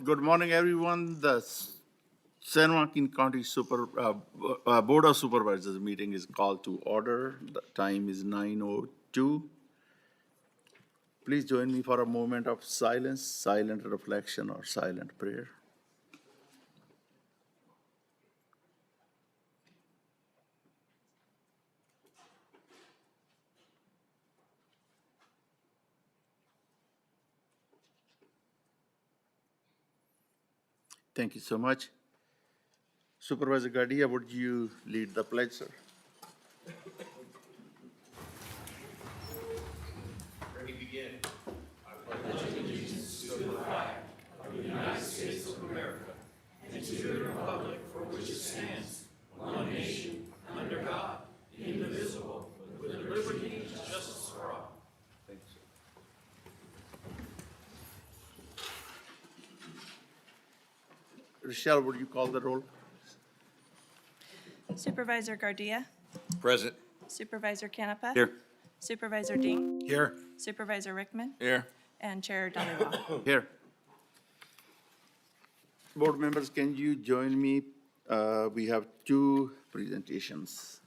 Good morning, everyone. The San Joaquin County Board of Supervisors meeting is called to order. The time is 9:02. Please join me for a moment of silence, silent reflection, or silent prayer. Thank you so much. Supervisor Gardia, would you lead the pledge, sir? Thank you, sir. Rochelle, would you call the roll? Supervisor Gardia, Present. Supervisor Canepa. Here. Supervisor Dean, Here. Supervisor Rickman, Here. and Chair Dhaliwal. Here. Board members, can you join me? We have two presentations.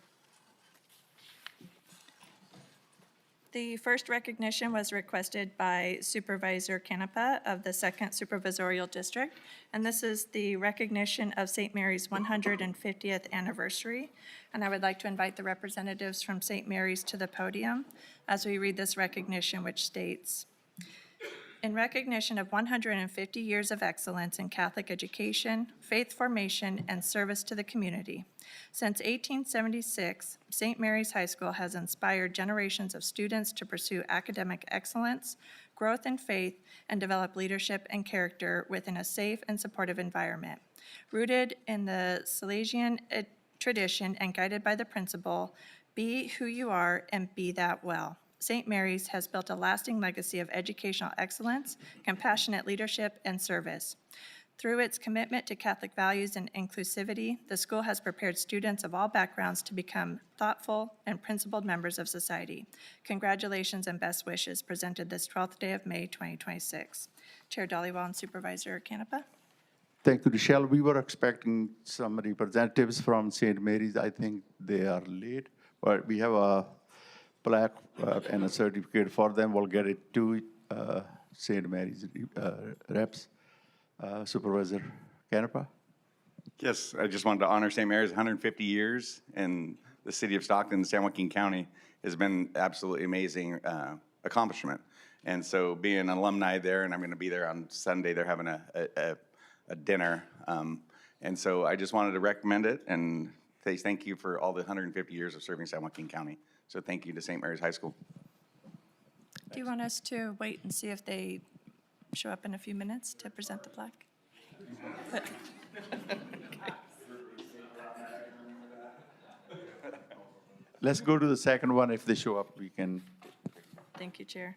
The first recognition was requested by Supervisor Canepa of the 2nd Supervisorial District, and this is the recognition of St. Mary's 150th anniversary. And I would like to invite the representatives from St. Mary's to the podium as we read this recognition, which states, "In recognition of 150 years of excellence in Catholic education, faith formation, and service to the community. Since 1876, St. Mary's High School has inspired generations of students to pursue academic excellence, growth in faith, and develop leadership and character within a safe and supportive environment. Rooted in the Salesian tradition and guided by the principle, be who you are and be that well. St. Mary's has built a lasting legacy of educational excellence, compassionate leadership, and service. Through its commitment to Catholic values and inclusivity, the school has prepared students of all backgrounds to become thoughtful and principled members of society. Congratulations and best wishes presented this 12th day of May, 2026. Chair Dhaliwal and Supervisor Canepa. Thank you, Rochelle. We were expecting some representatives from St. Mary's. I think they are late, but we have a plaque and a certificate for them. We'll get it to St. Mary's reps. Supervisor Canepa? Yes, I just wanted to honor St. Mary's 150 years in the city of Stockton, San Joaquin County has been absolutely amazing accomplishment. And so being an alumni there, and I'm going to be there on Sunday, they're having a dinner. And so I just wanted to recommend it and say thank you for all the 150 years of serving San Joaquin County. So thank you to St. Mary's High School. Do you want us to wait and see if they show up in a few minutes to present the plaque? Let's go to the second one. If they show up, we can. Thank you, Chair.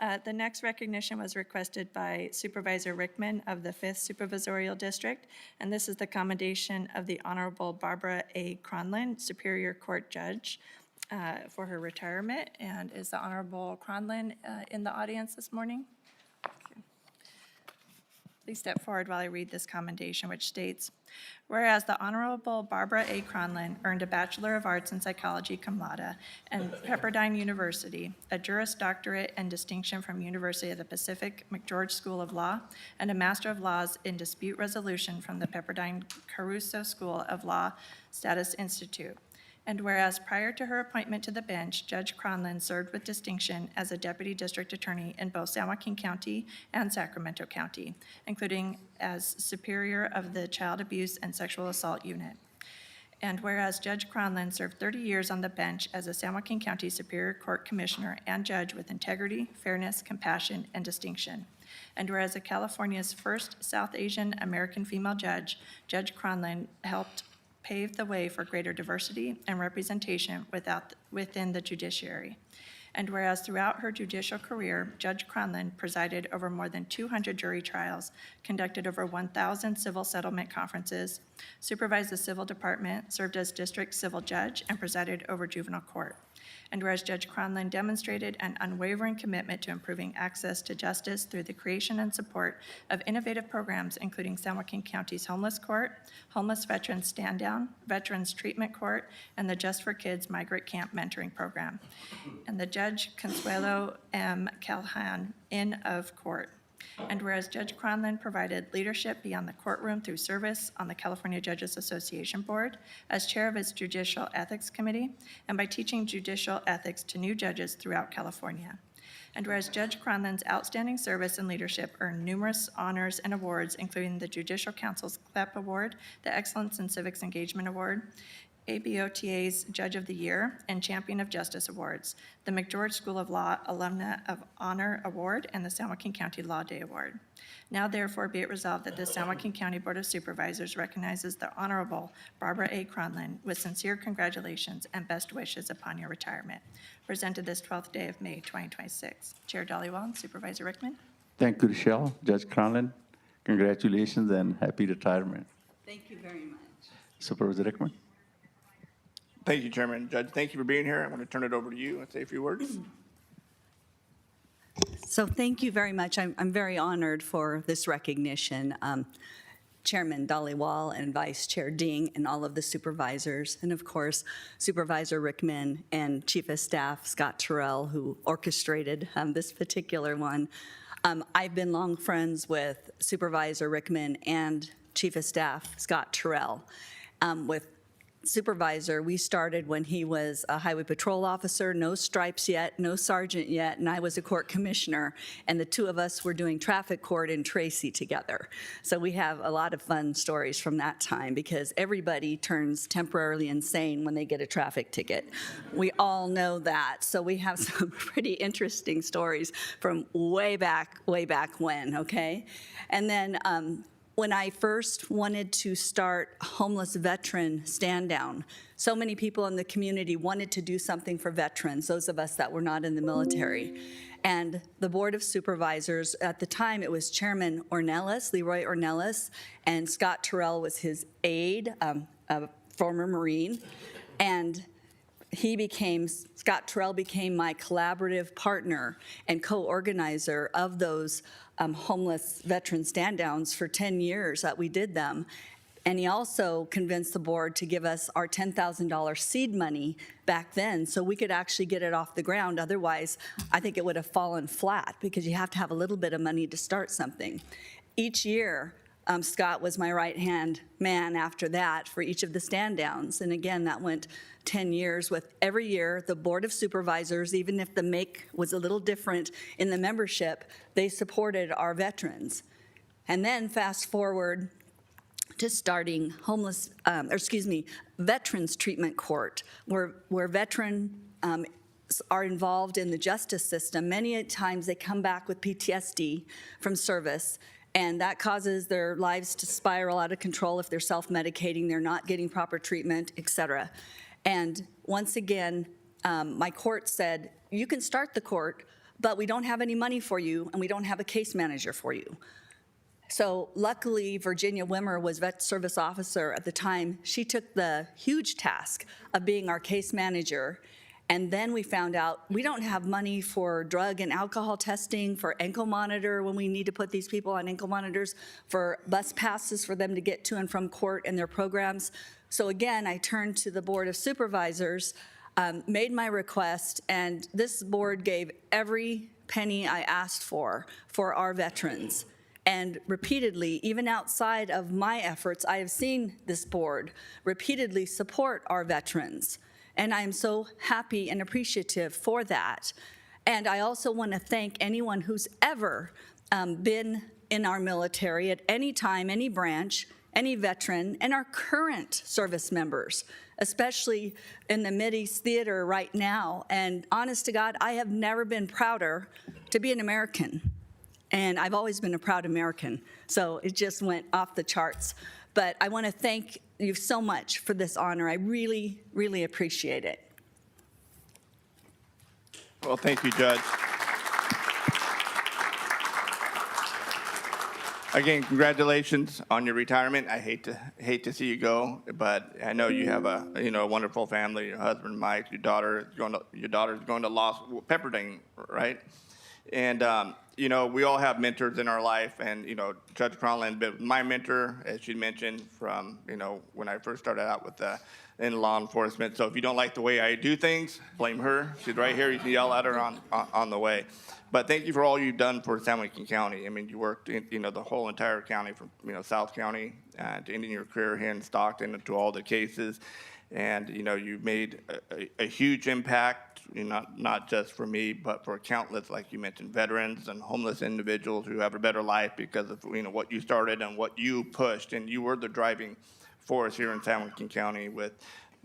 The next recognition was requested by Supervisor Rickman of the 5th Supervisorial District, and this is the commendation of the Honorable Barbara A. Cronlin, Superior Court Judge, for her retirement. And is the Honorable Cronlin in the audience this morning? Okay. Please step forward while I read this commendation, which states, whereas the Honorable Barbara A. Cronlin earned a Bachelor of Arts in Psychology cum laude and Pepperdine University, a Juris Doctorate and distinction from University of the Pacific McGeorge School of Law, and a Master of Laws in Dispute Resolution from the Pepperdine Caruso School of Law Status Institute. And whereas prior to her appointment to the bench, Judge Cronlin served with distinction as a Deputy District Attorney in both San Joaquin County and Sacramento County, including as Superior of the Child Abuse and Sexual Assault Unit. And whereas Judge Cronlin served 30 years on the bench as a San Joaquin County Superior Court Commissioner and judge with integrity, fairness, compassion, and distinction. And whereas California's first South Asian American female judge, Judge Cronlin helped paved the way for greater diversity and representation within the judiciary. And whereas throughout her judicial career, Judge Cronlin presided over more than 200 jury trials, conducted over 1,000 civil settlement conferences, supervised the civil department, served as district civil judge, and presided over juvenile court. And whereas Judge Cronlin demonstrated an unwavering commitment to improving access to justice through the creation and support of innovative programs, including San Joaquin County's Homeless Court, Homeless Veterans Stand Down, Veterans Treatment Court, and the Just for Kids Migrant Camp Mentoring Program. And the Judge Consuelo M. Calhan, in of court. And whereas Judge Cronlin provided leadership beyond the courtroom through service on the California Judges Association Board as chair of its Judicial Ethics Committee, and by teaching judicial ethics to new judges throughout California. And whereas Judge Cronlin's outstanding service and leadership earned numerous honors and awards, including the Judicial Council's CLEP Award, the Excellence in Civics Engagement Award, ABOTA's Judge of the Year, and Champion of Justice Awards, the McGeorge School of Law Alumna of Honor Award, and the San Joaquin County Law Day Award. Now therefore be it resolved that the San Joaquin County Board of Supervisors recognizes the Honorable Barbara A. Cronlin with sincere congratulations and best wishes upon your retirement. Presented this 12th day of May, 2026. Chair Dhaliwal and Supervisor Rickman. Thank you, Rochelle. Judge Cronlin, Congratulations and happy retirement. Thank you very much. Supervisor Rickman. Thank you, Chairman. Judge, thank you for being here. I'm going to turn it over to you and say a few words. So thank you very much. I'm very honored for this recognition. Chairman Dhaliwal and Vice Chair Ding and all of the supervisors, and of course, Supervisor Rickman and Chief of Staff Scott Terrell, who orchestrated this particular one. I've been long friends with Supervisor Rickman and Chief of Staff Scott Terrell. With Supervisor, we started when he was a highway patrol officer, no stripes yet, no sergeant yet, and I was a court commissioner, and the two of us were doing traffic court in Tracy together. So we have a lot of fun stories from that time because everybody turns temporarily insane when they get a traffic ticket. We all know that. So we have some pretty interesting stories from way back when, okay? And then when I first wanted to start homeless veteran stand down, so many people in the community wanted to do something for veterans, those of us that were not in the military. And the Board of Supervisors, at the time it was Chairman Ornelas, Leroy Ornelas, and Scott Terrell was his aide, a former Marine. And Scott Terrell became my collaborative partner and co-organizer of those homeless veteran stand-downs for 10 years that we did them. And he also convinced the board to give us our $10,000 seed money back then so we could actually get it off the ground. Otherwise, I think it would have fallen flat because you have to have a little bit of money to start something. Each year, Scott was my right-hand man after that for each of the stand-downs. And again, that went 10 years with every year the Board of Supervisors, even if the make was a little different in the membership, they supported our veterans. And then fast forward to starting Veterans Treatment Court, where veterans are involved in the justice system. Many times they come back with PTSD from service, and that causes their lives to spiral out of control if they're self-medicating, they're not getting proper treatment, et cetera. And once again, my court said, you can start the court, but we don't have any money for you, and we don't have a case manager for you. So luckily, Virginia Wimmer was vet service officer at the time. She took the huge task of being our case manager. And then we found out we don't have money for drug and alcohol testing, for ankle monitor when we need to put these people on ankle monitors, for bus passes for them to get to and from court and their programs. So again, I turned to the Board of Supervisors, made my request, and this board gave every penny I asked for our veterans. And repeatedly, even outside of my efforts, I have seen this board repeatedly support our veterans. And I am so happy and appreciative for that. And I also want to thank anyone who's ever been in our military at any time, any branch, any veteran, and our current service members, especially in the Mideast Theater right now. And honest to God, I have never been prouder to be an American. And I've always been a proud American, so it just went off the charts. But I want to thank you so much for this honor. I really, really appreciate it. Well, thank you, Judge. Again, congratulations on your retirement. I hate to see you go, but I know you have a wonderful family. Your husband, Mike, your daughter's going to law school, Pepperdine, right? And we all have mentors in our life, and Judge Cronland been my mentor, as she mentioned, from when I first started out with in law enforcement. So if you don't like the way I do things, blame her. She's right here. You can yell at her on the way. But thank you for all you've done for San Joaquin County. I mean, you worked in the whole entire county from South County to ending your career here in Stockton to all the cases, and you've made a huge impact. Not just for me, but for countless, like you mentioned, veterans and homeless individuals who have a better life because of what you started and what you pushed, and you were the driving force here in San Joaquin County with,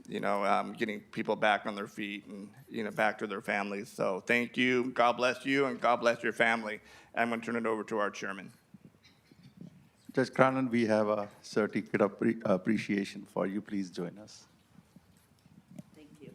getting people back on their feet and back to their families. So thank you. God bless you, and God bless your family. I'm going to turn it over to our chairman. Judge Cronin, we have a certificate of appreciation for you. Please join us. Thank you.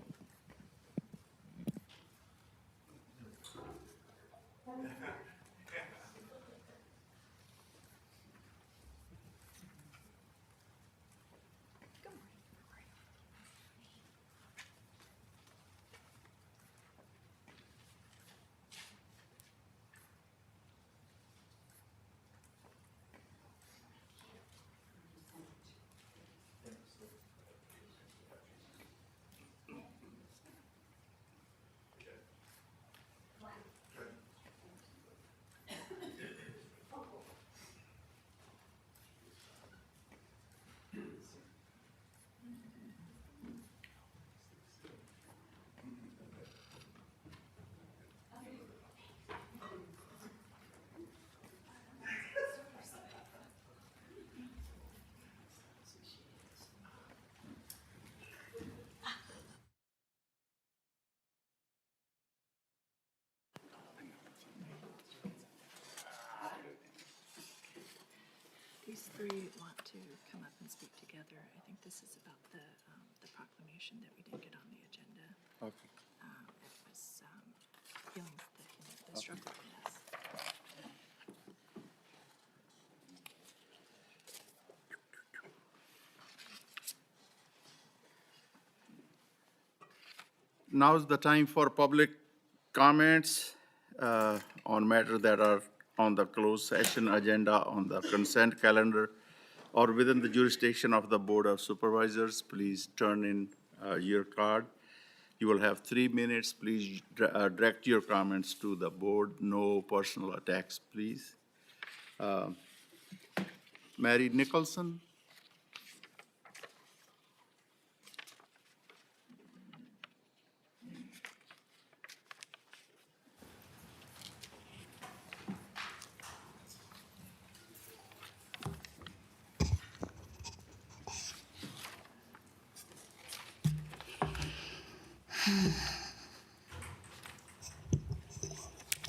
these three want to come up and speak together. I think this is about the proclamation that we didn't get on the agenda. Okay. It was healing the stroke awareness. Now is the time for public comments on matters that are on the closed session agenda, on the consent calendar, or within the jurisdiction of the Board of Supervisors. Please turn in your card. You will have 3 minutes. Please direct your comments to the board. No personal attacks, please. Mary Nicholson?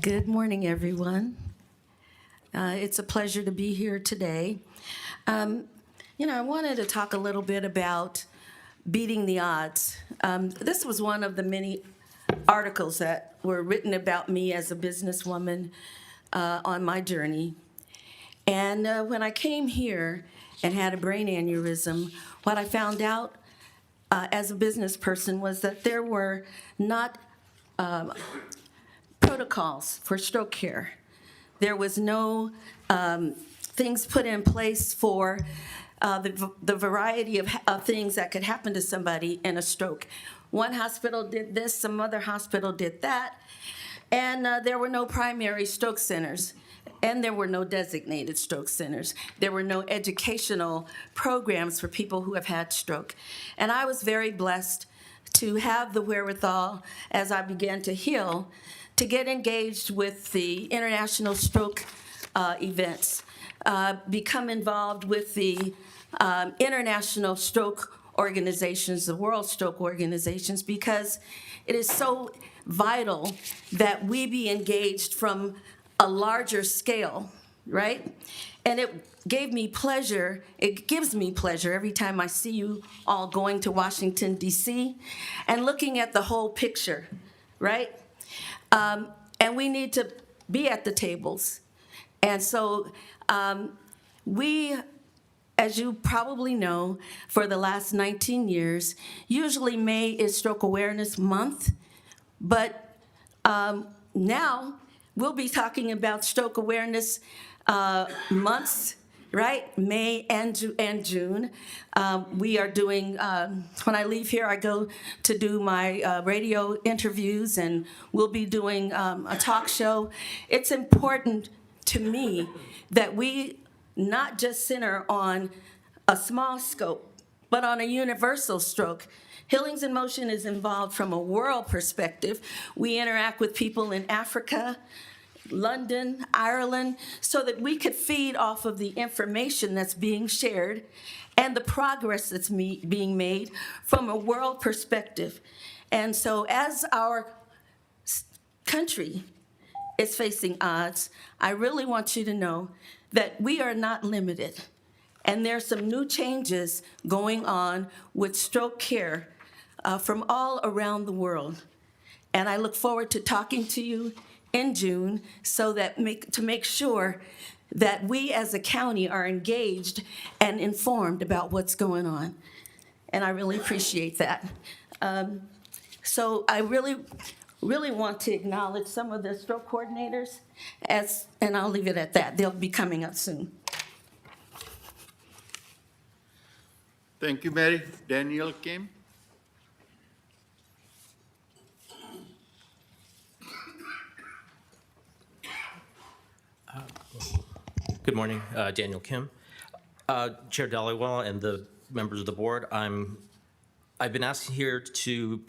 Good morning, everyone. It's a pleasure to be here today. I wanted to talk a little bit about beating the odds. This was one of the many articles that were written about me as a businesswoman on my journey. And when I came here and had a brain aneurysm, what I found out as a business person was that there were not protocols for stroke care. There was no things put in place for the variety of things that could happen to somebody in a stroke. One hospital did this, some other hospital did that, and there were no primary stroke centers, and there were no designated stroke centers. There were no educational programs for people who have had stroke. And I was very blessed to have the wherewithal as I began to heal to get engaged with the international stroke events, become involved with the international stroke organizations, the world stroke organizations, because it is so vital that we be engaged from a larger scale, right? And it gave me pleasure, it gives me pleasure every time I see you all going to Washington, D.C. and looking at the whole picture, right? And we need to be at the tables. And so we, as you probably know, for the last 19 years, usually May is Stroke Awareness Month, but now we'll be talking about stroke awareness months, right? May and June. We are doing, when I leave here, I go to do my radio interviews, and we'll be doing a talk show. It's important to me that we not just center on a small scope, but on a universal stroke. Healings in Motion is involved from a world perspective. We interact with people in Africa, London, Ireland, so that we could feed off of the information that's being shared and the progress that's being made from a world perspective. And so as our country is facing odds, I really want you to know that we are not limited. And there's some new changes going on with stroke care from all around the world. And I look forward to talking to you in June so that to make sure that we as a county are engaged and informed about what's going on. And I really appreciate that. So I really want to acknowledge some of the stroke coordinators, and I'll leave it at that. They'll be coming up soon. Thank you, Mary. Daniel Kim? Good morning, Daniel Kim. Chair Dhaliwal and the members of the board, I've been asked here to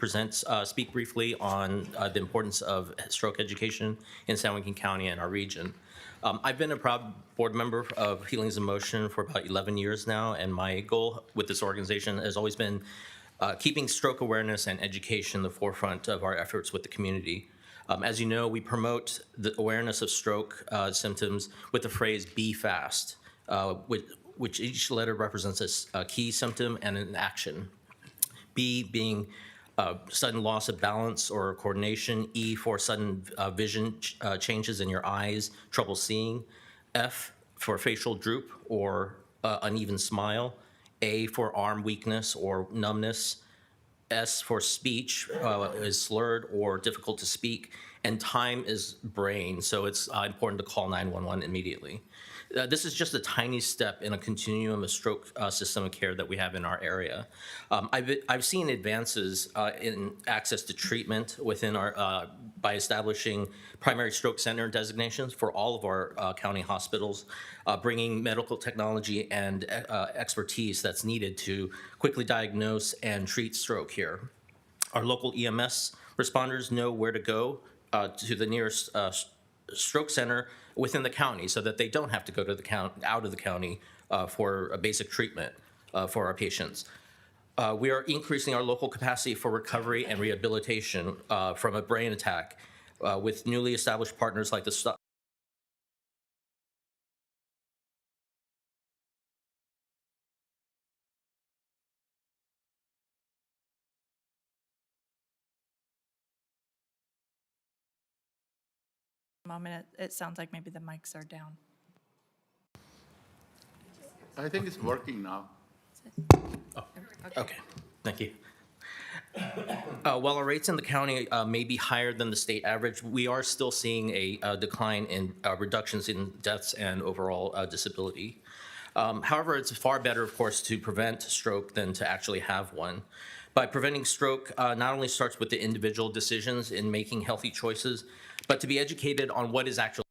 speak briefly on the importance of stroke education in San Joaquin County and our region. I've been a proud board member of Healings in Motion for about 11 years now, and my goal with this organization has always been keeping stroke awareness and education the forefront of our efforts with the community. As you know, we promote the awareness of stroke symptoms with the phrase "be fast," which each letter represents a key symptom and an action. B being sudden loss of balance or coordination. E for sudden vision changes in your eyes, trouble seeing. F for facial droop or uneven smile. A for arm weakness or numbness. S for speech is slurred or difficult to speak, and time is brain, so it's important to call 911 immediately. This is just a tiny step in a continuum of stroke system of care that we have in our area. I've seen advances in access to treatment within our by establishing primary stroke center designations for all of our county hospitals, bringing medical technology and expertise that's needed to quickly diagnose and treat stroke here. Our local EMS responders know where to go to the nearest stroke center within the county so that they don't have to go to the out of the county for a basic treatment for our patients. We are increasing our local capacity for recovery and rehabilitation from a brain attack with newly established partners like the Moment, it sounds like maybe the mics are down. I think it's working now. Okay, thank you. While our rates in the county may be higher than the state average, we are still seeing a decline in reductions in deaths and overall disability. However, it's far better, of course, to prevent stroke than to actually have one. By preventing stroke, not only starts with the individual decisions in making healthy choices, but to be educated on what is actually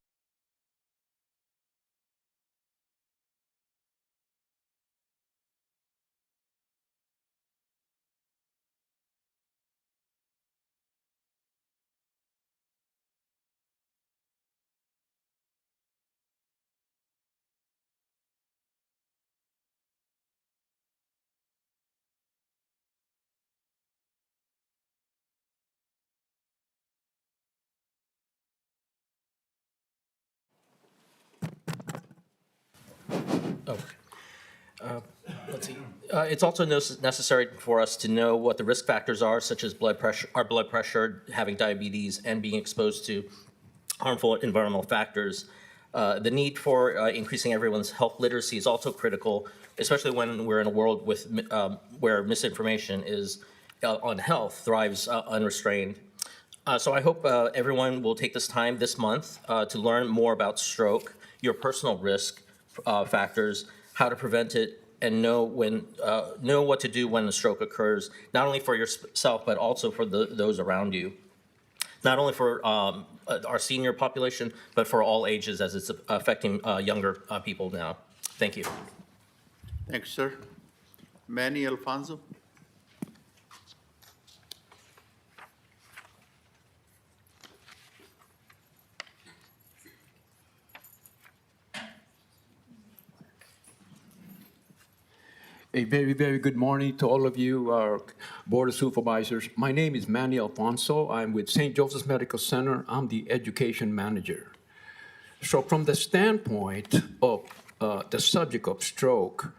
let's see. It's also necessary for us to know what the risk factors are, such as our blood pressure, having diabetes, and being exposed to harmful environmental factors. The need for increasing everyone's health literacy is also critical, especially when we're in a world with where misinformation is on health thrives unrestrained. So I hope everyone will take this time this month to learn more about stroke, your personal risk factors, how to prevent it, and know what to do when a stroke occurs, not only for yourself but also for those around you. Not only for our senior population, but for all ages, as it's affecting younger people now. Thank you. Thanks, sir. Manny Alfonso? A very, very good morning to all of you, our Board of Supervisors. My name is Manny Alfonso. I'm with St. Joseph's Medical Center. I'm the education manager. So from the standpoint of the subject of stroke,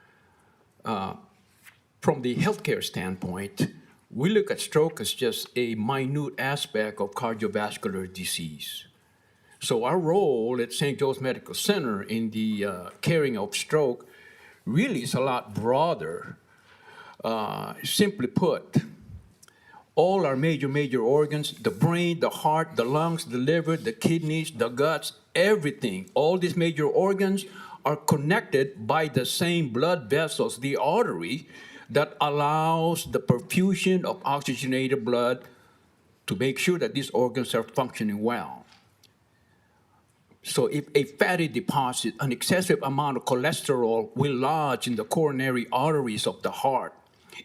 from the healthcare standpoint, we look at stroke as just a minute aspect of cardiovascular disease. So our role at St. Joe's Medical Center in the caring of stroke really is a lot broader. Simply put, all our major organs, the brain, the heart, the lungs, the liver, the kidneys, the guts, everything, all these major organs are connected by the same blood vessels, the artery, that allows the perfusion of oxygenated blood to make sure that these organs are functioning well. So if a fatty deposit, an excessive amount of cholesterol will lodge in the coronary arteries of the heart,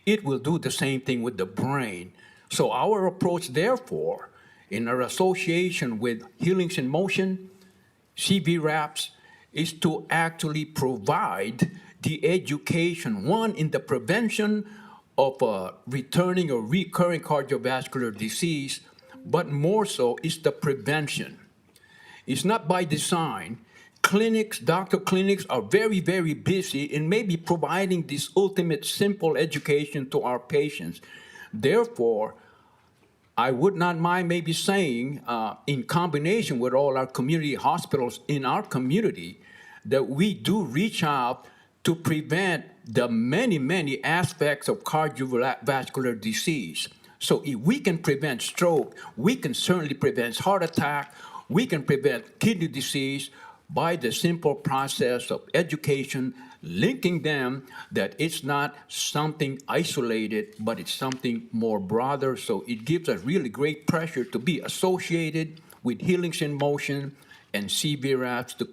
it will do the same thing with the brain. So our approach, therefore, in our association with Healings in Motion, CV RAPS, is to actually provide the education, one, in the prevention of returning or recurring cardiovascular disease, but more so is the prevention. It's not by design clinics, doctor clinics are very, very busy in maybe providing this ultimate simple education to our patients. Therefore, I would not mind maybe saying, in combination with all our community hospitals in our community, that we do reach out to prevent the many, many aspects of cardiovascular disease. So if we can prevent stroke, we can certainly prevent heart attack, we can prevent kidney disease by the simple process of education, linking them that it's not something isolated, but it's something more broader. So it gives us really great pressure to be associated with Healings in Motion and CVRAPs to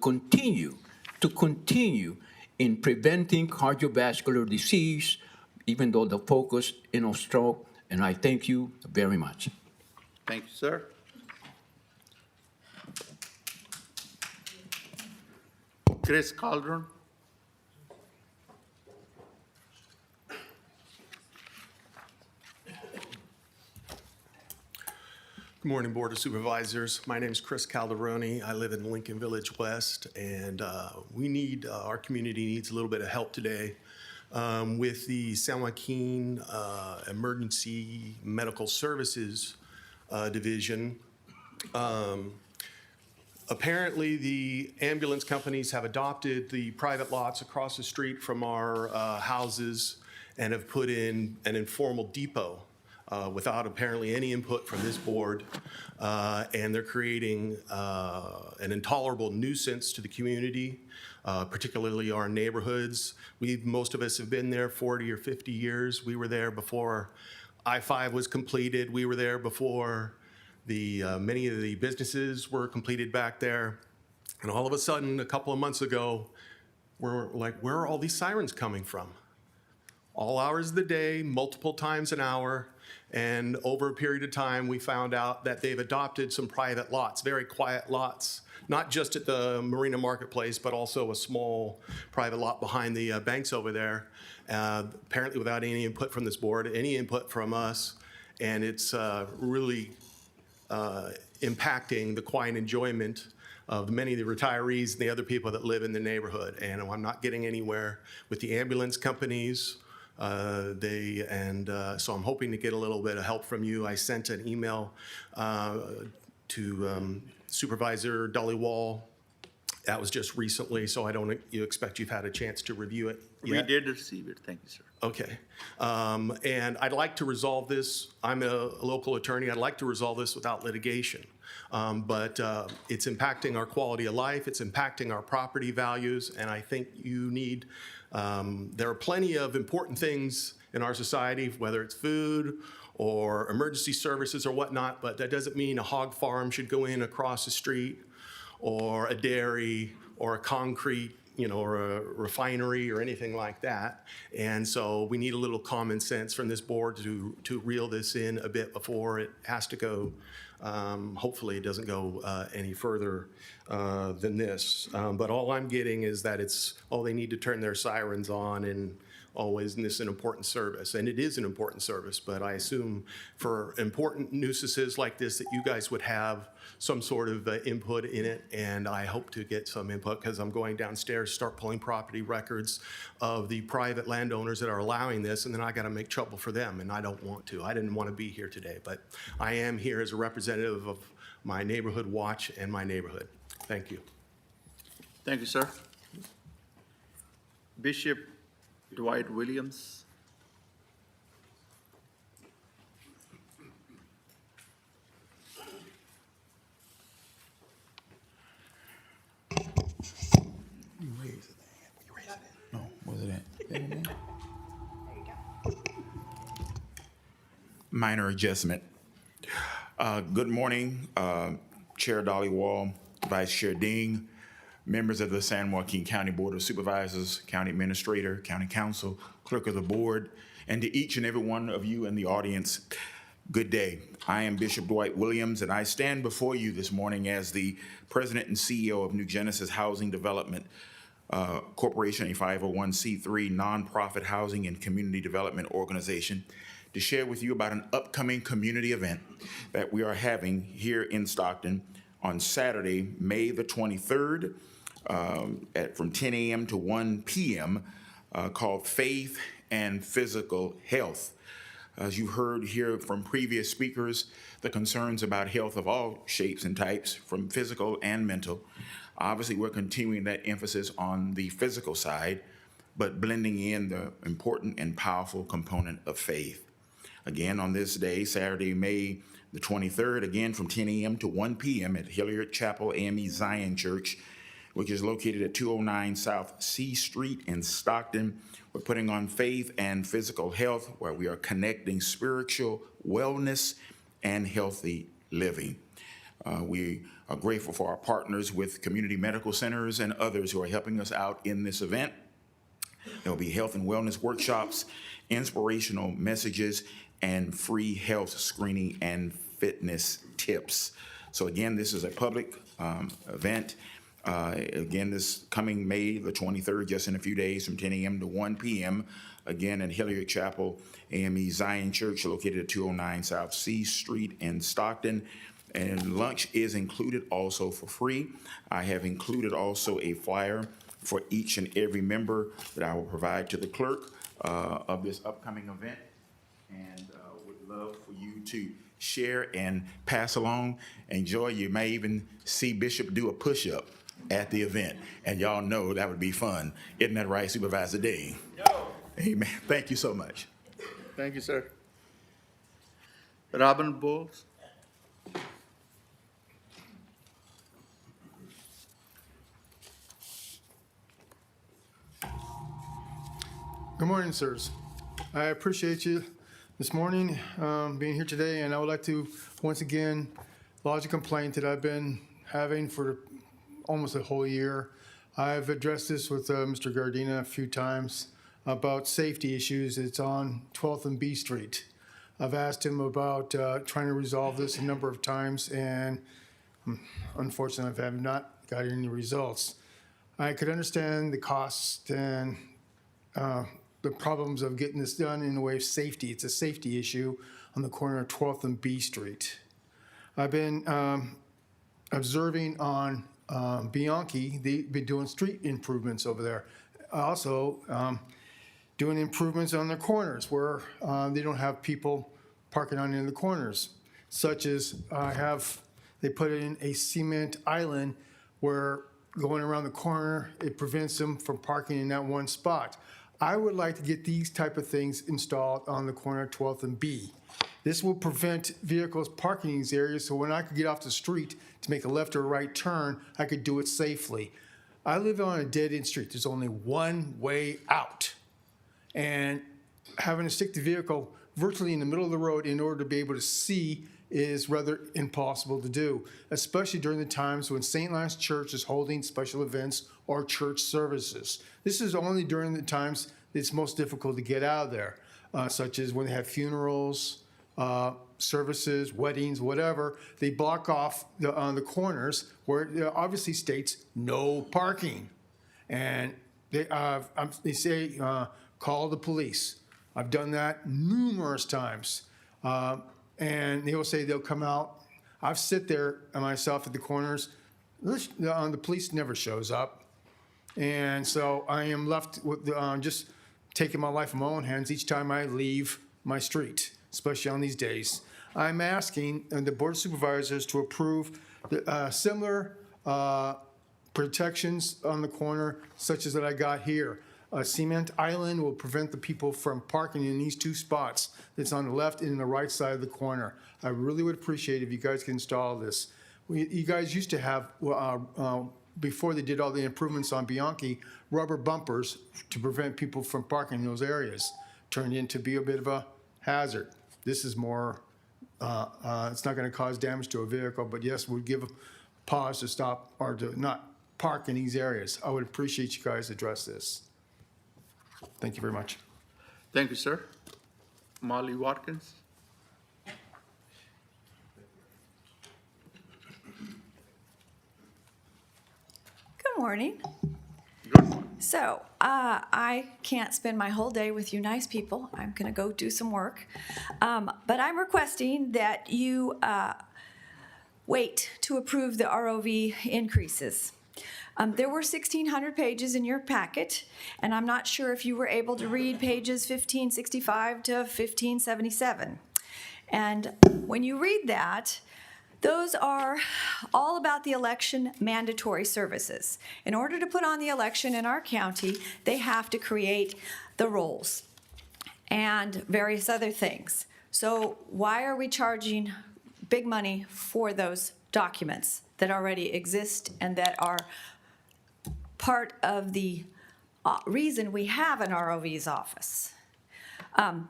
continue in preventing cardiovascular disease, even though the focus is on stroke. And I thank you very much. Thank you, sir. Chris Calderon. Good morning, Board of Supervisors. My name is Chris Calderoni. I live in Lincoln Village West, and our community needs a little bit of help today with the San Joaquin Emergency Medical Services Division. Apparently, the ambulance companies have adopted the private lots across the street from our houses and have put in an informal depot without apparently any input from this board. And they're creating an intolerable nuisance to the community, particularly our neighborhoods. Most of us have been there 40 or 50 years. We were there before I-5 was completed. We were there before many of the businesses were completed back there. And all of a sudden, a couple of months ago, we're like, where are all these sirens coming from? All hours of the day, multiple times an hour. And over a period of time, we found out that they've adopted some private lots, very quiet lots, not just at the Marina Marketplace, but also a small private lot behind the banks over there, apparently without any input from this board, any input from us. And it's really impacting the quiet enjoyment of many of the retirees and the other people that live in the neighborhood. And I'm not getting anywhere with the ambulance companies. So I'm hoping to get a little bit of help from you. I sent an email to Supervisor Dollywall. That was just recently, so I don't expect you've had a chance to review it yet. We did receive it. Thank you, sir. Okay. And I'd like to resolve this. I'm a local attorney. I'd like to resolve this without litigation. But it's impacting our quality of life. It's impacting our property values. And I think you need, there are plenty of important things in our society, whether it's food or emergency services or whatnot, but that doesn't mean a hog farm should go in across the street, or a dairy, or a concrete, or a refinery or anything like that. And so we need a little common sense from this board to reel this in a bit before it has to go. Hopefully it doesn't go any further than this. But all I'm getting is that they need to turn their sirens on, and isn't this an important service? And it is an important service, but I assume for important nuisances like this that you guys would have some sort of input in it, and I hope to get some input because I'm going downstairs, start pulling property records of the private landowners that are allowing this, and then I got to make trouble for them, and I don't want to. I didn't want to be here today, but I am here as a representative of my neighborhood watch and my neighborhood. Thank you. Thank you, sir. Bishop Dwight Williams. No, was it at? Minor adjustment. Good morning, Chair Dollywall, Vice Chair Ding, members of the San Joaquin County Board of Supervisors, County Administrator, County Council, Clerk of the Board, and to each and every one of you in the audience, good day. I am Bishop Dwight Williams, and I stand before you this morning as the President and CEO of New Genesis Housing Development Corporation, a 501c3 nonprofit housing and community development organization, to share with you about an upcoming community event that we are having here in Stockton on Saturday, May the 23rd, from 10 a.m. to 1 p.m. Called Faith and Physical Health. As you heard here from previous speakers, the concerns about health of all shapes and types, from physical and mental. Obviously, we're continuing that emphasis on the physical side, but blending in the important and powerful component of faith. Again, on this day, Saturday, May the 23rd, again from 10 a.m. to 1 p.m. at Hilliard Chapel AME Zion Church, which is located at 209 South C Street in Stockton. We're putting on Faith and Physical Health, where we are connecting spiritual wellness and healthy living. We are grateful for our partners with community medical centers and others who are helping us out in this event. There will be health and wellness workshops, inspirational messages, and free health screening and fitness tips. So again, this is a public event. Again, this coming May the 23rd, just in a few days, from 10 a.m. to 1 p.m. Again, at Hilliard Chapel AME Zion Church, located at 209 South C Street in Stockton. And lunch is included also for free. I have included also a flyer for each and every member that I will provide to the clerk of this upcoming event. And would love for you to share and pass along. Enjoy. You may even see Bishop do a push-up at the event. And y'all know that would be fun. Isn't that right, Supervisor Dean? Amen. Thank you so much. Thank you, sir. Robin Bowles? Good morning, sirs. I appreciate you this morning being here today, and I would like to once again lodge a complaint that I've been having for almost a whole year. I've addressed this with Mr. Gardina a few times about safety issues. It's on 12th and B Street. I've asked him about trying to resolve this a number of times, and unfortunately, I have not got any results. I could understand the cost and the problems of getting this done in the way of safety. It's a safety issue on the corner of 12th and B Street. I've been observing on Bianchi, they've been doing street improvements over there. Also, doing improvements on the corners where they don't have people parking on in the corners, such as they put in a cement island where going around the corner, it prevents them from parking in that one spot. I would like to get these type of things installed on the corner of 12th and B. This will prevent vehicles parking in these areas, so when I could get off the street to make a left or right turn, I could do it safely. I live on a dead-end street. There's only one way out. And having to stick the vehicle virtually in the middle of the road in order to be able to see is rather impossible to do, especially during the times when St. Lawrence Church is holding special events or church services. This is only during the times it's most difficult to get out of there, such as when they have funerals, services, weddings, whatever. They block off on the corners where it obviously states no parking. And they say, call the police. I've done that numerous times. And they will say they'll come out. I've sit there myself at the corners. The police never shows up. And so I am left with just taking my life in my own hands each time I leave my street, especially on these days. I'm asking the Board of Supervisors to approve similar protections on the corner, such as that I got here. A cement island will prevent the people from parking in these two spots that's on the left and the right side of the corner. I really would appreciate if you guys can install this. You guys used to have, before they did all the improvements on Bianchi, rubber bumpers to prevent people from parking in those areas. Turned into be a bit of a hazard. This is more, it's not going to cause damage to a vehicle, but yes, would give a pause to stop or to not park in these areas. I would appreciate you guys address this. Thank you very much. Thank you, sir. Molly Watkins? Good morning. Good morning. So, I can't spend my whole day with you nice people. I'm going to go do some work. But I'm requesting that you wait to approve the ROV increases. There were 1,600 pages in your packet, and I'm not sure if you were able to read pages 1565 to 1577. And when you read that, those are all about the election mandatory services. In order to put on the election in our county, they have to create the rolls and various other things. So why are we charging big money for those documents that already exist and that are part of the reason we have an ROV's office?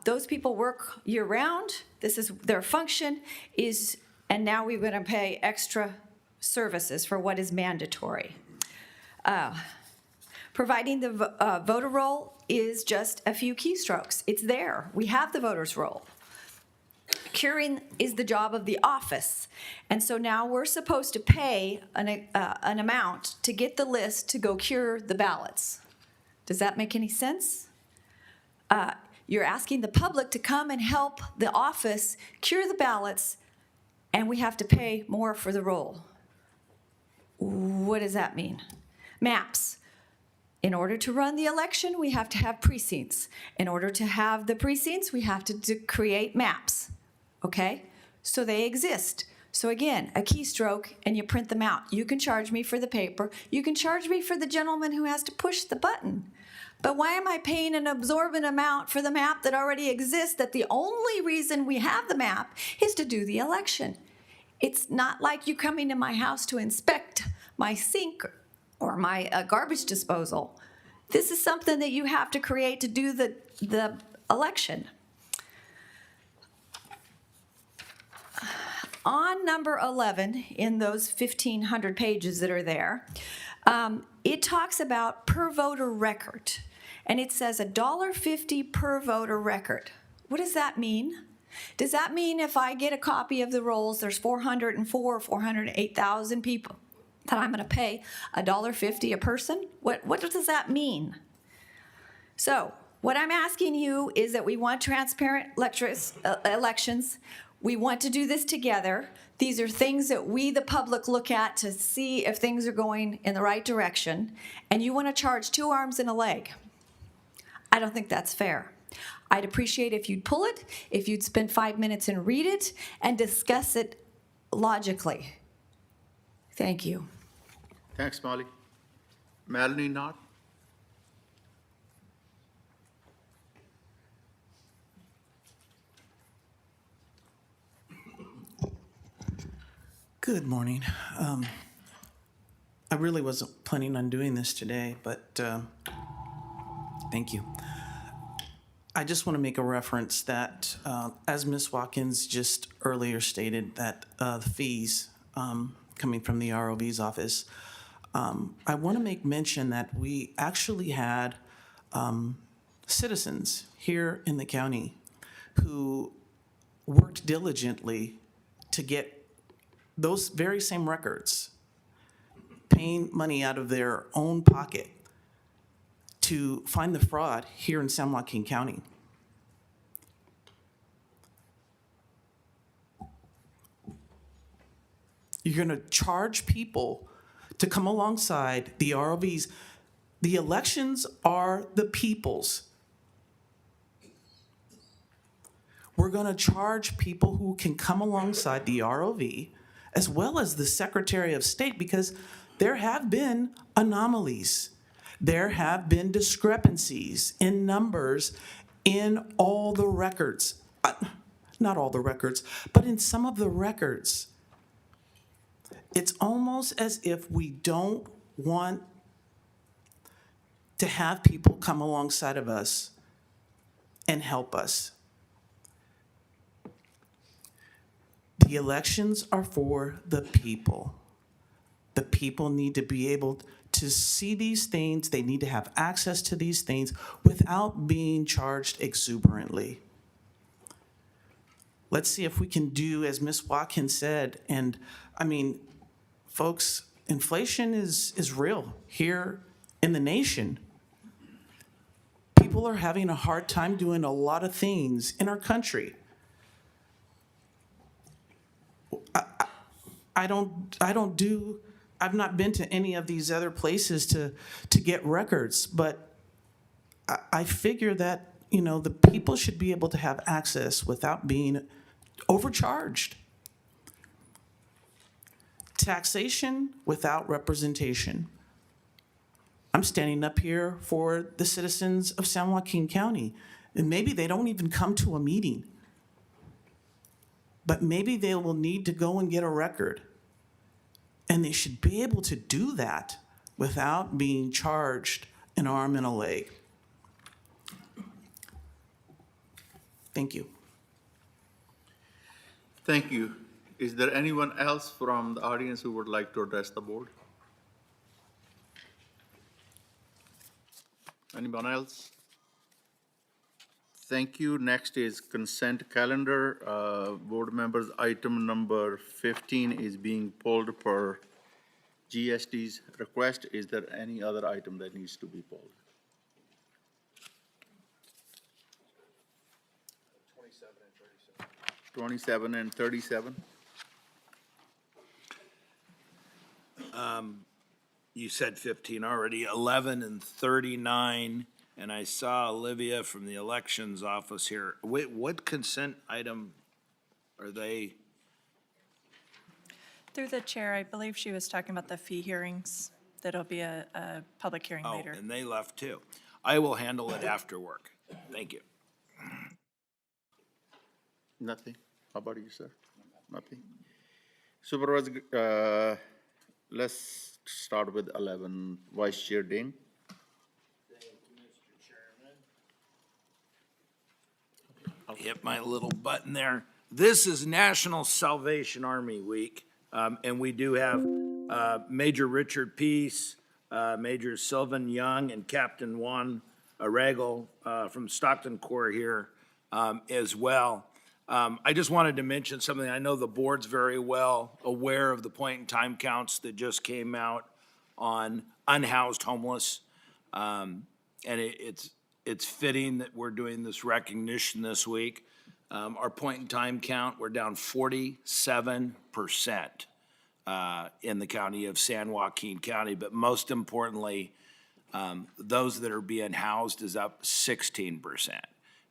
Those people work year-round. This is their function is, and now we're going to pay extra services for what is mandatory. Providing the voter roll is just a few keystrokes. It's there. We have the voter's roll. Curing is the job of the office. And so now we're supposed to pay an amount to get the list to go cure the ballots. Does that make any sense? You're asking the public to come and help the office cure the ballots, and we have to pay more for the roll. What does that mean? Maps. In order to run the election, we have to have precincts. In order to have the precincts, we have to create maps, okay? So they exist. So again, a keystroke, and you print them out. You can charge me for the paper. You can charge me for the gentleman who has to push the button. But why am I paying an absorbent amount for the map that already exists, that the only reason we have the map is to do the election? It's not like you coming to my house to inspect my sink or my garbage disposal. This is something that you have to create to do the election. On number 11, in those 1,500 pages that are there, it talks about per voter record. And it says $1.50 per voter record. What does that mean? Does that mean if I get a copy of the rolls, there's 404 or 408,000 people, that I'm going to pay $1.50 a person? What does that mean? So what I'm asking you is that we want transparent elections. We want to do this together. These are things that we, the public, look at to see if things are going in the right direction. And you want to charge 2 arms and a leg. I don't think that's fair. I'd appreciate if you'd pull it, if you'd spend 5 minutes and read it and discuss it logically. Thank you. Thanks, Molly. Melanie Knott? Good morning. I really wasn't planning on doing this today, but thank you. I just want to make a reference that, as Ms. Watkins just earlier stated, that the fees coming from the ROV's office, I want to make mention that we actually had citizens here in the county who worked diligently to get those very same records, paying money out of their own pocket to find the fraud here in San Joaquin County. You're going to charge people to come alongside the ROVs. The elections are the people's. We're going to charge people who can come alongside the ROV as well as the Secretary of State, because there have been anomalies. There have been discrepancies in numbers in all the records. Not all the records, but in some of the records. It's almost as if we don't want to have people come alongside of us and help us. The elections are for the people. The people need to be able to see these things. They need to have access to these things without being charged exuberantly. Let's see if we can do as Ms. Watkins said. And I mean, folks, inflation is real here in the nation. People are having a hard time doing a lot of things in our country. I don't do I've not been to any of these other places to get records, but I figure that, you know, the people should be able to have access without being overcharged. Taxation without representation. I'm standing up here for the citizens of San Joaquin County, and maybe they don't even come to a meeting, but maybe they will need to go and get a record. And they should be able to do that without being charged an arm and a leg. Thank you. Thank you. Is there anyone else from the audience who would like to address the board? Anyone else? Thank you. Next is consent calendar. Board members, item number 15 is being pulled per GST's request. Is there any other item that needs to be pulled? 27 and 37. You said 15 already, 11 and 39, and I saw Olivia from the elections office here. What consent item are they? Through the chair, I believe she was talking about the fee hearings. That'll be a public hearing Oh, later. and they left too. I will handle it after work. Thank you. Nothing. How about you, sir? Nothing. Supervisor, let's start with 11. Vice Chair Ding. Hit my little button there. This is National Salvation Army Week, and we do have Major Richard Peace, Major Sylvan Young, and Captain Juan Arregal from Stockton Corps here as well. I just wanted to mention something. I know the board's very well aware of the point-in-time counts that just came out on unhoused homeless. And it's fitting that we're doing this recognition this week. Our point-in-time count, we're down 47% in the county of San Joaquin County. But most importantly, those that are being housed is up 16%.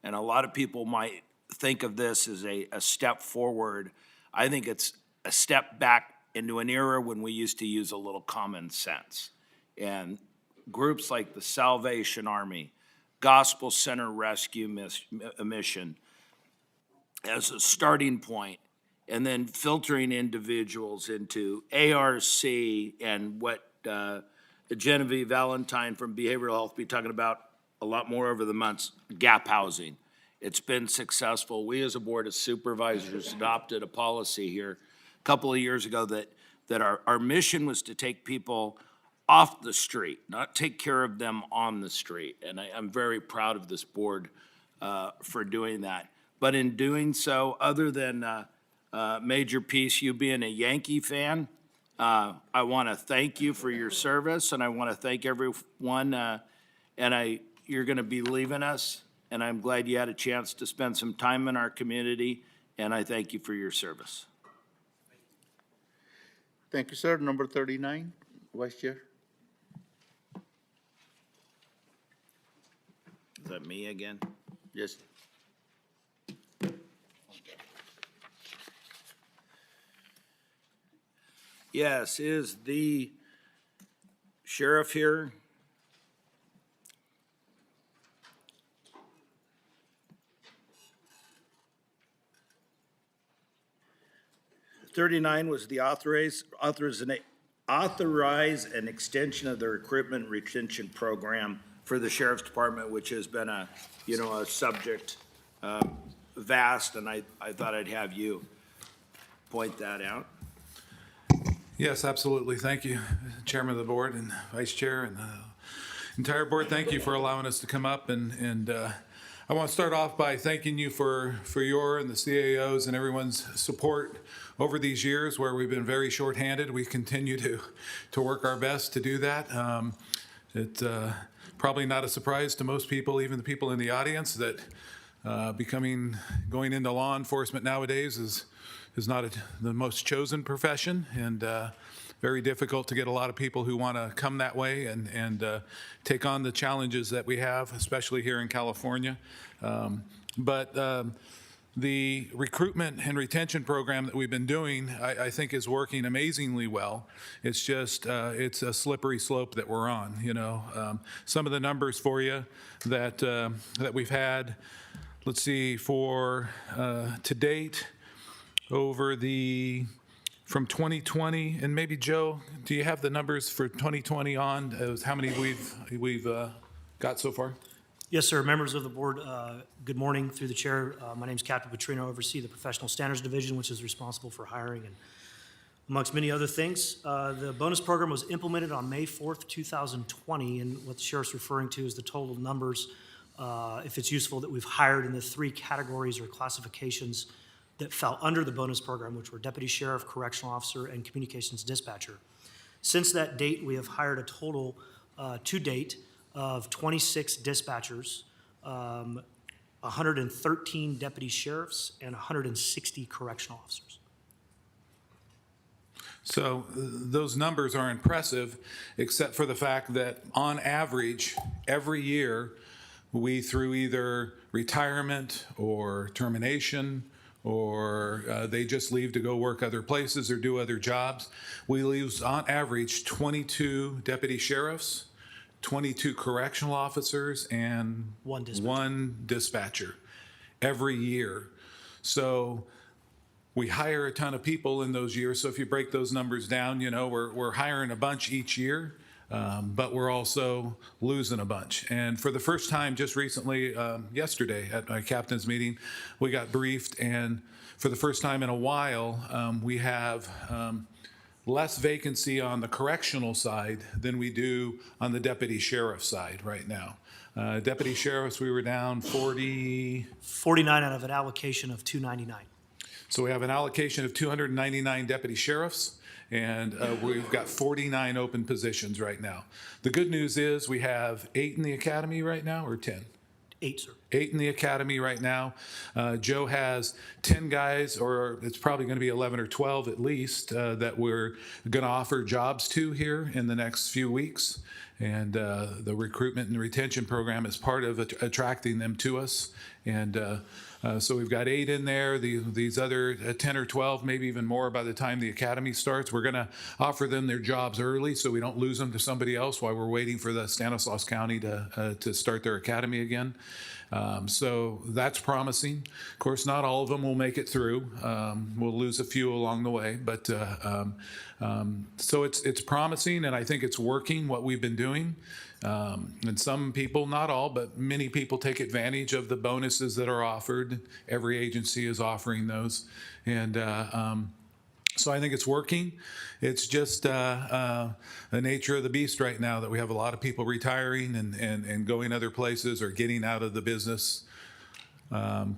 And a lot of people might think of this as a step forward. I think it's a step back into an era when we used to use a little common sense. And groups like the Salvation Army, Gospel Center Rescue Mission as a starting point, and then filtering individuals into ARC and what Genevieve Valentine from Behavioral Health be talking about a lot more over the months, gap housing. It's been successful. We as a board of supervisors adopted a policy here a couple of years ago that our mission was to take people off the street, not take care of them on the street. And I'm very proud of this board for doing that. But in doing so, other than Major Peace, you being a Yankee fan, I want to thank you for your service, and I want to thank everyone. You're going to be leaving us, and I'm glad you had a chance to spend some time in our community, and I thank you for your service. Thank you, sir. Number 39, Vice Chair. Is that me again? Yes. Yes, is the sheriff here? '39 was the authorize an extension of the recruitment retention program for the sheriff's department, which has been a subject vast, and I thought I'd have you point that out. Yes, absolutely. Thank you, Chairman of the Board and Vice Chair and the entire board. Thank you for allowing us to come up. And I want to start off by thanking you for your and the CAOs and everyone's support over these years where we've been very shorthanded. We continue to work our best to do that. It's probably not a surprise to most people, even the people in the audience, that going into law enforcement nowadays is not the most chosen profession, and very difficult to get a lot of people who want to come that way and take on the challenges that we have, especially here in California. But the recruitment and retention program that we've been doing, I think is working amazingly well. It's just, it's a slippery slope that we're on, you know. Some of the numbers for you that we've had, let's see, for to date, over from 2020, and maybe Joe, do you have the numbers for 2020 on, as how many we've got so far? Yes, sir. Members of the board, good morning. Through the chair, my name is Captain Petrino. I oversee the Professional Standards Division, which is responsible for hiring and amongst many other things. The bonus program was implemented on May 4th, 2020, and what the sheriff's referring to is the total numbers, if it's useful, that we've hired in the 3 categories or classifications that fell under the bonus program, which were deputy sheriff, correctional officer, and communications dispatcher. Since that date, we have hired a total to date of 26 dispatchers, 113 deputy sheriffs, and 160 correctional officers. So those numbers are impressive, except for the fact that on average, every year, we, through either retirement or termination, or they just leave to go work other places or do other jobs, we lose on average 22 deputy sheriffs, 22 correctional officers, and one dispatcher every year. So we hire a ton of people in those years. So if you break those numbers down, you know, we're hiring a bunch each year, but we're also losing a bunch. And for the first time, just recently, yesterday at my captain's meeting, we got briefed, and for the first time in a while, we have less vacancy on the correctional side than we do on the deputy sheriff side right now. Deputy sheriffs, we were down 49 out of an allocation of 299. So we have an allocation of 299 deputy sheriffs, and we've got 49 open positions right now. The good news is we have 8 in the academy right now, or 10? 8, sir. 8 in the academy right now. Joe has 10 guys, or it's probably going to be 11 or 12 at least, that we're going to offer jobs to here in the next few weeks. And the recruitment and retention program is part of attracting them to us. And so we've got 8 in there. These other 10 or 12, maybe even more by the time the academy starts. We're going to offer them their jobs early so we don't lose them to somebody else while we're waiting for the Stanislaus County to start their academy again. So that's promising. Of course, not all of them will make it through. We'll lose a few along the way, but so it's promising, and I think it's working what we've been doing. And some people, not all, but many people take advantage of the bonuses that are offered. Every agency is offering those, and so I think it's working. It's just the nature of the beast right now that we have a lot of people retiring and going other places or getting out of the business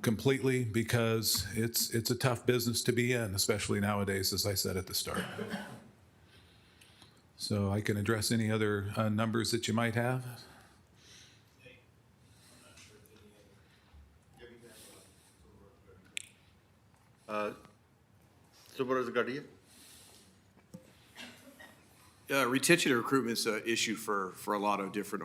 completely, because it's a tough business to be in, especially nowadays, as I said at the start. So I can address any other numbers that you might have. Supervisor Garcia? Retention and recruitment is an issue for a lot of different,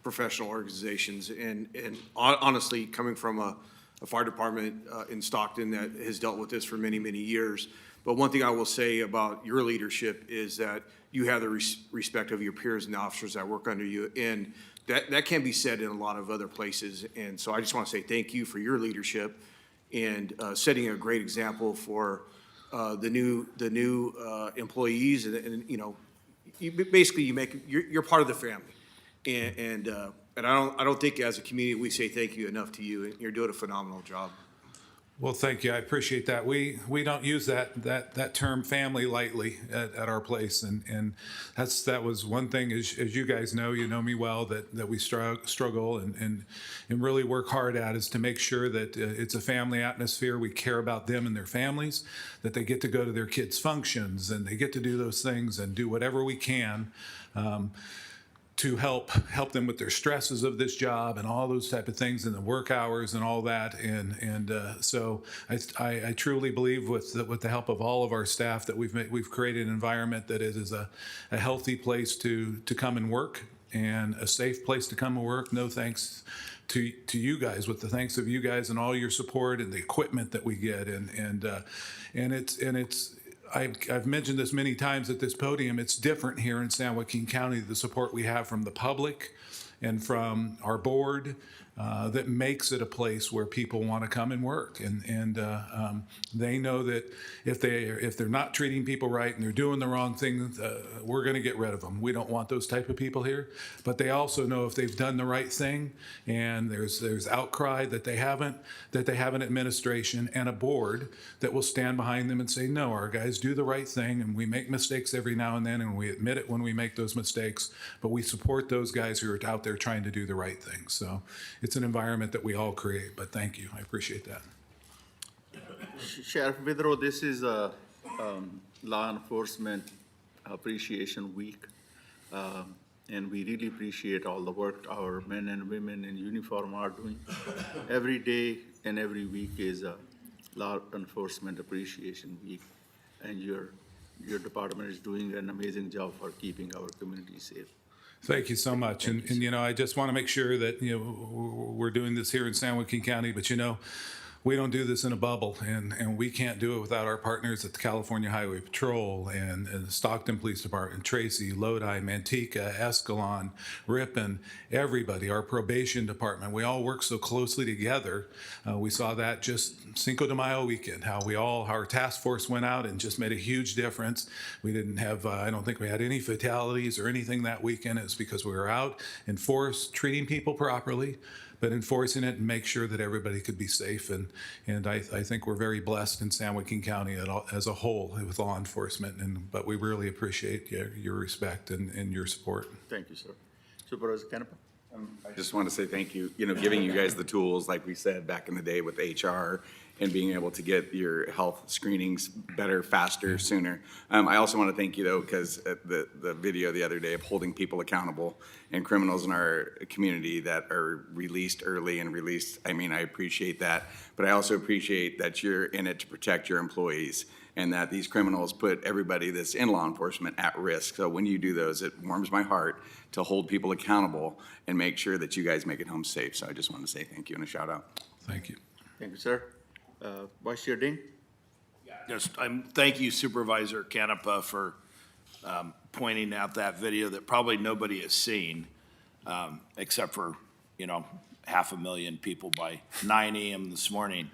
professional organizations. And honestly, coming from a fire department in Stockton that has dealt with this for many, many years. But one thing I will say about your leadership is that you have the respect of your peers and the officers that work under you. And that can be said in a lot of other places. And so I just want to say thank you for your leadership and setting a great example for the new employees. And you're part of the family. And I don't think as a community we say thank you enough to you. And you're doing a phenomenal job. Well, thank you. I appreciate that. We don't use that term family lightly at our place, and that was one thing, as you guys know, you know me well, that we struggle and really work hard at, is to make sure that it's a family atmosphere. We care about them and their families, that they get to go to their kids' functions and they get to do those things and do whatever we can. to help them with their stresses of this job and all those type of things and the work hours and all that. And so I truly believe with the help of all of our staff that we've created an environment that is a healthy place to come and work and a safe place to come and work. No thanks to you guys, with the thanks of you guys and all your support and the equipment that we get. And it's I've mentioned this many times at this podium. It's different here in San Joaquin County, the support we have from the public and from our board that makes it a place where people want to come and work. And they know that if they're not treating people right and they're doing the wrong thing, we're going to get rid of them. We don't want those type of people here. But they also know if they've done the right thing and there's outcry that they have an administration and a board that will stand behind them and say, no, our guys do the right thing, and we make mistakes every now and then, and we admit it when we make those mistakes, but we support those guys who are out there trying to do the right thing. So it's an environment that we all create, but thank you. I appreciate that. Sheriff Vidro, this is a Law Enforcement Appreciation Week. And we really appreciate all the work our men and women in uniform are doing. Every day and every week is a Law Enforcement Appreciation Week. And your department is doing an amazing job for keeping our community safe. Thank you so much. And you know, I just want to make sure that, you know, we're doing this here in San Joaquin County, but you know, we don't do this in a bubble, and we can't do it without our partners at the California Highway Patrol and the Stockton Police Department, Tracy, Lodi, Manteca, Escalon, Ripon, everybody, our probation department. We all work so closely together. We saw that just Cinco de Mayo weekend, how our task force went out and just made a huge difference. We didn't have, I don't think we had any fatalities or anything that weekend. It's because we were out in force, treating people properly, but enforcing it and make sure that everybody could be safe. And I think we're very blessed in San Joaquin County as a whole with law enforcement. But we really appreciate your respect and your support. Thank you, sir. Supervisor Canepa? I just want to say thank you, you know, giving you guys the tools, like we said back in the day with HR, and being able to get your health screenings better, faster, sooner. I also want to thank you, though, because the video the other day of holding people accountable and criminals in our community that are released early and released, I mean, I appreciate that. But I also appreciate that you're in it to protect your employees and that these criminals put everybody that's in law enforcement at risk. So when you do those, it warms my heart to hold people accountable and make sure that you guys make it home safe. So I just want to say thank you and a shout out. Thank you. Thank you, sir. Vice Chair Ding? Thank you, Supervisor Canepa, for pointing out that video that probably nobody has seen, except for, you know, 500,000 people by 9 a.m. this morning.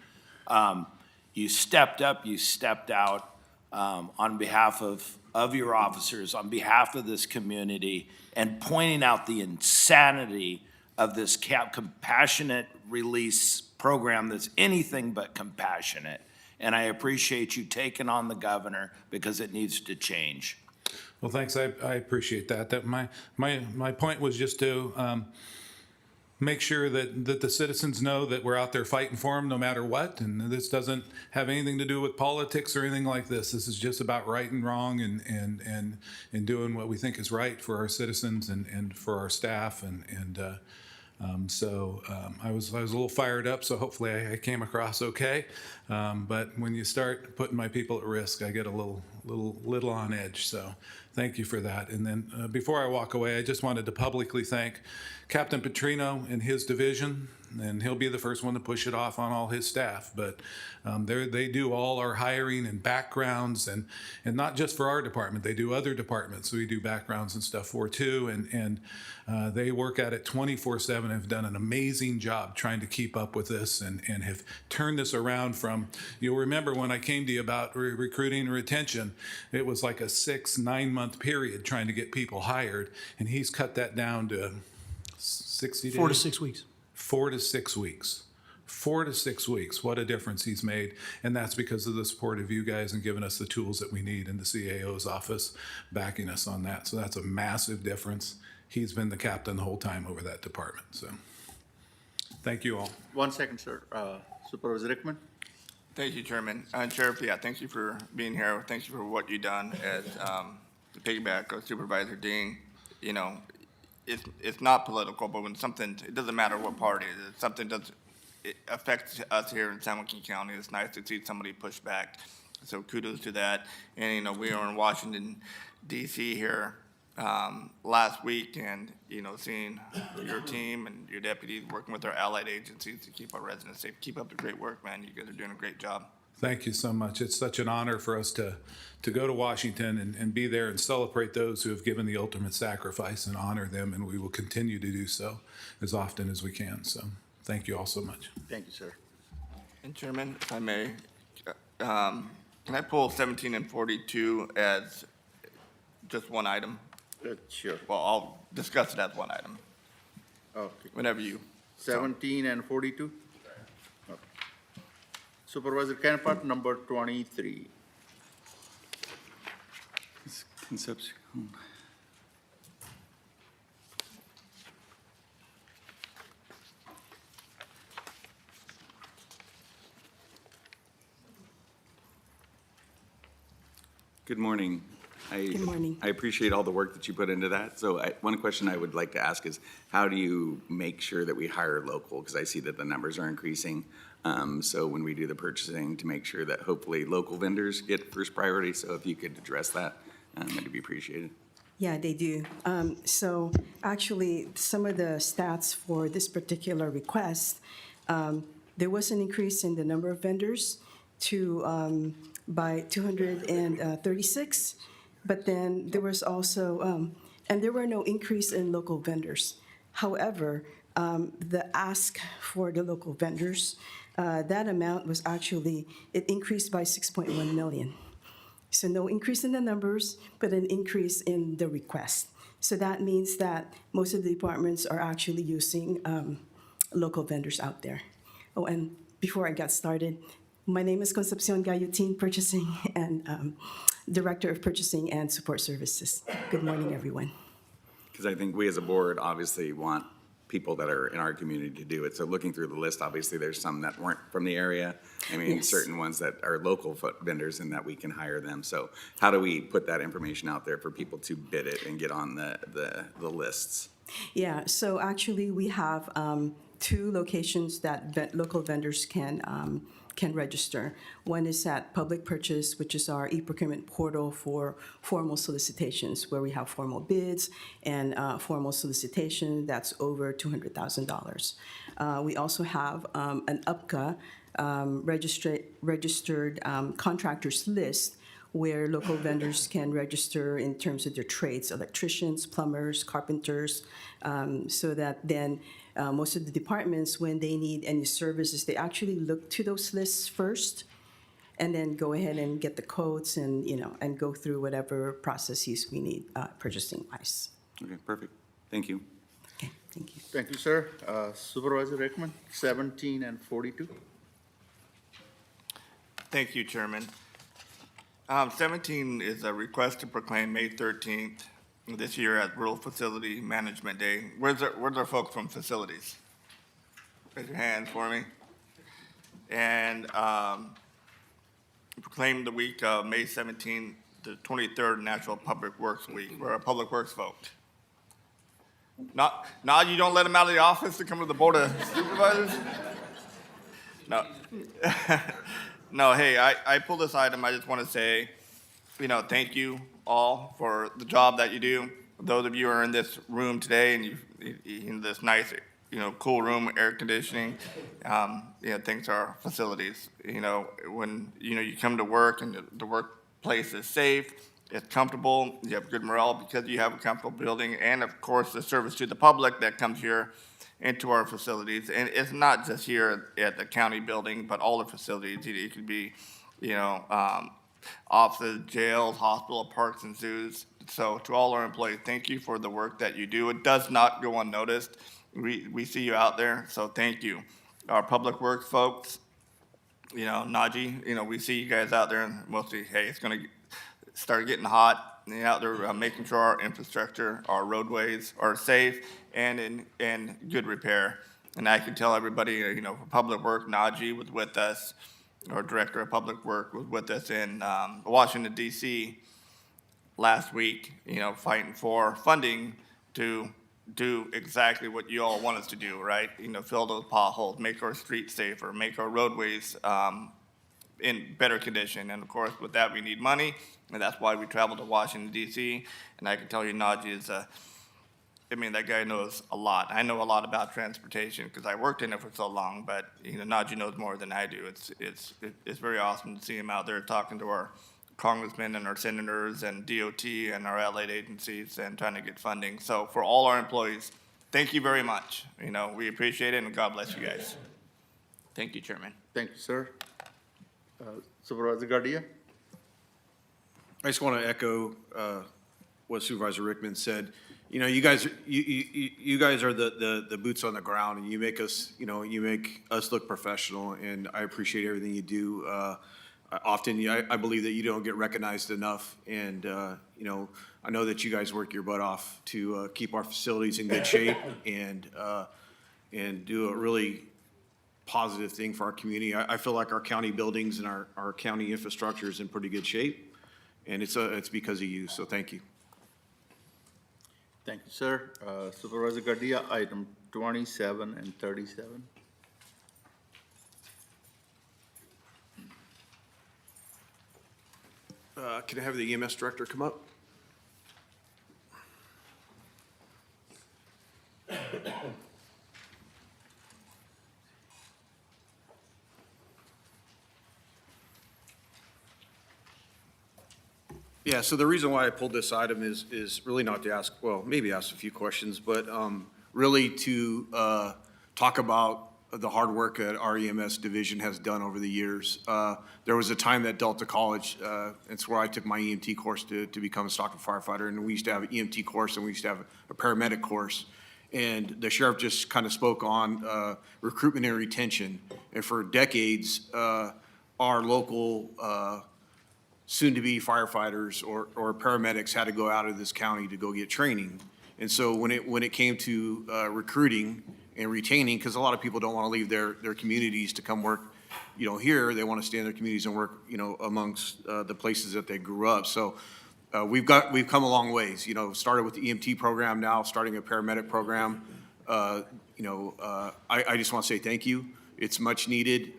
You stepped up, you stepped out on behalf of your officers, on behalf of this community, and pointing out the insanity of this compassionate release program that's anything but compassionate. And I appreciate you taking on the governor because it needs to change. Well, thanks. I appreciate that. My point was just to make sure that the citizens know that we're out there fighting for them no matter what. And this doesn't have anything to do with politics or anything like this. This is just about right and wrong and doing what we think is right for our citizens and for our staff. So I was a little fired up, so hopefully I came across okay. But when you start putting my people at risk, I get a little on edge. So thank you for that. And then before I walk away, I just wanted to publicly thank Captain Petrino and his division, and he'll be the first one to push it off on all his staff. But they do all our hiring and backgrounds, and not just for our department. They do other departments. We do backgrounds and stuff for too, and they work at it 24/7. Have done an amazing job trying to keep up with this, and have turned this around from. You'll remember when I came to you about recruiting and retention, it was like a 6-9 month period trying to get people hired, and he's cut that down to 60 days. 4 to 6 weeks. 4 to 6 weeks. 4 to 6 weeks. What a difference he's made. And that's because of the support of you guys and giving us the tools that we need, and the CAO's office backing us on that. So that's a massive difference. He's been the captain the whole time over that department. So thank you all. 1 second, sir. Supervisor Rickman? Thank you, Chairman. Sheriff, yeah, thank you for being here. Thank you for what you've done as the piggyback of Supervisor Ding. You know, it's not political, but when something, it doesn't matter what party it is, something does, it affects us here in San Joaquin County, it's nice to see somebody push back. So kudos to that. And, you know, we were in Washington DC here last week, and, you know, seeing your team and your deputies working with our allied agencies to keep our residents safe. Keep up the great work, man. You guys are doing a great job. Thank you so much. It's such an honor for us to go to Washington and be there and celebrate those who have given the ultimate sacrifice and honor them, and we will continue to do so as often as we can. So thank you all so much. Thank you, sir. And Chairman, if I may, can I pull 17 and 42 as just one item? Sure. Well, I'll discuss it as one item, Okay. whenever you. 17 and 42? Okay. Supervisor Kenneth, number 23. Conception. Good morning. Good morning. I appreciate all the work that you put into that. So one question I would like to ask is, how do you make sure that we hire local? Because I see that the numbers are increasing. So when we do the purchasing, to make sure that hopefully local vendors get first priority. So if you could address that, it'd be appreciated. Yeah, they do. So actually, some of the stats for this particular request, there was an increase in the number of vendors by 236, but then there was also, and there were no increase in local vendors. However, the ask for the local vendors, that amount was actually, it increased by 6.1 million. So no increase in the numbers, but an increase in the request. So that means that most of the departments are actually using local vendors out there. Oh, and before I get started, my name is Concepcion Gayutin, Purchasing and Director of Purchasing and Support Services. Good morning, everyone. Because I think we as a board obviously want people that are in our community to do it. So looking through the list, obviously there's some that weren't from the area. I mean, Yes. certain ones that are local vendors and that we can hire them. So how do we put that information out there for people to bid it and get on the lists? Yeah, so actually we have 2 locations that local vendors can register. One is at Public Purchase, which is our e-procurement portal for formal solicitations, where we have formal bids and formal solicitation that's over $200,000. We also have an UPCA registered contractors list, where local vendors can register in terms of their trades, electricians, plumbers, carpenters, so that then most of the departments, when they need any services, they actually look to those lists first and then go ahead and get the quotes and, and go through whatever processes we need purchasing wise. Okay, perfect. Thank you. Okay, thank you. Thank you, sir. Supervisor Rickman, 17 and 42. Thank you, Chairman. 17 is a request to proclaim May 13th this year as Rural Facility Management Day. Where's our folks from facilities? Raise your hands for me. And proclaim the week of May 17th, the 23rd National Public Works Week. We're a public works folks. Not, you don't let them out of the office to come to the Board of Supervisors? No. No, hey, I pulled this item, I just want to say, thank you all for the job that you do. Those of you who are in this room today and you in this nice, cool room, air conditioning, thanks to our facilities. When, you come to work and the workplace is safe, it's comfortable, you have good morale because you have a comfortable building, and of course, the service to the public that comes here into our facilities. And it's not just here at the county building, but all the facilities. It could be, offices, jails, hospital, parks, and zoos. So to all our employees, thank you for the work that you do. It does not go unnoticed. We see you out there, so thank you. Our public works folks, Najee, we see you guys out there, and mostly, hey, it's gonna start getting hot. And out there making sure our infrastructure, our roadways are safe and in good repair. And I can tell everybody, for Public Work, Najee was with us, our Director of Public Work was with us in Washington, D.C. last week, fighting for funding to do exactly what you all want us to do, right? You know, fill those potholes, make our streets safer, make our roadways in better condition. And of course, with that, we need money, and that's why we travel to Washington, D.C. And I can tell you, Najee is I mean, that guy knows a lot. I know a lot about transportation because I worked in it for so long, but you know, Najee knows more than I do. It's very awesome to see him out there talking to our congressmen and our senators and DOT and our allied agencies and trying to get funding. So for all our employees, thank you very much. You know, we appreciate it, and God bless you guys. Thank you, Chairman. Thank you, sir. Supervisor Gardia? I just want to echo what Supervisor Rickman said. You know, you guys are the boots on the ground, and you make us look professional, and I appreciate everything you do. Often, I believe that you don't get recognized enough, and you know, I know that you guys work your butt off to keep our facilities in good shape and do a really positive thing for our community. I feel like our county buildings and our county infrastructure is in pretty good shape, and it's because of you. So thank you. Thank you, sir. Supervisor Gardia, item 27 and 37. Can I have the EMS director come up? Yeah, so the reason why I pulled this item is really not to ask, well, maybe ask a few questions, but really to talk about the hard work that our EMS division has done over the years. There was a time at Delta College, it's where I took my EMT course to become a Stockton firefighter, and we used to have an EMT course and we used to have a paramedic course. And the sheriff just kind of spoke on recruitment and retention. And for decades, our local soon-to-be firefighters or paramedics had to go out of this county to go get training. And so when it came to recruiting and retaining, because a lot of people don't want to leave their communities to come work, you know, here, they want to stay in their communities and work, you know, amongst the places that they grew up. So we've come a long ways, you know, started with the EMT program, now starting a paramedic program. I just want to say thank you. It's much needed.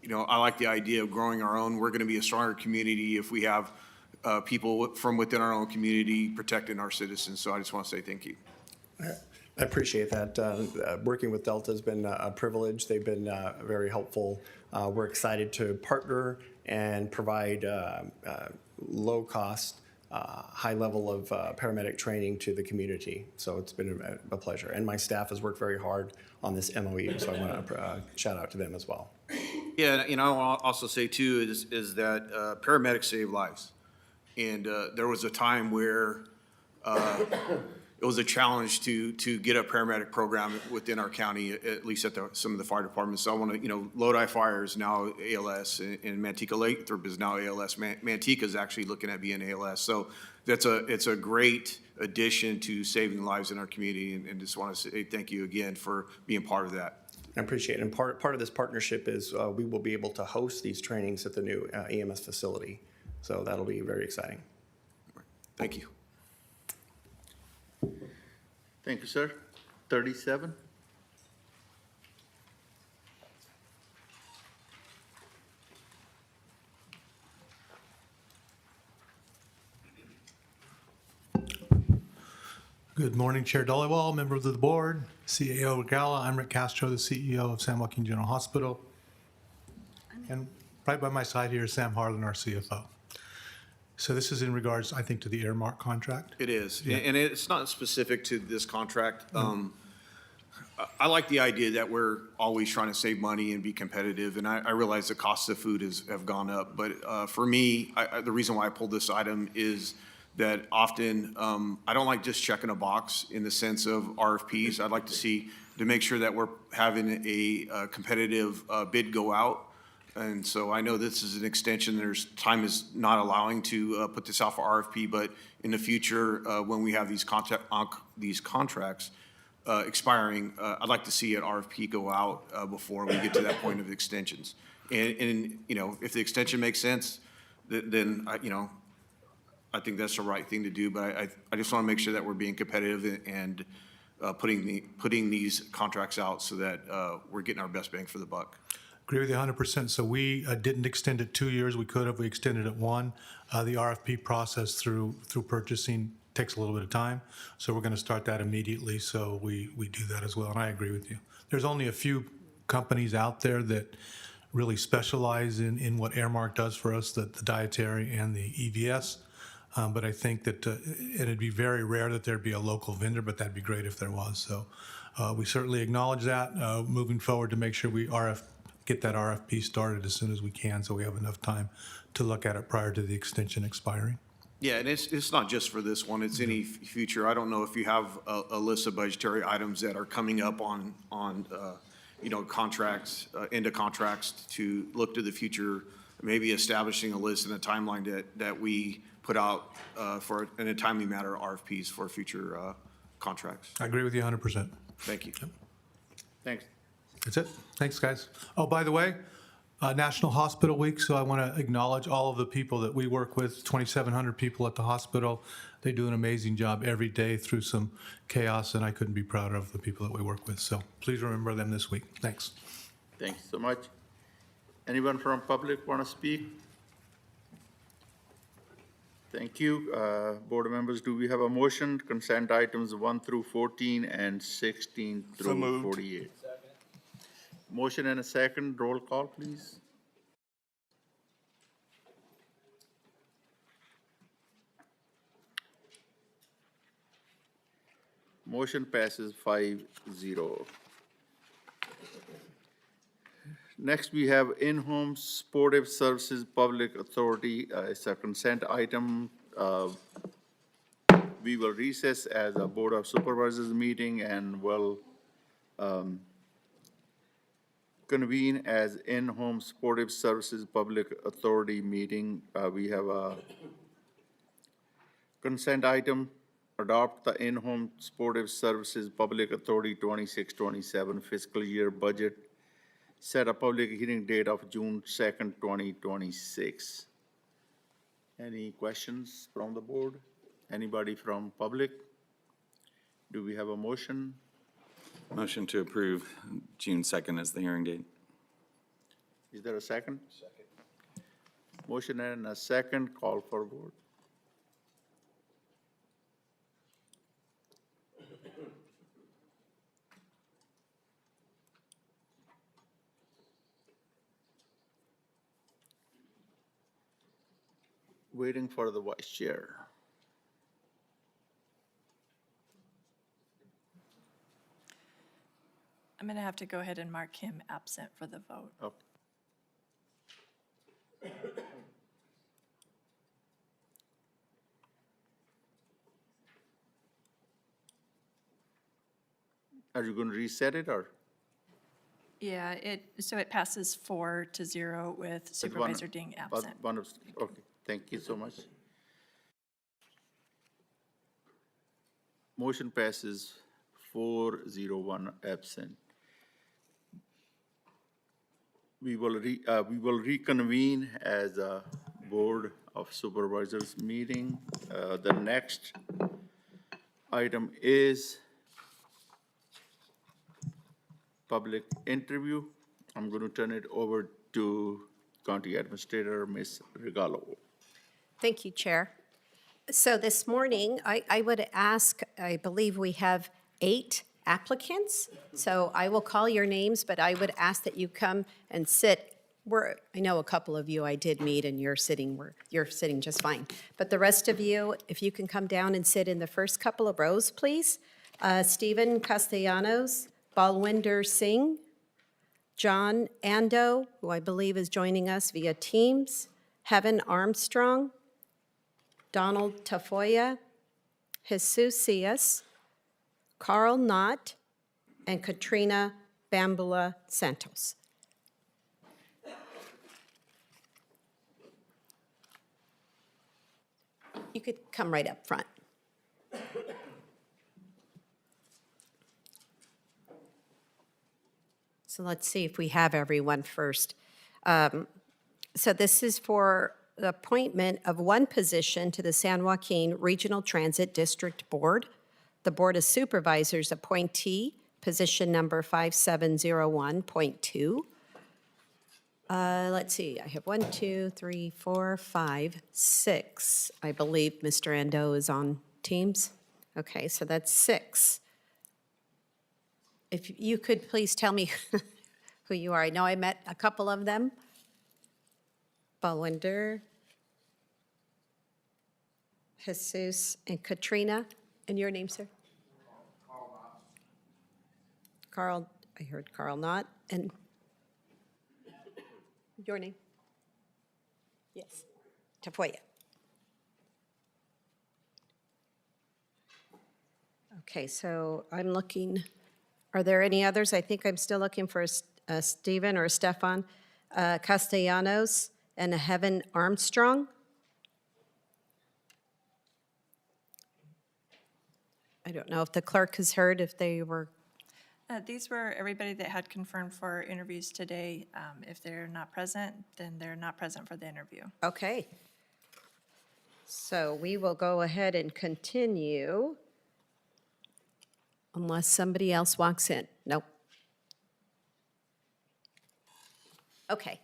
You know, I like the idea of growing our own. We're going to be a stronger community if we have people from within our own community protecting our citizens. So I just want to say thank you. I appreciate that. Working with Delta has been a privilege. They've been very helpful. We're excited to partner and provide low-cost, high level of paramedic training to the community. So it's been a pleasure. And my staff has worked very hard on this MOU, so I want to shout out to them as well. Yeah, you know, I want to also say too is that paramedics save lives. And there was a time where it was a challenge to get a paramedic program within our county, at least at some of the fire departments. So I want to, you know, Lodi Fire is now ALS, and Manteca-Lathrop is now ALS. Manteca is actually looking at being ALS. So it's a great addition to saving lives in our community, and just want to say thank you again for being part of that. I appreciate it. And part of this partnership is we will be able to host these trainings at the new EMS facility. So that'll be very exciting. Thank you. Thank you, sir. 37. Good morning, Chair Dollywall, members of the board, CAO Regala. I'm Rick Castro, the CEO of San Joaquin General Hospital. And right by my side here is Sam Harlan, our CFO. So this is in regards, I think, to the Airmark contract. It is, Yeah. and it's not specific to this contract. I like the idea that we're always trying to save money and be competitive, and I realize the cost of food have gone up. But for me, the reason why I pulled this item is that often I don't like just checking a box in the sense of RFPs. I'd like to make sure that we're having a competitive bid go out. And so I know this is an extension. Time is not allowing to put this out for RFP, but in the future, when we have these contracts expiring, I'd like to see an RFP go out before we get to that point of extensions. And you know, if the extension makes sense, then I think that's the right thing to do. But I just want to make sure that we're being competitive and putting these contracts out so that we're getting our best bang for the buck. Agree with you 100%. So we didn't extend it 2 years. We could have. We extended it 1. The RFP process through purchasing takes a little bit of time. So we're going to start that immediately. So we do that as well. And I agree with you. There's only a few companies out there that really specialize in what Airmark does for us, the dietary and the EVS. But I think that it'd be very rare that there'd be a local vendor, but that'd be great if there was. So we certainly acknowledge that moving forward to make sure we get that RFP started as soon as we can so we have enough time to look at it prior to the extension expiring. Yeah, and it's not just for this one, it's any future. I don't know if you have a list of budgetary items that are coming up on contracts, into contracts to look to the future, maybe establishing a list and a timeline that we put out in a timely manner, RFPs for future contracts. I agree with you 100%. Thank you. Yep. Thanks. That's it. Thanks, guys. Oh, by the way, National Hospital Week, so I want to acknowledge all of the people that we work with, 2,700 people at the hospital. They do an amazing job every day through some chaos, and I couldn't be prouder of the people that we work with. So please remember them this week. Thanks. Thanks so much. Anyone from public want to speak? Thank you. Board members, do we have a motion? Consent items 1 through 14 and 16 through 48. Motion and a second. Roll call, please. Motion passes 5-0. Next, we have in-home sportive services public authority. It's a consent item. We will recess as a Board of Supervisors meeting and will convene as in-home sportive services public authority meeting. We have a consent item, adopt the in-home sportive services public authority 26-27 fiscal year budget. Set a public hearing date of June 2nd, 2026. Any questions from the board? Anybody from public? Do we have a motion? Motion to approve June 2nd as the hearing date. Is there a second? Second. Motion and a second. Call for vote. Waiting for the vice chair. I'm going to have to go ahead and mark him absent for the vote. Okay. Are you going to reset it or? Yeah, so it passes 4-0 with Supervisor Ding absent. Okay, thank you so much. Motion passes 4-0-1 absent. We will reconvene as a Board of Supervisors meeting. The next item is public interview. I'm going to turn it over to County Administrator, Ms. Regalo. Thank you, Chair. So this morning, I would ask, I believe we have 8 applicants. So I will call your names, but I would ask that you come and sit. I know a couple of you I did meet and you're sitting just fine. But the rest of you, if you can come down and sit in the first couple of rows, please. Stephen Castellanos, Balwinder Singh, John Ando, who I believe is joining us via Teams, Heaven Armstrong, Donald Tafoya, Jesus Cias, Carl Knott, and Katrina Bambula Santos. You could come right up front. So let's see if we have everyone first. So this is for the appointment of one position to the San Joaquin Regional Transit District Board. the Board of Supervisors appointee, position number 5701.2. Let's see, I have 1, 2, 3, 4, 5, 6. I believe Mr. Ando is on Teams. Okay, so that's 6. If you could please tell me who you are. I know I met a couple of them. Balwinder, Jesus, and Katrina. And your name, sir? Carl, I heard Carl Knott. And your name? Yes. Tafoya. Okay, so I'm looking, are there any others? I think I'm still looking for a Stephen or a Stefan Castellanos and a Heaven Armstrong. I don't know if the clerk has heard if they were. These were everybody that had confirmed for interviews today. If they're not present, then they're not present for the interview. Okay. So we will go ahead and continue unless somebody else walks in. Nope. Okay.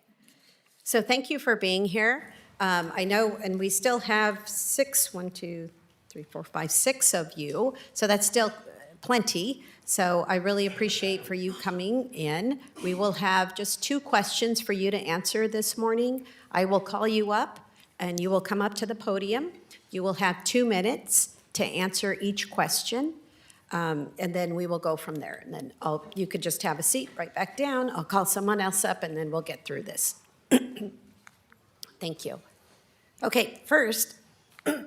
So thank you for being here. I know, and we still have 6 of you, so that's still plenty. So I really appreciate for you coming in. We will have just 2 questions for you to answer this morning. I will call you up, and you will come up to the podium. You will have 2 minutes to answer each question, and then we will go from there. And then you could just have a seat right back down. I'll call someone else up, and then we'll get through this. Thank you. Okay, first, I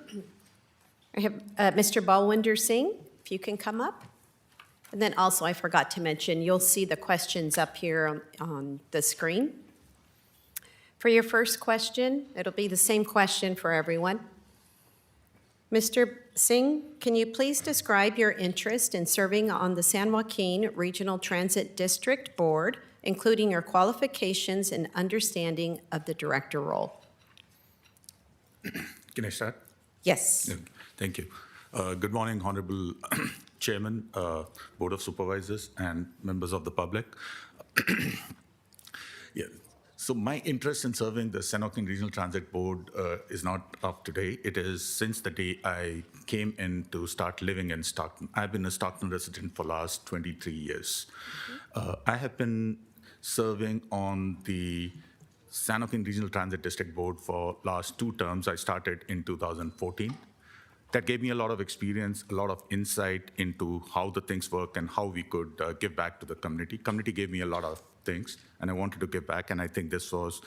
have Mr. Balwinder Singh, if you can come up. And then also, I forgot to mention, you'll see the questions up here on the screen. For your first question, it'll be the same question for everyone. Mr. Singh, can you please describe your interest in serving on the San Joaquin Regional Transit District Board, including your qualifications and understanding of the director role? Can I start? Yes. Yeah, thank you. Good morning, Honorable Chairman, Board of Supervisors, and members of the public. Yeah. So my interest in serving the San Joaquin Regional Transit Board is not of today. It is since the day I came in to start living in Stockton. I've been a Stockton resident for the last 23 years. I have been serving on the San Joaquin Regional Transit District Board for last 2 terms. I started in 2014. That gave me a lot of experience, a lot of insight into how the things work and how we could give back to the community. Community gave me a lot of things, and I wanted to give back, and I think this was,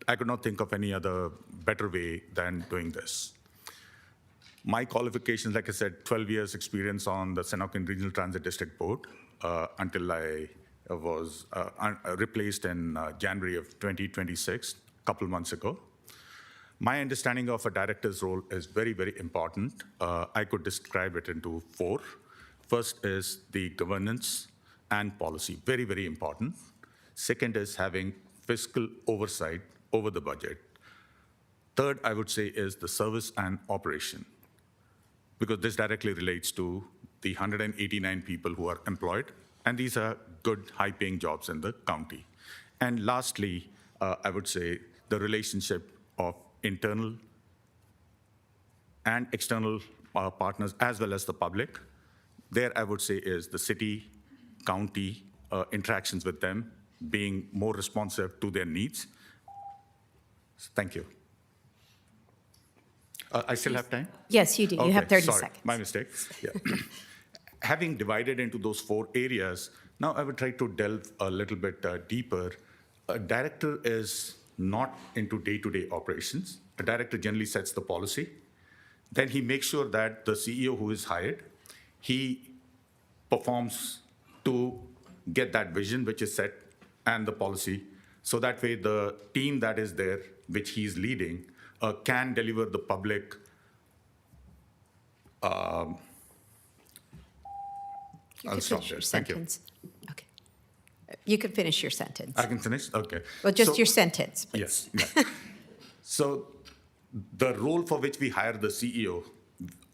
I could not think of any other better way than doing this. My qualifications, like I said, 12 years experience on the San Joaquin Regional Transit District Board until I was replaced in January of 2026, a couple months ago. My understanding of a director's role is very, very important. I could describe it into 4. First is the governance and policy, very, very important. Second is having fiscal oversight over the budget. Third, I would say, is the service and operation, because this directly relates to the 189 people who are employed, and these are good, high-paying jobs in the county. And lastly, I would say the relationship of internal and external partners, as well as the public. There, I would say, is the city, county interactions with them, being more responsive to their needs. Thank you. I still have time? Yes, you do. You have 30 seconds. My mistake. Yeah. Having divided into those 4 areas, now I would try to delve a little bit deeper. A director is not into day-to-day operations. A director generally sets the policy. Then he makes sure that the CEO who is hired, he performs to get that vision which is set and the policy. So that way the team that is there, which he's leading, can deliver the public I'll stop there. Thank you. Okay. You can finish your sentence. I can finish? Okay. Well, just So- your sentence, please. Yes. Yeah. So the role for which we hire the CEO,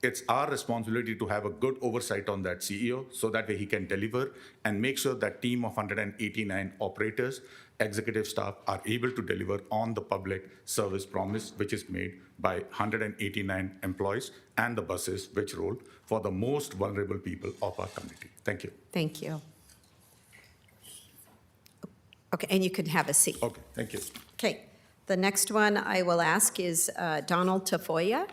it's our responsibility to have a good oversight on that CEO so that way he can deliver and make sure that team of 189 operators, executive staff are able to deliver on the public service promise which is made by 189 employees and the buses which roll for the most vulnerable people of our community. Thank you. Thank you. Okay, and you can have a seat. Okay, thank you. Okay, the next one I will ask is Donald Tafoya.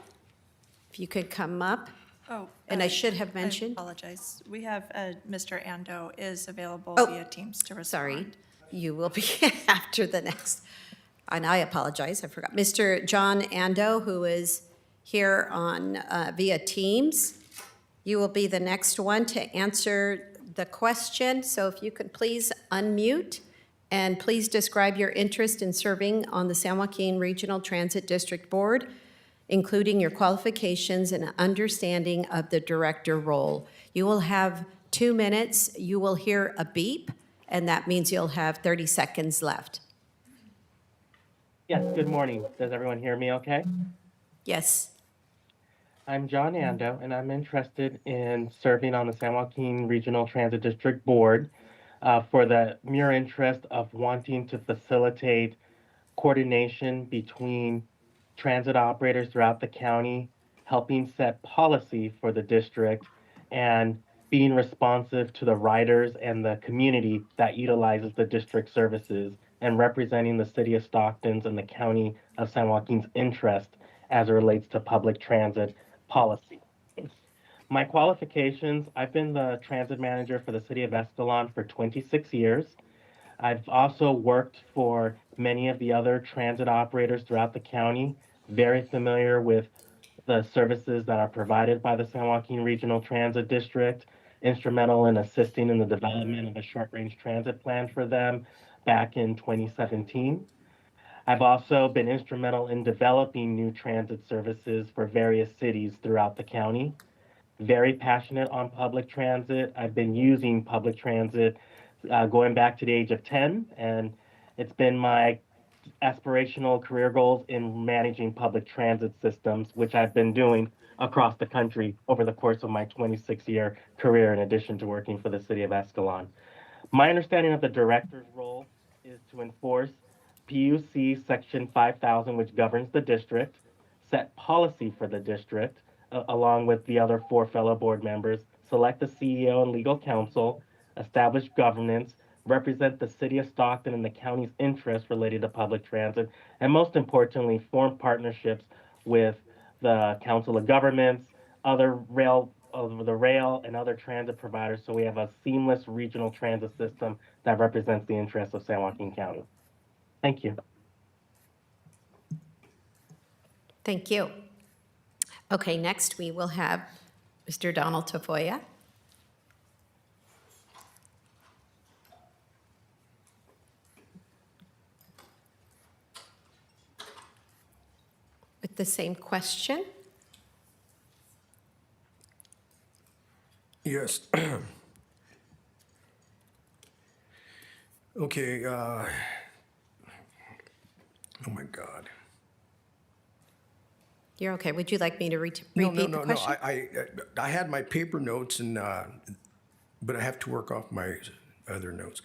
If you could come up. Oh. And I should have I mentioned. apologize. We have Mr. Ando is available Oh, via Teams to respond. Sorry, you will be after the next. And I apologize, I forgot. Mr. John Ando, who is here on via Teams, you will be the next one to answer the question. So if you could please unmute and please describe your interest in serving on the San Joaquin Regional Transit District Board, including your qualifications and understanding of the director role. You will have 2 minutes. You will hear a beep, and that means you'll have 30 seconds left. Yes, good morning. Does everyone hear me okay? Yes. I'm John Ando, and I'm interested in serving on the San Joaquin Regional Transit District Board for the mere interest of wanting to facilitate coordination between transit operators throughout the county, helping set policy for the district, and being responsive to the riders and the community that utilizes the district services, and representing the city of Stockton's and the county of San Joaquin's interest as it relates to public transit policy. My qualifications, I've been the transit manager for the city of Escalon for 26 years. I've also worked for many of the other transit operators throughout the county, very familiar with the services that are provided by the San Joaquin Regional Transit District, instrumental in assisting in the development of a short-range transit plan for them back in 2017. I've also been instrumental in developing new transit services for various cities throughout the county. Very passionate on public transit. I've been using public transit going back to the age of 10, and it's been my aspirational career goals in managing public transit systems, which I've been doing across the country over the course of my 26-year career, in addition to working for the city of Escalon. My understanding of the director's role is to enforce PUC Section 5000, which governs the district, set policy for the district, along with the other 4 fellow board members, select the CEO and legal counsel, establish governance, represent the city of Stockton and the county's interests related to public transit, and most importantly, form partnerships with the Council of Governments, other rail and other transit providers, so we have a seamless regional transit system that represents the interests of San Joaquin County. Thank you. Thank you. Okay, next we will have Mr. Donald Tafoya. With the same question. Yes. Okay. Oh my God. You're okay. Would you like me to repeat No. the question? I had my paper notes and but I have to work off my other notes.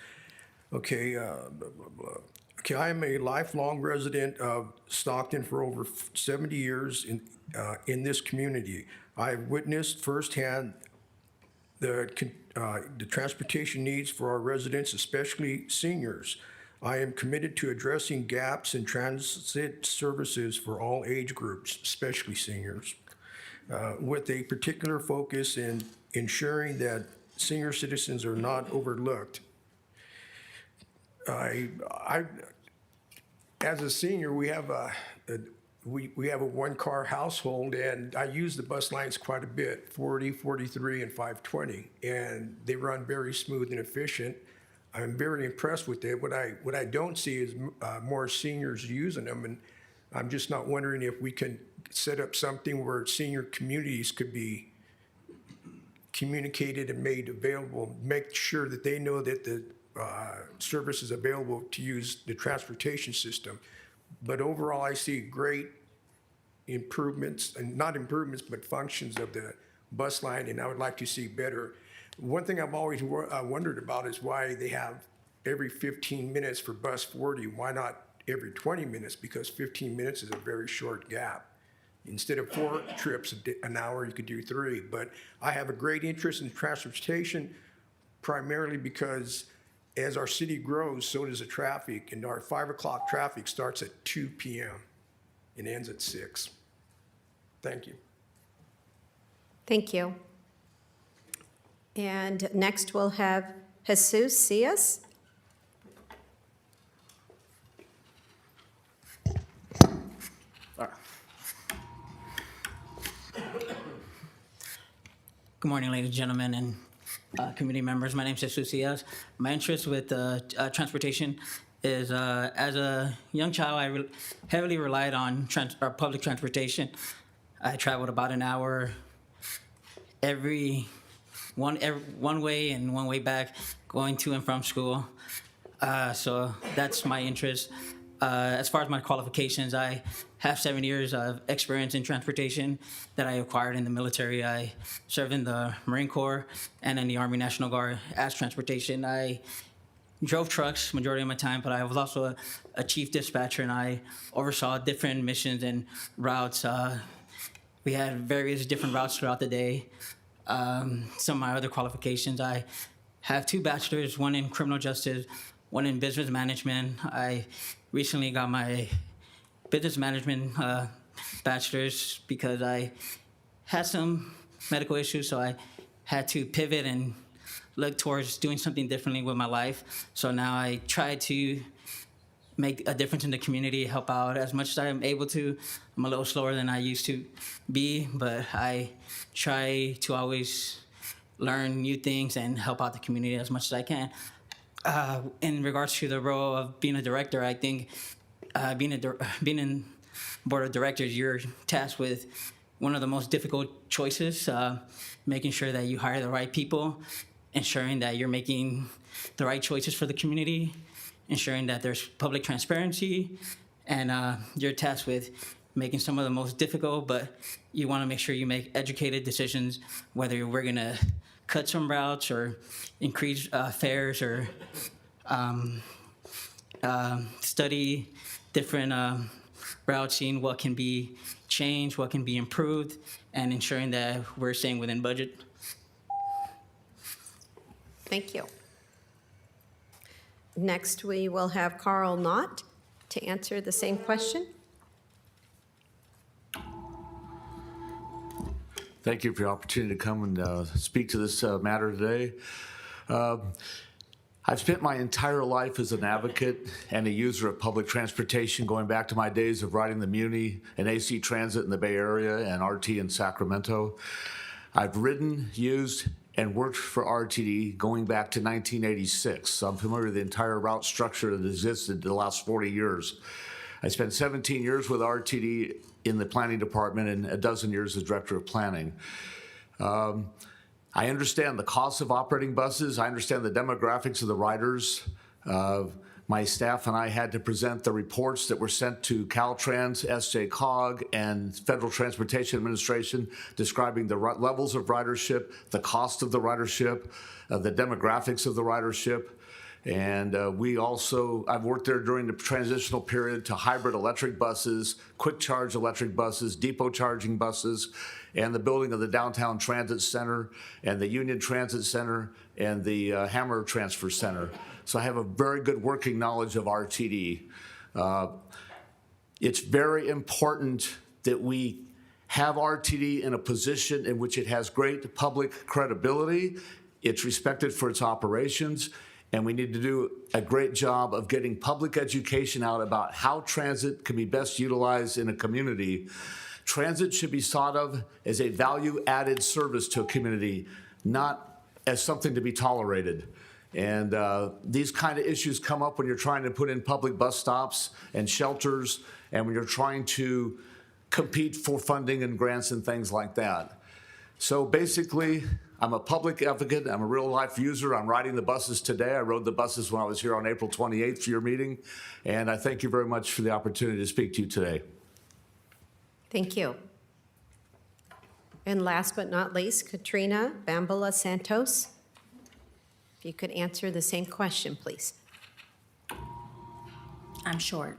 Okay. Blah, blah, blah. Okay. I am a lifelong resident of Stockton for over 70 years in this community. I've witnessed firsthand the transportation needs for our residents, especially seniors. I am committed to addressing gaps in transit services for all age groups, especially seniors, with a particular focus in ensuring that senior citizens are not overlooked. As a senior, we have a one-car household, and I use the bus lines quite a bit, 40, 43, and 520, and they run very smooth and efficient. I'm very impressed with it. What I don't see is more seniors using them, and I'm just not wondering if we can set up something where senior communities could be communicated and made available, make sure that they know that the service is available to use the transportation system. But overall, I see great improvements, and not improvements, but functions of the bus line, and I would like to see better. One thing I've always wondered about is why they have every 15 minutes for bus 40. Why not every 20 minutes? Because 15 minutes is a very short gap. Instead of 4 trips an hour, you could do 3. But I have a great interest in transportation, primarily because as our city grows, so does the traffic, and our 5 o'clock traffic starts at 2 p.m. and ends at 6. Thank you. Thank you. And next we'll have Jesus Cias. Good morning, ladies and gentlemen, and committee members. My name is Jesus Cias. My interest with transportation is as a young child, I heavily relied on public transportation. I traveled about an hour one way and one way back, going to and from school. So that's my interest. As far as my qualifications, I have 7 years of experience in transportation that I acquired in the military. I served in the Marine Corps and in the Army National Guard as transportation. I drove trucks majority of my time, but I was also a chief dispatcher, and I oversaw different missions and routes. We had various different routes throughout the day. Some of my other qualifications, I have 2 bachelors, one in criminal justice, one in business management. I recently got my business management bachelor's because I had some medical issues, so I had to pivot and look towards doing something differently with my life. So now I try to make a difference in the community, help out as much as I'm able to. I'm a little slower than I used to be, but I try to always learn new things and help out the community as much as I can. In regards to the role of being a director, I think being in board of directors, you're tasked with one of the most difficult choices, making sure that you hire the right people, ensuring that you're making the right choices for the community, ensuring that there's public transparency, and you're tasked with making some of the most difficult, but you want to make sure you make educated decisions, whether we're going to cut some routes or increase fares or study different routes, seeing what can be changed, what can be improved, and ensuring that we're staying within budget. Thank you. Next, we will have Carl Knott to answer the same question. Thank you for the opportunity to come and speak to this matter today. I've spent my entire life as an advocate and a user of public transportation, going back to my days of riding the Muni and AC Transit in the Bay Area and RT in Sacramento. I've ridden, used, and worked for RTD going back to 1986. So I'm familiar with the entire route structure that existed the last 40 years. I spent 17 years with RTD in the planning department and a dozen years as director of planning. I understand the cost of operating buses. I understand the demographics of the riders. My staff and I had to present the reports that were sent to Caltrans, SJCOG, and Federal Transportation Administration describing the levels of ridership, the cost of the ridership, the demographics of the ridership. And I've worked there during the transitional period to hybrid electric buses, quick charge electric buses, depot charging buses, and the building of the Downtown Transit Center and the Union Transit Center and the Hammer Transfer Center. So I have a very good working knowledge of RTD. It's very important that we have RTD in a position in which it has great public credibility, it's respected for its operations, and we need to do a great job of getting public education out about how transit can be best utilized in a community. Transit should be thought of as a value-added service to a community, not as something to be tolerated. And these kind of issues come up when you're trying to put in public bus stops and shelters, and when you're trying to compete for funding and grants and things like that. So basically, I'm a public advocate. I'm a real-life user. I'm riding the buses today. I rode the buses when I was here on April 28th for your meeting. And I thank you very much for the opportunity to speak to you today. Thank you. And last but not least, Katrina Bambola Santos. If you could answer the same question, please. I'm short.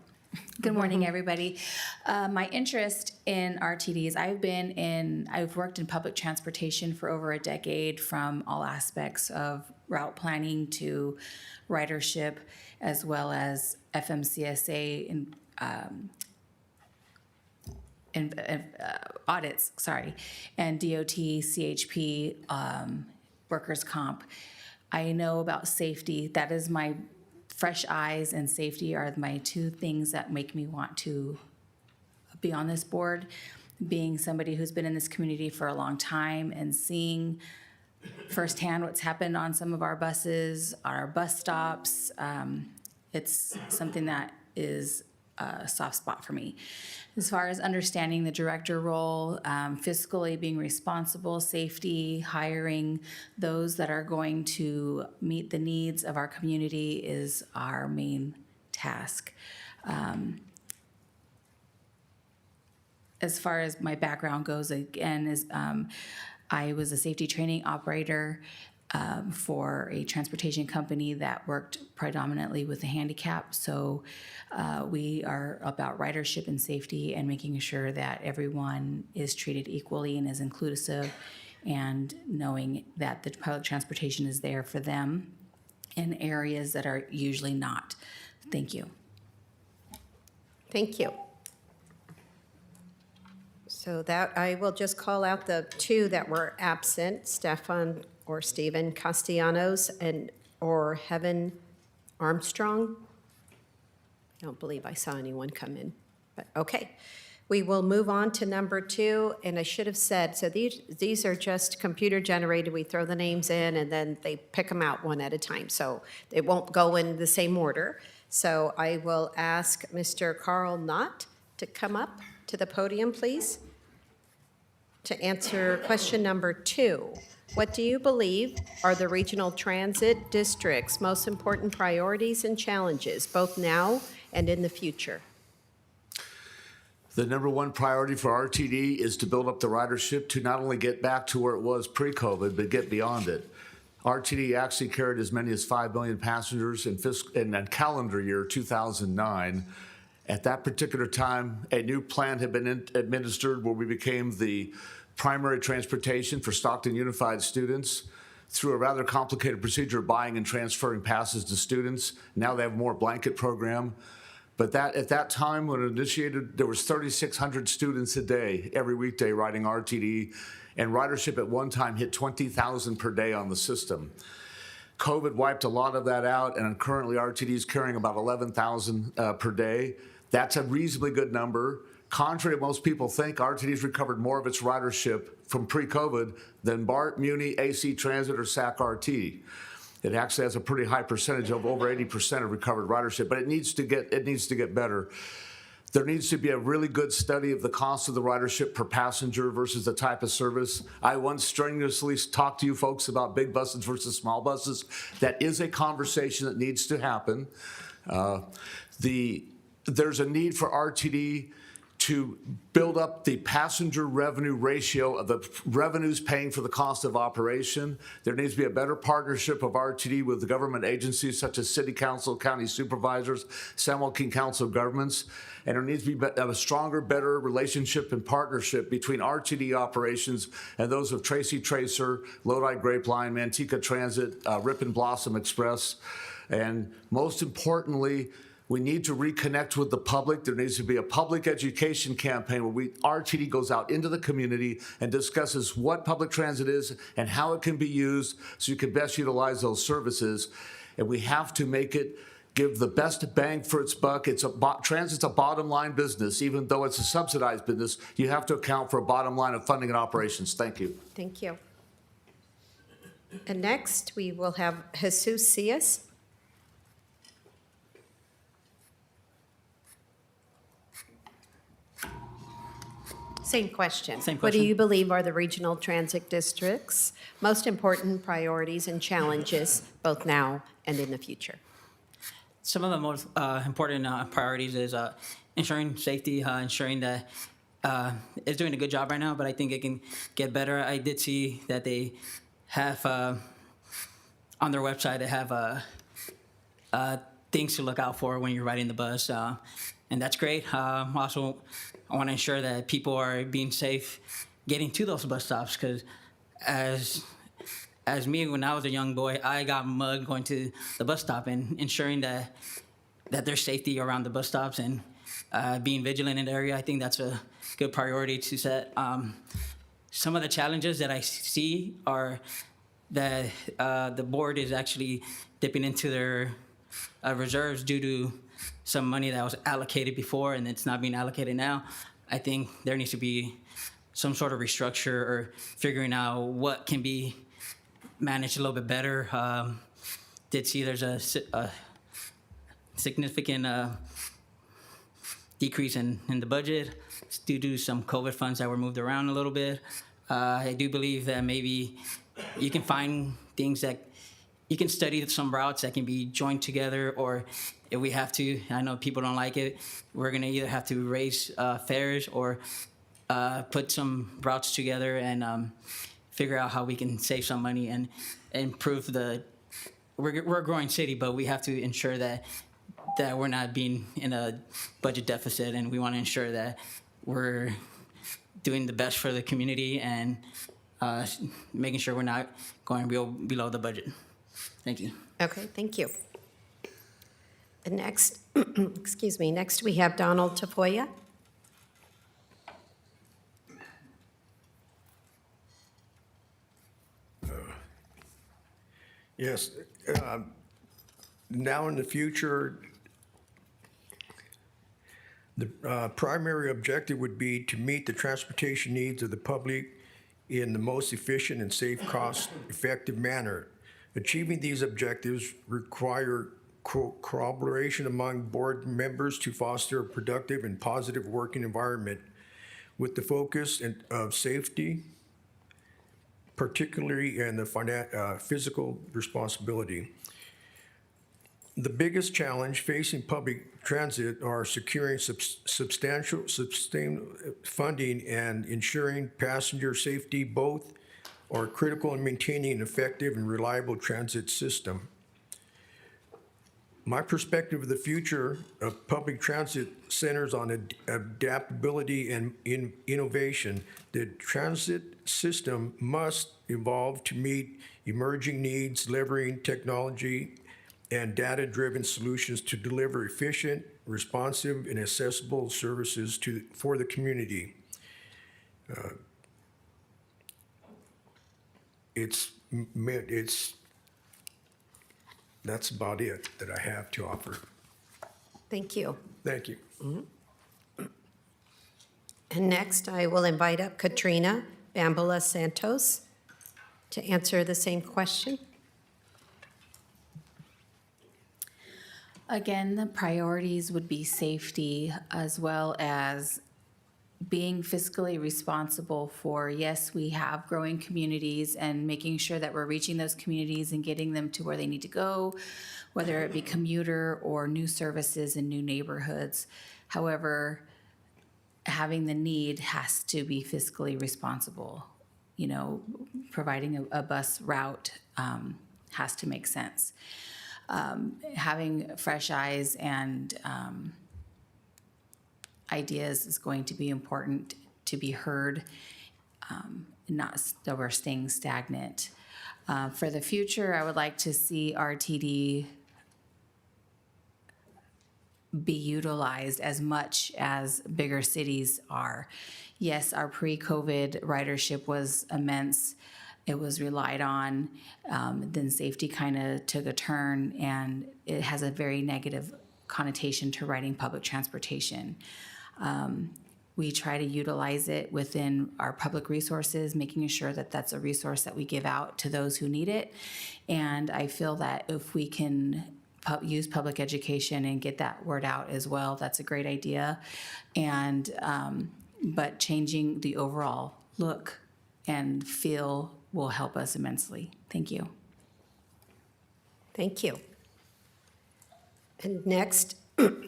Good morning, everybody. My interest in RTDs, I've worked in public transportation for over a decade, from all aspects of route planning to ridership, as well as FMCSA and audits, and DOT, CHP, workers' comp. I know about safety. That is my fresh eyes, and safety are my two things that make me want to be on this board. Being somebody who's been in this community for a long time and seeing firsthand what's happened on some of our buses, our bus stops, it's something that is a soft spot for me. As far as understanding the director role, fiscally being responsible, safety, hiring those that are going to meet the needs of our community is our main task. As far as my background goes, again, I was a safety training operator for a transportation company that worked predominantly with the handicap. So we are about ridership and safety and making sure that everyone is treated equally and is inclusive, and knowing that the public transportation is there for them in areas that are usually not. Thank you. Thank you. So that, I will just call out the two that were absent, Stefan or Stephen Castellanos or Heaven Armstrong. I don't believe I saw anyone come in, but okay. We will move on to number 2, and I should have said, so these are just computer generated. We throw the names in and then they pick them out one at a time. So it won't go in the same order. So I will ask Mr. Carl Knott to come up to the podium, please, to answer question number 2. What do you believe are the regional transit district's most important priorities and challenges, both now and in the future? The number one priority for RTD is to build up the ridership to not only get back to where it was pre-COVID, but get beyond it. RTD actually carried as many as 5 million passengers in calendar year 2009. At that particular time, a new plan had been administered where we became the primary transportation for Stockton Unified students through a rather complicated procedure of buying and transferring passes to students. Now they have a more blanket program. But at that time when it initiated, there was 3,600 students a day, every weekday, riding RTD, and ridership at one time hit 20,000 per day on the system. COVID wiped a lot of that out, and currently RTD is carrying about 11,000 per day. That's a reasonably good number. Contrary to most people think, RTD's recovered more of its ridership from pre-COVID than BART, Muni, AC Transit, or SAC-RT. It actually has a pretty high percentage of over 80% of recovered ridership, but it needs to get better. There needs to be a really good study of the cost of the ridership per passenger versus the type of service. I once strenuously talked to you folks about big buses versus small buses. That is a conversation that needs to happen. There's a need for RTD to build up the passenger revenue ratio of the revenues paying for the cost of operation. There needs to be a better partnership of RTD with the government agencies such as City Council, County Supervisors, San Joaquin Council of Governments, and there needs to be a stronger, better relationship and partnership between RTD operations and those of Tracy Tracer, Lodi Grapeline, Manteca Transit, Rip and Blossom Express, and most importantly, we need to reconnect with the public. There needs to be a public education campaign where RTD goes out into the community and discusses what public transit is and how it can be used so you can best utilize those services. And we have to make it give the best bang for its buck. Transit's a bottom line business. Even though it's a subsidized business, you have to account for a bottom line of funding and operations. Thank you. Thank you. And next, we will have Jesus Cias. Same question. Same What do question. you believe are the regional transit district's most important priorities and challenges, both now and in the future? Some of the most important priorities is ensuring safety, ensuring that is doing a good job right now, but I think it can get better. I did see that they have on their website, they have things to look out for when you're riding the bus, and that's great. Also, I want to ensure that people are being safe getting to those bus stops, because as me, when I was a young boy, I got mugged going to the bus stop, and ensuring that there's safety around the bus stops and being vigilant in the area. I think that's a good priority to set. Some of the challenges that I see are that the board is actually dipping into their reserves due to some money that was allocated before and it's not being allocated now. I think there needs to be some sort of restructure or figuring out what can be managed a little bit better. Did see there's a significant decrease in the budget due to some COVID funds that were moved around a little bit. I do believe that maybe you can find things that you can study some routes that can be joined together, or if we have to, I know people don't like it, we're gonna either have to raise fares or put some routes together and figure out how we can save some money and improve we're a growing city, but we have to ensure that we're not being in a budget deficit, and we want to ensure that we're doing the best for the community and making sure we're not going below the budget. Thank you. Okay, thank you. And next, excuse me, next we have Donald Tafoya. Yes. Now in the future, the primary objective would be to meet the transportation needs of the public in the most efficient and safe, cost-effective manner. Achieving these objectives require cooperation among board members to foster a productive and positive working environment with the focus of safety, particularly in the physical responsibility. The biggest challenge facing public transit are securing substantial funding and ensuring passenger safety. Both are critical in maintaining an effective and reliable transit system. My perspective of the future of public transit centers on adaptability and innovation. The transit system must evolve to meet emerging needs, leveraging technology and data-driven solutions to deliver efficient, responsive, and accessible services for the community. That's about it that I have to offer. Thank you. Thank you. And next, I will invite up Katrina Bambula Santos to answer the same question. Again, the priorities would be safety as well as being fiscally responsible for, yes, we have growing communities and making sure that we're reaching those communities and getting them to where they need to go, whether it be commuter or new services in new neighborhoods. However, having the need has to be fiscally responsible. You know, providing a bus route has to make sense. Having fresh eyes and ideas is going to be important to be heard, not that we're staying stagnant. For the future, I would like to see RTD be utilized as much as bigger cities are. Yes, our pre-COVID ridership was immense. It was relied on, then safety kind of took a turn, and it has a very negative connotation to riding public transportation. We try to utilize it within our public resources, making sure that that's a resource that we give out to those who need it. And I feel that if we can use public education and get that word out as well, that's a great idea. And but changing the overall look and feel will help us immensely. Thank you. Thank you. And next,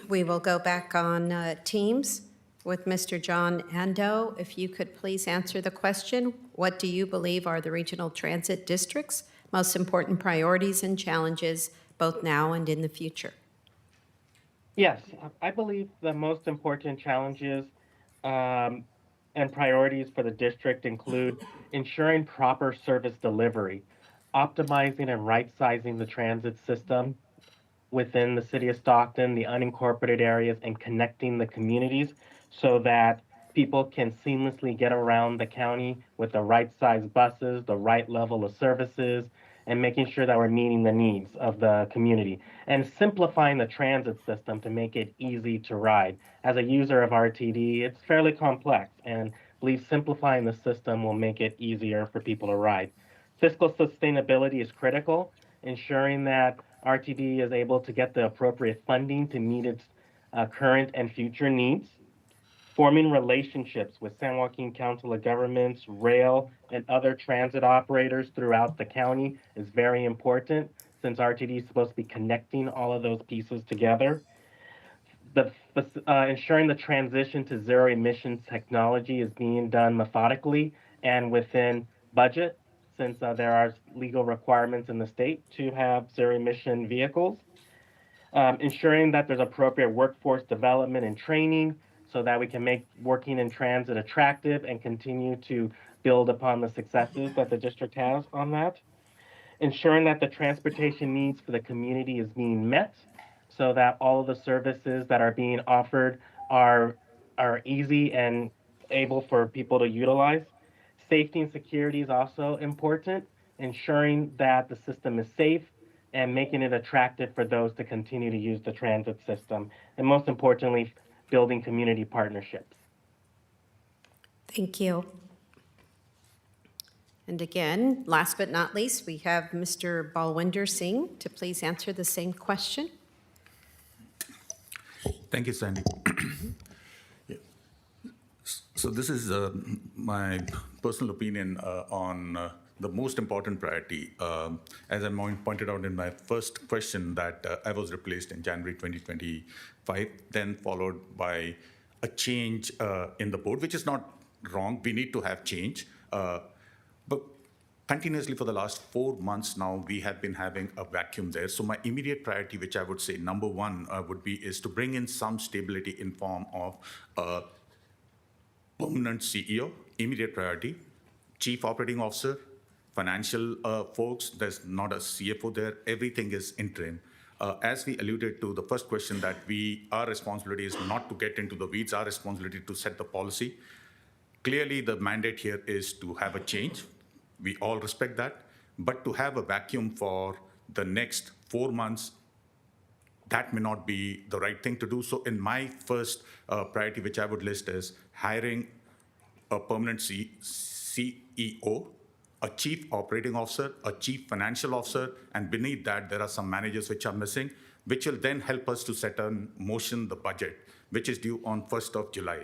we will go back on Teams with Mr. John Ando. If you could please answer the question, what do you believe are the regional transit district's most important priorities and challenges, both now and in the future? Yes, I believe the most important challenges um, and priorities for the district include ensuring proper service delivery, optimizing and right-sizing the transit system within the city of Stockton, the unincorporated areas, and connecting the communities so that people can seamlessly get around the county with the right size buses, the right level of services, and making sure that we're meeting the needs of the community. And simplifying the transit system to make it easy to ride. As a user of RTD, it's fairly complex, and I believe simplifying the system will make it easier for people to ride. Fiscal sustainability is critical, ensuring that RTD is able to get the appropriate funding to meet its current and future needs. Forming relationships with San Joaquin Council of Governments, rail, and other transit operators throughout the county is very important since RTD is supposed to be connecting all of those pieces together. Ensuring the transition to zero emission technology is being done methodically and within budget, since there are legal requirements in the state to have zero emission vehicles. Ensuring that there's appropriate workforce development and training so that we can make working in transit attractive and continue to build upon the successes that the district has on that. Ensuring that the transportation needs for the community is being met so that all of the services that are being offered are easy and able for people to utilize. Safety and security is also important, ensuring that the system is safe and making it attractive for those to continue to use the transit system. And most importantly, building community partnerships. Thank you. And again, last but not least, we have Mr. Balwinder Singh to please answer the same question. Thank you, Sandy. Yeah. So this is my personal opinion on the most important priority. As I pointed out in my first question, that I was replaced in January 2025, then followed by a change in the board, which is not wrong. We need to have change. But continuously for the last 4 months now, we have been having a vacuum there. So my immediate priority, which I would say number one is to bring in some stability in form of a permanent CEO, immediate priority, chief operating officer, financial folks. There's not a CFO there. Everything is interim. As we alluded to the first question, that our responsibility is not to get into the weeds, our responsibility to set the policy. Clearly, the mandate here is to have a change. We all respect that. But to have a vacuum for the next 4 months, that may not be the right thing to do. So in my first priority, which I would list, is hiring a permanent CEO, a chief operating officer, a chief financial officer, and beneath that, there are some managers which are missing, which will then help us to set in motion the budget, which is due on 1st of July.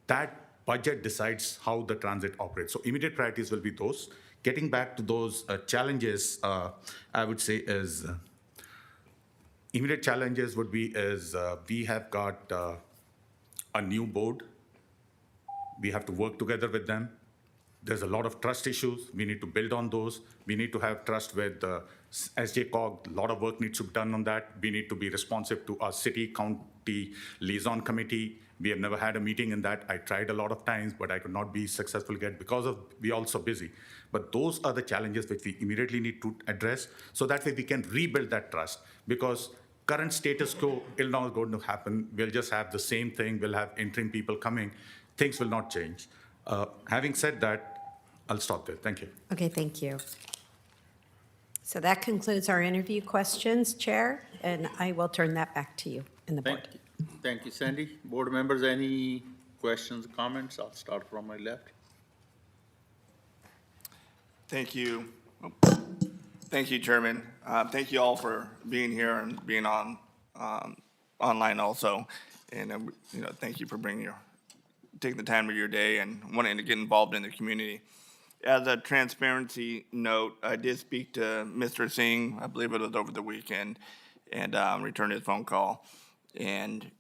That budget decides how the transit operates. So immediate priorities will be those. Getting back to those challenges, I would say is, immediate challenges would be we have got a new board. We have to work together with them. There's a lot of trust issues. We need to build on those. We need to have trust with SJCOG. A lot of work needs to be done on that. We need to be responsive to our city-county liaison committee. We have never had a meeting in that. I tried a lot of times, but I could not be successful yet because we also busy. But those are the challenges which we immediately need to address, so that way we can rebuild that trust. Because current status quo is not going to happen. We'll just have the same thing. We'll have interim people coming. Things will not change. Having said that, I'll stop there. Thank you. Okay, thank you. So that concludes our interview questions, Chair, and I will turn that back to you in the board. Thank you, Sandy. Board members, any questions, comments? I'll start from my left. Thank you. Thank you, Chairman. Thank you all for being here and being on online also. And thank you for taking the time of your day and wanting to get involved in the community. As a transparency note, I did speak to Mr. Singh, I believe it was over the weekend, and returned his phone call. And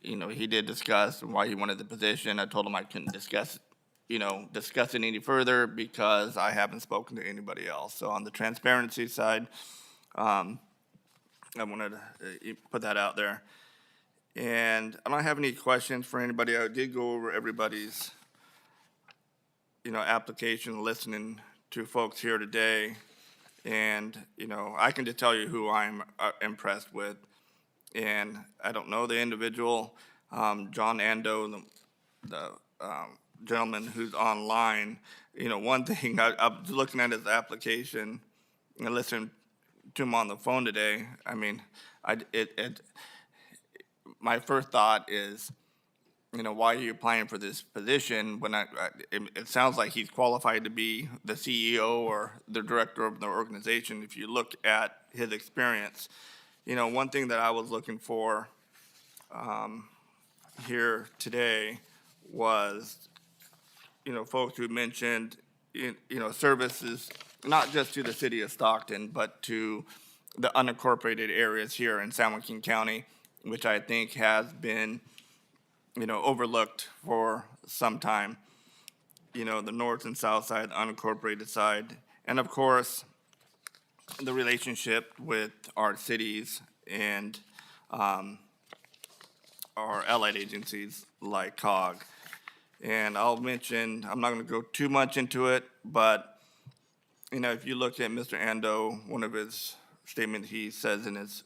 he did discuss why he wanted the position. I told him I couldn't discuss it any further because I haven't spoken to anybody else. So on the transparency side, I wanted to put that out there. And I don't have any questions for anybody. I did go over everybody's, application, listening to folks here today. And, I can just tell you who I'm impressed with. And I don't know the individual, John Ando, the gentleman who's online. One thing, I was looking at his application and listening to him on the phone today. I mean, my first thought is, why are you applying for this position when it sounds like he's qualified to be the CEO or the director of the organization if you look at his experience. One thing that I was looking for here today was, folks who mentioned, services, not just to the city of Stockton, but to the unincorporated areas here in San Joaquin County, which I think has been, overlooked for some time. The north and south side, the unincorporated side, and of course, the relationship with our cities and our allied agencies like COG. And I'll mention, I'm not going to go too much into it, but if you look at Mr. Ando, one of his statements he says in his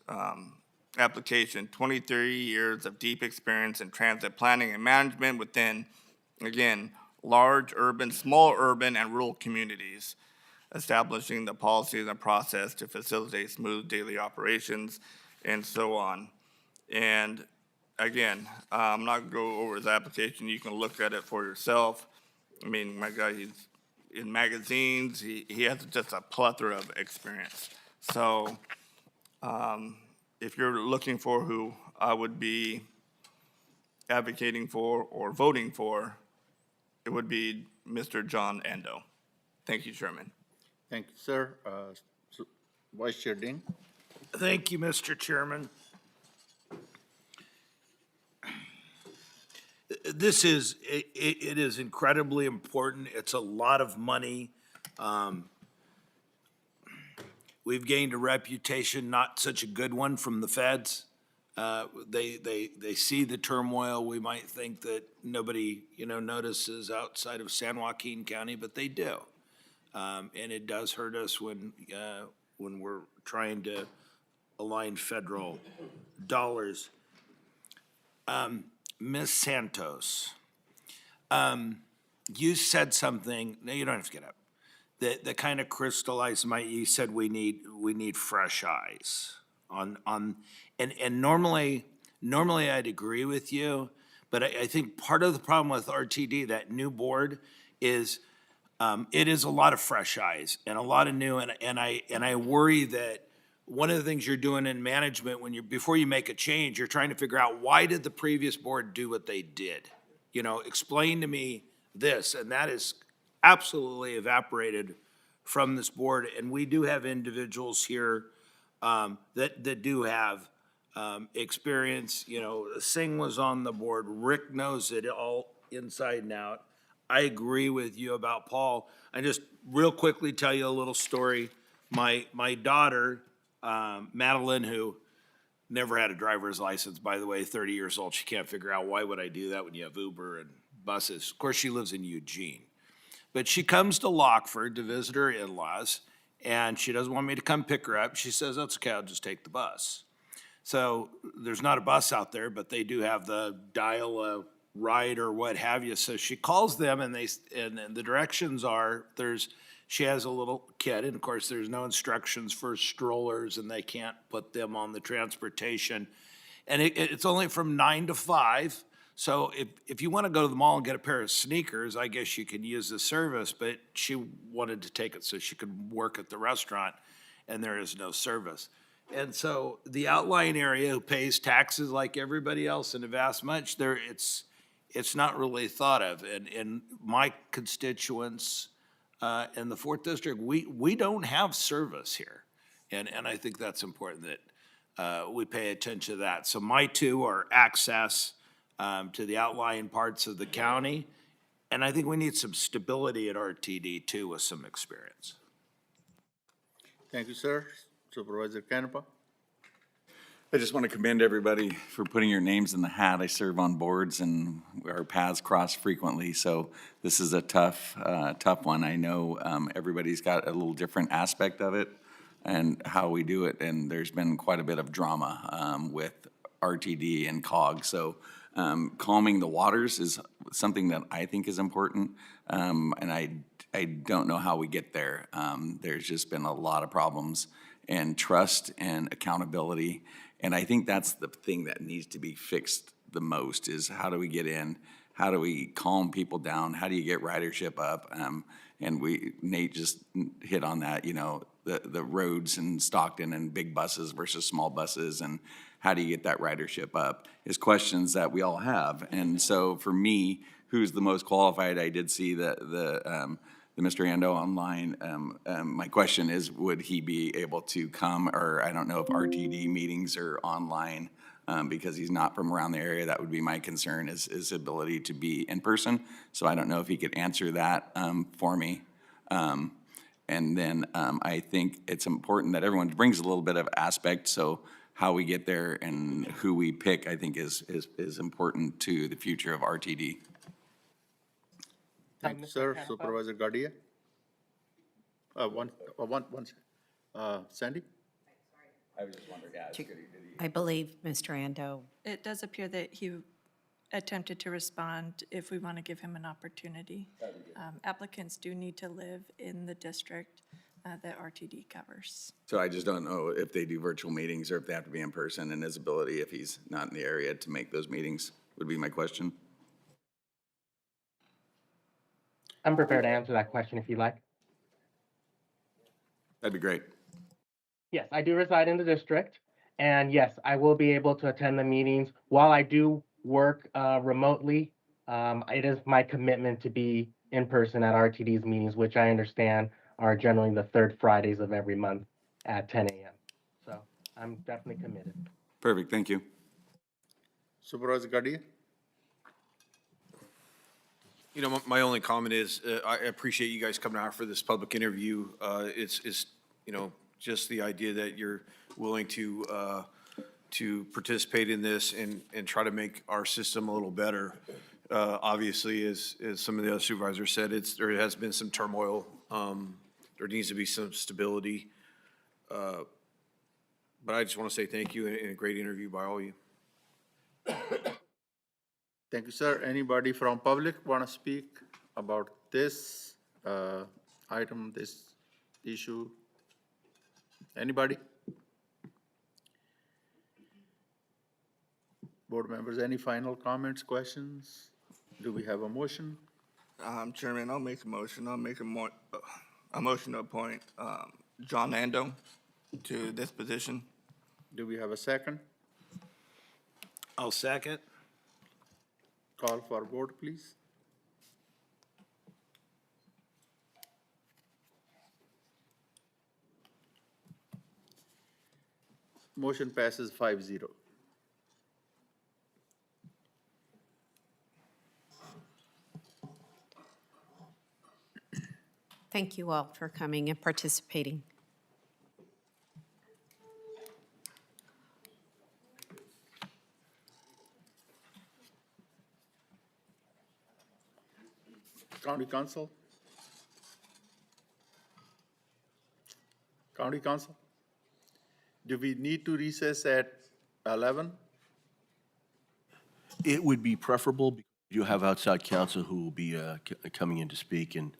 application, 23 years of deep experience in transit planning and management within, again, large urban, small urban, and rural communities, establishing the policies and process to facilitate smooth daily operations, and so on. And again, I'm not going to go over his application. You can look at it for yourself. I mean, my God, he's in magazines. He has just a plethora of experience. So if you're looking for who I would be advocating for or voting for, it would be Mr. John Ando. Thank you, Chairman. Thank you, sir. Vice Chair Ding. Thank you, Mr. Chairman. This is, it is incredibly important. It's a lot of money. We've gained a reputation, not such a good one, from the feds. They see the turmoil. We might think that nobody, notices outside of San Joaquin County, but they do. And it does hurt us when we're trying to align federal dollars. Ms. Santos, you said something, no, you don't have to get up, that kind of crystallized you said we need fresh eyes and normally I'd agree with you, but I think part of the problem with RTD, that new board, is it is a lot of fresh eyes and a lot of new, and I worry that one of the things you're doing in management before you make a change, you're trying to figure out, why did the previous board do what they did? Explain to me this, and that is absolutely evaporated from this board. And we do have individuals here that do have experience. Singh was on the board. Rick knows it all inside and out. I agree with you about Paul. I just real quickly tell you a little story. My daughter, Madeline, who never had a driver's license, by the way, 30 years old. She can't figure out, why would I do that when you have Uber and buses? Of course, she lives in Eugene. But she comes to Lockford to visit her in-laws, and she doesn't want me to come pick her up. She says, that's okay, I'll just take the bus. So there's not a bus out there, but they do have the dial a ride or what have you. So she calls them, and the directions are, she has a little kid, and of course there's no instructions for strollers, and they can't put them on the transportation. And it's only from 9 to 5. So if you want to go to the mall and get a pair of sneakers, I guess you can use the service, but she wanted to take it so she could work at the restaurant, and there is no service. And so the outlying area, who pays taxes like everybody else in a vast much, it's not really thought of. And my constituents in the 4th District, we don't have service here. And I think that's important, we pay attention to that. So my two are access to the outlying parts of the county, and I think we need some stability at RTD too with some experience. Thank you, sir. Supervisor Canepa? I just want to commend everybody for putting your names in the hat. I serve on boards and our paths cross frequently, so this is a tough one. I know everybody's got a little different aspect of it and how we do it, and there's been quite a bit of drama with RTD and COG. So calming the waters is something that I think is important, and I don't know how we get there. There's just been a lot of problems, and trust and accountability. And I think that's the thing that needs to be fixed the most is how do we get in? How do we calm people down? How do you get ridership up? And Nate just hit on that, you know, the roads in Stockton and big buses versus small buses, and how do you get that ridership up is questions that we all have. And so for me, who's the most qualified, I did see the Mr. Ando online. My question is, would he be able to come, or I don't know if RTD meetings are online because he's not from around the area. That would be my concern is his ability to be in person. So I don't know if he could answer that for me. And then I think it's important that everyone brings a little bit of aspect. So how we get there and who we pick, I think is important to the future of RTD. Thank you, sir. Supervisor Gardia? One second. Sandy? I was just wondering, I believe Mr. Ando. It does appear that he attempted to respond if we want to give him an opportunity. Applicants do need to live in the district that RTD covers. So I just don't know if they do virtual meetings or if they have to be in person, and his ability, if he's not in the area, to make those meetings would be my question. I'm prepared to answer that question if you like. That'd be great. Yes, I do reside in the district, and yes, I will be able to attend the meetings. While I do work remotely, it is my commitment to be in person at RTD's meetings, which I understand are generally the third Fridays of every month at 10 a.m. So I'm definitely committed. Perfect, thank you. Supervisor Gardia? You know, my only comment is I appreciate you guys coming out for this public interview. It's you know, just the idea that you're willing to participate in this and try to make our system a little better. Obviously, as some of the other supervisors said, there has been some turmoil. There needs to be some stability. But I just want to say thank you and a great interview by all of you. Thank you, sir. Anybody from public want to speak about this item, this issue? Anybody? Board members, any final comments, questions? Do we have a motion? Chairman, I'll make a motion. I'll make a motion to appoint John Ando to this position. Do we have a second? I'll second. Call for vote, please. Motion passes 5-0. Thank you all for coming and participating. County Council? County Council? Do we need to recess at 11? It would be preferable because you have outside counsel who will be coming in to speak, and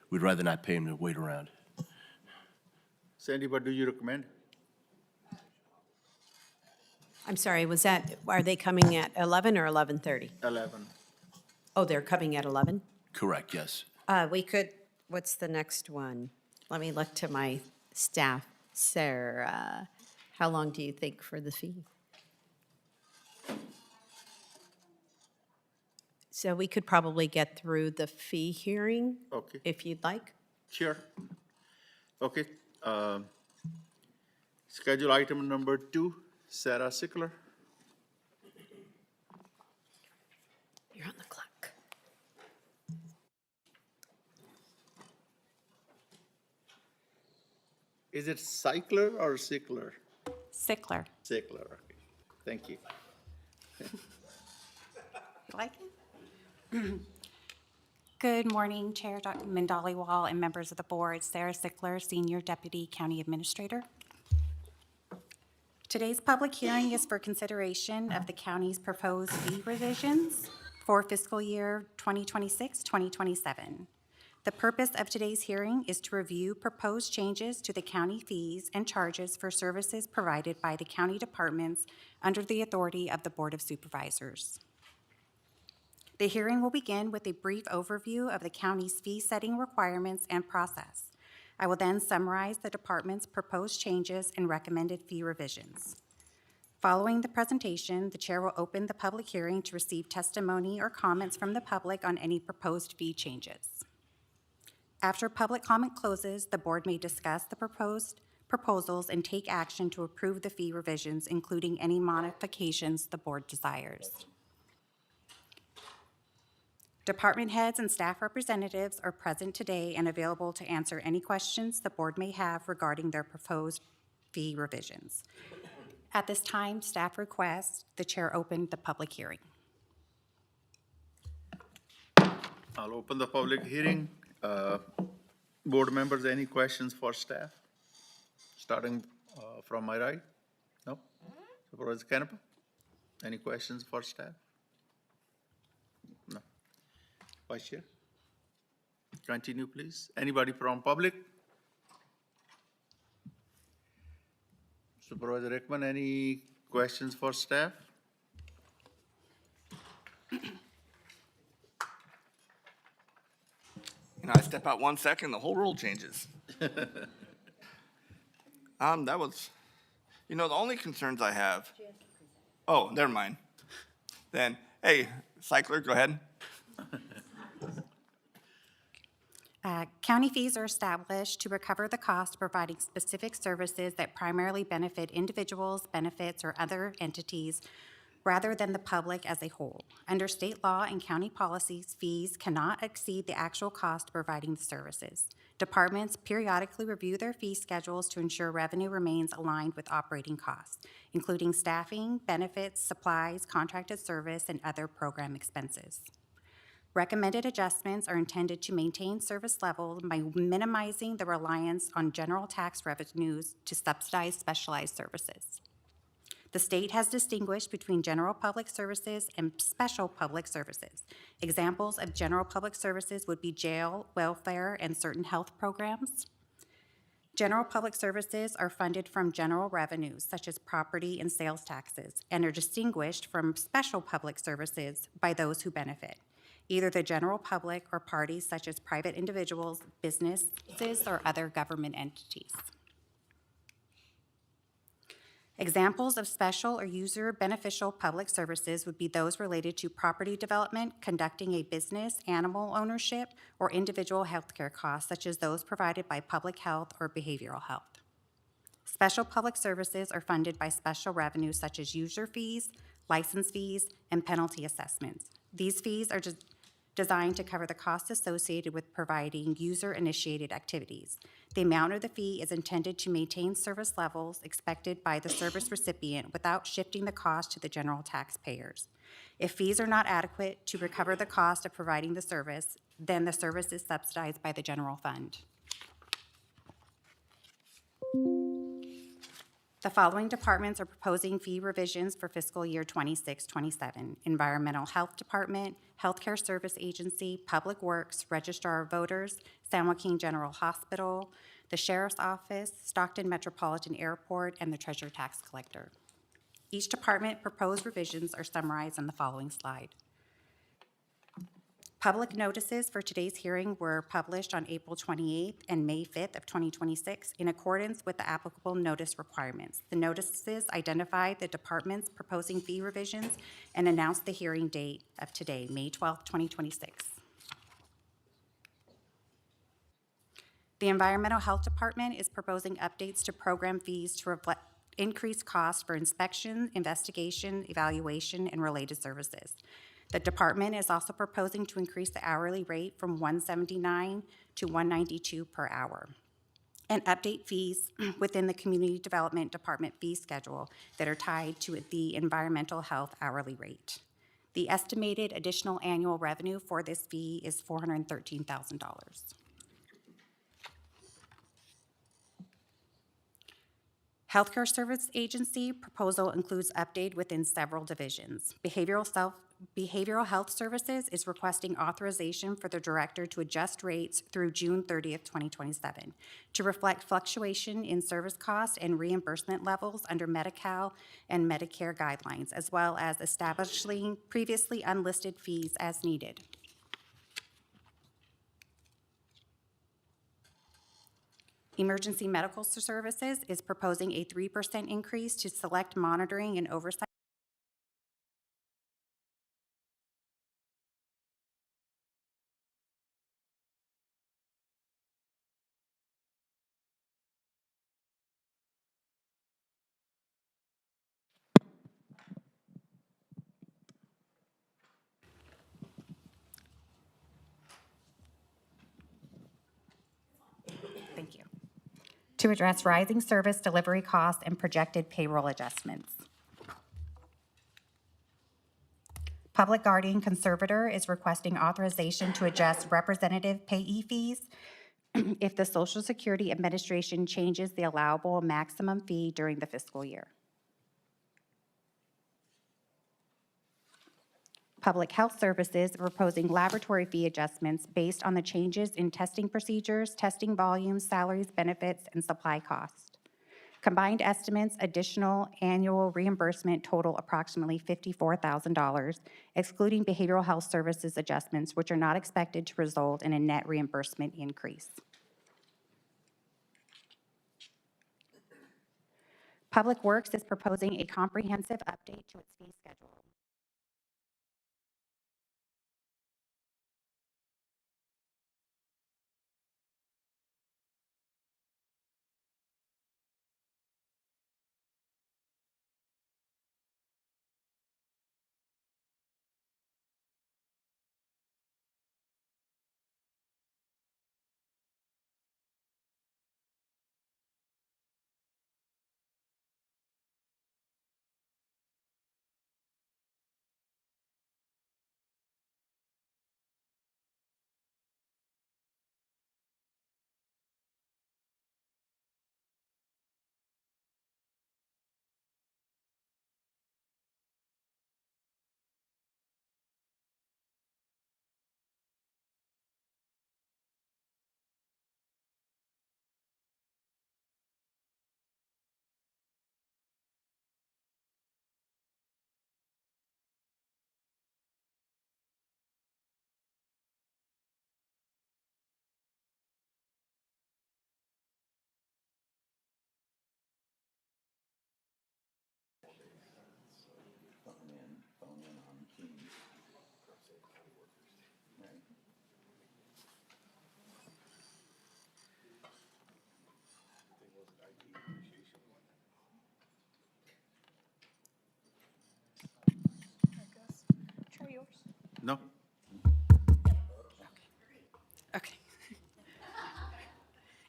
we'd rather not pay him to wait around. Sandy, what do you recommend? I'm sorry, are they coming at 11 or 11:30? 11. Oh, they're coming at 11? Correct, yes. We could, what's the next one? Let me look to my staff. Sarah, how long do you think for the fee? So we could probably get through the fee hearing. Okay. If you'd like. Sure. Okay. Schedule item number 2, Sarah Sickler. You're on the clock. Is it Cycler or Sickler? Sickler. Sickler, okay. Thank you. You like it? Good morning, Chair Dr. Mindaliwal and members of the board. Sarah Sickler, Senior Deputy County Administrator. Today's public hearing is for consideration of the county's proposed fee revisions for fiscal year 2026-2027. The purpose of today's hearing is to review proposed changes to the county fees and charges for services provided by the county departments under the authority of the Board of Supervisors. The hearing will begin with a brief overview of the county's fee-setting requirements and process. I will then summarize the department's proposed changes and recommended fee revisions. Following the presentation, the chair will open the public hearing to receive testimony or comments from the public on any proposed fee changes. After public comment closes, the board may discuss the proposed proposals and take action to approve the fee revisions, including any modifications the board desires. Department heads and staff representatives are present today and available to answer any questions the board may have regarding their proposed fee revisions. At this time, staff requests the chair open the public hearing. I'll open the public hearing. Board members, any questions for staff? Starting from my right? No? Supervisor Canepa? Any questions for staff? No. Vice Chair? Continue, please. Anybody from public? Supervisor Rickman, any questions for staff? You know, I step out 1 second, the whole world changes. That was, you know, the only concerns I have. Oh, never mind. Then, hey, Cycler, go ahead. County fees are established to recover the cost of providing specific services that primarily benefit individuals, benefits, or other entities rather than the public as a whole. Under state law and county policies, fees cannot exceed the actual cost of providing the services. Departments periodically review their fee schedules to ensure revenue remains aligned with operating costs, including staffing, benefits, supplies, contracted service, and other program expenses. Recommended adjustments are intended to maintain service level by minimizing the reliance on general tax revenues to subsidize specialized services. The state has distinguished between general public services and special public services. Examples of general public services would be jail, welfare, and certain health programs. General public services are funded from general revenues, such as property and sales taxes, and are distinguished from special public services by those who benefit, either the general public or parties such as private individuals, businesses, or other government entities. Examples of special or user beneficial public services would be those related to property development, conducting a business, animal ownership, or individual healthcare costs, such as those provided by public health or behavioral health. Special public services are funded by special revenues such as user fees, license fees, and penalty assessments. These fees are designed to cover the costs associated with providing user-initiated activities. The amount of the fee is intended to maintain service levels expected by the service recipient without shifting the cost to the general taxpayers. If fees are not adequate to recover the cost of providing the service, then the service is subsidized by the general fund. The following departments are proposing fee revisions for fiscal year 26-27. Environmental Health Department, Healthcare Service Agency, Public Works, Registrar of Voters, San Joaquin General Hospital, the Sheriff's Office, Stockton Metropolitan Airport, and the Treasurer Tax Collector. Each department proposed revisions are summarized on the following slide. Public notices for today's hearing were published on April 28th and May 5th of 2026 in accordance with the applicable notice requirements. The notices identify the departments proposing fee revisions and announce the hearing date of today, May 12th, 2026. The Environmental Health Department is proposing updates to program fees to increased costs for inspection, investigation, evaluation, and related services. The department is also proposing to increase the hourly rate from $179 to $192 per hour, and update fees within the Community Development Department fee schedule that are tied to the environmental health hourly rate. The estimated additional annual revenue for this fee is $413,000. Healthcare Service Agency proposal includes update within several divisions. Behavioral Health Services is requesting authorization for the director to adjust rates through June 30th, 2027, to reflect fluctuation in service costs and reimbursement levels under Medi-Cal and Medicare guidelines, as well as establishing previously unlisted fees as needed. Emergency Medical Services is proposing a 3% increase to select monitoring and oversight. Thank you. To address rising service delivery costs and projected payroll adjustments. Public Guardian Conservator is requesting authorization to adjust representative payee fees if the Social Security Administration changes the allowable maximum fee during the fiscal year. Public Health Services proposing laboratory fee adjustments based on the changes in testing procedures, testing volumes, salaries, benefits, and supply costs. Combined estimates, additional annual reimbursement total approximately $54,000, excluding behavioral health services adjustments, which are not expected to result in a net reimbursement increase. Public Works is proposing a comprehensive update to its fee schedule. No? Okay.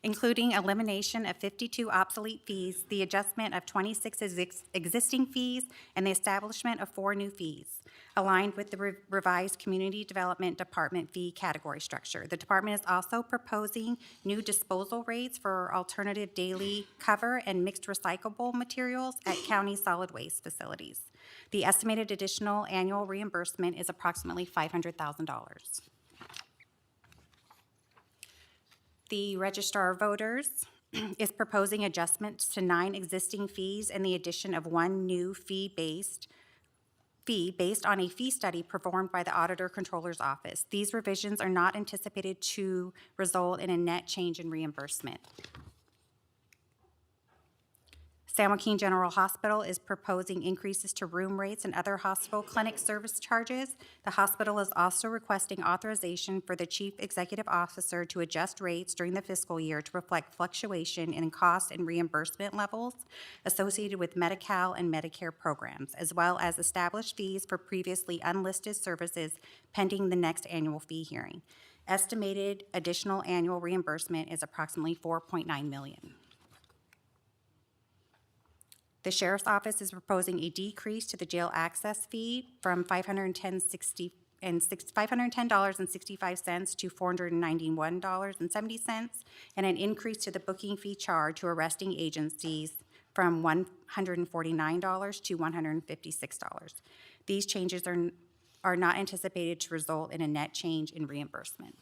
Including elimination of 52 obsolete fees, the adjustment of 26 existing fees, and the establishment of 4 new fees, aligned with the revised Community Development Department fee category structure. The department is also proposing new disposal rates for alternative daily cover and mixed recyclable materials at county solid waste facilities. The estimated additional annual reimbursement is approximately $500,000. The Registrar of Voters is proposing adjustments to 9 existing fees and the addition of 1 new fee based on a fee study performed by the Auditor Controller's Office. These revisions are not anticipated to result in a net change in reimbursement. San Joaquin General Hospital is proposing increases to room rates and other hospital clinic service charges. The hospital is also requesting authorization for the Chief Executive Officer to adjust rates during the fiscal year to reflect fluctuation in cost and reimbursement levels associated with Medi-Cal and Medicare programs, as well as establish fees for previously unlisted services pending the next annual fee hearing. Estimated additional annual reimbursement is approximately $4.9 million. The Sheriff's Office is proposing a decrease to the jail access fee from $510.65 to $491.70, and an increase to the booking fee charge to arresting agencies from $149 to $156. These changes are not anticipated to result in a net change in reimbursement.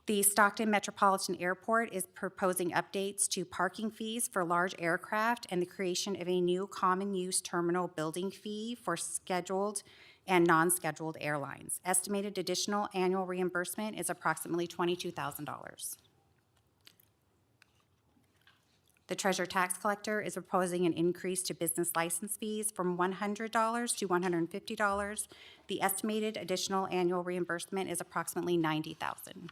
The Stockton Metropolitan Airport is proposing updates to parking fees for large aircraft and the creation of a new common use terminal building fee for scheduled and non-scheduled airlines. Estimated additional annual reimbursement is approximately $22,000. The Treasurer Tax Collector is proposing an increase to business license fees from $100 to $150. The estimated additional annual reimbursement is approximately $90,000.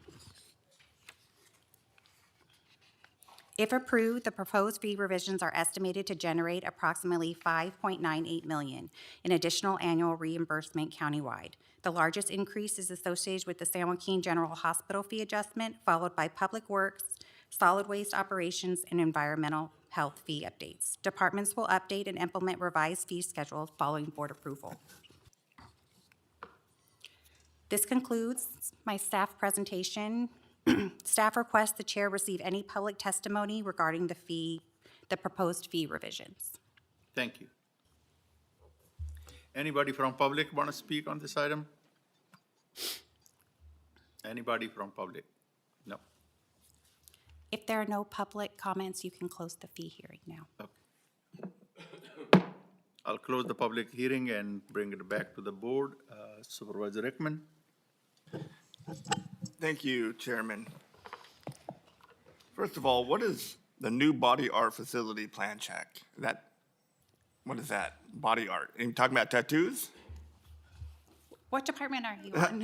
If approved, the proposed fee revisions are estimated to generate approximately $5.98 million in additional annual reimbursement countywide. The largest increase is associated with the San Joaquin General Hospital fee adjustment, followed by Public Works, Solid Waste Operations, and Environmental Health fee updates. Departments will update and implement revised fee schedules following board approval. This concludes my staff presentation. Staff requests the chair receive any public testimony regarding the proposed fee revisions. Thank you. Anybody from public want to speak on this item? Anybody from public? No. If there are no public comments, you can close the fee hearing now. Okay. I'll close the public hearing and bring it back to the board. Supervisor Rickman. Thank you, Chairman. First of all, what is the new body art facility plan check? What is that? Body art? Are you talking about tattoos? What department are you on?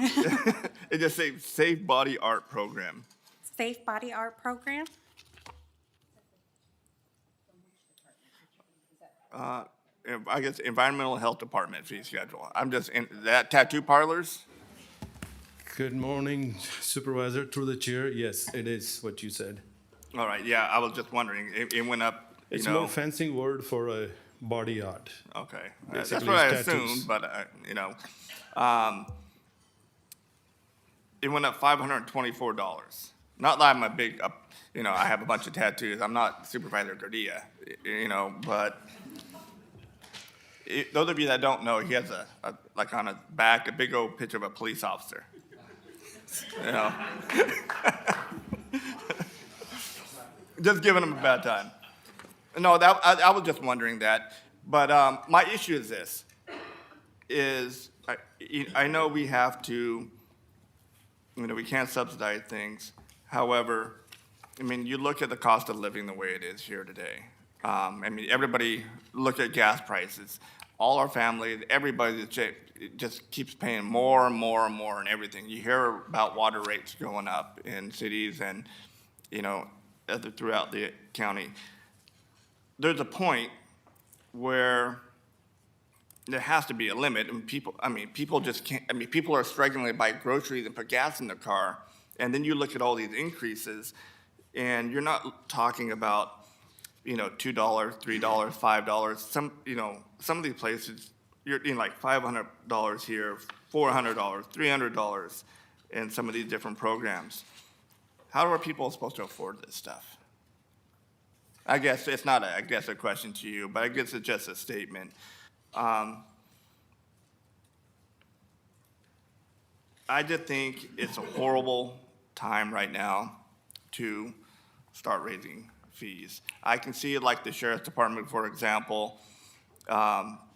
It just says Safe Body Art Program. Safe Body Art Program? I guess Environmental Health Department fee schedule. That tattoo parlors? Good morning, Supervisor, through the chair. Yes, it is what you said. All right, yeah, I was just wondering. It went up, It's more fancy word for a body art. Okay, Basically, that's what I it's tattoos. assumed, but, it went up $524. Not that I'm a big, I have a bunch of tattoos. I'm not Supervisor Gordilla, but those of you that don't know, he has like on his back, a big old picture of a police officer. Just giving him a bad time. No, I was just wondering that. But my issue is this, I know we have to, we can't subsidize things. However, you look at the cost of living the way it is here today. Everybody look at gas prices. All our families, everybody just keeps paying more and more and more and everything. You hear about water rates going up in cities and, throughout the county. There's a point where there has to be a limit, and people just can't. People are struggling to buy groceries and put gas in their car, and then you look at all these increases, and you're not talking about, $2, $3, $5. Some of these places you're like $500 here, $400, $300 in some of these different programs. How are people supposed to afford this stuff? I guess it's not a question to you, but I guess it's just a statement. I just think it's a horrible time right now to start raising fees. I can see it like the Sheriff's Department, for example.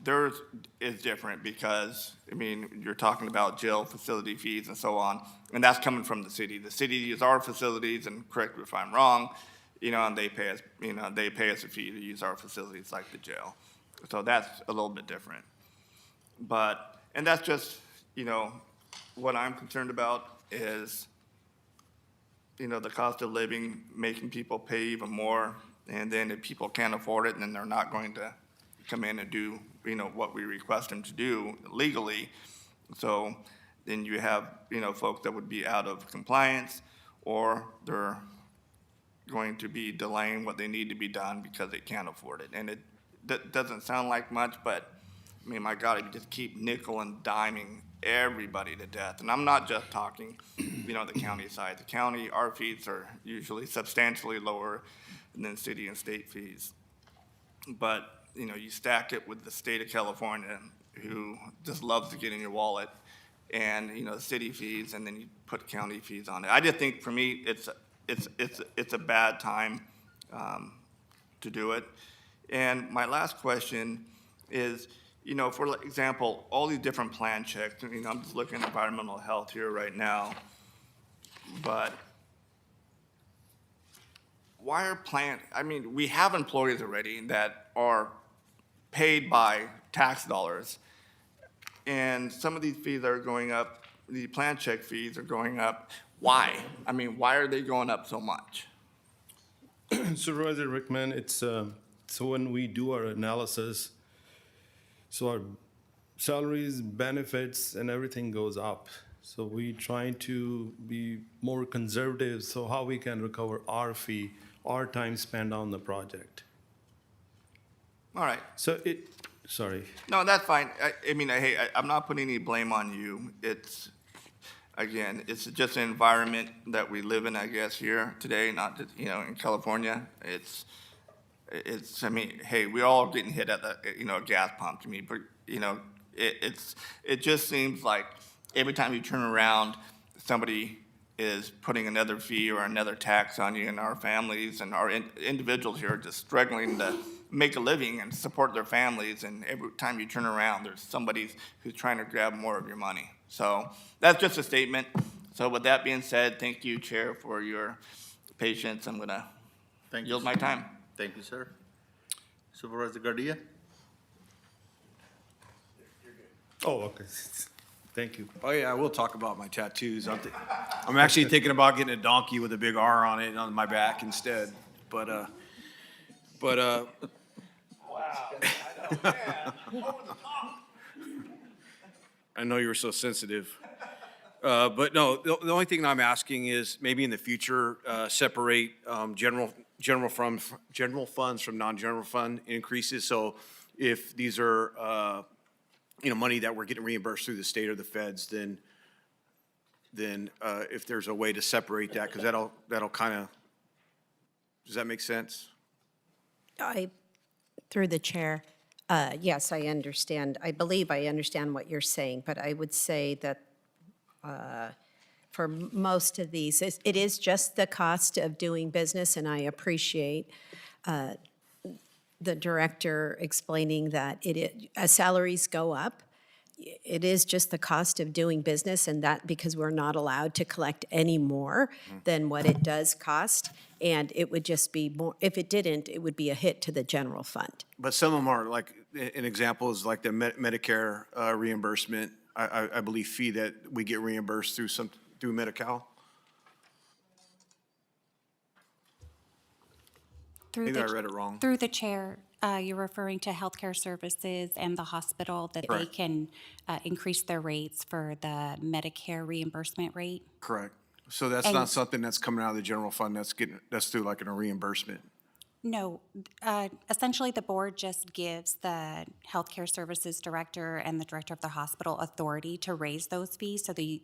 Theirs is different because, I mean, you're talking about jail facility fees and so on, and that's coming from the city. The city uses our facilities, and correct me if I'm wrong, and they pay us, they pay us a fee to use our facilities like the jail. So that's a little bit different. And that's just, what I'm concerned about is, the cost of living, making people pay even more, and then if people can't afford it, then they're not going to come in and do, what we request them to do legally. So then you have, folks that would be out of compliance, or they're going to be delaying what they need to be done because they can't afford it. And that doesn't sound like much, but I mean, my God, if you just keep nickel and diming everybody to death, and I'm not just talking, the county side. The county, our fees are usually substantially lower than city and state fees. But, you stack it with the state of California, who just loves to get in your wallet, and, the city fees, and then you put county fees on it. I just think, for me, it's a bad time to do it. And my last question is, for example, all these different plan checks, I'm just looking at environmental health here right now, but why are we have employees already that are paid by tax dollars, and some of these fees are going up, the plan check fees are going up. Why? Why are they going up so much? Supervisor Rickman, it's so when we do our analysis, so our salaries, benefits, and everything goes up. So we try to be more conservative, so how we can recover our fee, our time spent on the project. All right. Sorry. No, that's fine. Hey, I'm not putting any blame on you. It's just an environment that we live in, I guess, here today, not just, in California. Hey, we all getting hit at the, gas pump. But, it just seems like every time you turn around, somebody is putting another fee or another tax on you, and our families and our individuals here are just struggling to make a living and support their families, and every time you turn around, there's somebody who's trying to grab more of your money. So that's just a statement. So with that being said, thank you, Chair, for your patience. I'm gonna yield my time. Thank you, sir. Supervisor Garcia? Oh, okay. Thank you. Oh, yeah, we'll talk about my tattoos. I'm actually thinking about getting a donkey with a big R on it on my back instead. Wow. I know you were so sensitive. But no, the only thing I'm asking is maybe in the future, separate general funds from non-general fund increases. So if these are money that we're getting reimbursed through the state or the feds, then if there's a way to separate that, because that'll kind of, does that make sense? Through the chair, yes, I understand. I believe I understand what you're saying, but I would say that for most of these, it is just the cost of doing business, and I appreciate the director explaining that as salaries go up, it is just the cost of doing business, and that because we're not allowed to collect any more than what it does cost, and it would just be more, if it didn't, it would be a hit to the general fund. But some of them are, like, an example is like the Medicare reimbursement, I believe, fee that we get reimbursed through Medi-Cal. Maybe I read it wrong. Through the chair, you're referring to healthcare services and the hospital, that they can increase their rates for the Medicare reimbursement rate? Correct. So that's not something that's coming out of the general fund, that's through like a reimbursement? No. Essentially, the board just gives the healthcare services director and the director of the hospital authority to raise those fees so they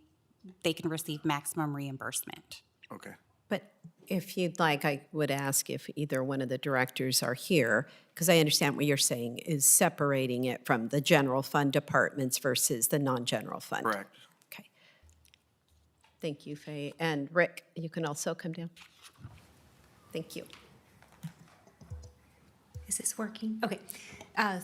can receive maximum reimbursement. Okay. But if you'd like, I would ask if either one of the directors are here, because I understand what you're saying is separating it from the general fund departments versus the non-general fund. Correct. Okay. Thank you, Faye. And Rick, you can also come down. Thank you. Is this working? Okay.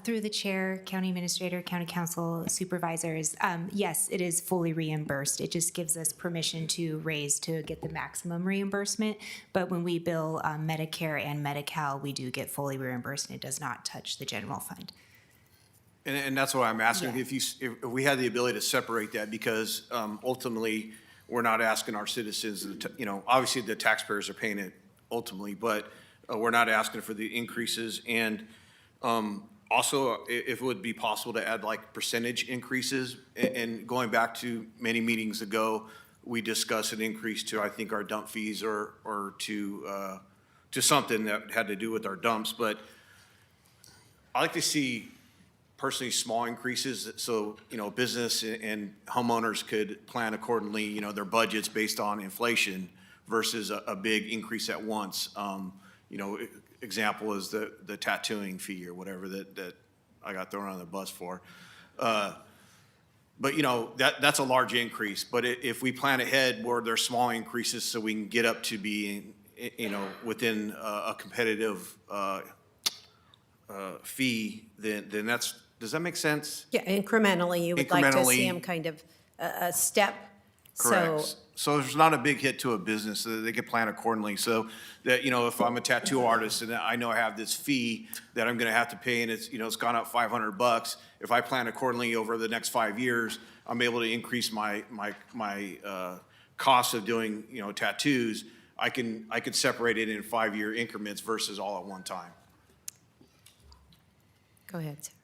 Through the chair, county administrator, county council, supervisors, yes, it is fully reimbursed. It just gives us permission to raise to get the maximum reimbursement. But when we bill Medicare and Medi-Cal, we do get fully reimbursed, and it does not touch the general fund. And that's what I'm asking, Yeah. if we had the ability to separate that, because ultimately, we're not asking our citizens, obviously the taxpayers are paying it ultimately, but we're not asking for the increases. And also, if it would be possible to add like percentage increases, and going back to many meetings ago, we discussed an increase to, I think, our dump fees or to something that had to do with our dumps. But I like to see personally small increases, so, business and homeowners could plan accordingly, their budgets based on inflation versus a big increase at once. Example is the tattooing fee or whatever that I got thrown on the bus for. But, that's a large increase. But if we plan ahead where there's small increases so we can get up to being, within a competitive fee, then does that make sense? Yeah, incrementally, you would like to see Incrementally. them kind of a step. Correct. So there's not a big hit to a business, so that they can plan accordingly. So that, if I'm a tattoo artist and I know I have this fee that I'm gonna have to pay, and it's, it's gone up $500. If I plan accordingly over the next 5 years, I'm able to increase my cost of doing, tattoos. I could separate it in 5-year increments versus all at one time. Go ahead, Sarah.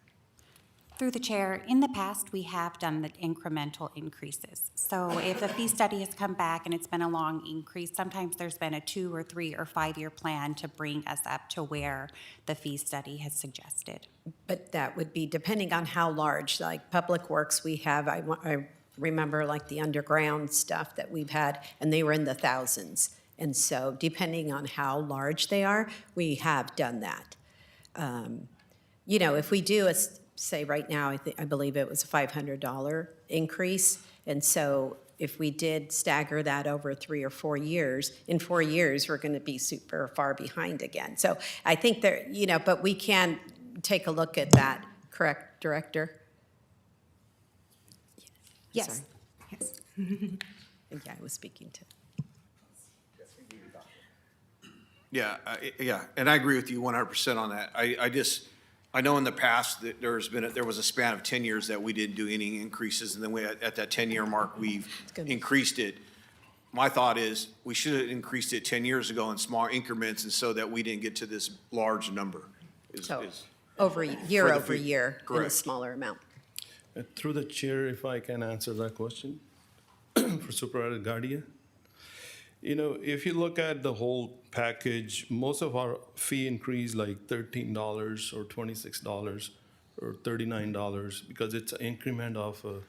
Through the chair, in the past, we have done the incremental increases. So if a fee study has come back and it's been a long increase, sometimes there's been a 2 or 3 or 5 year plan to bring us up to where the fee study has suggested. But that would be depending on how large, like Public Works, we have, I remember like the underground stuff that we've had, and they were in the thousands. And so depending on how large they are, we have done that. If we do say right now, I believe it was a $500 increase. And so if we did stagger that over 3 or 4 years, in 4 years, we're going to be super far behind again. So I think there, but we can take a look at that, correct, Director? Yes. Sorry. Yes. Yeah, I was speaking to. Yeah, and I agree with you 100% on that. I know in the past that there was a span of 10 years that we didn't do any increases, and then at that 10-year mark, we've increased it. My thought is, we should have increased it 10 years ago in small increments, and so that we didn't get to this large number. Over year for the over fee. year in a Correct. smaller amount. Through the chair, if I can answer that question for Supervisor Gardia. If you look at the whole package, most of our fee increase like $13 or $26 or $39 because it's an increment of a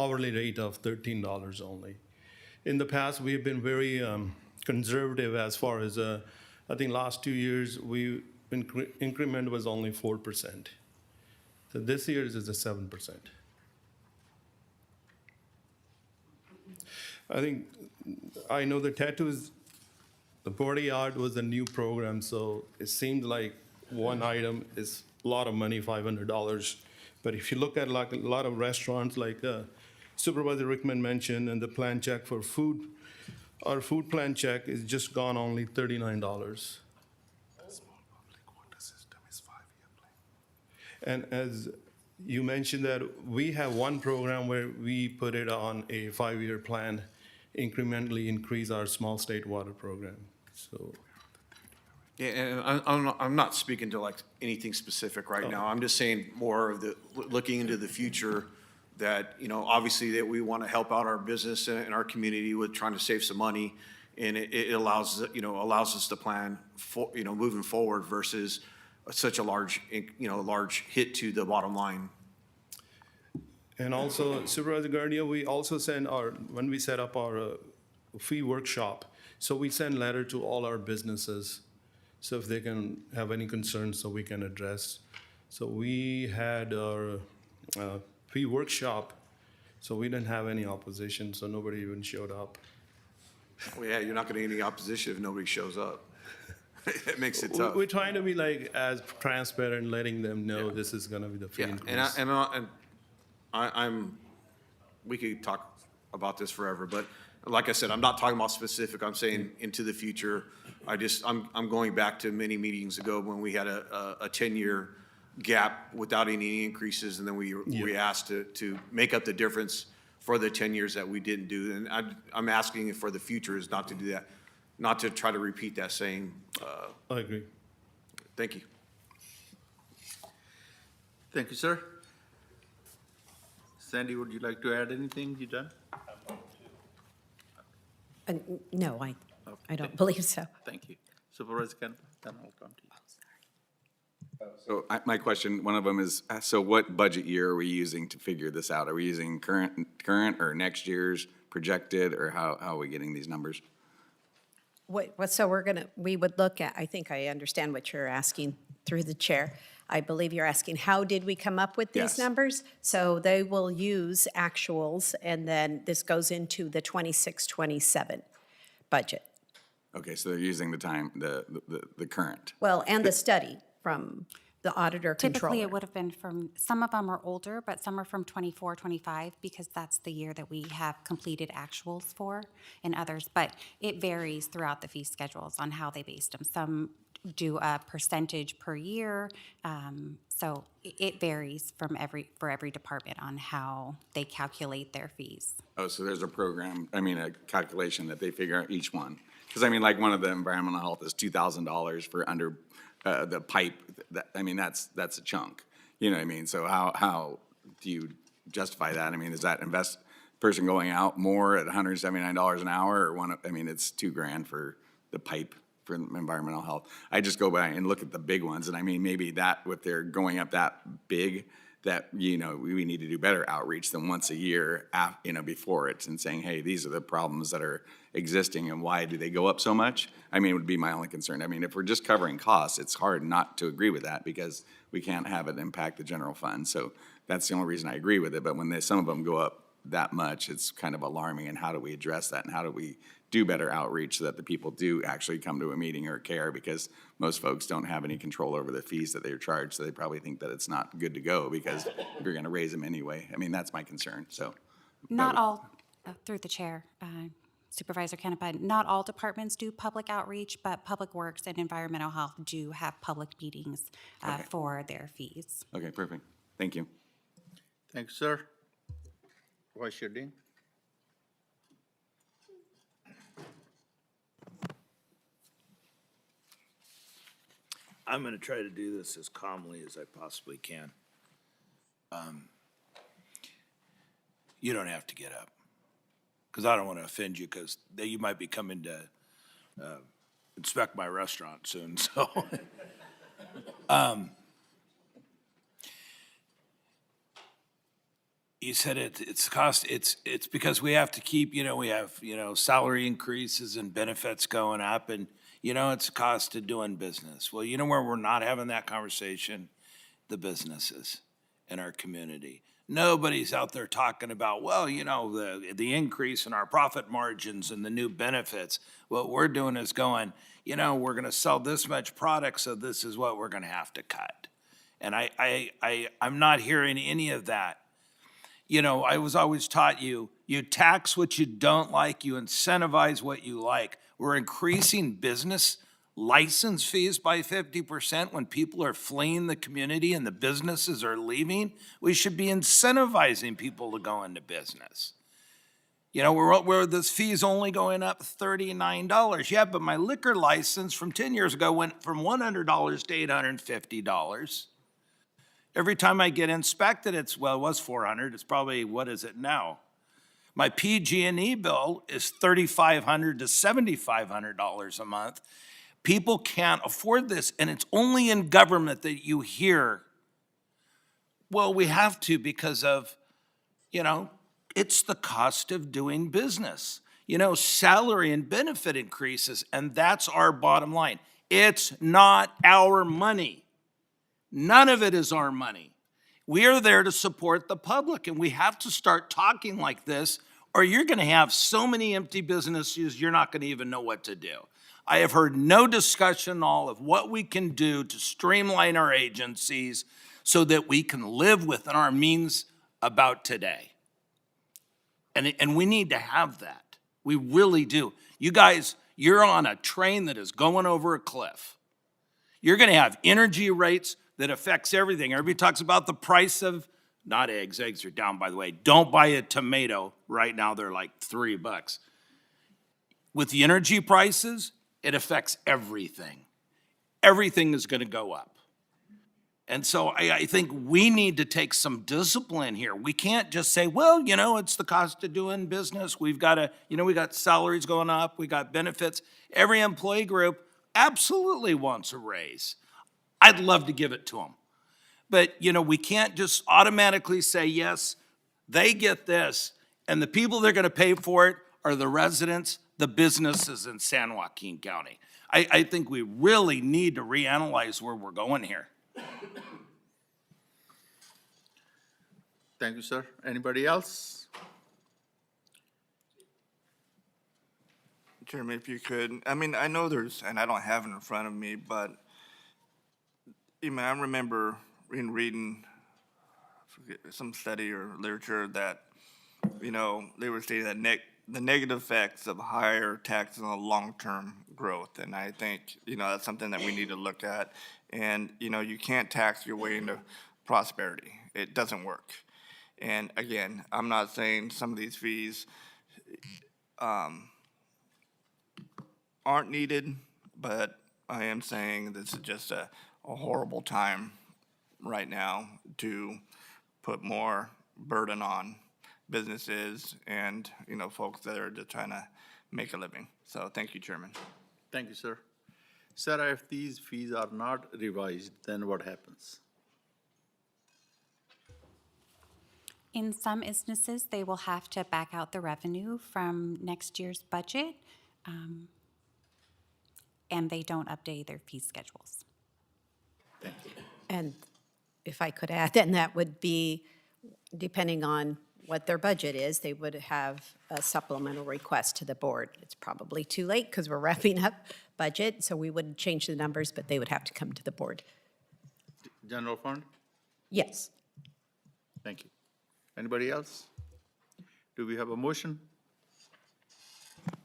hourly rate of $13 only. In the past, we've been very conservative as far as, I think last 2 years, increment was only 4%. So this year's is a 7%. I know the tattoos, the body art was a new program, so it seemed like one item is a lot of money, $500. But if you look at like a lot of restaurants, like Supervisor Rickman mentioned, and the plan check for food, our food plan check is just gone only $39. And as you mentioned that we have one program where we put it on a 5-year plan, incrementally increase our small state water program. So. Yeah, and I'm not speaking to like anything specific right now. I'm just saying more of looking into the future that, obviously that we want to help out our business and our community with trying to save some money. And it allows us to plan for, moving forward versus such a large hit to the bottom line. And also, Supervisor Gardia, we also when we set up our fee workshop, so we send letter to all our businesses, so if they can have any concerns, so we can address. So we had our fee workshop, so we didn't have any opposition, so nobody even showed up. Well, yeah, you're not going to get any opposition if nobody shows up. it makes it tough. We're trying to be like as transparent, letting them know this is gonna be the fee Yeah, increase. and we could talk about this forever, but like I said, I'm not talking about specific, I'm saying into the future. I'm going back to many meetings ago when we had a 10-year gap without any increases, and then we asked to make up the difference for the 10 years that we didn't do. And I'm asking for the future is not to do that, not to try to repeat that same. I agree. Thank you. Thank you, sir. Sandy, would you like to add anything? You done? No, I don't believe so. Thank you. Supervisor Canepa, then I'll come to you. So my question, one of them is, so what budget year are we using to figure this out? Are we using current or next year's projected, or how are we getting these numbers? So we would look at, I think I understand what you're asking through the chair. I believe you're asking, how did we come up with these Yes. numbers? So they will use actuals, and then this goes into the 26-27 budget. Okay, so they're using the current. Well, and the study from the auditor Typically, controller. it would have been from, some of them are older, but some are from 24, 25, because that's the year that we have completed actuals for, and others. But it varies throughout the fee schedules on how they based them. Some do a percentage per year, so it varies for every department on how they calculate their fees. Oh, so there's a program, a calculation that they figure out each one. Because like one of the environmental health is $2,000 for under the pipe. That's a chunk. You know what I mean? So how do you justify that? Is that person going out more at $179 an hour, or it's $2,000 for the pipe for environmental health? I just go by and look at the big ones, and maybe that if they're going up that big, that we need to do better outreach than once a year, before it, and saying, hey, these are the problems that are existing, and why do they go up so much? It would be my only concern. If we're just covering costs, it's hard not to agree with that, because we can't have it impact the general fund. So that's the only reason I agree with it. But when some of them go up that much, it's kind of alarming. And how do we address that? And how do we do better outreach so that the people do actually come to a meeting or care? Because most folks don't have any control over the fees that they're charged, so they probably think that it's not good to go because you're going to raise them anyway. That's my concern. So Not all, through the chair, Supervisor Canepa, not all departments do public outreach, but Public Works and Environmental Health do have public meetings for their fees. Okay, perfect. Thank you. Thanks, sir. Vice Chair Dean? I'm going to try to do this as calmly as I possibly can. You don't have to get up, because I don't want to offend you, because you might be coming to inspect my restaurant soon. So, you said it's cost. It's because we have to keep. We have salary increases and benefits going up, and it's a cost of doing business. Well, where we're not having that conversation, the businesses in our community. Nobody's out there talking about, the increase in our profit margins and the new benefits. What we're doing is going, we're going to sell this much product, so this is what we're going to have to cut. And I'm not hearing any of that. I was always taught you tax what you don't like, you incentivize what you like. We're increasing business license fees by 50% when people are fleeing the community and the businesses are leaving. We should be incentivizing people to go into business. Where this fee is only going up $39. Yeah, but my liquor license from 10 years ago went from $100 to $850. Every time I get inspected, it was $400. It's probably, what is it now? My PG&E bill is $3,500 to $7,500 a month. People can't afford this, and it's only in government that you hear, well, we have to because of, it's the cost of doing business. Salary and benefit increases, and that's our bottom line. It's not our money. None of it is our money. We are there to support the public, and we have to start talking like this, or you're going to have so many empty businesses, you're not going to even know what to do. I have heard no discussion at all of what we can do to streamline our agencies so that we can live within our means about today. And we need to have that. We really do. You guys, you're on a train that is going over a cliff. You're going to have energy rates that affects everything. Everybody talks about the price of, not eggs. Eggs are down, by the way. Don't buy a tomato right now. They're like $3. With the energy prices, it affects everything. Everything is going to go up. And so I think we need to take some discipline here. We can't just say, well, you know, it's the cost of doing business. We've got to, you know, we got salaries going up. We got benefits. Every employee group absolutely wants a raise. I'd love to give it to them. But, you know, we can't just automatically say, yes, they get this. And the people that are going to pay for it are the residents, the businesses in San Joaquin County. I think we really need to reanalyze where we're going here. Thank you, sir. Anybody else? Chairman, if you could, I mean, I know there's, and I don't have it in front of me, but I remember in reading some study or literature that, you know, they were stating that the negative effects of higher taxes on long-term growth. And I think, you know, that's something that we need to look at. And, you know, you can't tax your way into prosperity. It doesn't work. And again, I'm not saying some of these fees aren't needed, but I am saying this is just a horrible time right now to put more burden on businesses and, you know, folks that are just trying to make a living. So thank you, Chairman. Thank you, sir. Sarah, if these fees are not revised, then what happens? In some instances, they will have to back out the revenue from next year's budget, and they don't update their fee schedules. And if I could add, then that would be, depending on what their budget is, they would have a supplemental request to the board. It's probably too late because we're wrapping up budget, so we wouldn't change the numbers, but they would have to come to the board. General fund? Yes. Thank you. Anybody else? Do we have a motion?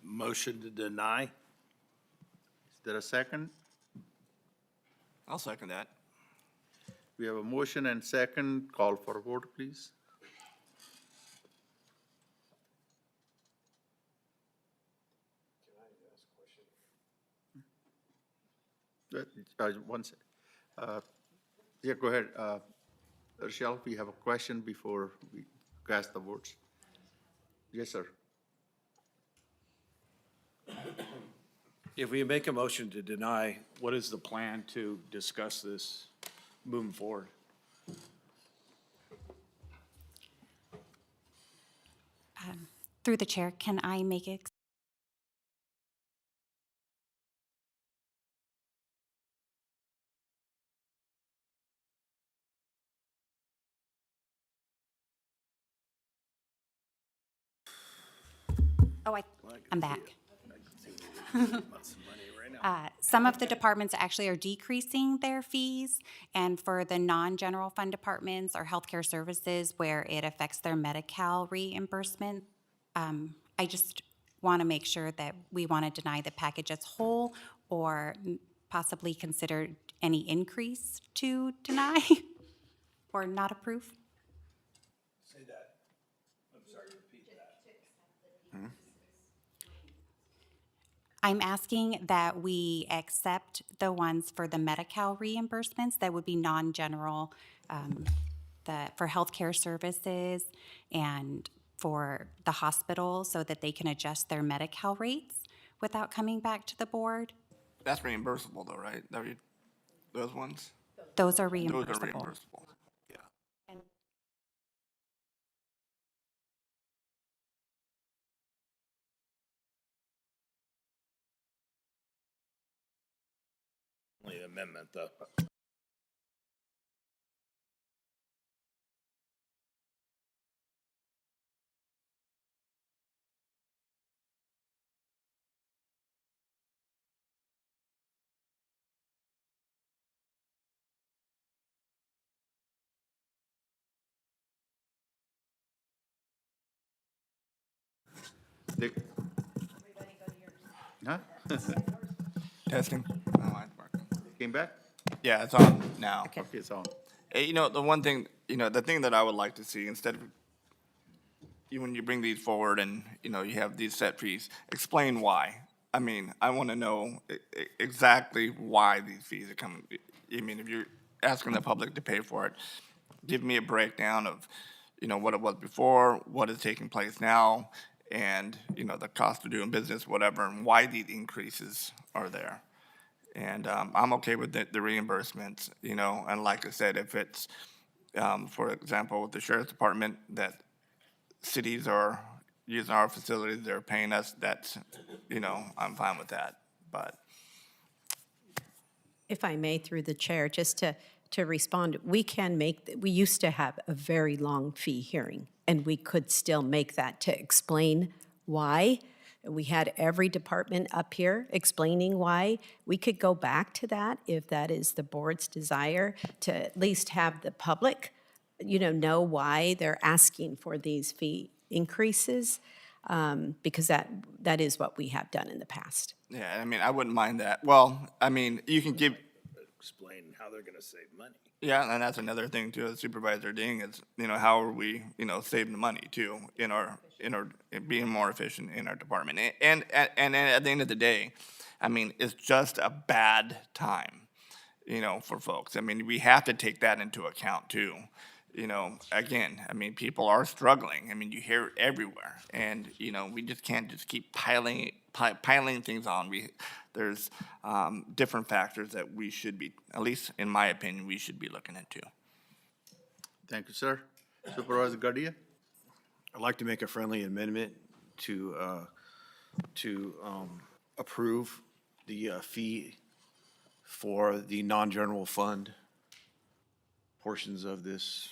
Motion to deny? Is there a second? I'll second that. We have a motion and second. Call for a vote, please. One second. Yeah, go ahead. Rochelle, we have a question before we cast the votes. Yes, sir. If we make a motion to deny, what is the plan to discuss this moving forward? Through the chair, can I make it? Oh, I'm back. Some of the departments actually are decreasing their fees, and for the non-general fund departments or healthcare services where it affects their Medi-Cal reimbursement, I just want to make sure that we want to deny the package as whole or possibly consider any increase to deny or not approve. Say that. I'm sorry, repeat that. I'm asking that we accept the ones for the Medi-Cal reimbursements that would be non-general, for healthcare services and for the hospital so that they can adjust their Medi-Cal rates without coming back to the board. That's reimbursable though, right? Those ones? Those are Those reimbursable. are reimbursable. Only amendment, though. They- Huh? Testing. Oh, mine's working. Came back? Yeah, it's on now. Okay, it's on. You know, the one thing, you know, the thing that I would like to see, instead of, when you bring these forward and, you know, you have these set fees, explain why. I mean, I want to know exactly why these fees are coming. I mean, if you're asking the public to pay for it, give me a breakdown of, you know, what it was before, what is taking place now, and, you know, the cost of doing business, whatever, and why these increases are there. And I'm okay with the reimbursements, you know, and like I said, if it's, for example, with the sheriff's department, that cities are using our facilities, they're paying us, that's, you know, I'm fine with that, but. If I may, through the chair, just to respond, we used to have a very long fee hearing, and we could still make that to explain why. We had every department up here explaining why. We could go back to that if that is the board's desire, to at least have the public, you know why they're asking for these fee increases, because that is what we have done in the past. Yeah, I mean, I wouldn't mind that. Well, I mean, you can give, Explain how they're gonna save money. yeah, and that's another thing too, as Supervisor Ding, is, you know, how are we, you know, saving money too, in being more efficient in our department. And at the end of the day, I mean, it's just a bad time, you know, for folks. I mean, we have to take that into account too. You know, again, I mean, people are struggling. I mean, you hear it everywhere, and, you know, we just can't just keep piling things on. There's different factors that we should be, at least in my opinion, we should be looking into. Thank you, sir. Supervisor Gardia? I'd like to make a friendly amendment to approve the fee for the non-general fund portions of this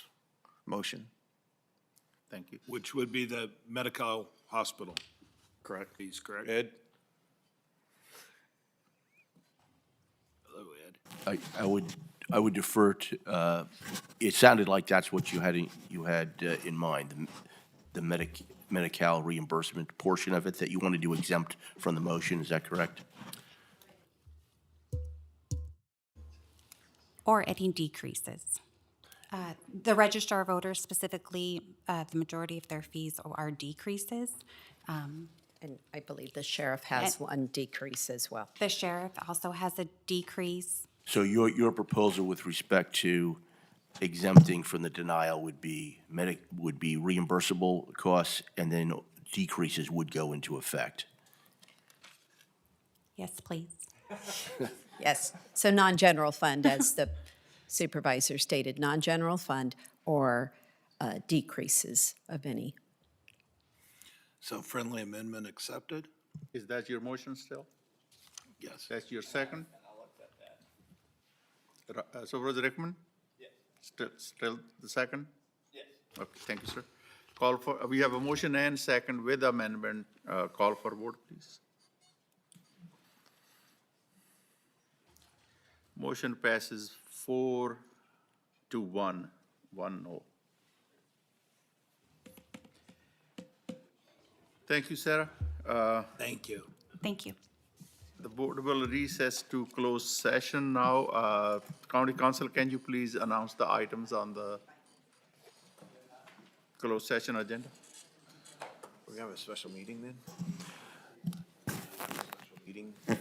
motion. Thank you. Which would be the medical hospital Correct. fees, correct? Ed? Hello, Ed. I would defer to, it sounded like that's what you had in mind, the Medi-Cal reimbursement portion of it that you wanted to exempt from the motion, is that correct? Or any decreases. The Register of Voters specifically, the majority of their fees are decreases. And I believe the sheriff has one decrease as well. The sheriff also has a decrease. So your proposal with respect to exempting from the denial would be reimbursable costs, and then decreases would go into effect? Yes, please. Yes, so non-general fund, as the supervisor stated, non-general fund or decreases of any. So friendly amendment accepted? Is that your motion still? Yes. That's your second? Supervisor Rickman? Yes. Still the second? Yes. Okay, thank you, sir. We have a motion and second with amendment. Call for vote, please. Motion passes 4-1, 1 no. Thank you, Sarah. Thank you. Thank you. The board will recess to closed session now. County Council, can you please announce the items on the closed session agenda? We have a special meeting then? Meeting for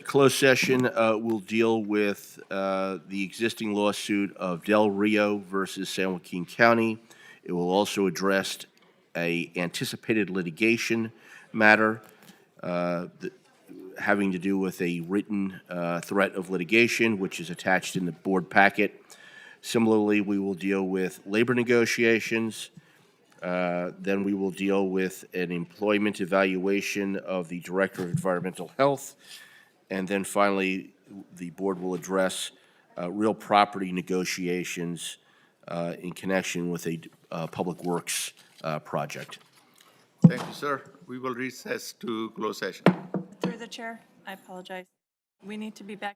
Closed session will deal with the existing lawsuit of Del Rio versus San Joaquin County. It will also address a anticipated litigation matter having to do with a written threat of litigation, which is attached in the board packet. Similarly, we will deal with labor negotiations. Then we will deal with an employment evaluation of the Director of Environmental Health. And then finally, the board will address real property negotiations in connection with a public works project. Thank you, sir. We will recess to closed session. Through the chair, I apologize. We need to be back.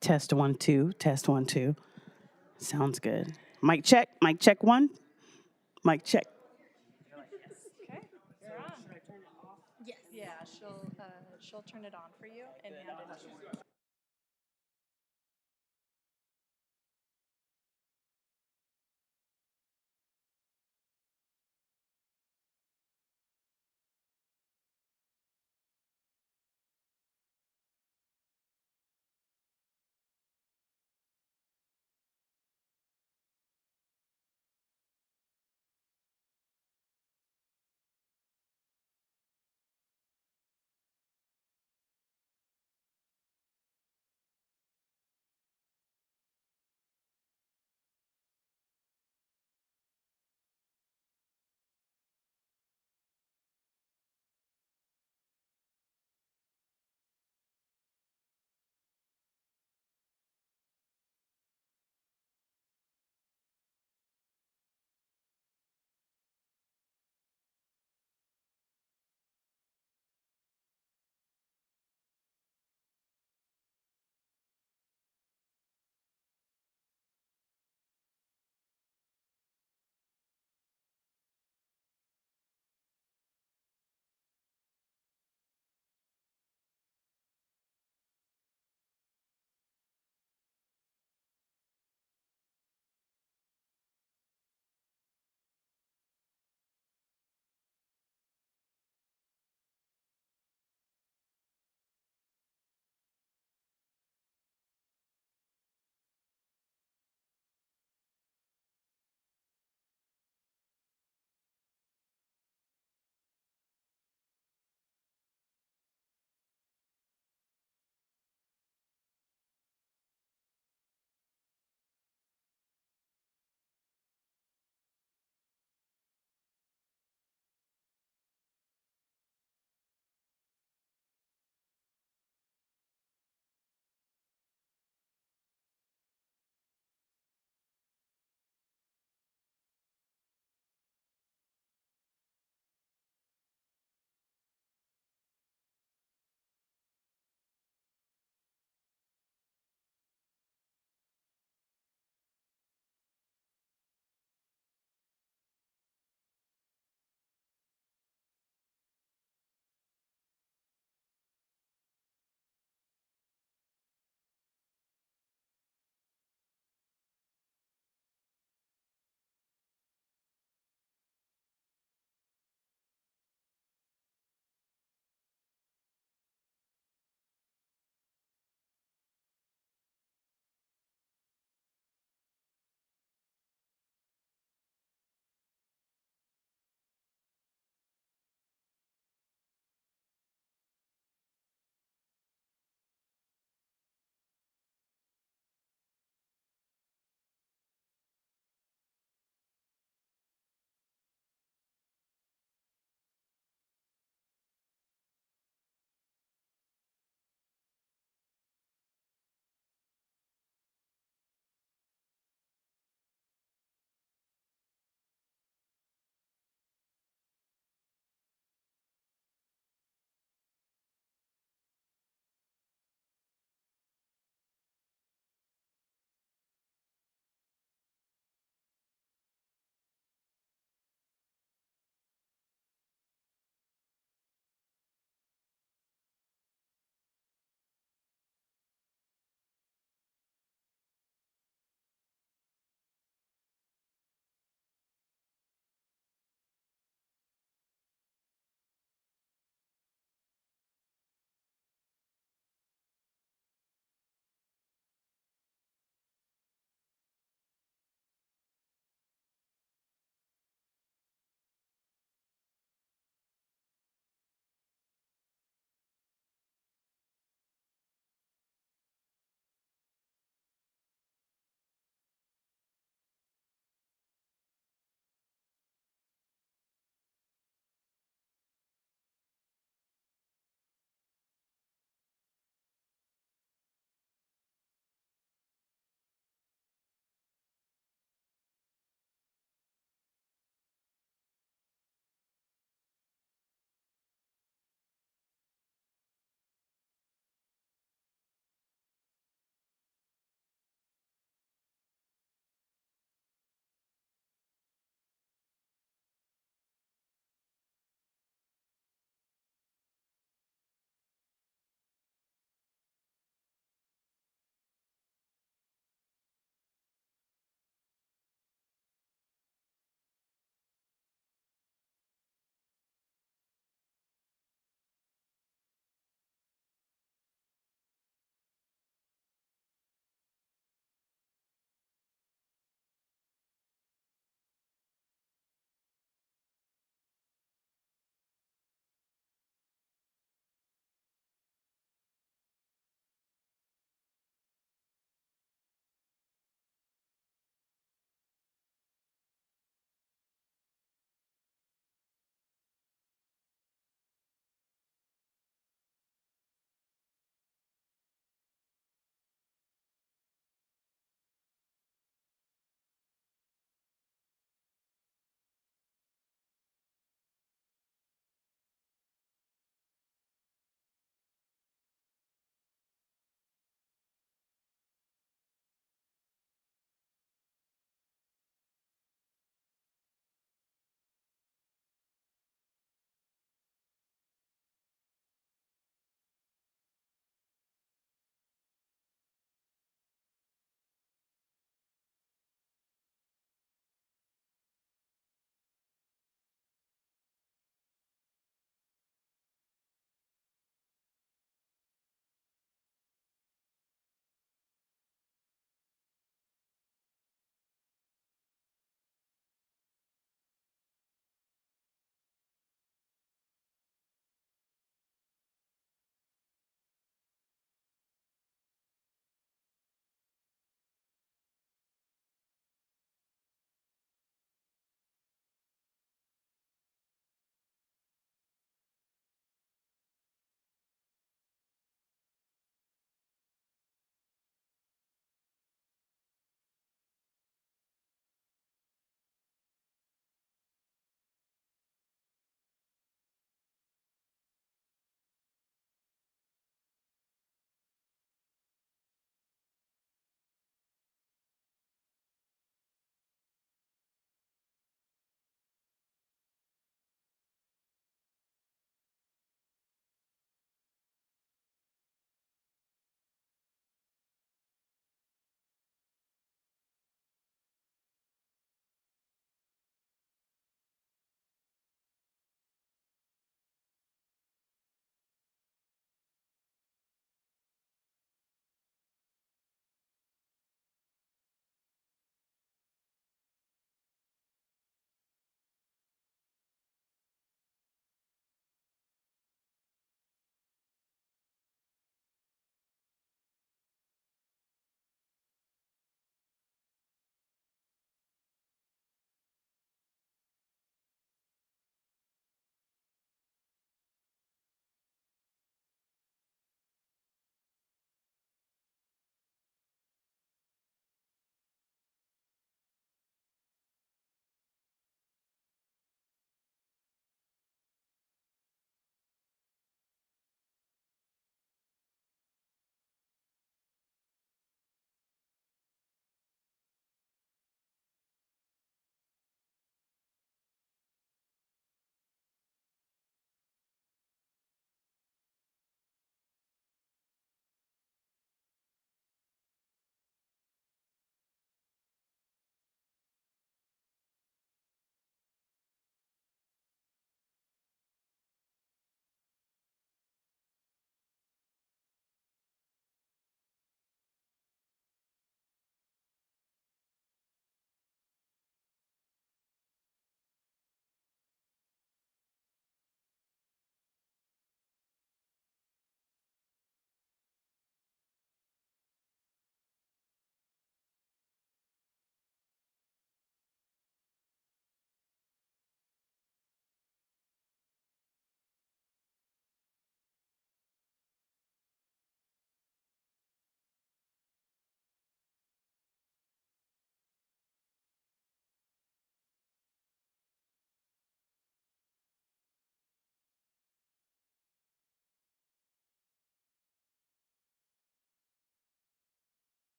Test 1, 2, test 1, 2. Sounds good. Mic check 1. Mic check. Okay, you're on. Yes. Yeah, she'll turn it on for you and hand it to you.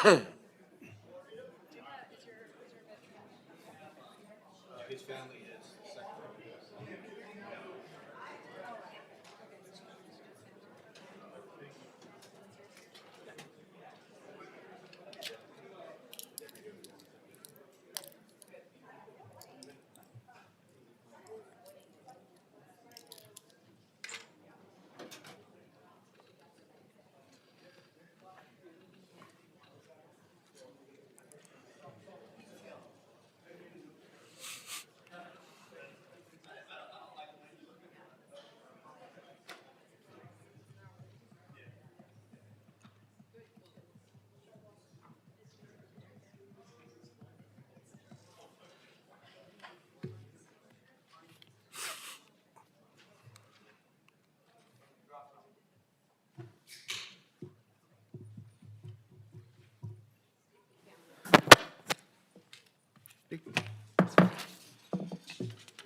His family is.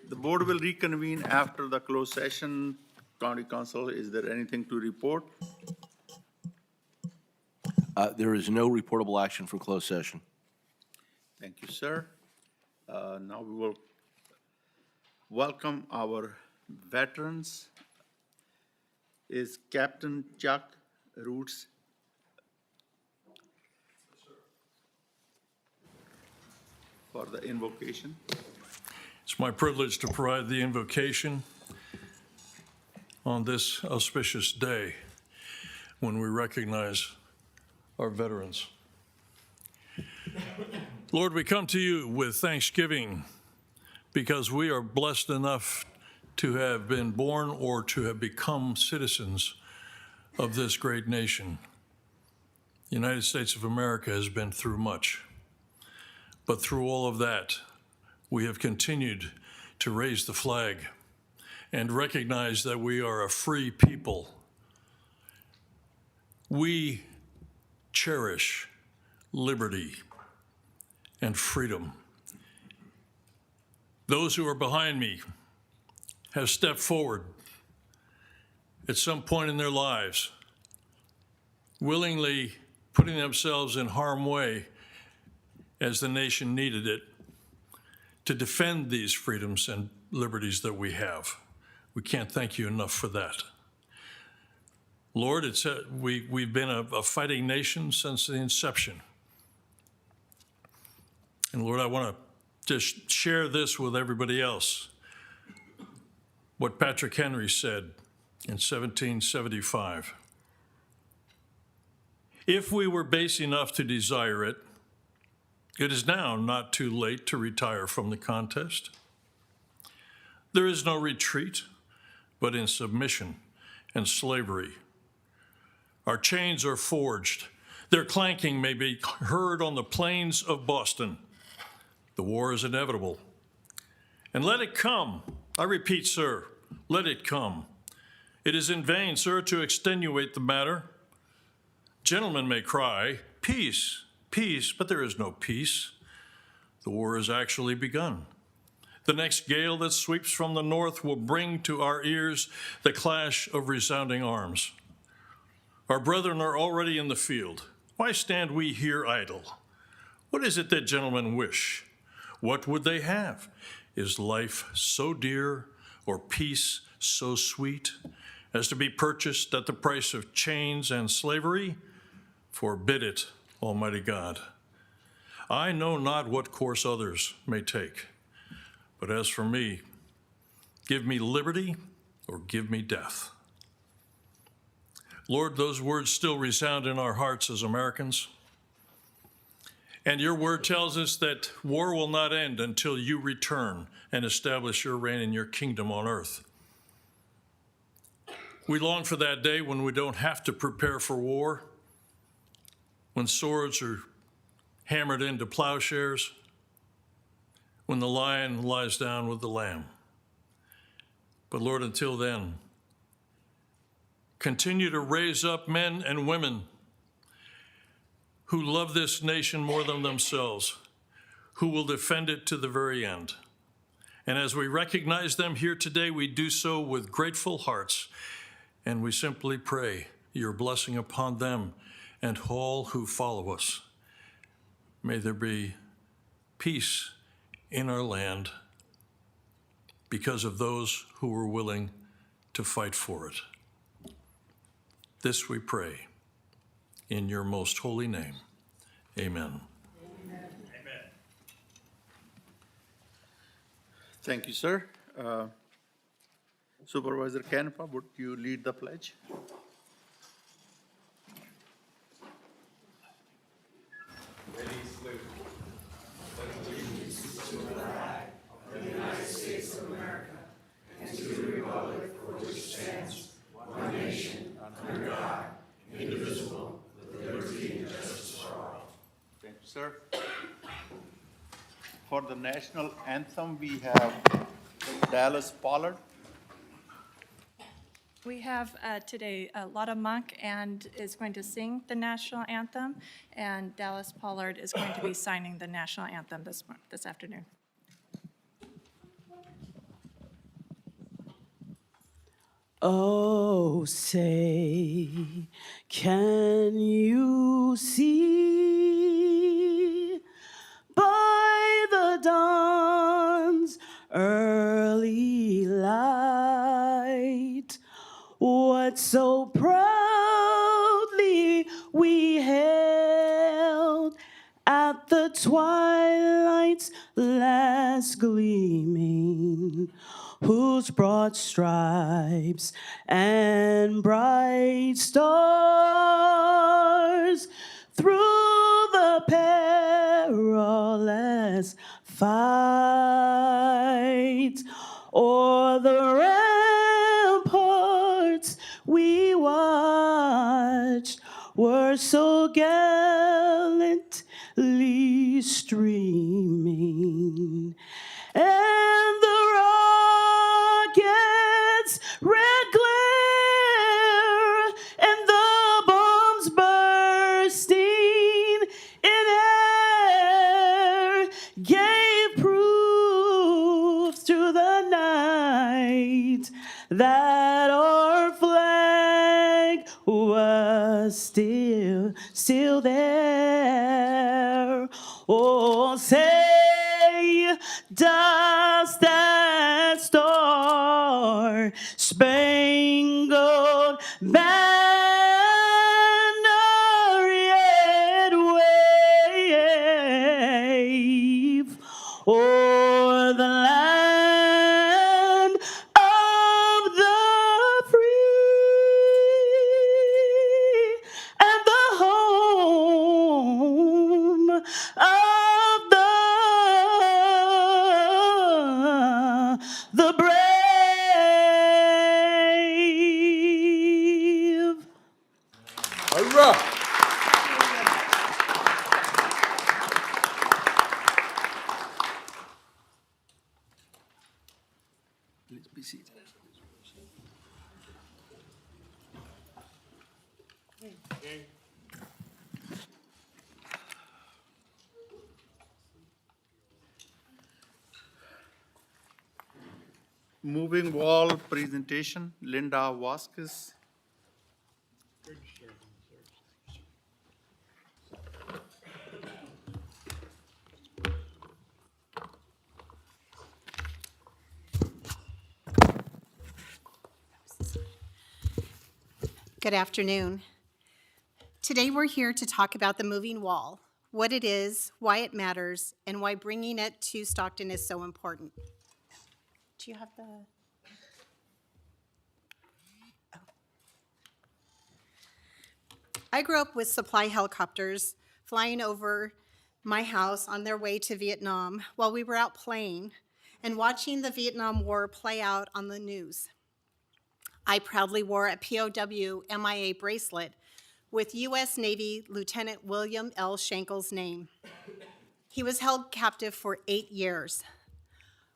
The board will reconvene after the closed session. County Council, is there anything to report? There is no reportable action from closed session. Thank you, sir. Now we will welcome our veterans. Is Captain Chuck Roots? For the invocation. It's my privilege to provide the invocation on this auspicious day when we recognize our veterans. Lord, we come to you with thanksgiving because we are blessed enough to have been born or to have become citizens of this great nation. The United States of America has been through much, but through all of that, we have continued to raise the flag and recognize that we are a free people. We cherish liberty and freedom. Those who are behind me have stepped forward at some point in their lives, willingly putting themselves in harm's way as the nation needed it to defend these freedoms and liberties that we have. We can't thank you enough for that. Lord, we've been a fighting nation since the inception. And Lord, I want to just share this with everybody else. What Patrick Henry said in 1775. If we were base enough to desire it, it is now not too late to retire from the contest. There is no retreat, but in submission and slavery. Our chains are forged. Their clanking may be heard on the plains of Boston. The war is inevitable. And let it come. I repeat, sir, let it come. It is in vain, sir, to extenuate the matter. Gentlemen may cry, peace, peace, but there is no peace. The war has actually begun. The next gale that sweeps from the north will bring to our ears the clash of resounding arms. Our brethren are already in the field. Why stand we here idle? What is it that gentlemen wish? What would they have? Is life so dear or peace so sweet as to be purchased at the price of chains and slavery? Forbid it, Almighty God. I know not what course others may take, but as for me, give me liberty or give me death. Lord, those words still resound in our hearts as Americans. And your word tells us that war will not end until you return and establish your reign and your kingdom on earth. We long for that day when we don't have to prepare for war, when swords are hammered into plowshares, when the lion lies down with the lamb. But Lord, until then, continue to raise up men and women who love this nation more than themselves, who will defend it to the very end. And as we recognize them here today, we do so with grateful hearts, and we simply pray your blessing upon them and all who follow us. May there be peace in our land because of those who were willing to fight for it. This we pray in your most holy name. Amen. Thank you, sir. Supervisor Canepa, would you lead the pledge? Thank you, sir. For the national anthem, we have Dallas Pollard. We have today Lotta Monk and is going to sing the national anthem, and Dallas Pollard is going to be signing the national anthem this afternoon. Oh, say, can you see by the dawn's early light what so proudly we held at the twilight's last gleaming, whose broad stripes and bright stars through the perilous fight o'er the ramparts we watched were so gallantly streaming, and the rockets' red glare and the bombs bursting in air gave proof through the night that our flag was still there. Oh, say, does that star spangled banner yet wave o'er the land of the free and the home of the brave? Hurrah! Please be seated. Moving wall presentation, Linda Vasquez. Good afternoon. Today we're here to talk about the moving wall, what it is, why it matters, and why bringing it to Stockton is so important. Do you have the? Oh. I grew up with supply helicopters flying over my house on their way to Vietnam while we were out playing and watching the Vietnam War play out on the news. I proudly wore a POW MIA bracelet with U.S. Navy Lieutenant William L. Schenkel's name. He was held captive for 8 years.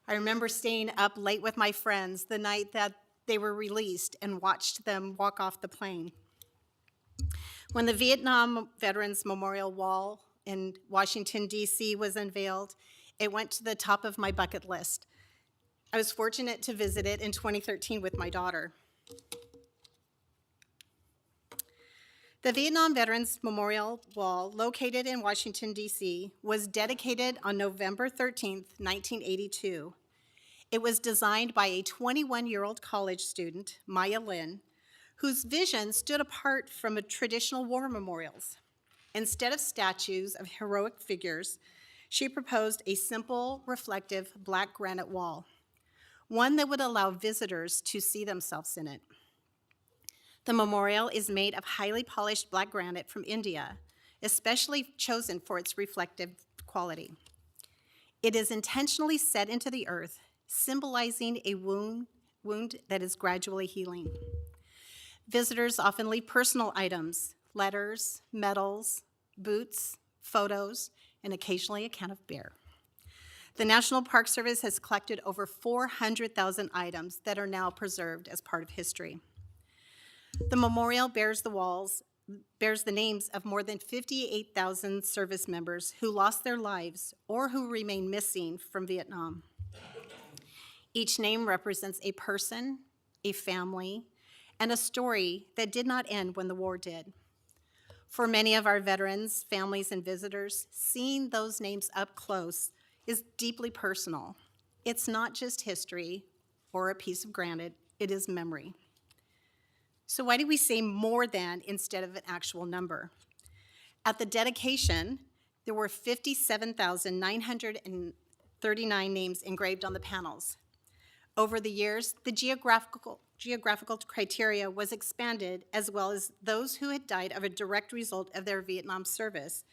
I remember staying up late with my friends the night that they were released and watched them walk off the plane. When the Vietnam Veterans Memorial Wall in Washington, D.C. was unveiled, it went to the top of my bucket list. I was fortunate to visit it in 2013 with my daughter. The Vietnam Veterans Memorial Wall, located in Washington, D.C., was dedicated on November 13, 1982. It was designed by a 21-year-old college student, Maya Lin, whose vision stood apart from traditional war memorials. Instead of statues of heroic figures, she proposed a simple, reflective black granite wall, one that would allow visitors to see themselves in it. The memorial is made of highly polished black granite from India, especially chosen for its reflective quality. It is intentionally set into the earth, symbolizing a wound that is gradually healing. Visitors often leave personal items, letters, medals, boots, photos, and occasionally a can of beer. The National Park Service has collected over 400,000 items that are now preserved as part of history. The memorial bears the names of more than 58,000 service members who lost their lives or who remain missing from Vietnam. Each name represents a person, a family, and a story that did not end when the war did. For many of our veterans, families, and visitors, seeing those names up close is deeply personal. It's not just history or a piece of granite, it is memory. So why do we say more than instead of an actual number? At the dedication, there were 57,939 names engraved on the panels. Over the years, the geographical criteria was expanded, as well as those who had died of a direct result of their Vietnam service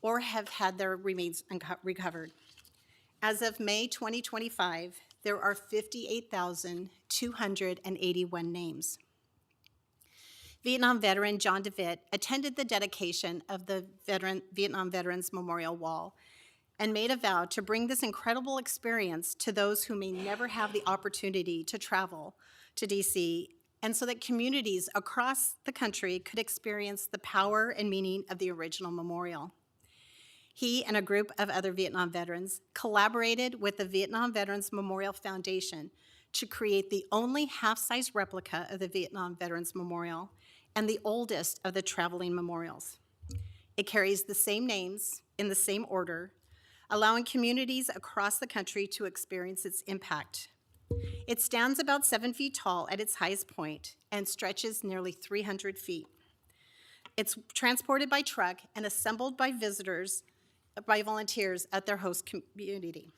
or have had their remains recovered. As of May 2025, there are 58,281 names. Vietnam veteran John DeWitt attended the dedication of the Vietnam Veterans Memorial Wall and made a vow to bring this incredible experience to those who may never have the opportunity to travel to DC, and so that communities across the country could experience the power and meaning of the original memorial. He and a group of other Vietnam veterans collaborated with the Vietnam Veterans Memorial Foundation to create the only half-size replica of the Vietnam Veterans Memorial and the oldest of the traveling memorials. It carries the same names in the same order, allowing communities across the country to experience its impact. It stands about 7 feet tall at its highest point and stretches nearly 300 feet. It's transported by truck and assembled by volunteers at their host community.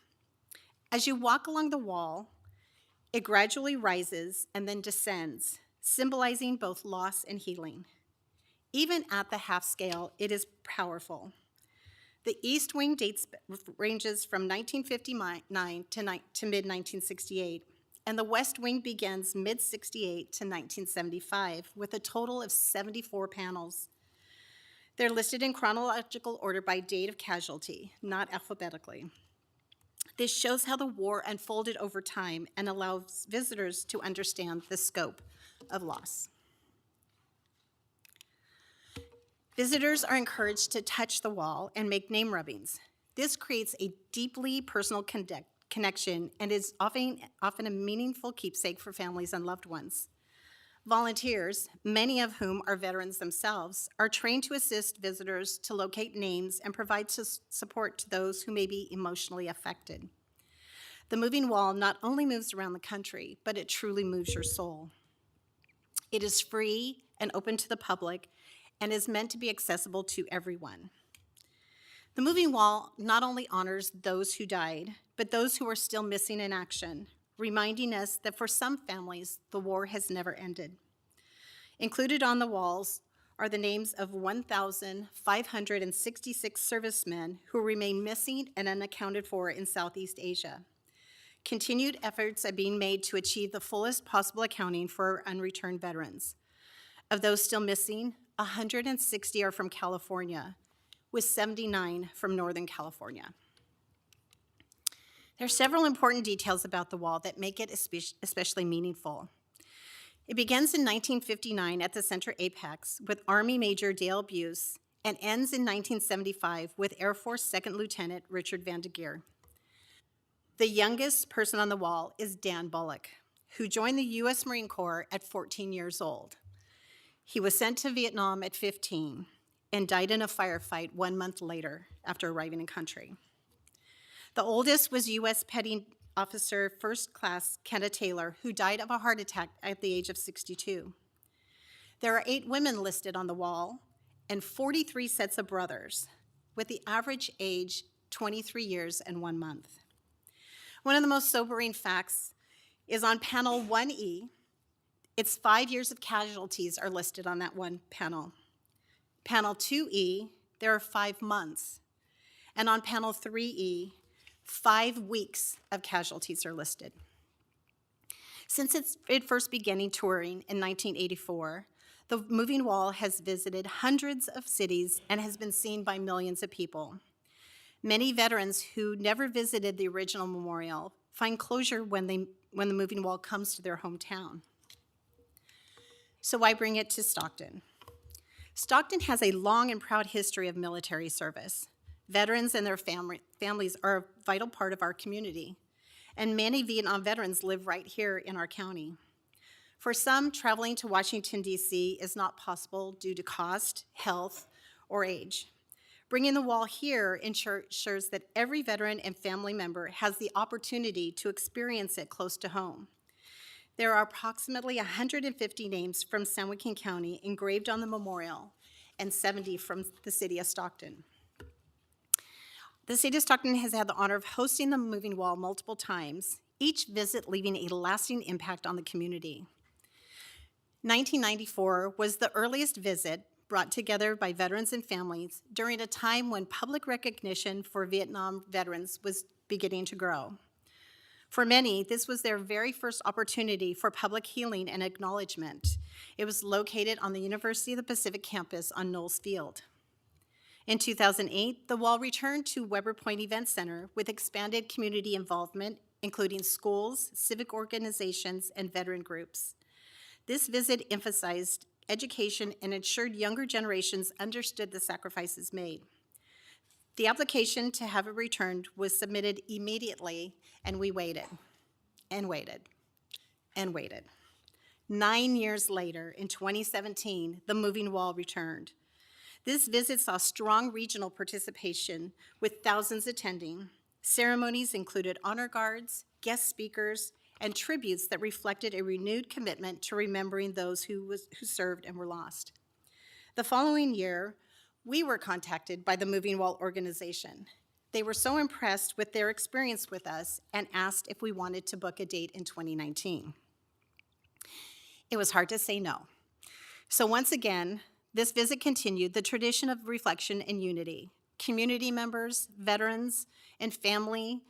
As you walk along the wall, it gradually rises and then descends, symbolizing both loss and healing. Even at the half scale, it is powerful. The east wing ranges from 1959 to mid-1968, and the west wing begins mid-68 to 1975 with a total of 74 panels. They're listed in chronological order by date of casualty, not alphabetically. This shows how the war unfolded over time and allows visitors to understand the scope of loss. Visitors are encouraged to touch the wall and make name rubbings. This creates a deeply personal connection and is often a meaningful keepsake for families and loved ones. Volunteers, many of whom are veterans themselves, are trained to assist visitors to locate names and provide support to those who may be emotionally affected. The moving wall not only moves around the country, but it truly moves your soul. It is free and open to the public and is meant to be accessible to everyone. The moving wall not only honors those who died, but those who are still missing in action, reminding us that for some families, the war has never ended. Included on the walls are the names of 1,566 servicemen who remain missing and unaccounted for in Southeast Asia. Continued efforts are being made to achieve the fullest possible accounting for unreturned veterans. Of those still missing, 160 are from California, with 79 from Northern California. There are several important details about the wall that make it especially meaningful. It begins in 1959 at the center apex with Army Major Dale Buse and ends in 1975 with Air Force Second Lieutenant Richard Van de Geer. The youngest person on the wall is Dan Bullock, who joined the U.S. Marine Corps at 14 years old. He was sent to Vietnam at 15 and died in a firefight 1 month later after arriving in country. The oldest was U.S. Petty Officer First Class Kenda Taylor, who died of a heart attack at the age of 62. There are 8 women listed on the wall and 43 sets of brothers, with the average age 23 years and 1 month. One of the most sobering facts is on panel 1E, it's 5 years of casualties are listed on that one panel. Panel 2E, there are 5 months. And on panel 3E, 5 weeks of casualties are listed. Since it first beginning touring in 1984, the Moving Wall has visited hundreds of cities and has been seen by millions of people. Many veterans who never visited the original memorial find closure when the Moving Wall comes to their hometown. So why bring it to Stockton? Stockton has a long and proud history of military service. Veterans and their families are a vital part of our community, and many Vietnam veterans live right here in our county. For some, traveling to Washington, D.C. is not possible due to cost, health, or age. Bringing the wall here ensures that every veteran and family member has the opportunity to experience it close to home. There are approximately 150 names from San Joaquin County engraved on the memorial and 70 from the city of Stockton. The city of Stockton has had the honor of hosting the Moving Wall multiple times, each visit leaving a lasting impact on the community. 1994 was the earliest visit brought together by veterans and families during a time when public recognition for Vietnam veterans was beginning to grow. For many, this was their very first opportunity for public healing and acknowledgement. It was located on the University of the Pacific campus on Knowles Field. In 2008, the wall returned to Weber Point Event Center with expanded community involvement, including schools, civic organizations, and veteran groups. This visit emphasized education and ensured younger generations understood the sacrifices made. The application to have it returned was submitted immediately, and we waited, and waited, and waited. 9 years later, in 2017, the Moving Wall returned. This visit saw strong regional participation with thousands attending. Ceremonies included honor guards, guest speakers, and tributes that reflected a renewed commitment to remembering those who served and were lost. The following year, we were contacted by the Moving Wall organization. They were so impressed with their experience with us and asked if we wanted to book a date in 2019. It was hard to say no. So once again, this visit continued the tradition of reflection and unity. Community members, veterans, and family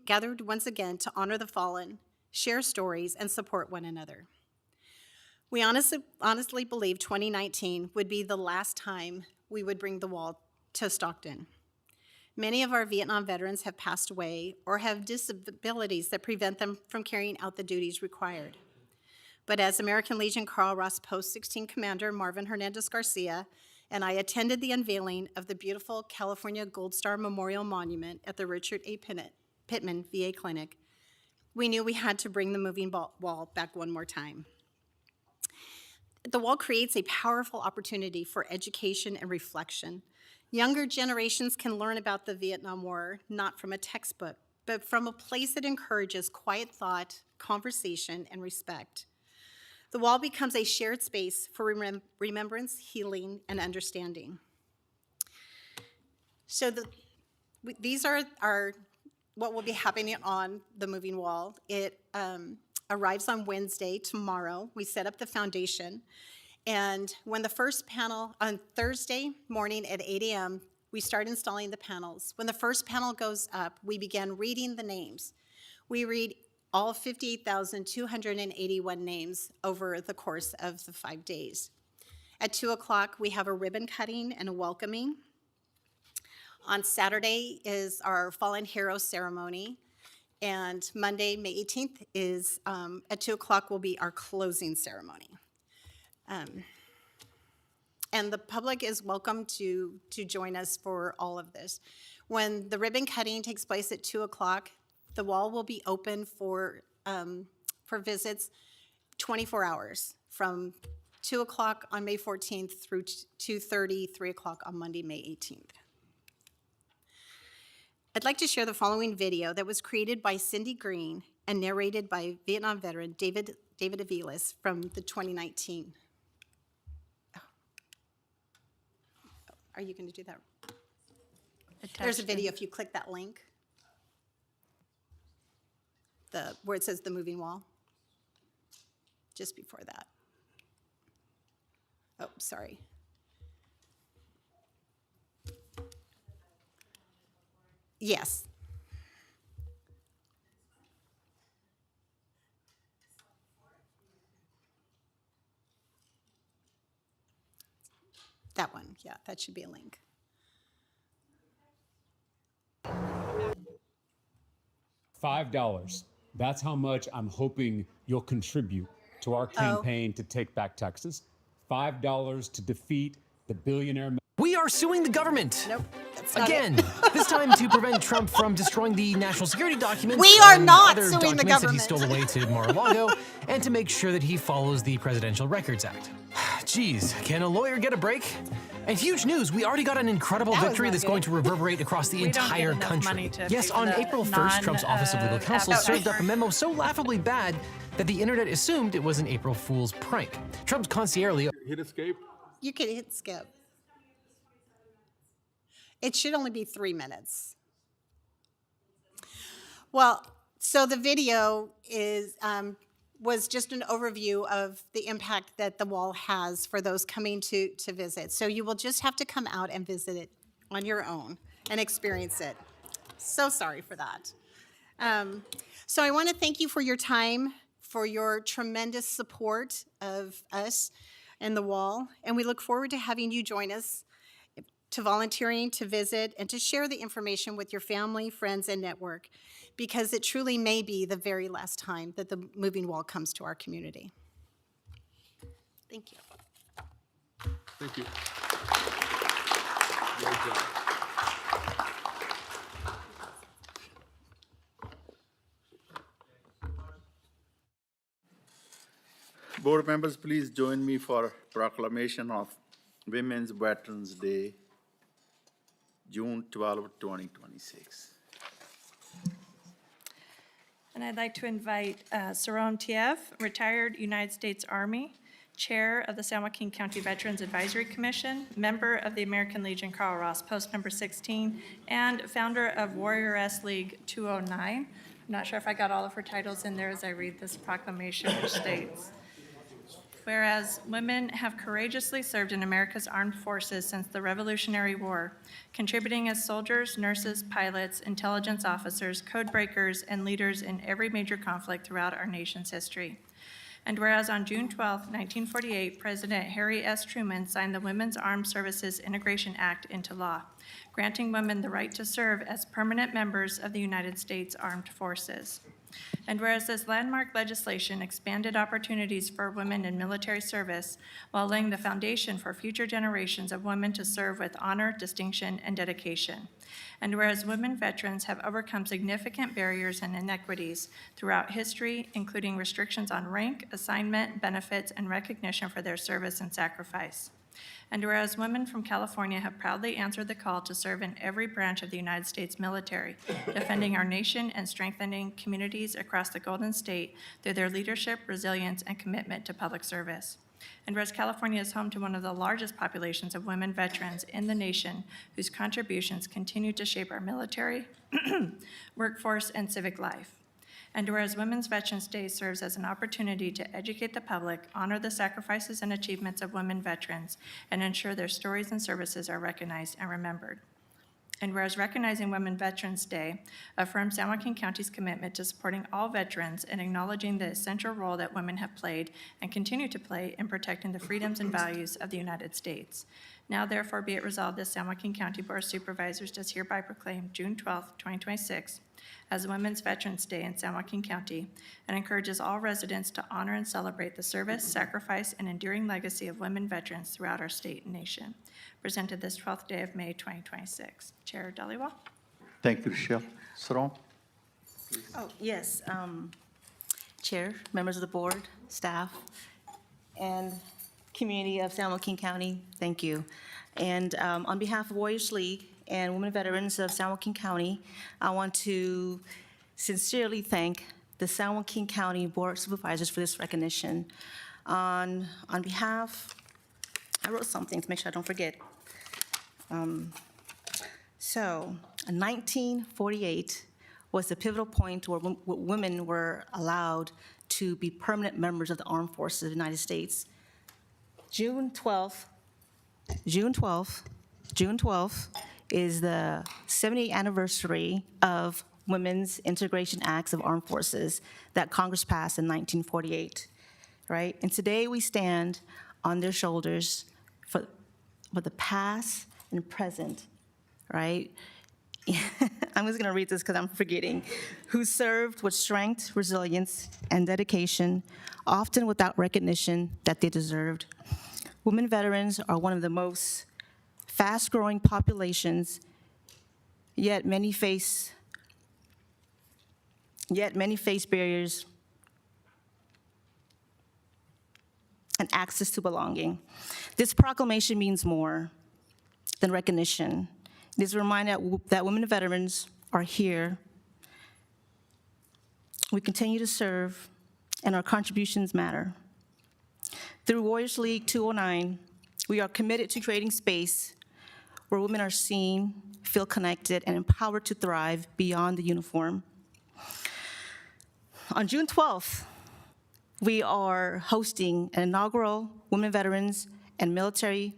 gathered once again to honor the fallen, share stories, and support one another. We honestly believe 2019 would be the last time we would bring the wall to Stockton. Many of our Vietnam veterans have passed away or have disabilities that prevent them from carrying out the duties required. But as American Legion Carl Ross Post 16 Commander Marvin Hernandez Garcia and I attended the unveiling of the beautiful California Gold Star Memorial Monument at the Richard A. Pittman VA Clinic, we knew we had to bring the Moving Wall back one more time. The wall creates a powerful opportunity for education and reflection. Younger generations can learn about the Vietnam War, not from a textbook, but from a place that encourages quiet thought, conversation, and respect. The wall becomes a shared space for remembrance, healing, and understanding. So these are what will be happening on the Moving Wall. It arrives on Wednesday, tomorrow. We set up the foundation. And when the first panel, on Thursday morning at 8 a.m., we start installing the panels. When the first panel goes up, we begin reading the names. We read all 58,281 names over the course of the 5 days. At 2 o'clock, we have a ribbon cutting and a welcoming. On Saturday is our Fallen Hero ceremony. And Monday, May 18th, is at 2 o'clock will be our closing ceremony. And the public is welcome to join us for all of this. When the ribbon cutting takes place at 2 o'clock, the wall will be open for visits 24 hours from 2 o'clock on May 14th through 2:30, 3 o'clock on Monday, May 18th. I'd like to share the following video that was created by Cindy Green and narrated by Vietnam veteran David Aviles from the 2019. Are you going to do that? There's a video if you click that link. Where it says the moving wall. Just before that. Oh, sorry. Yes. That one, yeah, that should be a link. $5. That's how much I'm hoping you'll contribute to our campaign to take back Texas. $5 to defeat the billionaire. We are suing the government. Nope. That's not Again, it. this time to prevent Trump from destroying the national security documents. We are and not other suing the documents that he government. stole away to Mar-a-Lago, and to make sure that he follows the Presidential Records Act. Jeez, can a lawyer get a break? And huge news, we already got an incredible victory that's going to reverberate across the entire country. Yes, on April 1st, Trump's Office of Legal Counsel served up a memo so laughably bad that the internet assumed it was an April Fool's prank. Trump's concierge... Hit escape? You can hit skip. It should only be 3 minutes. Well, so the video was just an overview of the impact that the wall has for those coming to visit. So you will just have to come out and visit it on your own and experience it. So sorry for that. So I want to thank you for your time, for your tremendous support of us and the wall, and we look forward to having you join us, to volunteering, to visit, and to share the information with your family, friends, and network, because it truly may be the very last time that the moving wall comes to our community. Thank you. Thank you. Great job. Board members, please join me for proclamation of Women's Veterans Day, June 12, 2026. And I'd like to invite Saron Tief, retired United States Army, Chair of the San Joaquin County Veterans Advisory Commission, member of the American Legion Carl Ross, post number 16, and founder of Warrior S League 209. I'm not sure if I got all of her titles in there as I read this proclamation, which states, whereas women have courageously served in America's armed forces since the Revolutionary War, contributing as soldiers, nurses, pilots, intelligence officers, code breakers, and leaders in every major conflict throughout our nation's history. And whereas on June 12, 1948, President Harry S. Truman signed the Women's Armed Services Integration Act into law, granting women the right to serve as permanent members of the United States Armed Forces. And whereas this landmark legislation expanded opportunities for women in military service while laying the foundation for future generations of women to serve with honor, distinction, and dedication. And whereas women veterans have overcome significant barriers and inequities throughout history, including restrictions on rank, assignment, benefits, and recognition for their service and sacrifice. And whereas women from California have proudly answered the call to serve in every branch of the United States military, defending our nation and strengthening communities across the Golden State through their leadership, resilience, and commitment to public service. And whereas California is home to one of the largest populations of women veterans in the nation, whose contributions continue to shape our military, workforce, and civic life. And whereas Women's Veterans Day serves as an opportunity to educate the public, honor the sacrifices and achievements of women veterans, and ensure their stories and services are recognized and remembered. And whereas recognizing Women Veterans Day affirms San Joaquin County's commitment to supporting all veterans and acknowledging the essential role that women have played and continue to play in protecting the freedoms and values of the United States. Now therefore be it resolved that San Joaquin County Board of Supervisors does hereby proclaim June 12, 2026 as Women's Veterans Day in San Joaquin County, and encourages all residents to honor and celebrate the service, sacrifice, and enduring legacy of women veterans throughout our state and nation. Presented this 12th day of May, 2026. Chair Dhaliwal. Thank you, Rochelle. Saron? Oh, yes. Chair, members of the board, staff, and community of San Joaquin County, thank you. And on behalf of Warriors League and Women Veterans of San Joaquin County, I want to sincerely thank the San Joaquin County Board of Supervisors for this recognition. On behalf, I wrote something to make sure I don't forget. So, in 1948 was the pivotal point where women were allowed to be permanent members of the armed forces of the United States. June 12th is the 70th anniversary of Women's Integration Acts of Armed Forces that Congress passed in 1948, right? And today we stand on their shoulders for the past and present, right? I'm just gonna read this because I'm forgetting. Who served with strength, resilience, and dedication, often without recognition that they deserved. Women veterans are one of the most fast-growing populations, yet many face barriers and access to belonging. This proclamation means more than recognition. It is a reminder that women veterans are here. We continue to serve, and our contributions matter. Through Warriors League 209, we are committed to creating space where women are seen, feel connected, and empowered to thrive beyond the uniform. On June 12th, we are hosting an inaugural Women Veterans and Military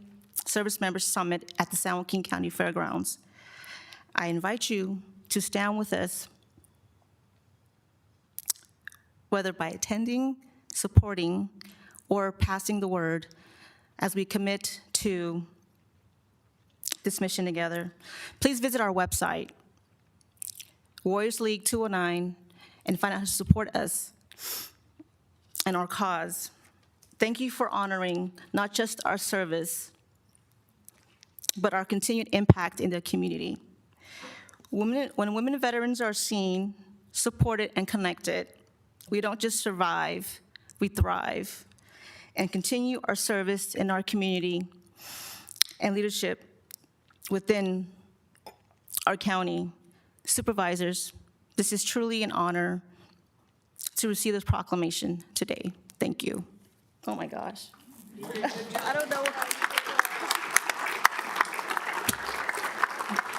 Service Members Summit at the San Joaquin County Fairgrounds. I invite you to stand with us, whether by attending, supporting, or passing the word, as we commit to this mission together. Please visit our website, Warriors League 209, and find out how to support us and our cause. Thank you for honoring not just our service, but our continued impact in the community. When women veterans are seen, supported, and connected, we don't just survive, we thrive, and continue our service in our community and leadership within our county. Supervisors, this is truly an honor to receive this proclamation today. Thank you. Oh my gosh. I don't know.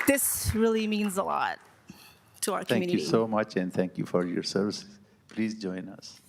This really means a lot to our Thank community. you so much, and thank you for your service. Please join us.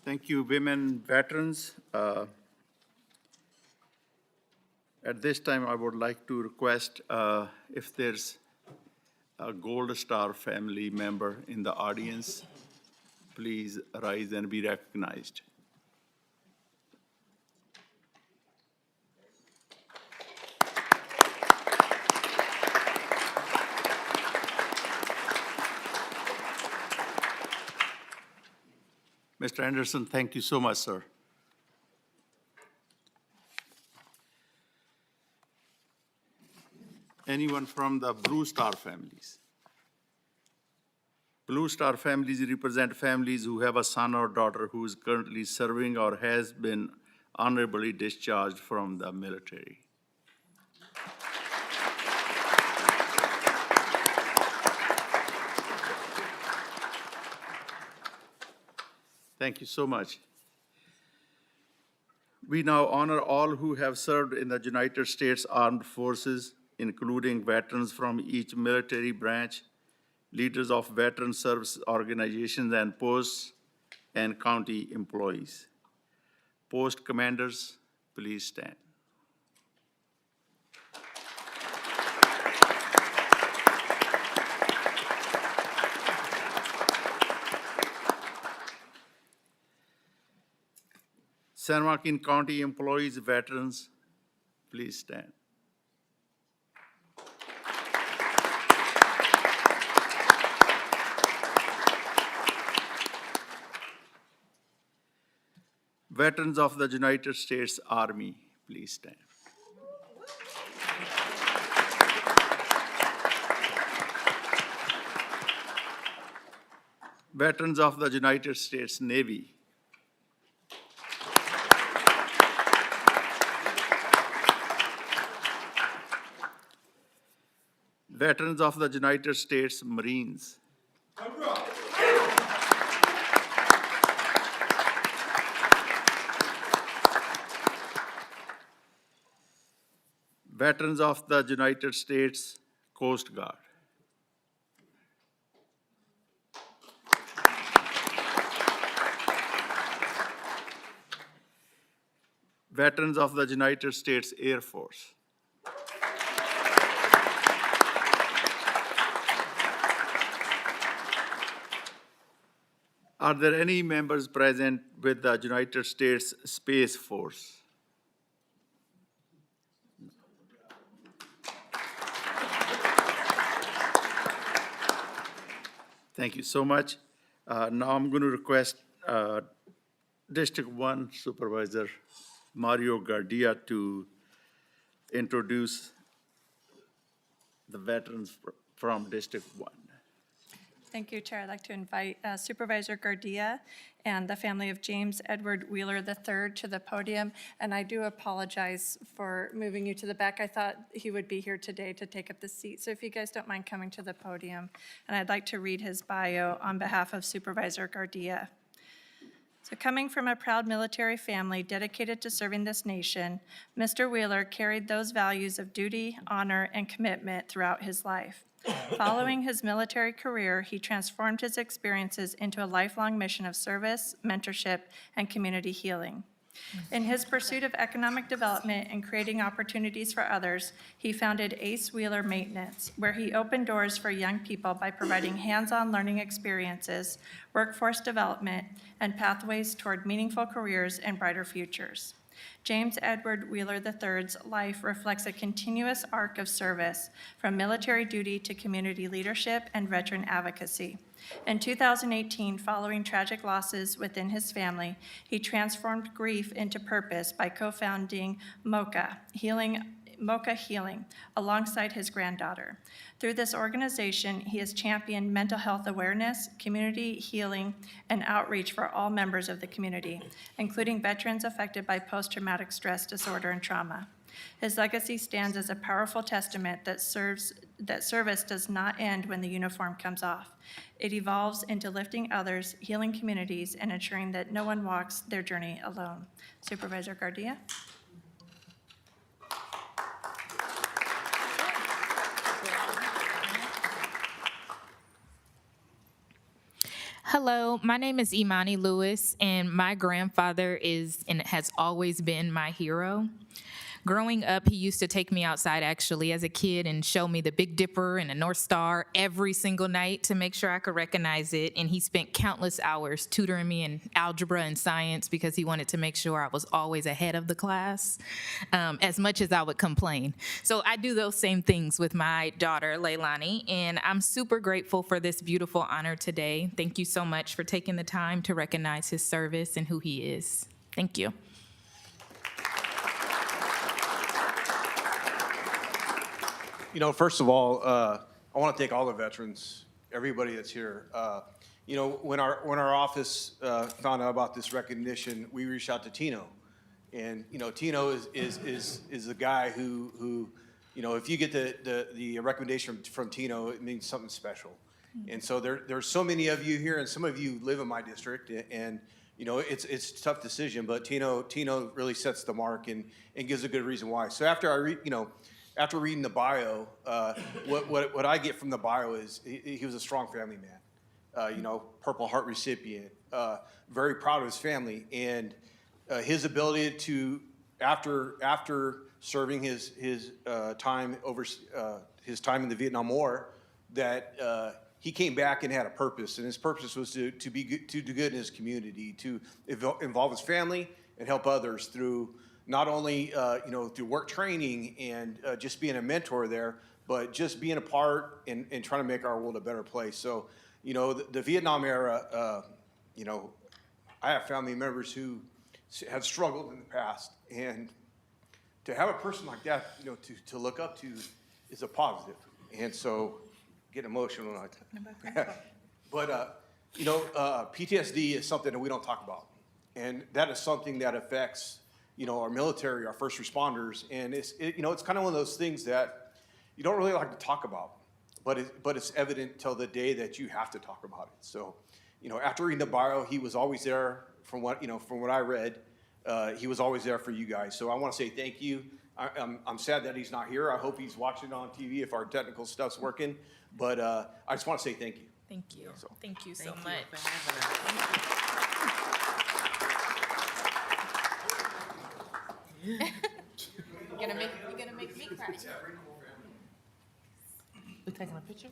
Thank you, women veterans. At this time, I would like to request if there's a Gold Star family member in the audience, please rise and be recognized. Mr. Anderson, thank you so much, sir. Anyone from the Blue Star families? Blue Star families represent families who have a son or daughter who is currently serving or has been honorably discharged from the military. Thank you so much. We now honor all who have served in the United States Armed Forces, including veterans from each military branch, leaders of veteran service organizations and posts, and county employees. Post commanders, please stand. San Joaquin County employees, veterans, please stand. Veterans of the United States Army, please stand. Veterans of the United States Navy. Veterans of the United States Marines. Veterans of the United States Coast Guard. Veterans of the United States Air Force. Are there any members present with the United States Space Force? Thank you so much. Now I'm going to request District 1 Supervisor Mario Gardia to introduce the veterans from District 1. Thank you, Chair. I'd like to invite Supervisor Gardia and the family of James Edward Wheeler III to the podium. And I do apologize for moving you to the back. I thought he would be here today to take up the seat. So if you guys don't mind coming to the podium. And I'd like to read his bio on behalf of Supervisor Gardia. So coming from a proud military family dedicated to serving this nation, Mr. Wheeler carried those values of duty, honor, and commitment throughout his life. Following his military career, he transformed his experiences into a lifelong mission of service, mentorship, and community healing. In his pursuit of economic development and creating opportunities for others, he founded Ace Wheeler Maintenance, where he opened doors for young people by providing hands-on learning experiences, workforce development, and pathways toward meaningful careers and brighter futures. James Edward Wheeler III's life reflects a continuous arc of service, from military duty to community leadership and veteran advocacy. In 2018, following tragic losses within his family, he transformed grief into purpose by co-founding Mocha Healing, alongside his granddaughter. Through this organization, he has championed mental health awareness, community healing, and outreach for all members of the community, including veterans affected by post-traumatic stress disorder and trauma. His legacy stands as a powerful testament that service does not end when the uniform comes off. It evolves into lifting others, healing communities, and ensuring that no one walks their journey alone. Supervisor Gardia. Hello, my name is Imani Lewis, and my grandfather is and has always been my hero. Growing up, he used to take me outside actually as a kid and show me the Big Dipper and the North Star every single night to make sure I could recognize it. And he spent countless hours tutoring me in algebra and science because he wanted to make sure I was always ahead of the class, as much as I would complain. So I do those same things with my daughter, Leilani, and I'm super grateful for this beautiful honor today. Thank you so much for taking the time to recognize his service and who he is. Thank you. You know, first of all, I want to thank all the veterans, everybody that's here. You know, when our office found out about this recognition, we reached out to Tino, and you know, Tino is the guy who you know, if you get the recommendation from Tino, it means something special. And so there's so many of you here, and some of you live in my district, and you know, it's a tough decision, but Tino really sets the mark and gives a good reason why. So after after reading the bio, what I get from the bio is he was a strong family man, you know, Purple Heart recipient, very proud of his family, and his ability to, after serving his time in the Vietnam War, that he came back and had a purpose, and his purpose was to do good in his community, to involve his family and help others through not only you know, through work training and just being a mentor there, but just being a part and trying to make our world a better place. So, you know, the Vietnam era, you know, I have family members who have struggled in the past, and to have a person like that, you know, to look up to is a positive. And so, get emotional like that. But you know, PTSD is something that we don't talk about, and that is something that affects, you know, our military, our first responders, and you know, it's kind of one of those things that you don't really like to talk about, but it's evident till the day that you have to talk about it. So, you know, after reading the bio, he was always there. From what I read, he was always there for you guys. So I want to say thank you. I'm sad that he's not here. I hope he's watching on TV if our technical stuff's working. But I just want to say thank you. Thank you. So. Thank you so much. You're gonna make me cry. We taking a picture?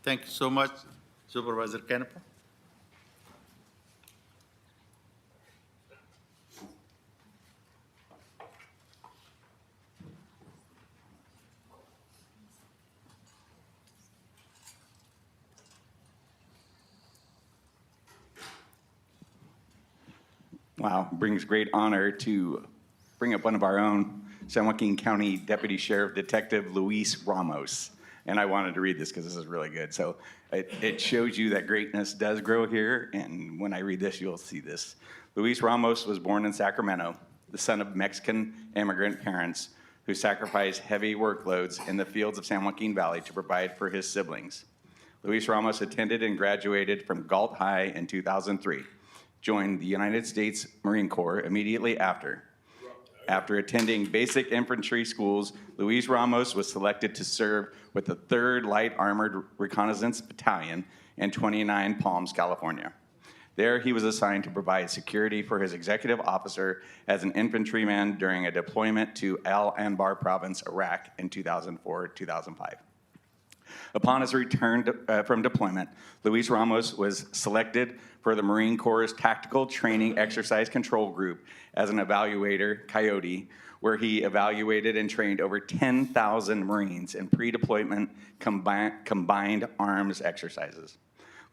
Thank you so much, Supervisor Canepa. Wow, brings great honor to bring up one of our own, San Joaquin County Deputy Sheriff Detective Luis Ramos. And I wanted to read this because this is really good. So it shows you that greatness does grow here, and when I read this, you'll see this. Luis Ramos was born in Sacramento, the son of Mexican immigrant parents who sacrificed heavy workloads in the fields of San Joaquin Valley to provide for his siblings. Luis Ramos attended and graduated from Galt High in 2003, joined the United States Marine Corps immediately after. After attending basic infantry schools, Luis Ramos was selected to serve with the 3rd Light Armored Reconnaissance Battalion in 29 Palms, California. There, he was assigned to provide security for his executive officer as an infantryman during a deployment to Al Anbar Province, Iraq in 2004-2005. Upon his return from deployment, Luis Ramos was selected for the Marine Corps' Tactical Training Exercise Control Group as an evaluator, Coyote, where he evaluated and trained over 10,000 Marines in pre-deployment combined arms exercises.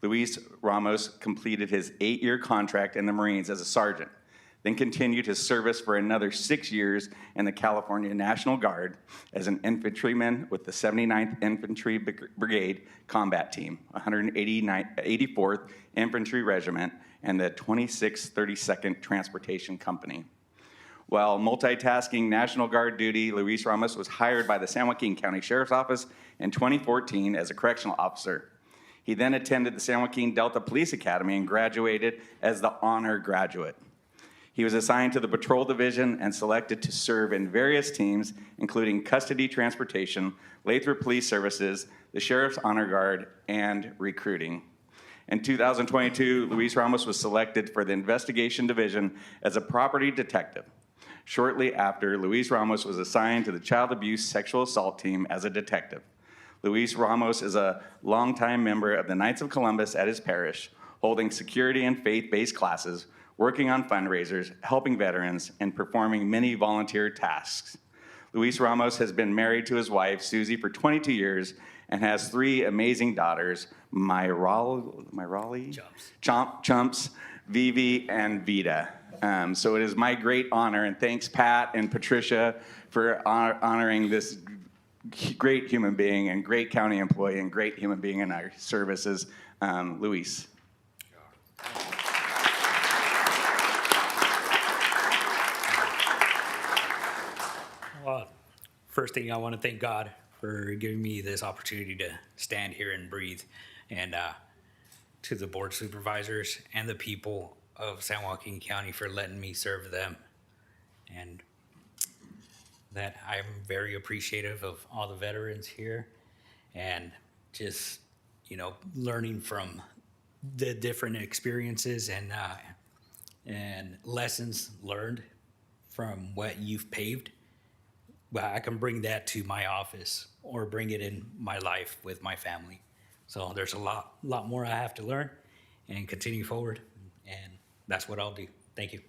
Luis Ramos completed his 8-year contract in the Marines as a sergeant. then continued his service for another 6 years in the California National Guard as an infantryman with the 79th Infantry Brigade Combat Team, 184th Infantry Regiment, and the 26th 32nd Transportation Company. While multitasking National Guard duty, Luis Ramos was hired by the San Joaquin County Sheriff's Office in 2014 as a correctional officer. He then attended the San Joaquin Delta Police Academy and graduated as the honor graduate. He was assigned to the Patrol Division and selected to serve in various teams, including Custody Transportation, Lathrop Police Services, the Sheriff's Honor Guard, and recruiting. In 2022, Luis Ramos was selected for the Investigation Division as a property detective. Shortly after, Luis Ramos was assigned to the Child Abuse Sexual Assault Team as a detective. Luis Ramos is a longtime member of the Knights of Columbus at his parish, holding security and faith-based classes, working on fundraisers, helping veterans, and performing many volunteer tasks. Luis Ramos has been married to his wife, Susie, for 22 years and has 3 amazing daughters, Chumps, Vivi, and Vida. So it is my great honor, and thanks Pat and Patricia for honoring this great human being and great county employee and great human being in our services, Luis. Well, first thing, I want to thank God for giving me this opportunity to stand here and breathe, and to the board supervisors and the people of San Joaquin County for letting me serve them. And that I'm very appreciative of all the veterans here, and just, you know, learning from the different experiences and lessons learned from what you've paved. Well, I can bring that to my office or bring it in my life with my family. So there's a lot more I have to learn and continue forward, and that's what I'll do. Thank you.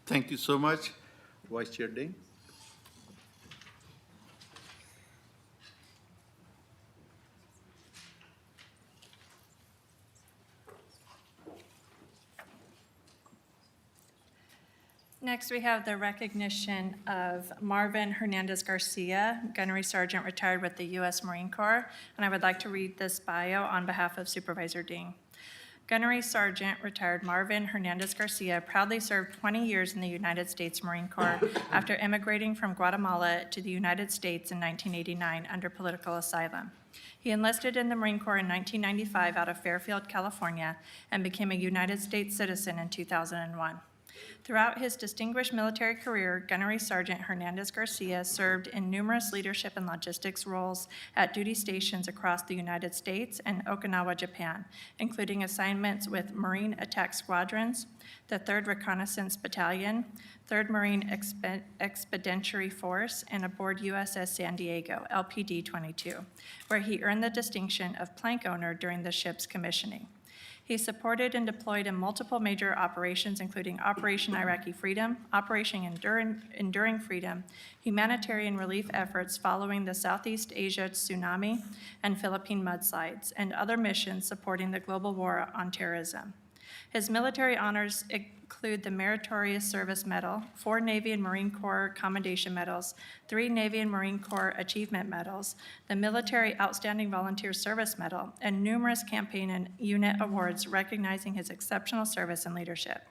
Thank you so much, Vice Chair Ding. Next, we have the recognition of Marvin Hernandez Garcia, Gunnery Sergeant retired with the U.S. Marine Corps, and I would like to read this bio on behalf of Supervisor Ding. Gunnery Sergeant retired Marvin Hernandez Garcia proudly served 20 years in the United States Marine Corps after immigrating from Guatemala to the United States in 1989 under political asylum. He enlisted in the Marine Corps in 1995 out of Fairfield, California, and became a United States citizen in 2001. Throughout his distinguished military career, Gunnery Sergeant Hernandez Garcia served in numerous leadership and logistics roles at duty stations across the United States and Okinawa, Japan, including assignments with Marine Attack Squadrons, the 3rd Reconnaissance Battalion, 3rd Marine Expeditionary Force, and aboard USS San Diego, LPD-22, where he earned the distinction of plank owner during the ship's commissioning. He supported and deployed in multiple major operations, including Operation Iraqi Freedom, Operation Enduring Freedom, humanitarian relief efforts following the Southeast Asia tsunami and Philippine mudslides, and other missions supporting the global war on terrorism. His military honors include the Meritorious Service Medal, 4 Navy and Marine Corps Commendation Medals, 3 Navy and Marine Corps Achievement Medals, the Military Outstanding Volunteer Service Medal, and numerous campaign and unit awards recognizing his exceptional service and leadership.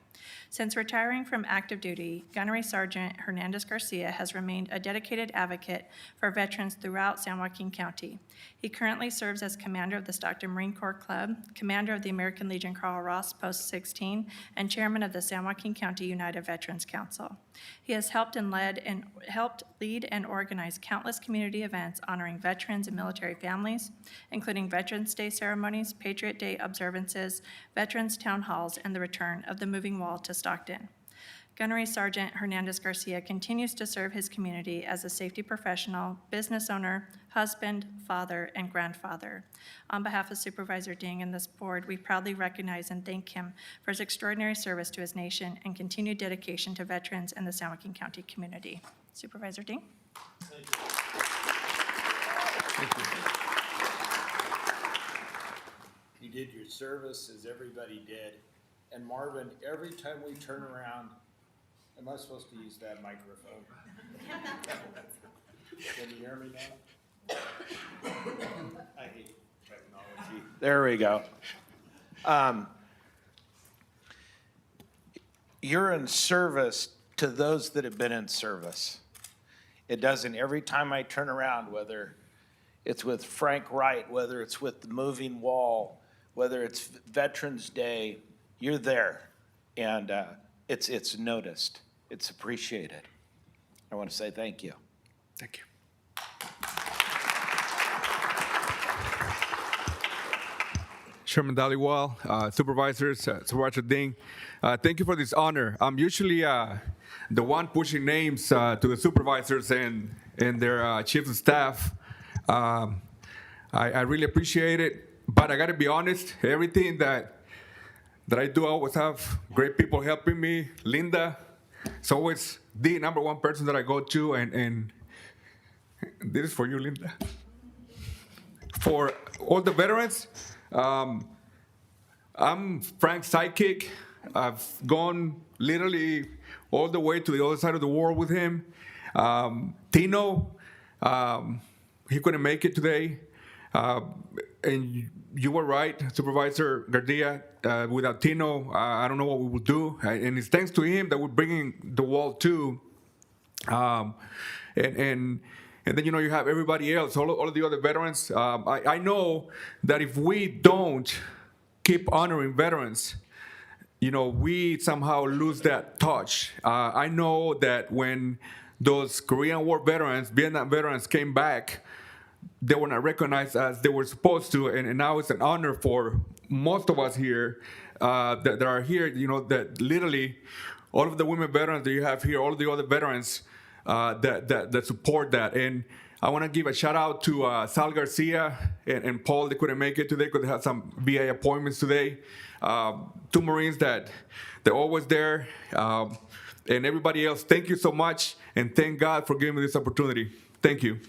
Since retiring from active duty, Gunnery Sergeant Hernandez Garcia has remained a dedicated advocate for veterans throughout San Joaquin County. He currently serves as commander of the Stockton Marine Corps Club, commander of the American Legion Carl Ross Post 16, and chairman of the San Joaquin County United Veterans Council. He has helped lead and organize countless community events honoring veterans and military families, including Veterans Day ceremonies, Patriot Day observances, veterans town halls, and the return of the moving wall to Stockton. Gunnery Sergeant Hernandez Garcia continues to serve his community as a safety professional, business owner, husband, father, and grandfather. On behalf of Supervisor Ding and this board, we proudly recognize and thank him for his extraordinary service to his nation and continued dedication to veterans and the San Joaquin County community. Supervisor Ding. You did your service as everybody did. And Marvin, every time we turn around, am I supposed to use that microphone? Can you hear me now? I hate technology. There we go. You're in service to those that have been in service. It doesn't, every time I turn around, whether it's with Frank Wright, whether it's with the moving wall, whether it's Veterans Day, you're there, and it's noticed. It's appreciated. I want to say thank you. Thank you. Chairman Dhaliwal, Supervisors, Supervisor Ding, thank you for this honor. I'm usually the one pushing names to the supervisors and their chiefs of staff. I really appreciate it, but I got to be honest, everything that I do, I always have great people helping me. Linda is always the number one person that I go to, and this is for you, Linda. For all the veterans, I'm Frank's sidekick. I've gone literally all the way to the other side of the world with him. Tino, he couldn't make it today. And you were right, Supervisor Garcia. Without Tino, I don't know what we would do. And it's thanks to him that we're bringing the wall too. And then, you have everybody else, all of the other veterans. I know that if we don't keep honoring veterans, we somehow lose that touch. I know that when those Korean War veterans, Vietnam veterans came back, they were not recognized as they were supposed to, and now it's an honor for most of us here that are here, that literally all of the women veterans that you have here, all of the other veterans that support that. And I want to give a shout out to Sal Garcia and Paul. They couldn't make it today because they had some VA appointments today. Two Marines that they're always there. And everybody else, thank you so much, and thank God for giving me this opportunity. Thank you.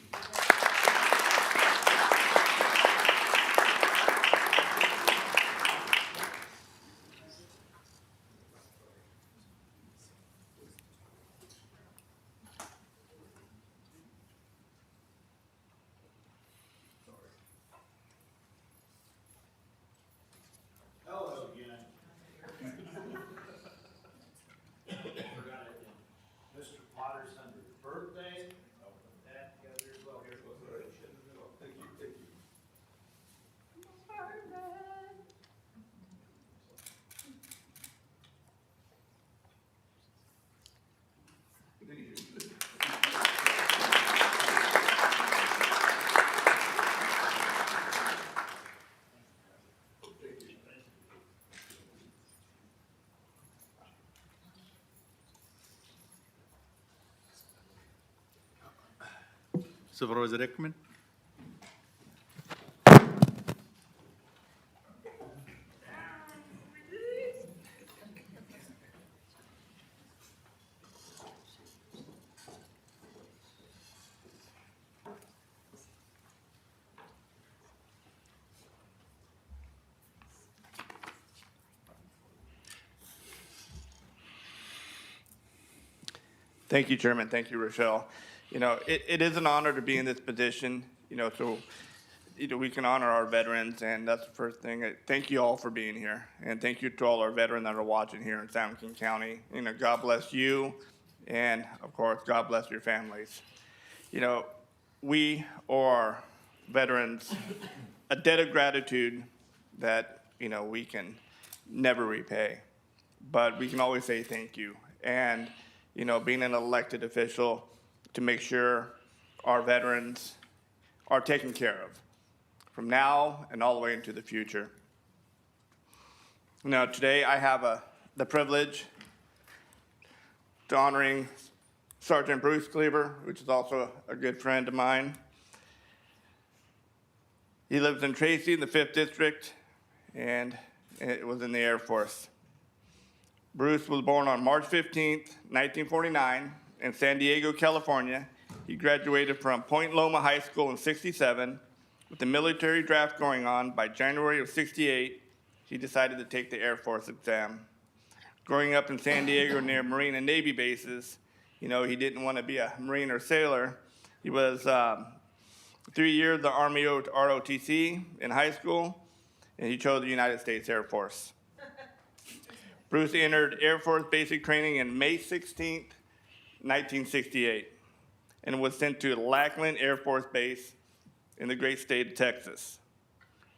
Hello again. Mr. Potter's 100th birthday. I'll put that together as well. Here, thank you, thank you. Supervisor Rickman. Thank you, Chairman. Thank you, Rochelle. It is an honor to be in this position, so we can honor our veterans, and that's the first thing. Thank you all for being here, and thank you to all our veterans that are watching here in San Joaquin County. God bless you, and of course, God bless your families. We owe our veterans a debt of gratitude that, we can never repay, but we can always say thank you. And, being an elected official to make sure our veterans are taken care of from now and all the way into the future. Today I have the privilege to honoring Sergeant Bruce Cleaver, which is also a good friend of mine. He lives in Tracy in the 5th District, and it was in the Air Force. Bruce was born on March 15th, 1949, in San Diego, California. He graduated from Point Loma High School in '67. With the military draft going on, by January of '68, he decided to take the Air Force exam. Growing up in San Diego near Marine and Navy bases, he didn't want to be a Marine or sailor. He was 3 years the Army ROTC in high school, and he chose the United States Air Force. Bruce entered Air Force basic training in May 16th, 1968, and was sent to Lackland Air Force Base in the great state of Texas.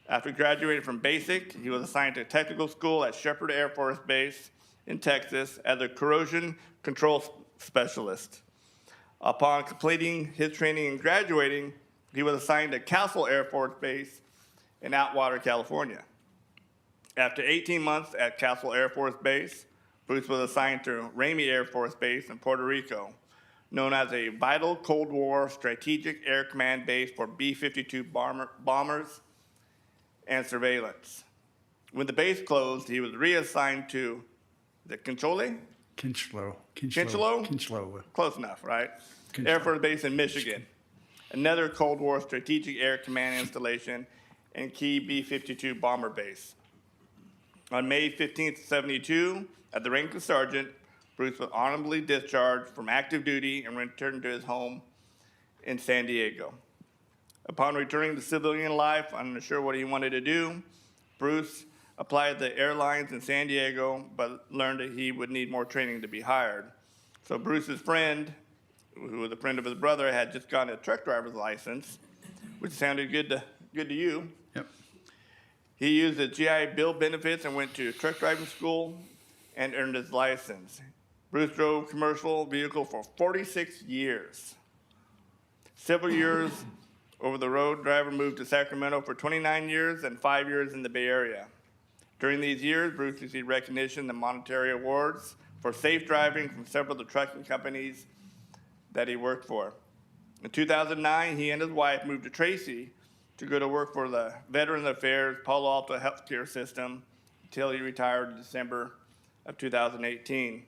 After graduating from basic, he was assigned to technical school at Shepherd Air Force Base in Texas as a corrosion control specialist. Upon completing his training and graduating, he was assigned to Castle Air Force Base in Atwater, California. After 18 months at Castle Air Force Base, Bruce was assigned to Ramey Air Force Base in Puerto Rico, known as a vital Cold War strategic air command base for B-52 bombers and surveillance. When the base closed, he was reassigned to the Kinchelo? Close enough, right? Air Force Base in Michigan, another Cold War strategic air command installation and key B-52 bomber base. On May 15th, '72, at the rank of sergeant, Bruce was honorably discharged from active duty and returned to his home in San Diego. Upon returning to civilian life, unsure what he wanted to do, Bruce applied to the airlines in San Diego, but learned that he would need more training to be hired. So Bruce's friend, who was a friend of his brother, had just gotten a truck driver's license, which sounded good to you. Yep. He used his GI Bill benefits and went to truck driving school and earned his license. Bruce drove commercial vehicle for 46 years. Several years over the road, driver moved to Sacramento for 29 years and 5 years in the Bay Area. During these years, Bruce received recognition and monetary awards for safe driving from several of the trucking companies that he worked for. In 2009, he and his wife moved to Tracy to go to work for the Veterans Affairs Palo Alto Healthcare System until he retired in December of 2018.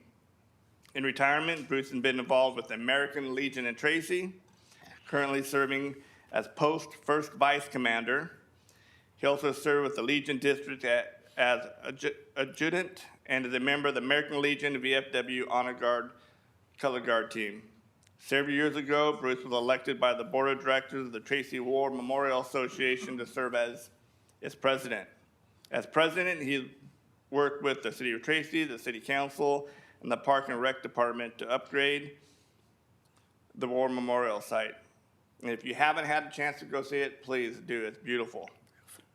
In retirement, Bruce has been involved with the American Legion in Tracy, currently serving as Post First Vice Commander. He also served with the Legion District as adjutant and is a member of the American Legion VFW Honor Guard Color Guard team. Several years ago, Bruce was elected by the Board of Directors of the Tracy War Memorial Association to serve as its president. As president, he worked with the City of Tracy, the City Council, and the Park and Rec Department to upgrade the War Memorial site. And if you haven't had a chance to go see it, please do. It's beautiful.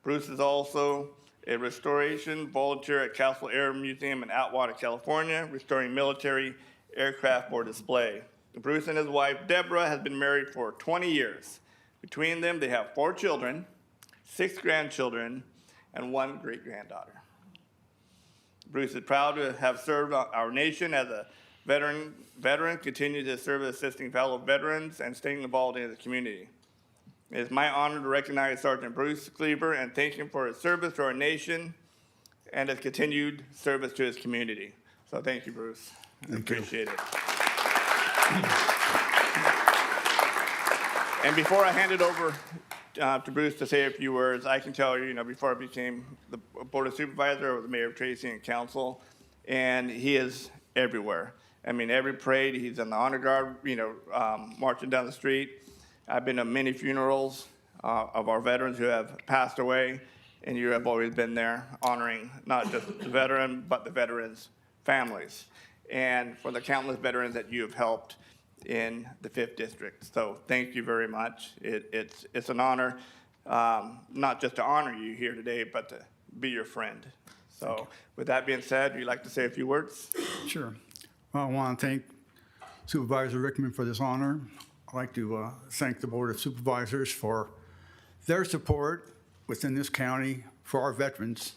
Bruce is also a restoration volunteer at Castle Air Museum in Atwater, California, restoring military aircraft for display. Bruce and his wife, Deborah, have been married for 20 years. Between them, they have 4 children, 6 grandchildren, and 1 great-granddaughter. Bruce is proud to have served our nation as a veteran, continues to serve assisting fellow veterans and staying involved in the community. It is my honor to recognize Sergeant Bruce Cleaver and thank him for his service to our nation and his continued service to his community. So thank you, Bruce. Appreciate it. And before I hand it over to Bruce to say a few words, I can tell you, before I became the Board of Supervisor, I was the mayor of Tracy and council, and he is everywhere. I mean, every parade, he's in the honor guard, marching down the street. I've been to many funerals. of our veterans who have passed away, and you have always been there honoring not just the veteran, but the veterans' families, and for the countless veterans that you have helped in the 5th District. So thank you very much. It's an honor, not just to honor you here today, but to be your friend. So with that being said, would you like to say a few words? Sure. Well, I want to thank Supervisor Rickman for this honor. I'd like to thank the Board of Supervisors for their support within this county for our veterans.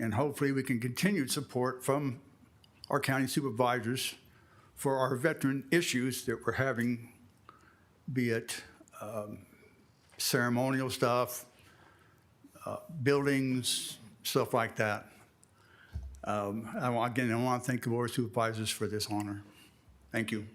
And hopefully we can continue support from our county supervisors for our veteran issues that we're having, be it ceremonial stuff, buildings, stuff like that. I want to thank the Board of Supervisors for this honor. Thank you.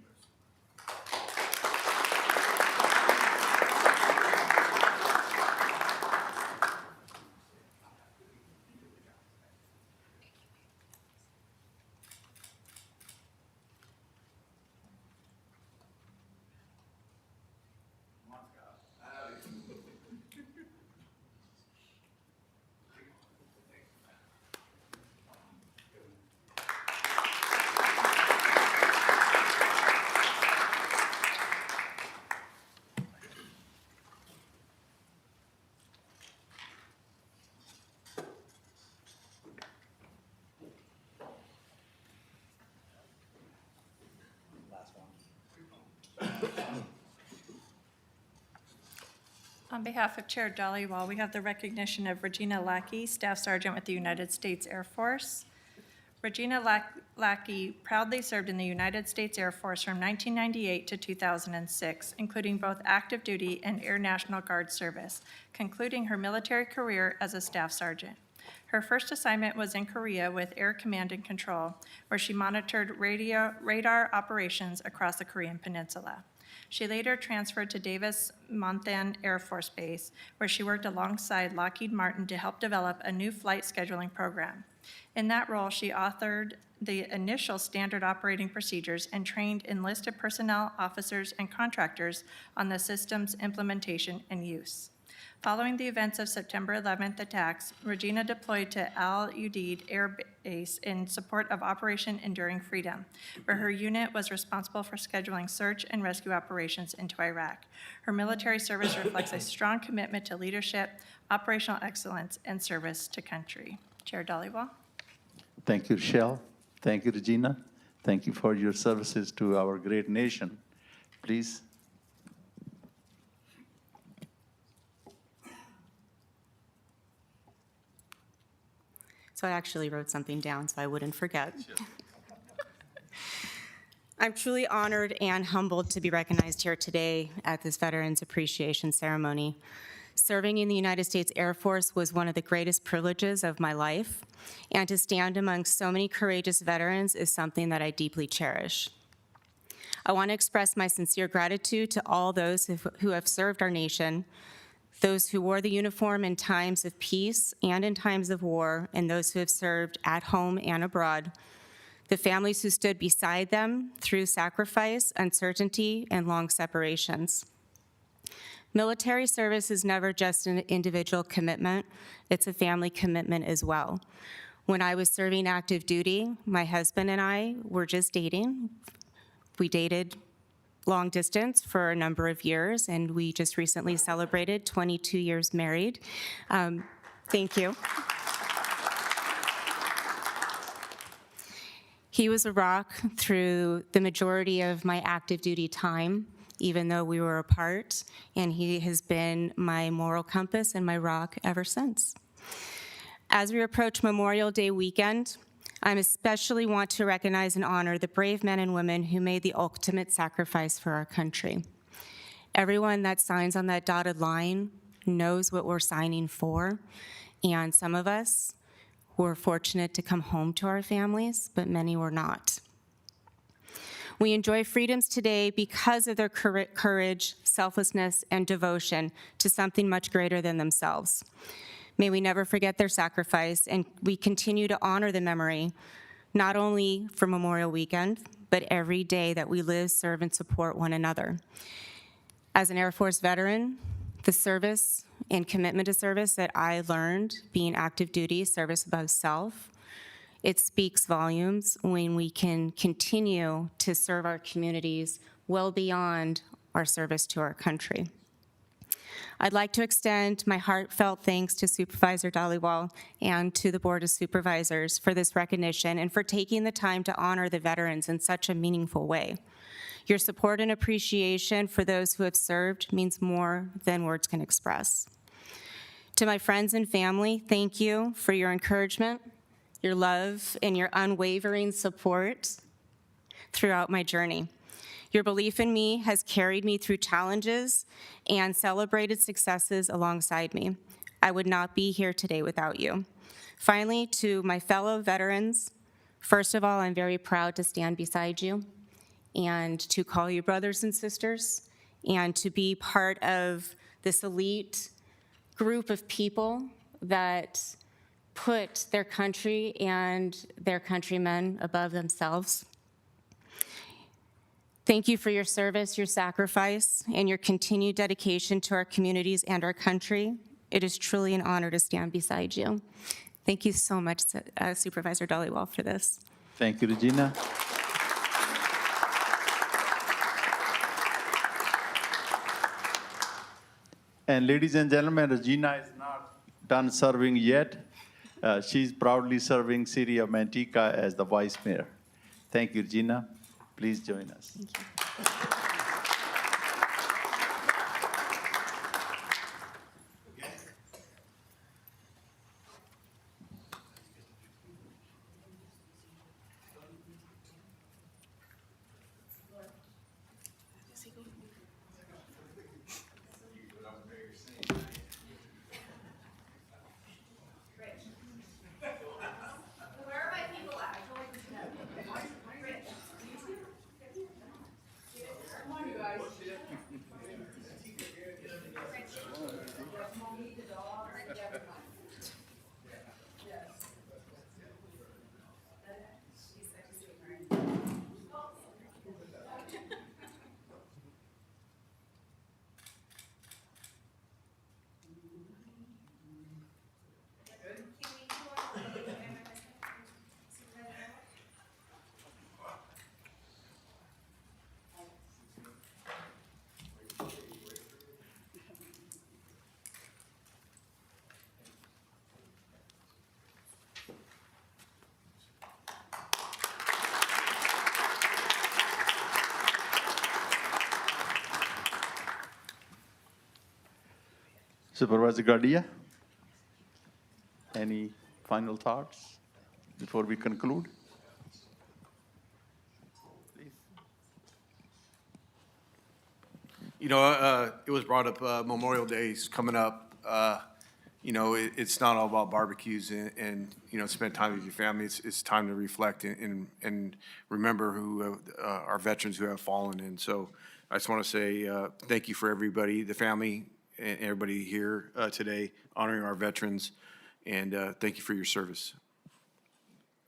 On behalf of Chair Dollywall, we have the recognition of Regina Lackey, Staff Sergeant with the United States Air Force. Regina Lackey proudly served in the United States Air Force from 1998 to 2006, including both active duty and Air National Guard service, concluding her military career as a Staff Sergeant. Her first assignment was in Korea with Air Command and Control, where she monitored radar operations across the Korean Peninsula. She later transferred to Davis-Monthan Air Force Base, where she worked alongside Lockheed Martin to help develop a new flight scheduling program. In that role, she authored the initial standard operating procedures and trained enlisted personnel, officers, and contractors on the system's implementation and use. Following the events of September 11th attacks, Regina deployed to Al Udeid Air Base in support of Operation Enduring Freedom, where her unit was responsible for scheduling search and rescue operations into Iraq. Her military service reflects a strong commitment to leadership, operational excellence, and service to country. Chair Dollywall. Thank you, Rochelle. Thank you, Regina. Thank you for your services to our great nation. Please. So I actually wrote something down so I wouldn't forget. I'm truly honored and humbled to be recognized here today at this Veterans Appreciation Ceremony. Serving in the United States Air Force was one of the greatest privileges of my life, and to stand among so many courageous veterans is something that I deeply cherish. I want to express my sincere gratitude to all those who have served our nation, those who wore the uniform in times of peace and in times of war, and those who have served at home and abroad, the families who stood beside them through sacrifice, uncertainty, and long separations. Military service is never just an individual commitment, it's a family commitment as well. When I was serving active duty, my husband and I were just dating. We dated long distance for a number of years, and we just recently celebrated 22 years married. Thank you. He was a rock through the majority of my active duty time, even though we were apart, and he has been my moral compass and my rock ever since. As we approach Memorial Day weekend, I especially want to recognize and honor the brave men and women who made the ultimate sacrifice for our country. Everyone that signs on that dotted line knows what we're signing for, and some of us were fortunate to come home to our families, but many were not. We enjoy freedoms today because of their courage, selflessness, and devotion to something much greater than themselves. May we never forget their sacrifice, and we continue to honor the memory, not only for Memorial Weekend, but every day that we live, serve, and support one another. As an Air Force veteran, the service and commitment to service that I learned being active duty, service above self. It speaks volumes when we can continue to serve our communities well beyond our service to our country. I'd like to extend my heartfelt thanks to Supervisor Dhaliwal and to the Board of Supervisors for this recognition and for taking the time to honor the veterans in such a meaningful way. Your support and appreciation for those who have served means more than words can express. To my friends and family, thank you for your encouragement, your love, and your unwavering support throughout my journey. Your belief in me has carried me through challenges and celebrated successes alongside me. I would not be here today without you. Finally, to my fellow veterans, first of all, I'm very proud to stand beside you and to call you brothers and sisters and to be part of this elite group of people that put their country and their countrymen above themselves. Thank you for your service, your sacrifice, and your continued dedication to our communities and our country. It is truly an honor to stand beside you. Thank you so much, Supervisor Dhaliwal, for this. Thank you, Regina. And ladies and gentlemen, Regina is not done serving yet. She's proudly serving City of Manteca as the Vice Mayor. Thank you, Regina. Please join us. Thank you. Supervisor Gardia, any final thoughts before we conclude? You know, it was brought up, Memorial Day is coming up. You know, it's not all about barbecues and you know, spend time with your family. It's time to reflect and remember who our veterans who have fallen. And so I just want to say thank you for everybody, the family, and everybody here today, honoring our veterans, and thank you for your service.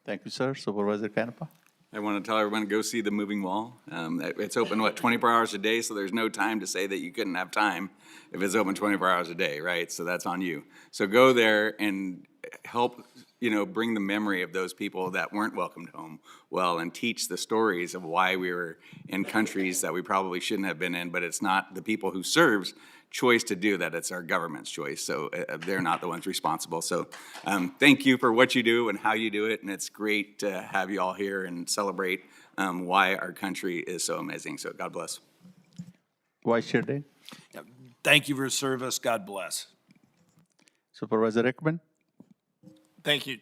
Thank you, sir. Supervisor Canepa. I want to tell everyone to go see the moving wall. It's open, 24 hours a day, so there's no time to say that you couldn't have time if it's open 24 hours a day, right? So that's on you. So go there and help, you know, bring the memory of those people that weren't welcomed home well and teach the stories of why we were in countries that we probably shouldn't have been in, but it's not the people who serves choice to do that. It's our government's choice. So they're not the ones responsible. So thank you for what you do and how you do it. And it's great to have you all here and celebrate why our country is so amazing. So God bless. Vice Chair Day. Thank you for your service. God bless. Supervisor Rickman. Thank you,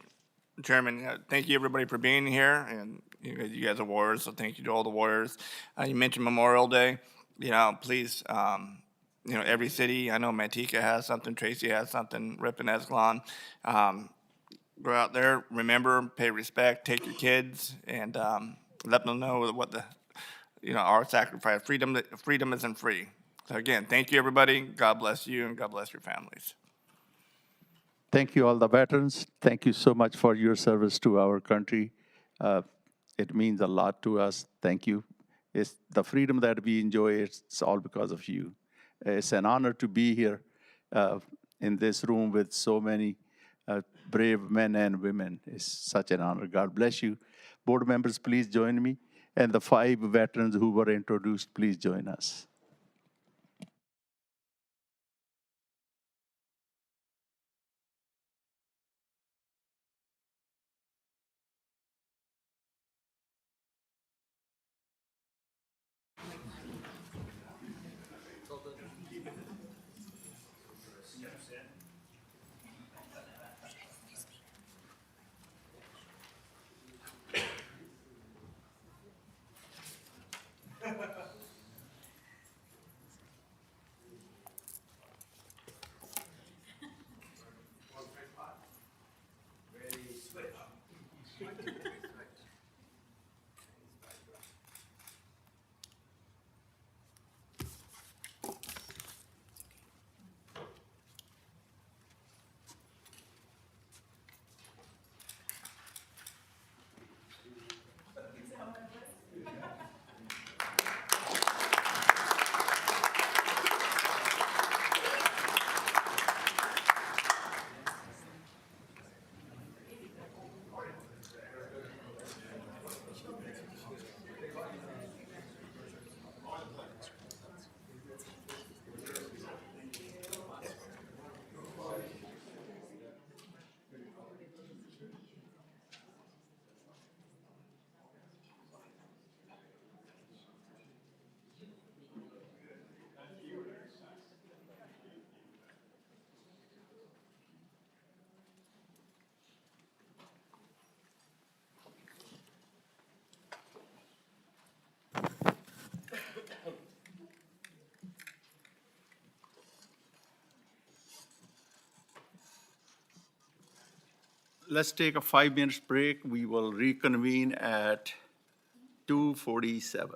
Chairman. Thank you, everybody, for being here. And you guys are warriors, so thank you to all the warriors. You mentioned Memorial Day. You know, please, you know, every city, I know Manteca has something, Tracy has something, Ripon, Escalon. Go out there, remember, pay respect, take your kids, and let them know what the, you know, our sacrifice. Freedom isn't free. So again, thank you, everybody. God bless you, and God bless your families. Thank you, all the veterans. Thank you so much for your service to our country. It means a lot to us. Thank you. It's the freedom that we enjoy, it's all because of you. It's an honor to be here in this room with so many brave men and women. It's such an honor. God bless you. Board members, please join me. And the 5 veterans who were introduced, please join us. Let's take a 5-minute break. We will reconvene at 2:47.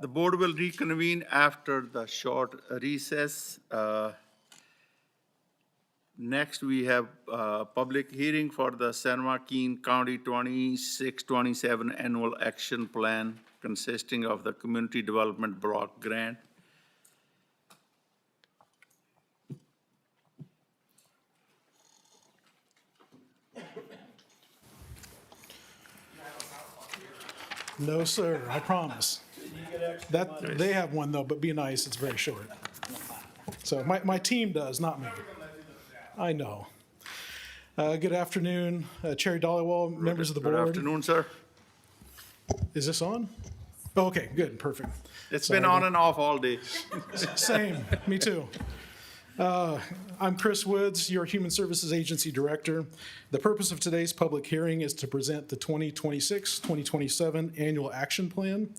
The board will reconvene after the short recess. Next, we have a public hearing for the San Joaquin County 26-27 Annual Action Plan consisting of the Community Development Block Grant. No, sir, I promise. That, they have one though, but be nice, it's very short. So my team does, not me. I know. Good afternoon, Chair Dollywall, members of the board. Good afternoon, sir. Is this on? Oh, okay, good, perfect. It's been on and off all day. Same, me too. I'm Chris Woods, your Human Services Agency Director. The purpose of today's public hearing is to present the 2026-2027 Annual Action Plan,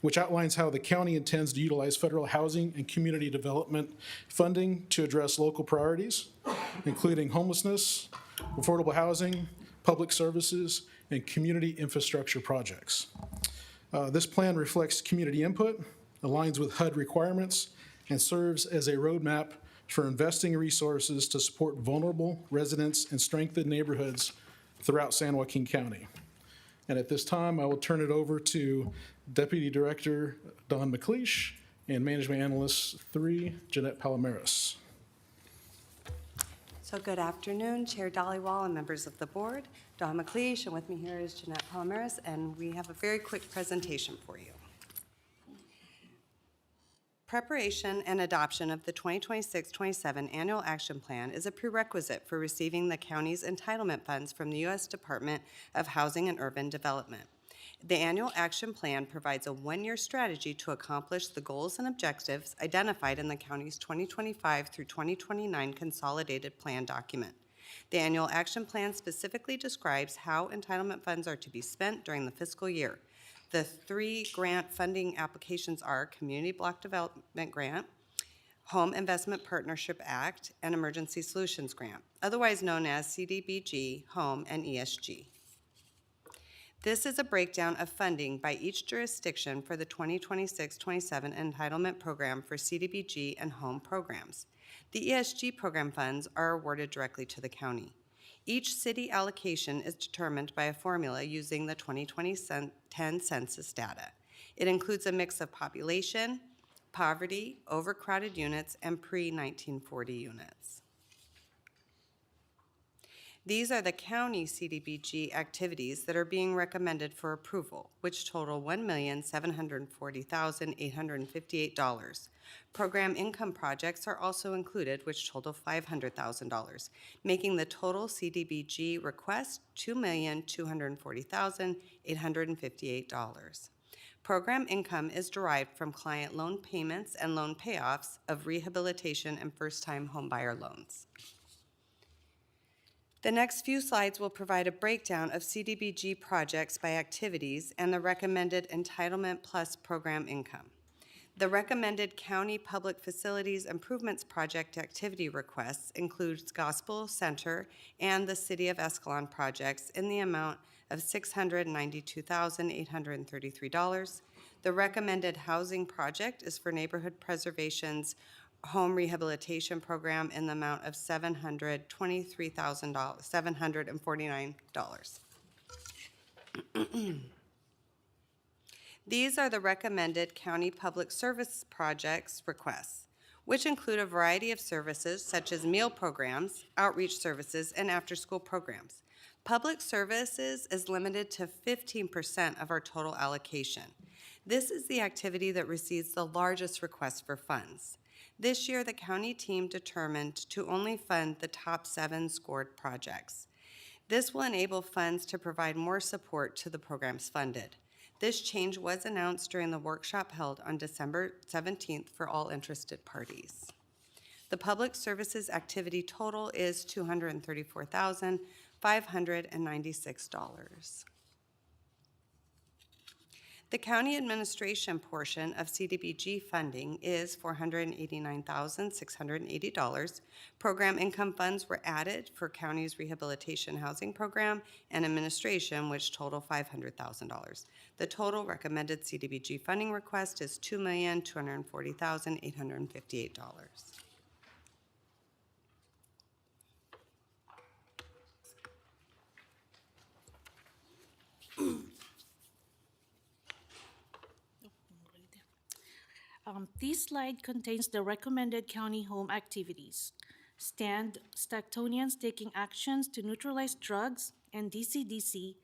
which outlines how the county intends to utilize federal housing and community development funding to address local priorities, including homelessness, affordable housing, public services, and community infrastructure projects. This plan reflects community input, aligns with HUD requirements, and serves as a roadmap for investing resources to support vulnerable residents and strengthen neighborhoods throughout San Joaquin County. And at this time, I will turn it over to Deputy Director Don McLeish and Management Analyst 3, Jeanette Palomares. So good afternoon, Chair Dollywall and members of the board. Don McLeish, and with me here is Jeanette Palomares, and we have a very quick presentation for you. Preparation and adoption of the 2026-27 Annual Action Plan is a prerequisite for receiving the county's entitlement funds from the U.S. Department of Housing and Urban Development. The Annual Action Plan provides a one-year strategy to accomplish the goals and objectives identified in the county's 2025 through 2029 Consolidated Plan document. The Annual Action Plan specifically describes how entitlement funds are to be spent during the fiscal year. The three grant funding applications are Community Block Development Grant, Home Investment Partnership Act, and Emergency Solutions Grant, otherwise known as CDBG, Home, and ESG. This is a breakdown of funding by each jurisdiction for the 2026-27 entitlement program for CDBG and Home programs. The ESG program funds are awarded directly to the county. Each city allocation is determined by a formula using the 2010 census data. It includes a mix of population, poverty, overcrowded units, and pre-1940 units. These are the county CDBG activities that are being recommended for approval, which total $1,740,858. Program income projects are also included, which total $500,000, making the total CDBG request $2,240,858. Program income is derived from client loan payments and loan payoffs of rehabilitation and first-time homebuyer loans. The next few slides will provide a breakdown of CDBG projects by activities and the recommended Entitlement Plus program income. The recommended County Public Facilities Improvements Project activity requests includes Gospel Center and the City of Escalon projects in the amount of $692,833. The recommended housing project is for Neighborhood Preservation's Home Rehabilitation Program in the amount of $749. These are the recommended county public service projects requests, which include a variety of services such as meal programs, outreach services, and after-school programs. Public services is limited to 15% of our total allocation. This is the activity that receives the largest request for funds. This year, the county team determined to only fund the top 7 scored projects. This will enable funds to provide more support to the programs funded. This change was announced during the workshop held on December 17th for all interested parties. The public services activity total is $234,596. The county administration portion of CDBG funding is $489,680. Program income funds were added for county's rehabilitation housing program and administration, which total $500,000. The total recommended CDBG funding request is $2,240,858. This slide contains the recommended county home activities. Stand Stacktonians taking actions to neutralize drugs, and DCDC,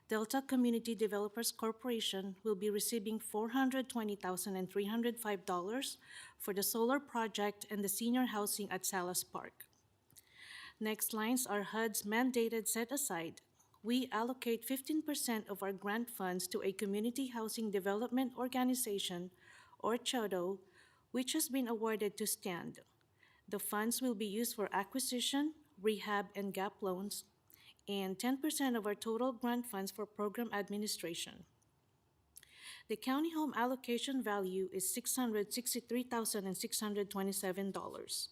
Delta Community Developers Corporation, will be receiving $420,305 for the solar project and the senior housing at Salas Park. Next lines are HUD's mandated set-aside. We allocate 15% of our grant funds to a community housing development organization, or CHODO, which has been awarded to Stand. The funds will be used for acquisition, rehab, and gap loans, and 10% of our total grant funds for program administration. The county home allocation value is $663,627.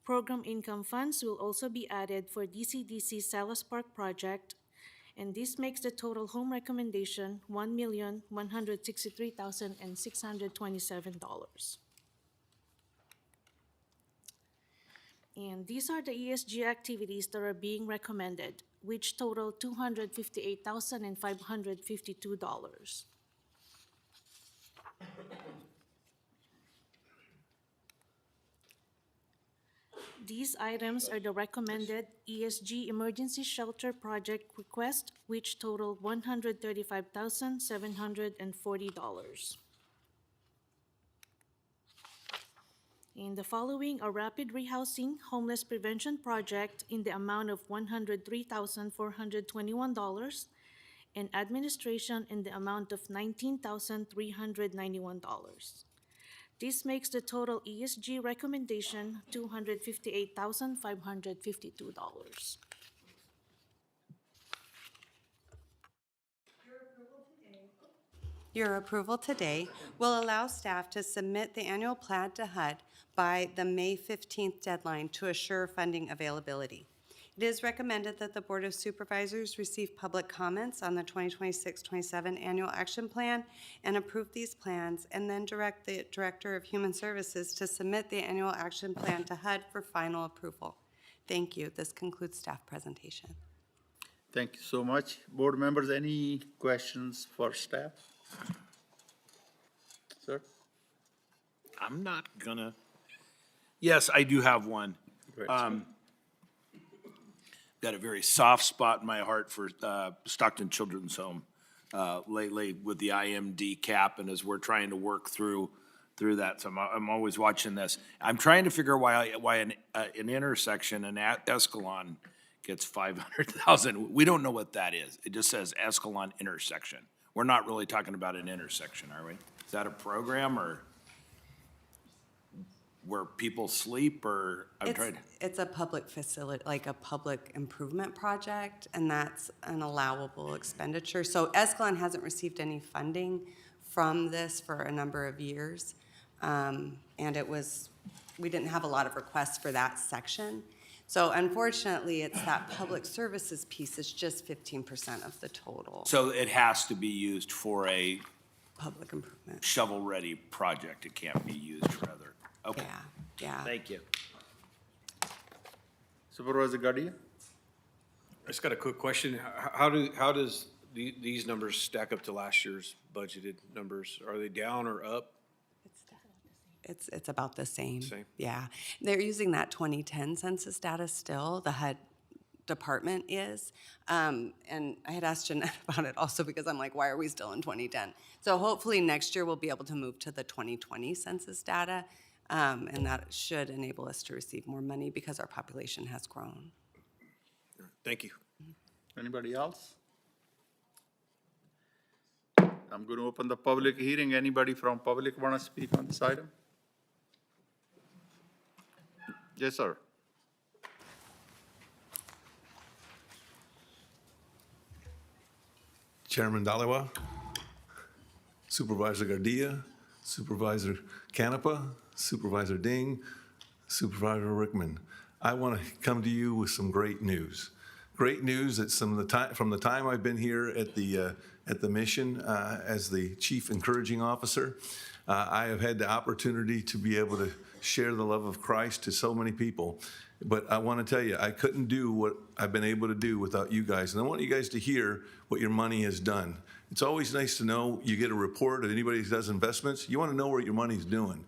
Program income funds will also be added for DCDC Salas Park project, and this makes the total home recommendation $1,163,627. And these are the ESG activities that are being recommended, which total $258,552. These items are the recommended ESG emergency shelter project request, which total $135,740. And the following are rapid rehousing homeless prevention project in the amount of $103,421 and administration in the amount of $19,391. This makes the total ESG recommendation $258,552. Your approval today will allow staff to submit the annual plan to HUD by the May 15th deadline to assure funding availability. It is recommended that the Board of Supervisors receive public comments on the 2026-27 Annual Action Plan and approve these plans, and then direct the Director of Human Services to submit the Annual Action Plan to HUD for final approval. Thank you. This concludes staff presentation. Thank you so much. Board members, any questions for staff? Sir? I'm not gonna. Yes, I do have one. Great. Got a very soft spot in my heart for Stockton Children's Home lately with the IMD cap, and as we're trying to work through that, so I'm always watching this. I'm trying to figure why an intersection in Escalon gets $500,000. We don't know what that is. It just says Escalon intersection. We're not really talking about an intersection, are we? Is that a program or where people sleep, or It's a public facility, like a public improvement project, and that's an allowable expenditure. So Escalon hasn't received any funding from this for a number of years. And we didn't have a lot of requests for that section. So unfortunately, it's that public services piece is just 15% of the total. So it has to be used for a public improvement, shovel-ready project. It can't be used for other. Okay. Yeah. Thank you. Supervisor Gardia? I just got a quick question. How does these numbers stack up to last year's budgeted numbers? Are they down or up? It's about the same. Same. Yeah. They're using that 2010 census data still, the HUD department is. And I had asked Jeanette about it also because I'm like, why are we still in 2010? So hopefully next year we'll be able to move to the 2020 census data. And that should enable us to receive more money because our population has grown. Thank you. Anybody else? I'm going to open the public hearing. Anybody from public want to speak on this item? Yes, sir. Chairman Dalawa, Supervisor Gardia, Supervisor Canepa, Supervisor Ding, Supervisor Rickman. I want to come to you with some great news. Great news that from the time I've been here at the at the mission as the chief encouraging officer. I have had the opportunity to be able to share the love of Christ to so many people. But I want to tell you, I couldn't do what I've been able to do without you guys. And I want you guys to hear what your money has done. It's always nice to know you get a report of anybody who does investments. You want to know what your money's doing.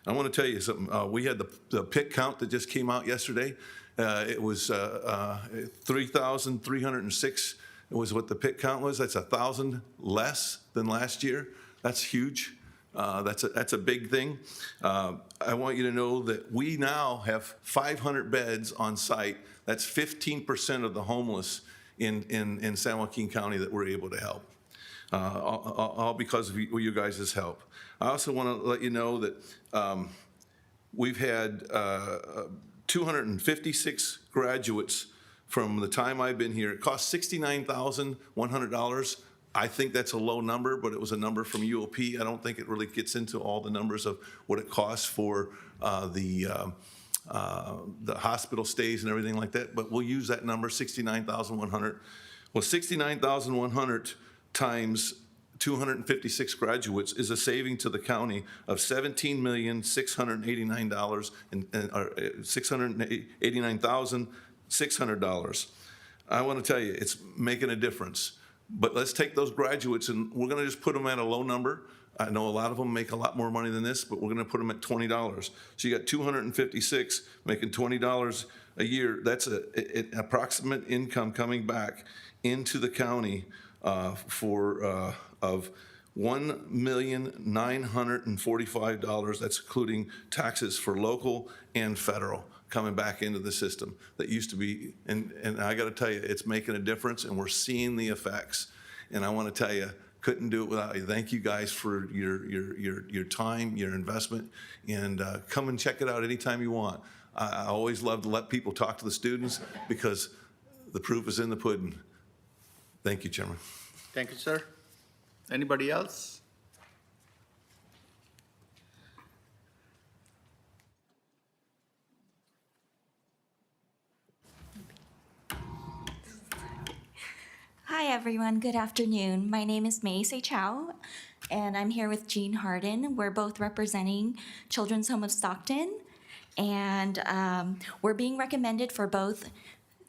I want to tell you something. We had the PIC count that just came out yesterday. It was 3,306 was what the PIC count was. That's 1,000 less than last year. That's huge. That's a big thing. I want you to know that we now have 500 beds on site. That's 15% of the homeless in San Joaquin County that we're able to help, all because of you guys' help. I also want to let you know that we've had 256 graduates from the time I've been here. It cost $69,100. I think that's a low number, but it was a number from UOP. I don't think it really gets into all the numbers of what it costs for the hospital stays and everything like that. But we'll use that number, 69,100. Well, 69,100 times 256 graduates is a saving to the county of $689,600. I want to tell you, it's making a difference. But let's take those graduates and we're going to just put them at a low number. I know a lot of them make a lot more money than this, but we're going to put them at $20. So you got 256 making $20 a year. That's an approximate income coming back into the county of $1,945,000. That's including taxes for local and federal coming back into the system that used to be, and I got to tell you, it's making a difference, and we're seeing the effects. And I want to tell you, couldn't do it without you. Thank you guys for your time, your investment, and come and check it out anytime you want. I always love to let people talk to the students because the proof is in the pudding. Thank you, Chairman. Thank you, sir. Anybody else? Hi, everyone. Good afternoon. My name is Mei Se Chow, and I'm here with Jean Harden. We're both representing Children's Home of Stockton, and we're being recommended for both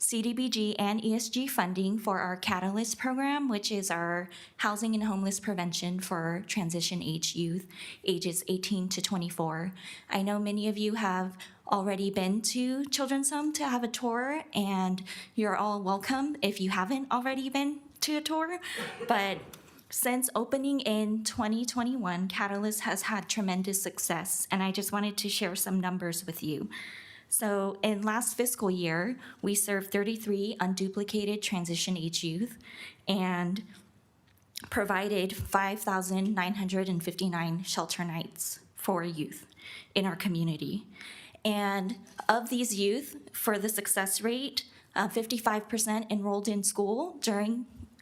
CDBG and ESG funding for our Catalyst program, which is our housing and homeless prevention for transition age youth, ages 18 to 24. I know many of you have already been to Children's Home to have a tour, and you're all welcome if you haven't already been to a tour. But since opening in 2021, Catalyst has had tremendous success, and I just wanted to share some numbers with you. So in last fiscal year, we served 33 unduplicated transition age youth and provided 5,959 shelter nights for youth in our community. And of these youth, for the success rate, 55% enrolled in school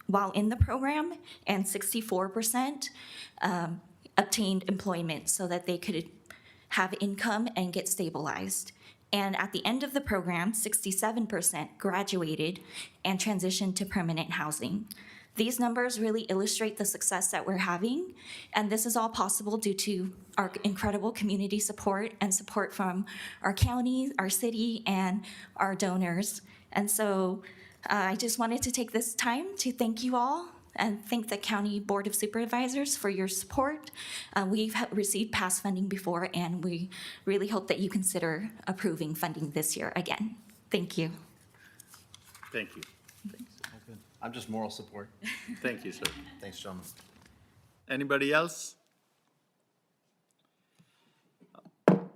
while in the program, and 64% obtained employment so that they could have income and get stabilized. And at the end of the program, 67% graduated and transitioned to permanent housing. These numbers really illustrate the success that we're having, and this is all possible due to our incredible community support and support from our county, our city, and our donors. And so I just wanted to take this time to thank you all and thank the County Board of Supervisors for your support. We've received past funding before, and we really hope that you consider approving funding this year again. Thank you. Thank you. I'm just moral support. Thank you, sir. Thanks, gentlemen. Anybody else?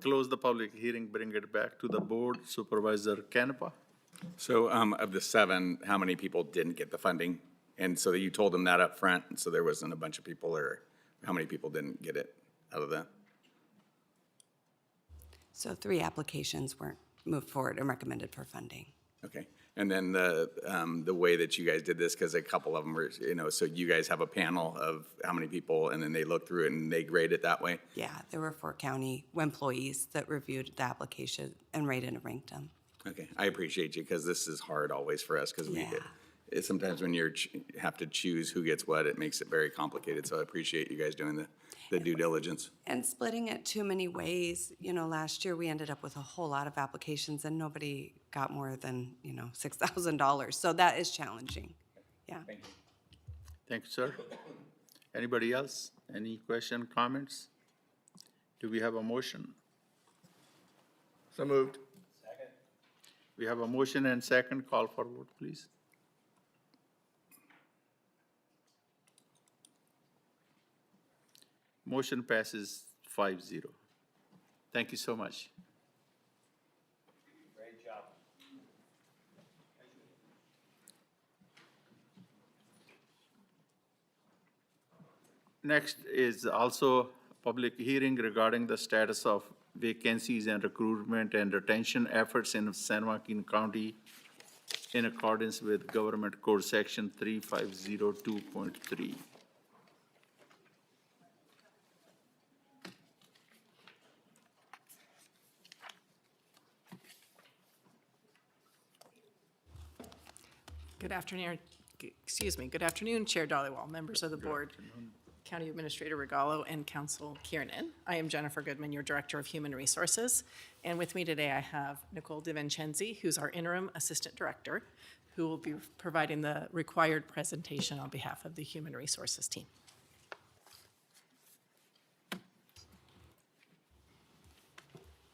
Close the public hearing, bring it back to the board. Supervisor Canepa? So of the 7, how many people didn't get the funding? And so you told them that up front, and so there wasn't a bunch of people, or how many people didn't get it out of that? So 3 applications weren't moved forward and recommended for funding. Okay. And then the way that you guys did this, because a couple of them were, so you guys have a panel of how many people, and then they look through it and they grade it that way? Yeah, there were 4 county employees that reviewed the application and rated and ranked them. Okay, I appreciate you, because this is hard always for us, because sometimes when you have to choose who gets what, it makes it very complicated. So I appreciate you guys doing the due diligence. And splitting it too many ways, last year we ended up with a whole lot of applications and nobody got more than, $6,000. So that is challenging. Yeah. Thank you, sir. Anybody else? Any question, comments? Do we have a motion? So moved. We have a motion and second. Call for vote, please. Motion passes 5-0. Thank you so much. Great job. Next is also public hearing regarding the status of vacancies and recruitment and retention efforts in San Joaquin County in accordance with Government Code Section 3502.3. Good afternoon, Good afternoon, Chair Dollywall, members of the board, County Administrator Regalo, and Council Kiernan. I am Jennifer Goodman, your Director of Human Resources, and with me today I have Nicole DiVincenzi, who's our Interim Assistant Director, who will be providing the required presentation on behalf of the Human Resources team.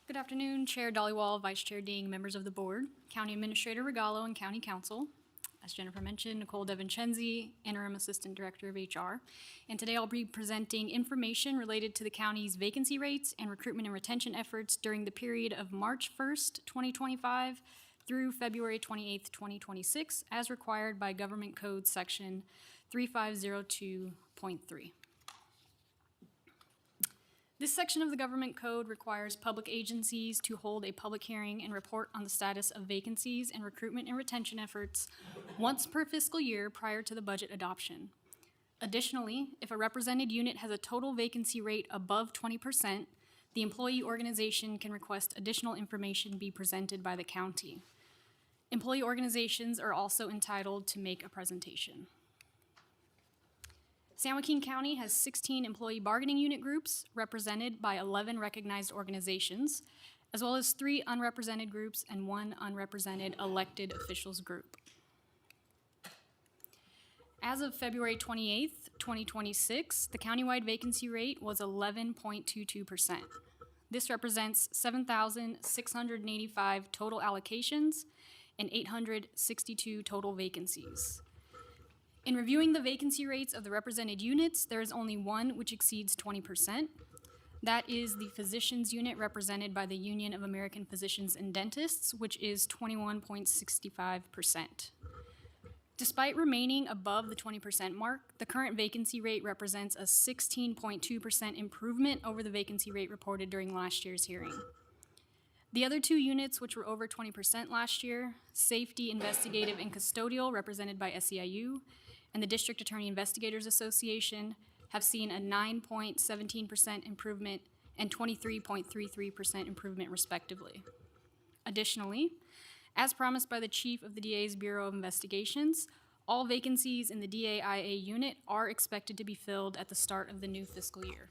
Good afternoon, Chair Dollywall, Vice Chair Ding, members of the board, County Administrator Regalo, and County Council. As Jennifer mentioned, Nicole DiVincenzi, Interim Assistant Director of HR. And today I'll be presenting information related to the county's vacancy rates and recruitment and retention efforts during the period of March 1st, 2025 through February 28th, 2026, as required by Government Code Section 3502.3. This section of the Government Code requires public agencies to hold a public hearing and report on the status of vacancies and recruitment and retention efforts once per fiscal year prior to the budget adoption. Additionally, if a represented unit has a total vacancy rate above 20%, the employee organization can request additional information be presented by the county. Employee organizations are also entitled to make a presentation. San Joaquin County has 16 employee bargaining unit groups represented by 11 recognized organizations, as well as 3 unrepresented groups and 1 unrepresented elected officials group. As of February 28th, 2026, the countywide vacancy rate was 11.22%. This represents 7,685 total allocations and 862 total vacancies. In reviewing the vacancy rates of the represented units, there is only one which exceeds 20%. That is the physicians unit represented by the Union of American Physicians and Dentists, which is 21.65%. Despite remaining above the 20% mark, the current vacancy rate represents a 16.2% improvement over the vacancy rate reported during last year's hearing. The other 2 units, which were over 20% last year, Safety, Investigative, and Custodial, represented by SEIU, and the District Attorney Investigators Association, have seen a 9.17% improvement and 23.33% improvement respectively. Additionally, as promised by the Chief of the DA's Bureau of Investigations, all vacancies in the DAIA unit are expected to be filled at the start of the new fiscal year.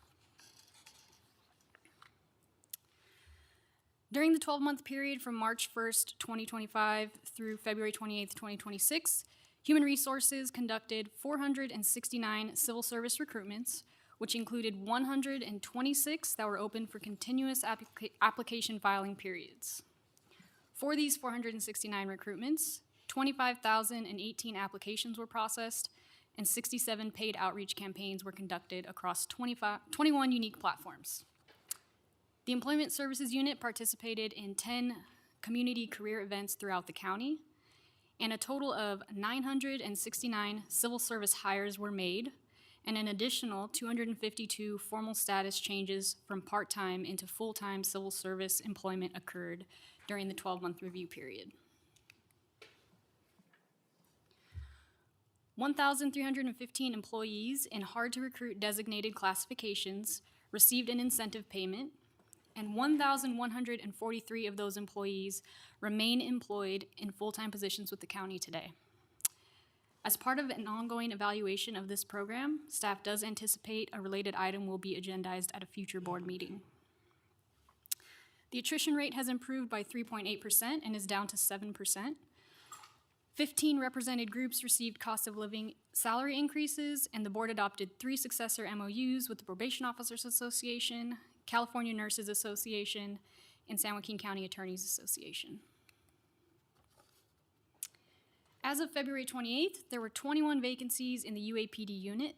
During the 12-month period from March 1st, 2025 through February 28th, 2026, Human Resources conducted 469 civil service recruitments, which included 126 that were open for continuous application filing periods. For these 469 recruitments, 25,018 applications were processed and 67 paid outreach campaigns were conducted across 21 unique platforms. The Employment Services Unit participated in 10 community career events throughout the county, and a total of 969 civil service hires were made, and an additional 252 formal status changes from part-time into full-time civil service employment occurred during the 12-month review period. 1,315 employees in hard-to-recruit designated classifications received an incentive payment, and 1,143 of those employees remain employed in full-time positions with the county today. As part of an ongoing evaluation of this program, staff does anticipate a related item will be agendized at a future board meeting. The attrition rate has improved by 3.8% and is down to 7%. 15 represented groups received cost of living salary increases, and the board adopted 3 successor MOUs with the Probation Officers Association, California Nurses Association, and San Joaquin County Attorneys Association. As of February 28th, there were 21 vacancies in the UAPD unit.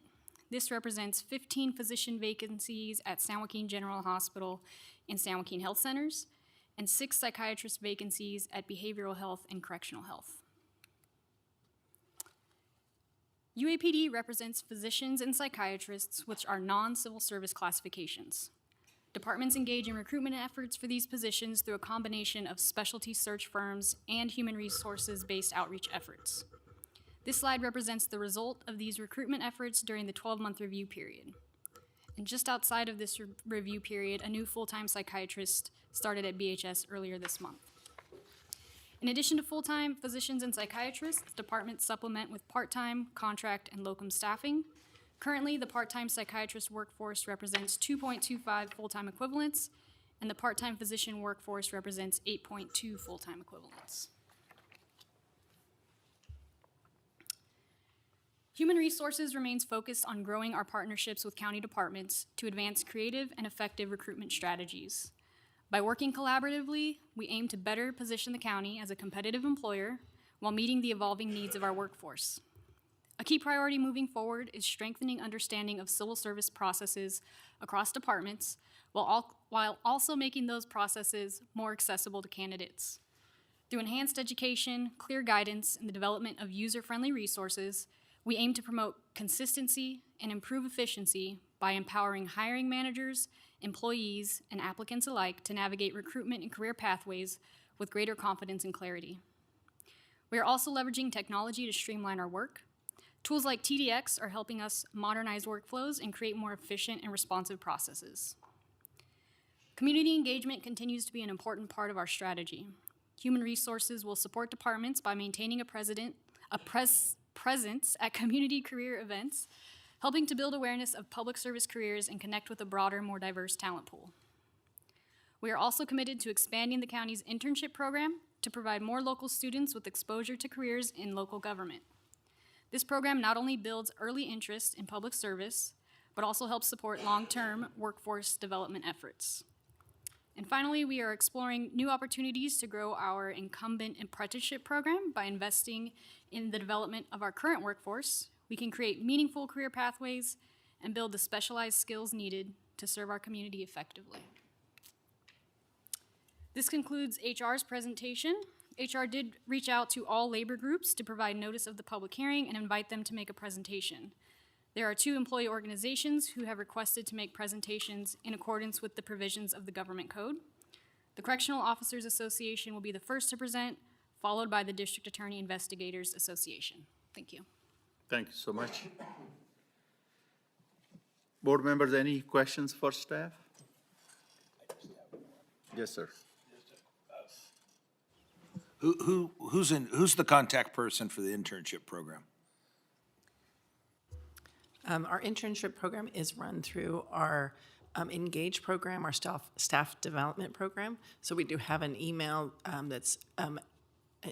This represents 15 physician vacancies at San Joaquin General Hospital and San Joaquin Health Centers, and 6 psychiatrist vacancies at Behavioral Health and Correctional Health. UAPD represents physicians and psychiatrists, which are non-civil service classifications. Departments engage in recruitment efforts for these positions through a combination of specialty search firms and human resources-based outreach efforts. This slide represents the result of these recruitment efforts during the 12-month review period. And just outside of this review period, a new full-time psychiatrist started at BHS earlier this month. In addition to full-time physicians and psychiatrists, departments supplement with part-time, contract, and locum staffing. Currently, the part-time psychiatrist workforce represents 2.25 full-time equivalents, and the part-time physician workforce represents 8.2 full-time equivalents. Human Resources remains focused on growing our partnerships with county departments to advance creative and effective recruitment strategies. By working collaboratively, we aim to better position the county as a competitive employer while meeting the evolving needs of our workforce. A key priority moving forward is strengthening understanding of civil service processes across departments while also making those processes more accessible to candidates. Through enhanced education, clear guidance, and the development of user-friendly resources, we aim to promote consistency and improve efficiency by empowering hiring managers, employees, and applicants alike to navigate recruitment and career pathways with greater confidence and clarity. We are also leveraging technology to streamline our work. Tools like TDX are helping us modernize workflows and create more efficient and responsive processes. Community engagement continues to be an important part of our strategy. Human Resources will support departments by maintaining a presence at community career events, helping to build awareness of public service careers and connect with a broader, more diverse talent pool. We are also committed to expanding the county's internship program to provide more local students with exposure to careers in local government. This program not only builds early interest in public service, but also helps support long-term workforce development efforts. And finally, we are exploring new opportunities to grow our incumbent apprenticeship program by investing in the development of our current workforce. We can create meaningful career pathways and build the specialized skills needed to serve our community effectively. This concludes HR's presentation. HR did reach out to all labor groups to provide notice of the public hearing and invite them to make a presentation. There are 2 employee organizations who have requested to make presentations in accordance with the provisions of the Government Code. The Correctional Officers Association will be the first to present, followed by the District Attorney Investigators Association. Thank you. Thank you so much. Board members, any questions for staff? Yes, sir. Who's the contact person for the internship program? Our internship program is run through our Engage program, our staff development program. So we do have an email that's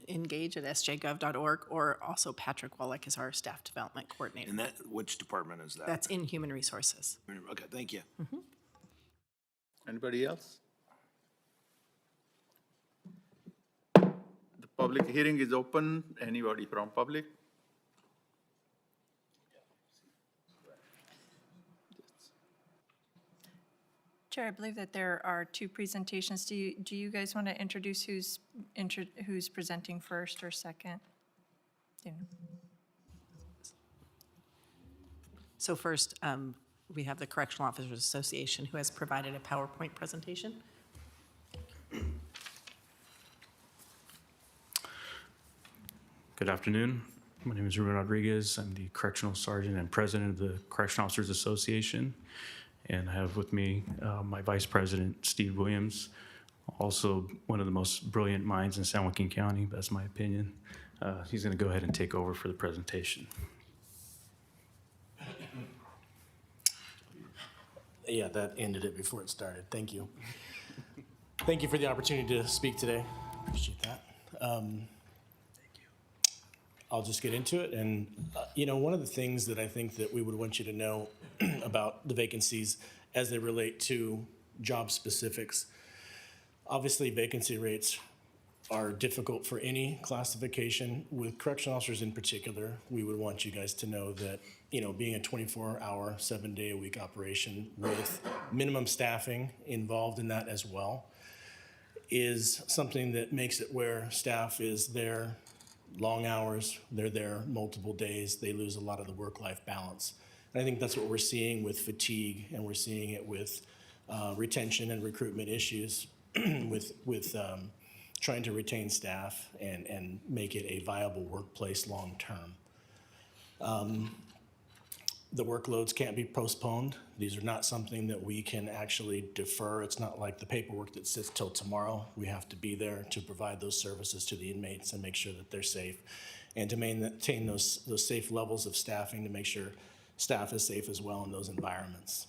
engage@sjgov.org, or also Patrick Wallach is our staff development coordinator. And which department is that? That's in Human Resources. Okay, thank you. Mm-hmm. Anybody else? The public hearing is open. Anybody from public? Chair, I believe that there are 2 presentations. Do you guys want to introduce who's presenting first or second? Yeah. So first, we have the Correctional Officers Association, who has provided a PowerPoint presentation. Good afternoon. My name is Ruben Rodriguez. I'm the Correctional Sergeant and President of the Correctional Officers Association. And I have with me my Vice President, Steve Williams, also one of the most brilliant minds in San Joaquin County, that's my opinion. He's going to go ahead and take over for the presentation. Yeah, that ended it before it started. Thank you. Thank you for the opportunity to speak today. Appreciate that. I'll just get into it. And, one of the things that I think that we would want you to know about the vacancies as they relate to job specifics, obviously vacancy rates are difficult for any classification. With correctional officers in particular, we would want you guys to know that, being a 24-hour, 7-day-a-week operation with minimum staffing involved in that as well is something that makes it where staff is there long hours, they're there multiple days, they lose a lot of the work-life balance. And I think that's what we're seeing with fatigue, and we're seeing it with retention and recruitment issues with trying to retain staff and make it a viable workplace long-term. The workloads can't be postponed. These are not something that we can actually defer. It's not like the paperwork that sits till tomorrow. We have to be there to provide those services to the inmates and make sure that they're safe, and to maintain those safe levels of staffing to make sure staff is safe as well in those environments.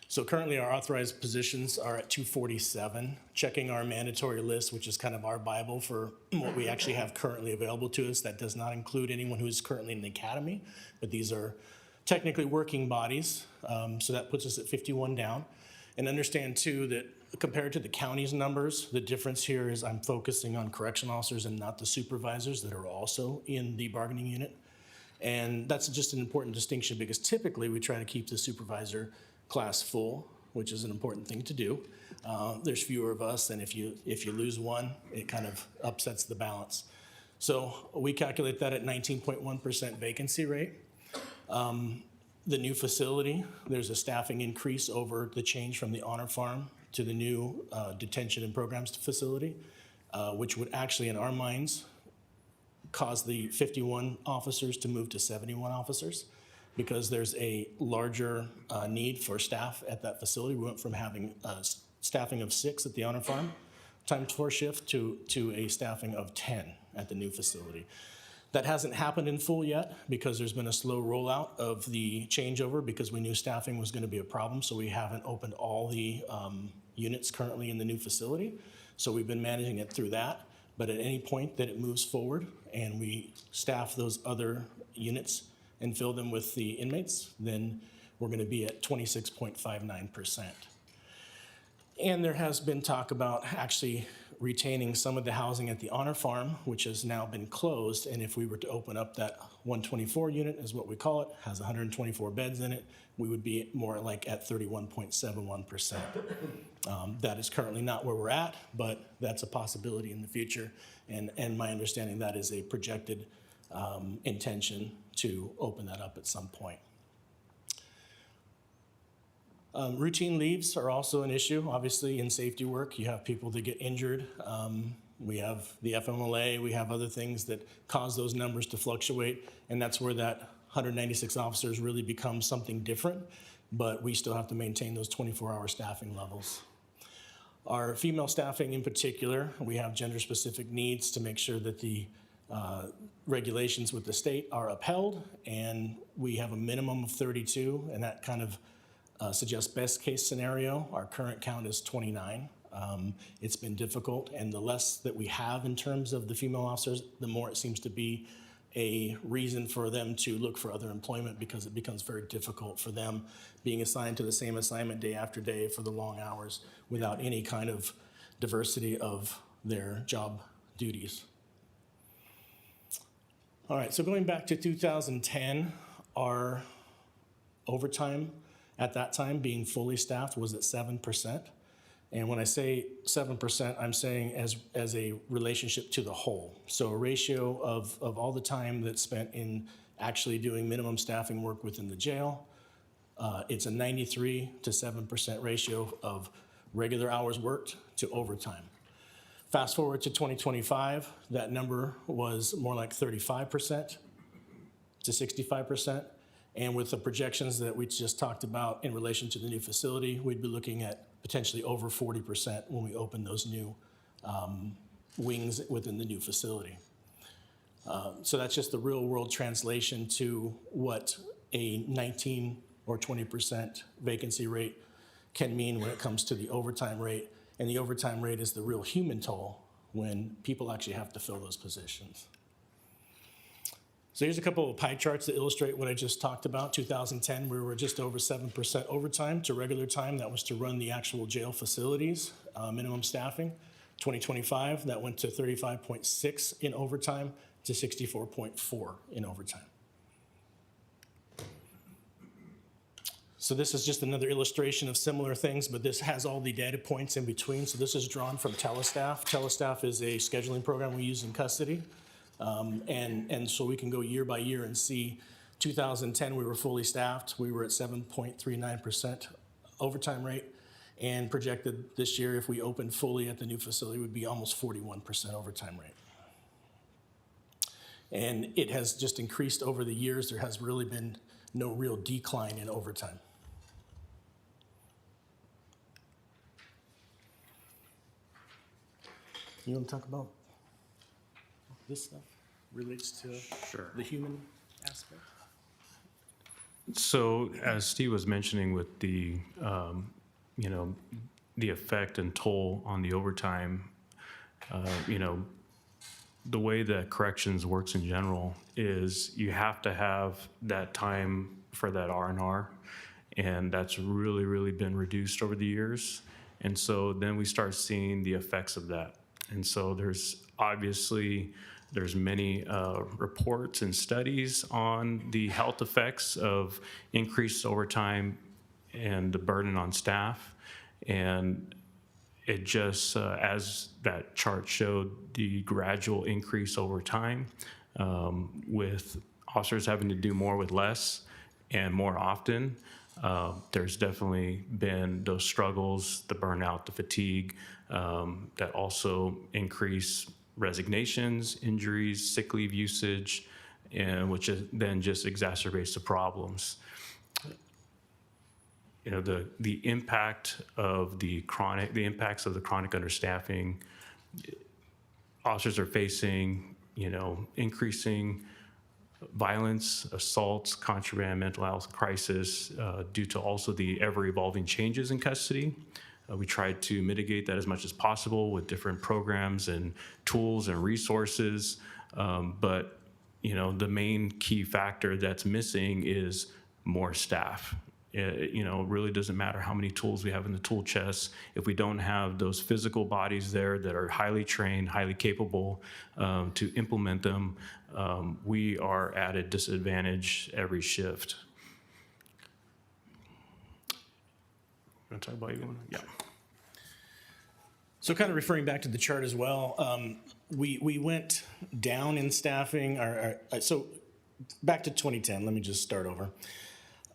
So currently our authorized positions are at 247. Checking our mandatory list, which is kind of our Bible for what we actually have currently available to us. That does not include anyone who's currently in the academy, but these are technically working bodies. So that puts us at 51 down. And understand too that compared to the county's numbers, the difference here is I'm focusing on correctional officers and not the supervisors that are also in the bargaining unit. And that's just an important distinction because typically we try to keep the supervisor class full, which is an important thing to do. There's fewer of us, and if you lose one, it kind of upsets the balance. So we calculate that at 19.1% vacancy rate. The new facility, there's a staffing increase over the change from the Honor Farm to the new detention and programs facility, which would actually, in our minds, cause the 51 officers to move to 71 officers. Because there's a larger need for staff at that facility. We went from having staffing of 6 at the Honor Farm, times 4 shift, to a staffing of 10 at the new facility. That hasn't happened in full yet because there's been a slow rollout of the changeover because we knew staffing was going to be a problem, so we haven't opened all the units currently in the new facility. So we've been managing it through that, but at any point that it moves forward and we staff those other units and fill them with the inmates, then we're going to be at 26.59%. And there has been talk about actually retaining some of the housing at the Honor Farm, which has now been closed. And if we were to open up that 124 unit, is what we call it, has 124 beds in it, we would be more like at 31.71%. That is currently not where we're at, but that's a possibility in the future. And my understanding that is a projected intention to open that up at some point. Routine leaves are also an issue. Obviously, in safety work, you have people that get injured. We have the FMLA, we have other things that cause those numbers to fluctuate, and that's where that 196 officers really becomes something different, but we still have to maintain those 24-hour staffing levels. Our female staffing in particular, we have gender-specific needs to make sure that the regulations with the state are upheld, and we have a minimum of 32, and that kind of suggests best case scenario. Our current count is 29. It's been difficult, and the less that we have in terms of the female officers, the more it seems to be a reason for them to look for other employment because it becomes very difficult for them being assigned to the same assignment day after day for the long hours without any kind of diversity of their job duties. All right, so going back to 2010, our overtime at that time being fully staffed was at 7%. And when I say 7%, I'm saying as a relationship to the whole. So a ratio of all the time that's spent in actually doing minimum staffing work within the jail, it's a 93 to 7% ratio of regular hours worked to overtime. Fast forward to 2025, that number was more like 35% to 65%. And with the projections that we just talked about in relation to the new facility, we'd be looking at potentially over 40% when we open those new wings within the new facility. So that's just the real world translation to what a 19 or 20% vacancy rate can mean when it comes to the overtime rate. And the overtime rate is the real human toll when people actually have to fill those positions. So here's a couple of pie charts that illustrate what I just talked about. 2010, we were just over 7% overtime to regular time. That was to run the actual jail facilities, minimum staffing. 2025, that went to 35.6 in overtime to 64.4 in overtime. So this is just another illustration of similar things, but this has all the data points in between. So this is drawn from Telestaff. Telestaff is a scheduling program we use in custody. And so we can go year by year and see 2010, we were fully staffed. We were at 7.39% overtime rate, and projected this year, if we opened fully at the new facility, would be almost 41% overtime rate. And it has just increased over the years. There has really been no real decline in overtime. You want to talk about this stuff? Relates to the human aspect? So as Steve was mentioning with the, the effect and toll on the overtime, the way that corrections works in general is you have to have that time for that R&R, and that's really, really been reduced over the years. And so then we start seeing the effects of that. And so there's many reports and studies on the health effects of increased overtime and the burden on staff. And it just, as that chart showed, the gradual increase over time with officers having to do more with less and more often. There's definitely been those struggles, the burnout, the fatigue, that also increase resignations, injuries, sick leave usage, and which then just exacerbates the problems. The impact of the impacts of the chronic understaffing. Officers are facing, increasing violence, assaults, contraband, mental health crisis due to also the ever-evolving changes in custody. We tried to mitigate that as much as possible with different programs and tools and resources. But the main key factor that's missing is more staff. It really doesn't matter how many tools we have in the tool chest. If we don't have those physical bodies there that are highly trained, highly capable to implement them, we are at a disadvantage every shift. Want to talk about you? Yeah. So kind of referring back to the chart as well, we went down in staffing. So back to 2010, let me just start over.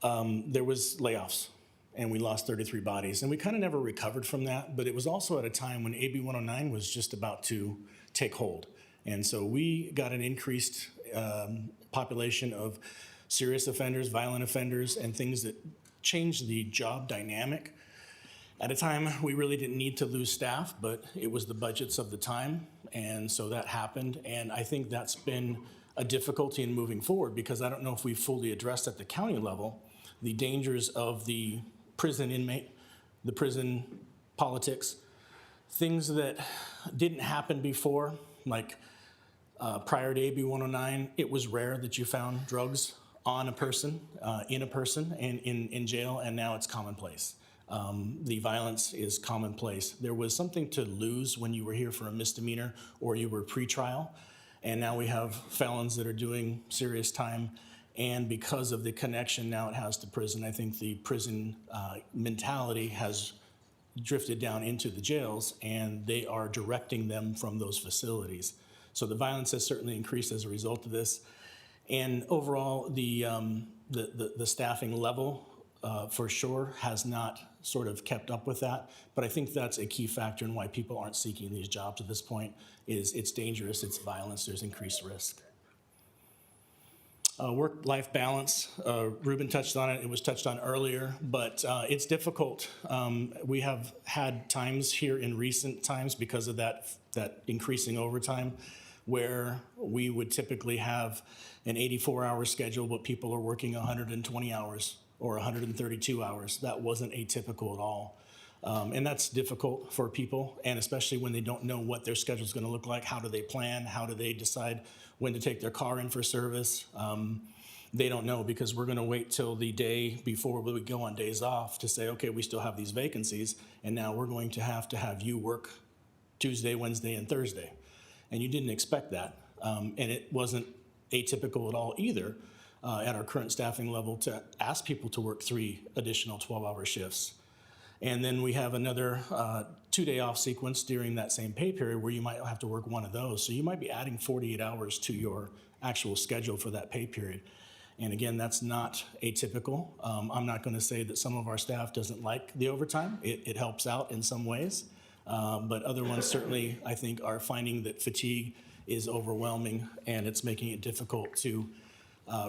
There was layoffs, and we lost 33 bodies, and we kind of never recovered from that, but it was also at a time when AB 109 was just about to take hold. And so we got an increased population of serious offenders, violent offenders, and things that changed the job dynamic. At a time, we really didn't need to lose staff, but it was the budgets of the time, and so that happened. And I think that's been a difficulty in moving forward, because I don't know if we've fully addressed at the county level the dangers of the prison inmate, the prison politics, things that didn't happen before, like prior to AB 109, it was rare that you found drugs on a person, in a person, and in jail, and now it's commonplace. The violence is commonplace. There was something to lose when you were here for a misdemeanor or you were pretrial, and now we have felons that are doing serious time, and because of the connection now it has to prison, I think the prison mentality has drifted down into the jails, and they are directing them from those facilities. So the violence has certainly increased as a result of this, and overall the staffing level for sure has not sort of kept up with that, but I think that's a key factor in why people aren't seeking these jobs at this point. Is it's dangerous, it's violence, there's increased risk. Work-life balance, Ruben touched on it, it was touched on earlier, but it's difficult. We have had times here in recent times because of that increasing overtime where we would typically have an 84-hour schedule, but people are working 120 hours or 132 hours. That wasn't atypical at all. And that's difficult for people, and especially when they don't know what their schedule is going to look like. How do they plan? How do they decide when to take their car in for service? They don't know, because we're going to wait till the day before we go on days off to say, okay, we still have these vacancies, and now we're going to have you work Tuesday, Wednesday, and Thursday. And you didn't expect that. And it wasn't atypical at all either at our current staffing level to ask people to work 3 additional 12-hour shifts. And then we have another 2-day off sequence during that same pay period where you might have to work 1 of those. So you might be adding 48 hours to your actual schedule for that pay period. And again, that's not atypical. I'm not going to say that some of our staff doesn't like the overtime. It helps out in some ways. But other ones certainly, I think, are finding that fatigue is overwhelming, and it's making it difficult to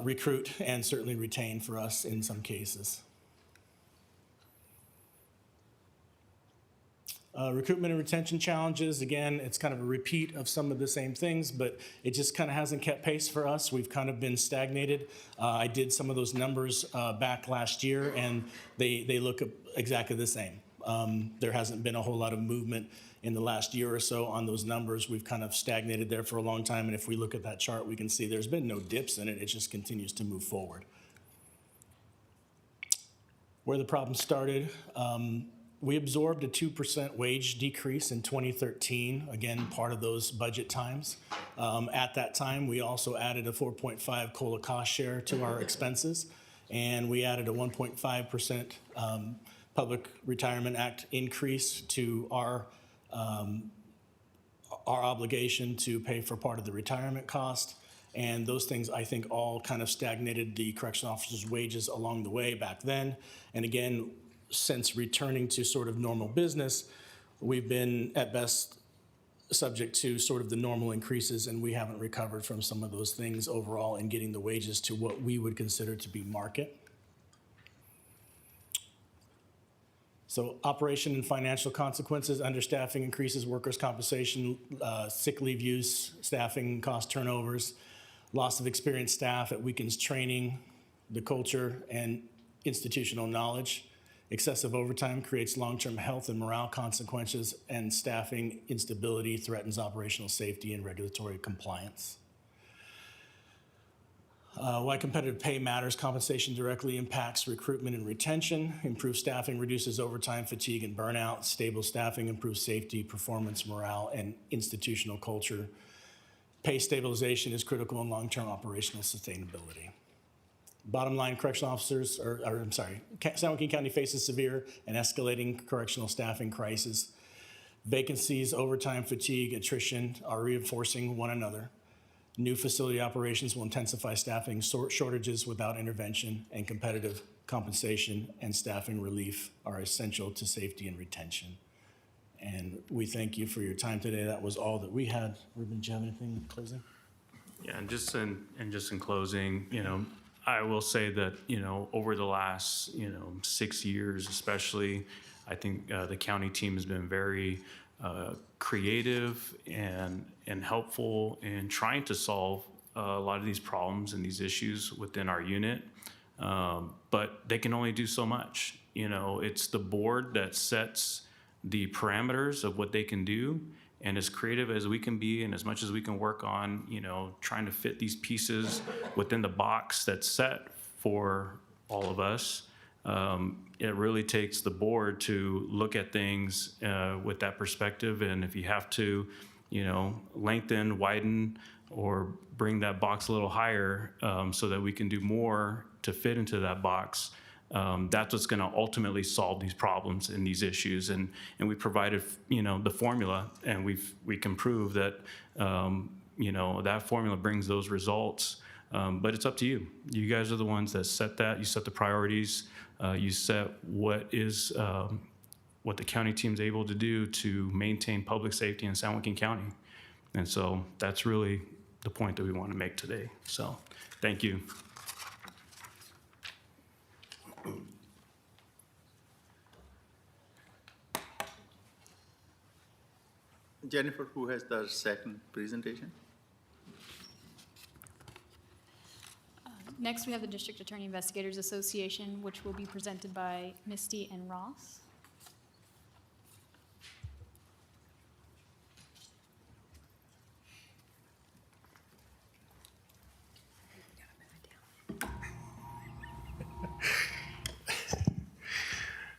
recruit and certainly retain for us in some cases. Recruitment and retention challenges, again, it's kind of a repeat of some of the same things, but it just kind of hasn't kept pace for us. We've kind of been stagnated. I did some of those numbers back last year, and they look exactly the same. There hasn't been a whole lot of movement in the last year or so on those numbers. We've kind of stagnated there for a long time, and if we look at that chart, we can see there's been no dips in it. It just continues to move forward. Where the problem started, we absorbed a 2% wage decrease in 2013, again, part of those budget times. At that time, we also added a 4.5 COLA cost share to our expenses, and we added a 1.5% Public Retirement Act increase to our obligation to pay for part of the retirement cost. And those things, I think, all kind of stagnated the correctional officers' wages along the way back then. And again, since returning to sort of normal business, we've been at best subject to sort of the normal increases, and we haven't recovered from some of those things overall in getting the wages to what we would consider to be market. So operation and financial consequences: understaffing increases workers' compensation, sick leave use, staffing cost turnovers, loss of experienced staff. It weakens training, the culture, and institutional knowledge. Excessive overtime creates long-term health and morale consequences, and staffing instability threatens operational safety and regulatory compliance. Why competitive pay matters: compensation directly impacts recruitment and retention. Improved staffing reduces overtime, fatigue, and burnout. Stable staffing improves safety, performance, morale, and institutional culture. Pay stabilization is critical in long-term operational sustainability. Bottom line, correctional officers, San Joaquin County faces severe and escalating correctional staffing crisis. Vacancies, overtime, fatigue, attrition are reinforcing one another. New facility operations will intensify staffing shortages without intervention, and competitive compensation and staffing relief are essential to safety and retention. And we thank you for your time today. That was all that we had. Ruben, do you have anything in closing? Yeah, and just in closing, I will say that, over the last, 6 years especially, I think the county team has been very creative and helpful in trying to solve a lot of these problems and these issues within our unit. But they can only do so much. It's the board that sets the parameters of what they can do. And as creative as we can be, and as much as we can work on, trying to fit these pieces within the box that's set for all of us, it really takes the board to look at things with that perspective. And if you have to, lengthen, widen, or bring that box a little higher so that we can do more to fit into that box, that's what's going to ultimately solve these problems and these issues. And we provided, the formula, and we can prove that, that formula brings those results. But it's up to you. You guys are the ones that set that. You set the priorities. You set what the county team's able to do to maintain public safety in San Joaquin County. And so that's really the point that we want to make today. So, thank you. Jennifer, who has the second presentation? Next, we have the District Attorney Investigators Association, which will be presented by Misty and Ross.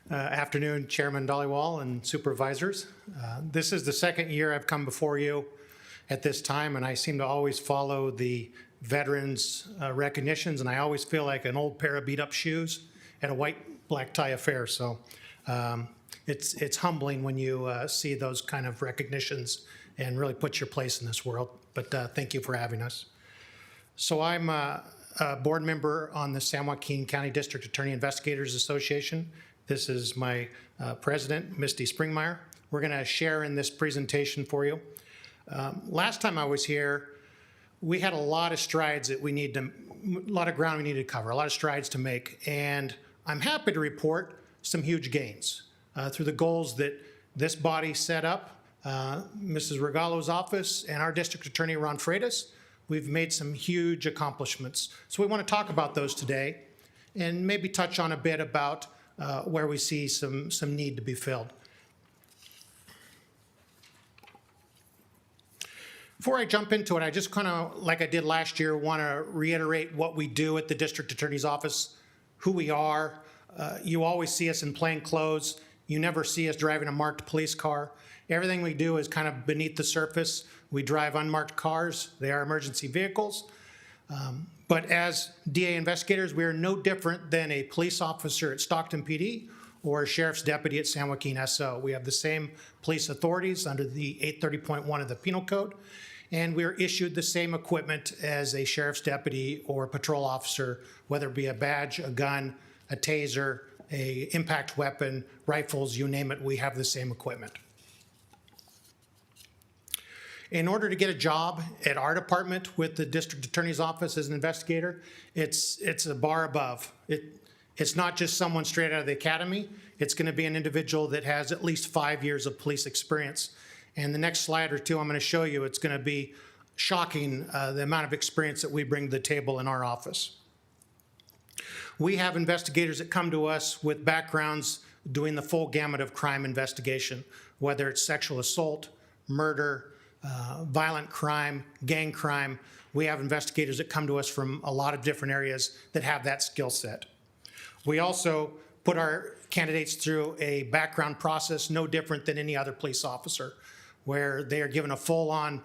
Afternoon, Chairman Dollywall and Supervisors. This is the second year I've come before you at this time, and I seem to always follow the veterans' recognitions, and I always feel like an old pair of beat-up shoes at a white black tie affair. So it's humbling when you see those kind of recognitions and really put your place in this world. But thank you for having us. So I'm a board member on the San Joaquin County District Attorney Investigators Association. This is my president, Misty Springmeyer. We're going to share in this presentation for you. Last time I was here, we had a lot of strides that a lot of ground we needed to cover, a lot of strides to make. And I'm happy to report some huge gains through the goals that this body set up, Mrs. Regalo's office and our district attorney, Ron Freitas. We've made some huge accomplishments. So we want to talk about those today and maybe touch on a bit about where we see some need to be filled. Before I jump into it, I just kind of, like I did last year, want to reiterate what we do at the District Attorney's Office, who we are. You always see us in plain clothes. You never see us driving a marked police car. Everything we do is kind of beneath the surface. We drive unmarked cars. They are emergency vehicles. But as DA investigators, we are no different than a police officer at Stockton PD or a sheriff's deputy at San Joaquin SO. We have the same police authorities under the 830.1 of the Penal Code, and we are issued the same equipment as a sheriff's deputy or a patrol officer, whether it be a badge, a gun, a taser, a impact weapon, rifles, you name it, we have the same equipment. In order to get a job at our department with the district attorney's office as an investigator, it's a bar above. It's not just someone straight out of the academy. It's going to be an individual that has at least 5 years of police experience. And the next slide or two I'm going to show you, it's going to be shocking the amount of experience that we bring to the table in our office. We have investigators that come to us with backgrounds doing the full gamut of crime investigation, whether it's sexual assault, murder, violent crime, gang crime. We have investigators that come to us from a lot of different areas that have that skill set. We also put our candidates through a background process no different than any other police officer, where they are given a full-on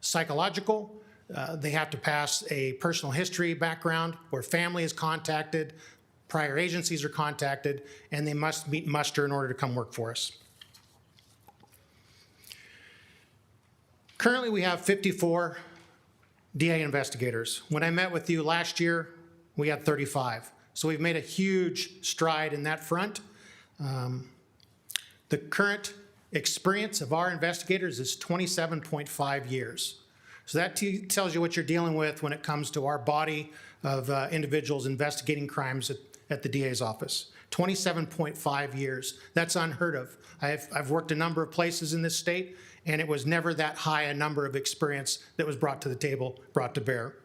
psychological. They have to pass a personal history background where family is contacted, prior agencies are contacted, and they must meet muster in order to come work for us. Currently, we have 54 DA investigators. When I met with you last year, we had 35. So we've made a huge stride in that front. The current experience of our investigators is 27.5 years. So that tells you what you're dealing with when it comes to our body of individuals investigating crimes at the DA's office. 27.5 years. That's unheard of. I've worked a number of places in this state, and it was never that high a number of experience that was brought to the table, brought to bear.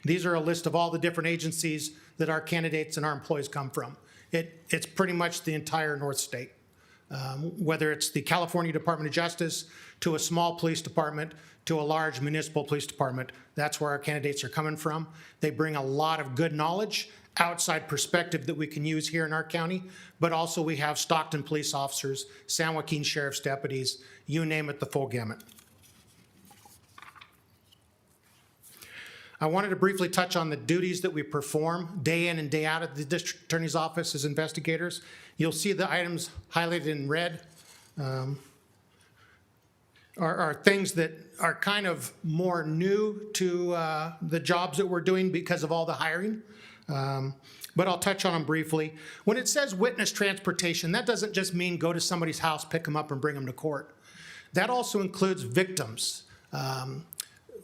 These are a list of all the different agencies that our candidates and our employees come from. It's pretty much the entire North State. Whether it's the California Department of Justice, to a small police department, to a large municipal police department, that's where our candidates are coming from. They bring a lot of good knowledge, outside perspective that we can use here in our county, but also we have Stockton police officers, San Joaquin sheriff's deputies, you name it, the full gamut. I wanted to briefly touch on the duties that we perform day in and day out at the district attorney's office as investigators. You'll see the items highlighted in red are things that are kind of more new to the jobs that we're doing because of all the hiring. But I'll touch on them briefly. When it says witness transportation, that doesn't just mean go to somebody's house, pick them up, and bring them to court. That also includes victims,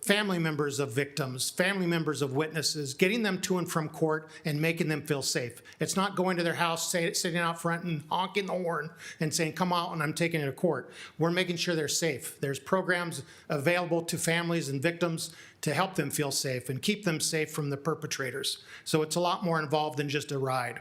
family members of victims, family members of witnesses, getting them to and from court and making them feel safe. It's not going to their house, sitting out front and honking the horn and saying, come out and I'm taking it to court. We're making sure they're safe. There's programs available to families and victims to help them feel safe and keep them safe from the perpetrators. So it's a lot more involved than just a ride.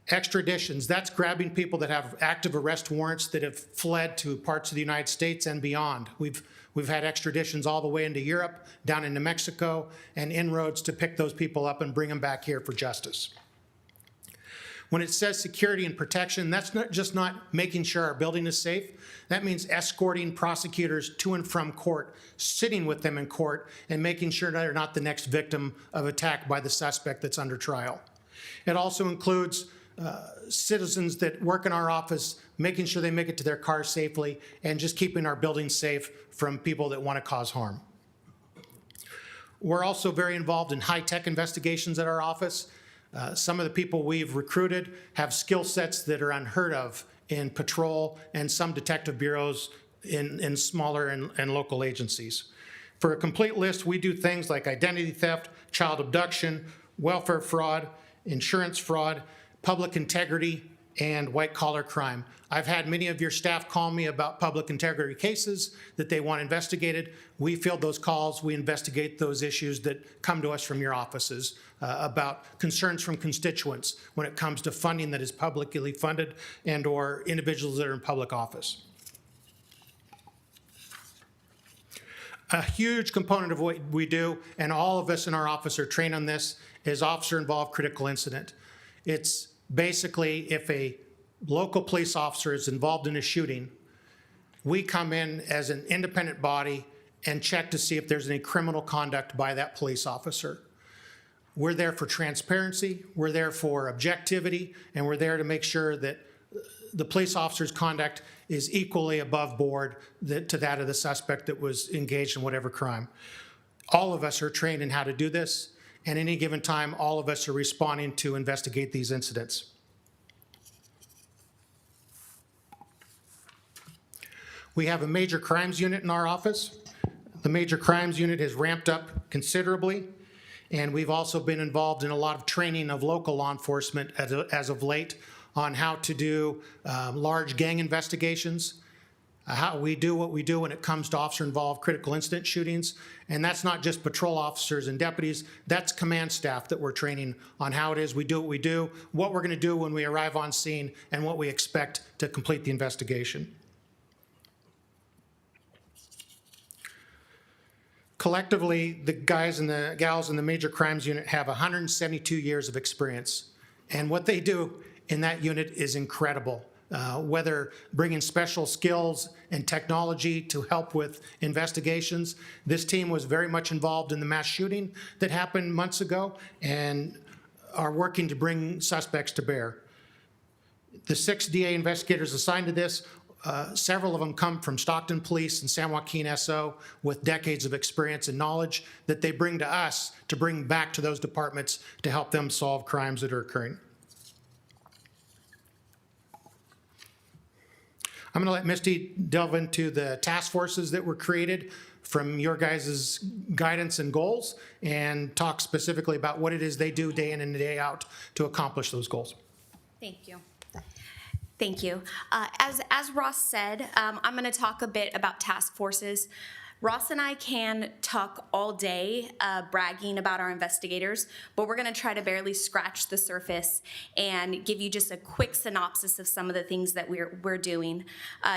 Extraditions, that's grabbing people that have active arrest warrants that have fled to parts of the United States and beyond. We've had extraditions all the way into Europe, down into Mexico, and inroads to pick those people up and bring them back here for justice. When it says security and protection, that's not just not making sure our building is safe. That means escorting prosecutors to and from court, sitting with them in court, and making sure that they're not the next victim of attack by the suspect that's under trial. It also includes citizens that work in our office, making sure they make it to their cars safely, and just keeping our buildings safe from people that want to cause harm. We're also very involved in high-tech investigations at our office. Some of the people we've recruited have skill sets that are unheard of in patrol and some detective bureaus in smaller and local agencies. For a complete list, we do things like identity theft, child abduction, welfare fraud, insurance fraud, public integrity, and white-collar crime. I've had many of your staff call me about public integrity cases that they want investigated. We field those calls. We investigate those issues that come to us from your offices about concerns from constituents when it comes to funding that is publicly funded and or individuals that are in public office. A huge component of what we do, and all of us in our office are trained on this, is officer-involved critical incident. It's basically, if a local police officer is involved in a shooting, we come in as an independent body and check to see if there's any criminal conduct by that police officer. We're there for transparency, we're there for objectivity, and we're there to make sure that the police officer's conduct is equally above board to that of the suspect that was engaged in whatever crime. All of us are trained in how to do this. And any given time, all of us are responding to investigate these incidents. We have a major crimes unit in our office. The major crimes unit has ramped up considerably, and we've also been involved in a lot of training of local law enforcement as of late on how to do large gang investigations, how we do what we do when it comes to officer-involved critical incident shootings. And that's not just patrol officers and deputies, that's command staff that we're training on how it is we do what we do, what we're gonna do when we arrive on scene, and what we expect to complete the investigation. Collectively, the guys and the gals in the major crimes unit have 172 years of experience. And what they do in that unit is incredible. Whether bringing special skills and technology to help with investigations. This team was very much involved in the mass shooting that happened months ago and are working to bring suspects to bear. The 6 DA investigators assigned to this, several of them come from Stockton Police and San Joaquin SO with decades of experience and knowledge that they bring to us to bring back to those departments to help them solve crimes that are occurring. I'm going to let Misty delve into the task forces that were created from your guys' guidance and goals and talk specifically about what it is they do day in and day out to accomplish those goals. Thank you. Thank you. As Ross said, I'm going to talk a bit about task forces. Ross and I can talk all day bragging about our investigators, but we're going to try to barely scratch the surface and give you just a quick synopsis of some of the things that we're doing.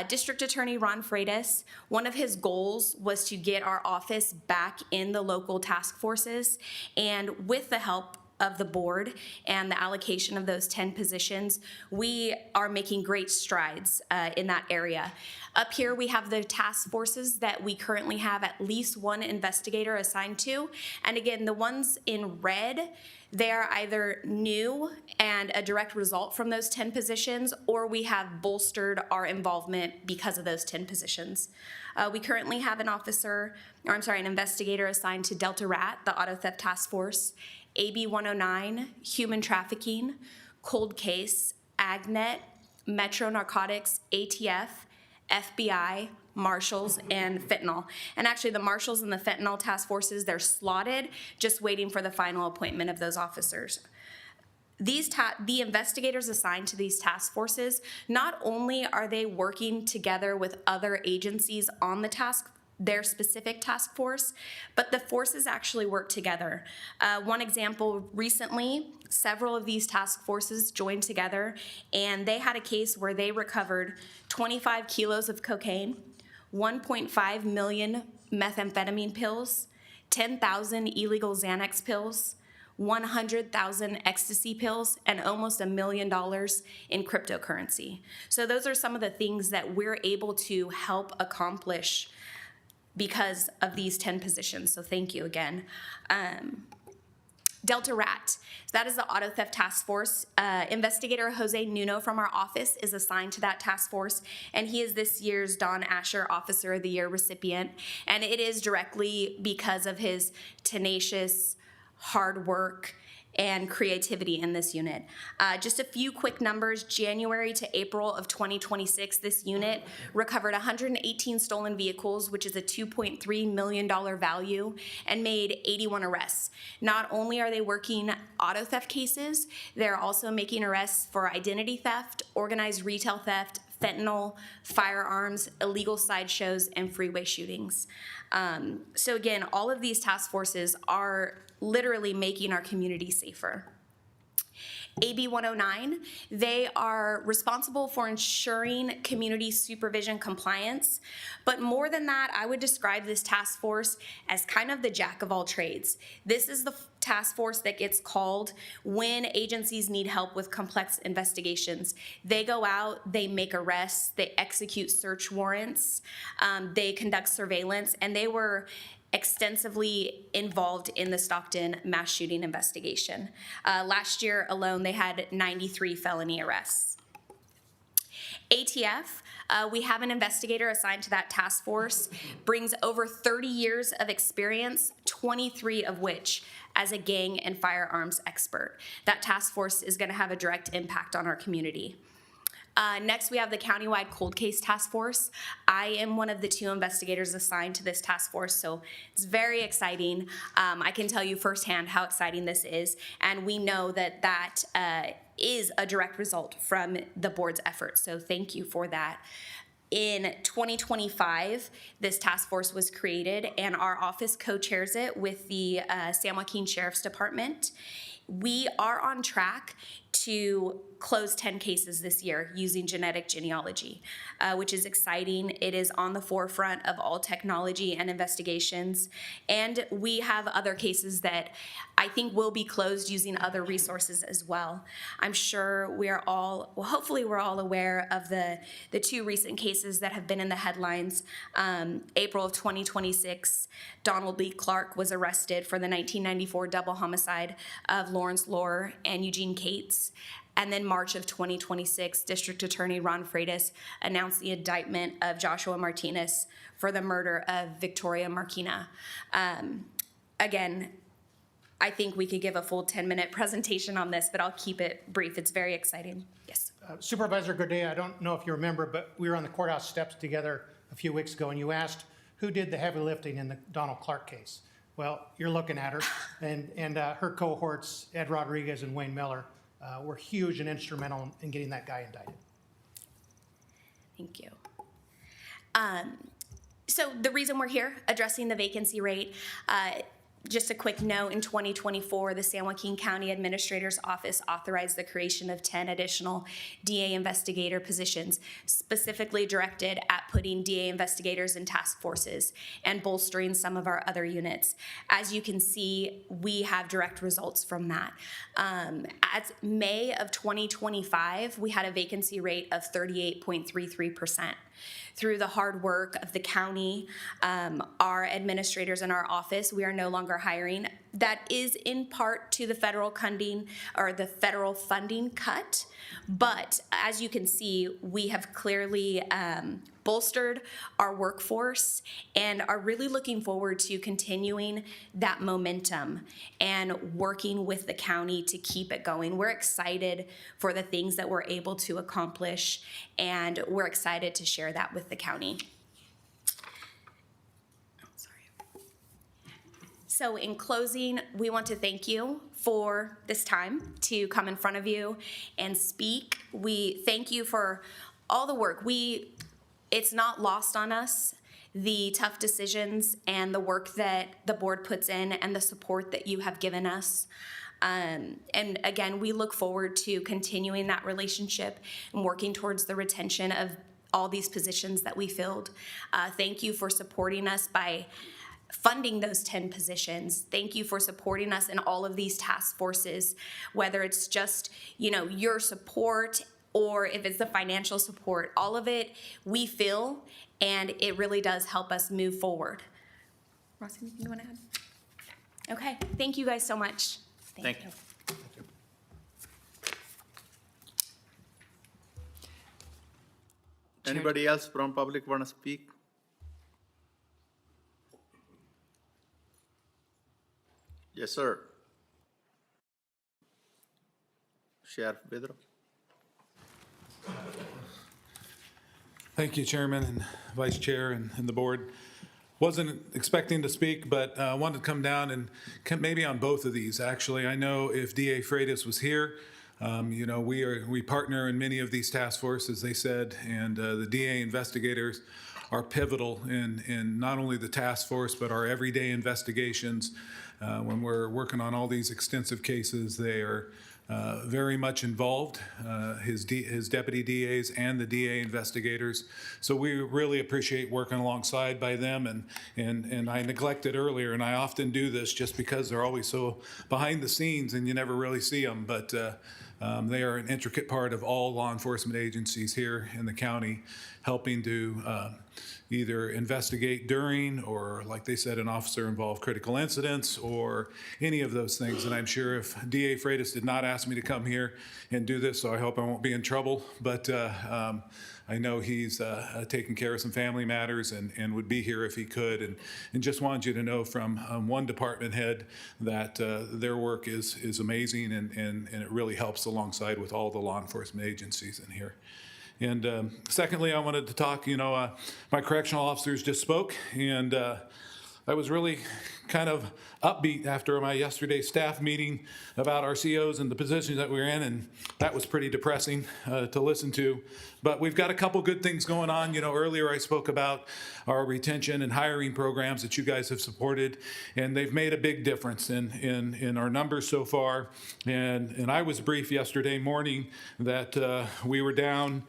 District Attorney Ron Freitas, one of his goals was to get our office back in the local task forces, and with the help of the board and the allocation of those 10 positions, we are making great strides in that area. Up here, we have the task forces that we currently have at least one investigator assigned to. And again, the ones in red, they're either new and a direct result from those 10 positions, or we have bolstered our involvement because of those 10 positions. We currently have an investigator assigned to Delta Rat, the Auto Theft Task Force, AB 109, Human Trafficking, Cold Case, AgNet, Metro Narcotics, ATF, FBI, marshals, and fentanyl. And actually, the marshals and the fentanyl task forces, they're slotted, just waiting for the final appointment of those officers. The investigators assigned to these task forces, not only are they working together with other agencies on their specific task force, but the forces actually work together. One example, recently, several of these task forces joined together, and they had a case where they recovered 25 kilos of cocaine, 1.5 million methamphetamine pills, 10,000 illegal Xanax pills, 100,000 ecstasy pills, and almost $1 million in cryptocurrency. So those are some of the things that we're able to help accomplish because of these 10 positions. So thank you again. Delta RAT, that is the Auto Theft Task Force. Investigator Jose Nuno from our office is assigned to that task force, and he is this year's Don Asher Officer of the Year recipient. And it is directly because of his tenacious, hard work and creativity in this unit. Just a few quick numbers. January to April of 2026, this unit recovered 118 stolen vehicles, which is a $2.3 million value, and made 81 arrests. Not only are they working auto theft cases, they're also making arrests for identity theft, organized retail theft, fentanyl, firearms, illegal sideshows, and freeway shootings. So again, all of these task forces are literally making our community safer. AB 109, they are responsible for ensuring community supervision compliance. But more than that, I would describe this task force as kind of the jack of all trades. This is the task force that gets called when agencies need help with complex investigations. They go out, they make arrests, they execute search warrants, they conduct surveillance, and they were extensively involved in the Stockton mass shooting investigation. Last year alone, they had 93 felony arrests. ATF, we have an investigator assigned to that task force, brings over 30 years of experience, 23 of which as a gang and firearms expert. That task force is going to have a direct impact on our community. Next, we have the Countywide Cold Case Task Force. I am one of the 2 investigators assigned to this task force, so it's very exciting. I can tell you firsthand how exciting this is, and we know that that is a direct result from the board's efforts, so thank you for that. In 2025, this task force was created, and our office co-chairs it with the San Joaquin Sheriff's Department. We are on track to close 10 cases this year using genetic genealogy, which is exciting. It is on the forefront of all technology and investigations. And we have other cases that I think will be closed using other resources as well. I'm sure hopefully we're all aware of the 2 recent cases that have been in the headlines. April of 2026, Donald Lee Clark was arrested for the 1994 double homicide of Lawrence Lohr and Eugene Cates. And then March of 2026, District Attorney Ron Freitas announced the indictment of Joshua Martinez for the murder of Victoria Marquina. Again, I think we could give a full 10-minute presentation on this, but I'll keep it brief. It's very exciting. Yes. Supervisor Gordea, I don't know if you remember, but we were on the courthouse steps together a few weeks ago, and you asked who did the heavy lifting in the Donald Clark case. Well, you're looking at her, and her cohorts, Ed Rodriguez and Wayne Miller, were huge and instrumental in getting that guy indicted. Thank you. So the reason we're here addressing the vacancy rate, just a quick note, in 2024, the San Joaquin County Administrator's Office authorized the creation of 10 additional DA investigator positions, specifically directed at putting DA investigators in task forces and bolstering some of our other units. As you can see, we have direct results from that. At May of 2025, we had a vacancy rate of 38.33%. Through the hard work of the county, our administrators in our office, we are no longer hiring. That is in part to the federal funding cut, but as you can see, we have clearly bolstered our workforce and are really looking forward to continuing that momentum and working with the county to keep it going. We're excited for the things that we're able to accomplish, and we're excited to share that with the county. So in closing, we want to thank you for this time to come in front of you and speak. We thank you for all the work. It's not lost on us, the tough decisions and the work that the board puts in and the support that you have given us. And again, we look forward to continuing that relationship and working towards the retention of all these positions that we filled. Thank you for supporting us by funding those 10 positions. Thank you for supporting us in all of these task forces, whether it's just, your support or if it's the financial support. All of it we feel, and it really does help us move forward. Ross, anything you want to add? Okay, thank you guys so much. Thank you. Anybody else from public want to speak? Yes, sir. Sheriff Pedro. Thank you, Chairman and Vice Chair and the board. Wasn't expecting to speak, but wanted to come down and maybe on both of these, actually. I know if DA Freitas was here, we partner in many of these task forces, they said, and the DA investigators are pivotal in not only the task force, but our everyday investigations. When we're working on all these extensive cases, they are very much involved, his deputy DAs and the DA investigators. So we really appreciate working alongside by them. And I neglected earlier, and I often do this just because they're always so behind the scenes and you never really see them. But they are an intricate part of all law enforcement agencies here in the county, helping to either investigate during or, like they said, an officer-involved critical incidents or any of those things. And I'm sure if DA Freitas did not ask me to come here and do this, so I hope I won't be in trouble. But I know he's taking care of some family matters and would be here if he could. And just wanted you to know from one department head that their work is amazing and it really helps alongside with all the law enforcement agencies in here. And secondly, I wanted to talk, my correctional officers just spoke, and I was really kind of upbeat after my yesterday's staff meeting about our COs and the positions that we're in, and that was pretty depressing to listen to. But we've got a couple good things going on. Earlier I spoke about our retention and hiring programs that you guys have supported, and they've made a big difference in our numbers so far. And I was briefed yesterday morning that we were down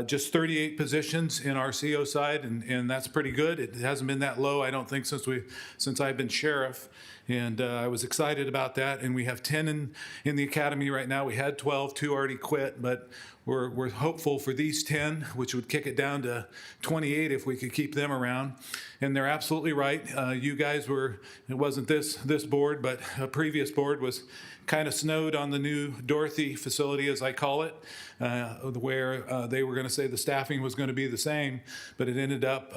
just 38 positions in our CO side, and that's pretty good. It hasn't been that low, I don't think, since I've been sheriff. And I was excited about that. And we have 10 in the academy right now. We had 12, 2 already quit, but we're hopeful for these 10, which would kick it down to 28 if we could keep them around. And they're absolutely right. You guys it wasn't this board, but a previous board was kind of snowed on the new Dorothy facility, as I call it, where they were going to say the staffing was going to be the same, but it ended up,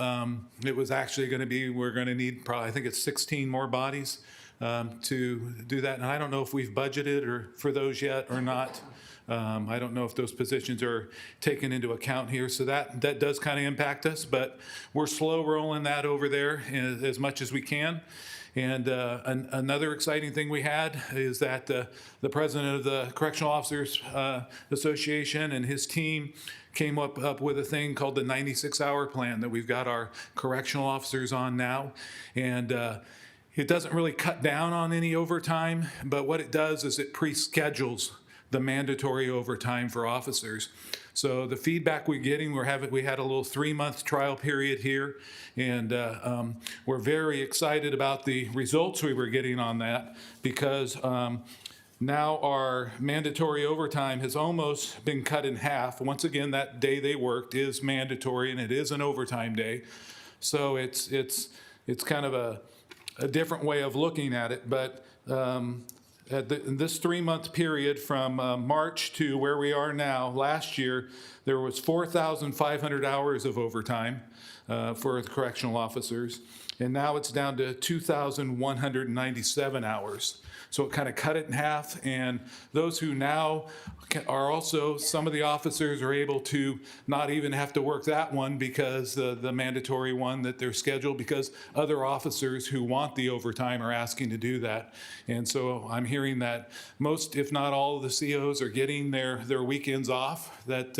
it was actually going to be, we're going to need probably, I think it's 16 more bodies to do that. And I don't know if we've budgeted for those yet or not. I don't know if those positions are taken into account here. So that does kind of impact us, but we're slow rolling that over there as much as we can. And another exciting thing we had is that the president of the Correctional Officers Association and his team came up with a thing called the 96-hour plan that we've got our correctional officers on now. And it doesn't really cut down on any overtime, but what it does is it pre-schedules the mandatory overtime for officers. So the feedback we're getting, we had a little 3-month trial period here, and we're very excited about the results we were getting on that because now our mandatory overtime has almost been cut in half. Once again, that day they worked is mandatory, and it is an overtime day. So it's kind of a different way of looking at it, but in this 3-month period from March to where we are now, last year, there was 4,500 hours of overtime for the correctional officers, and now it's down to 2,197 hours. So it kind of cut it in half, and those who now are also, some of the officers are able to not even have to work that one because the mandatory one that they're scheduled, because other officers who want the overtime are asking to do that. And so I'm hearing that most, if not all, of the COs are getting their weekends off, that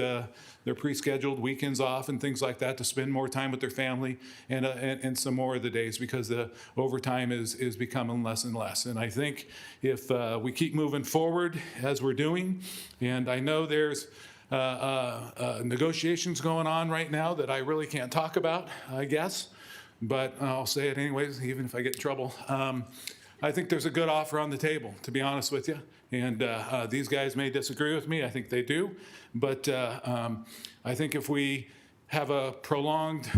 their pre-scheduled weekends off and things like that to spend more time with their family and some more of the days, because the overtime is becoming less and less. And I think if we keep moving forward as we're doing, and I know there's negotiations going on right now that I really can't talk about, I guess, but I'll say it anyways, even if I get in trouble. I think there's a good offer on the table, to be honest with you. And these guys may disagree with me. I think they do. But I think if we have a prolonged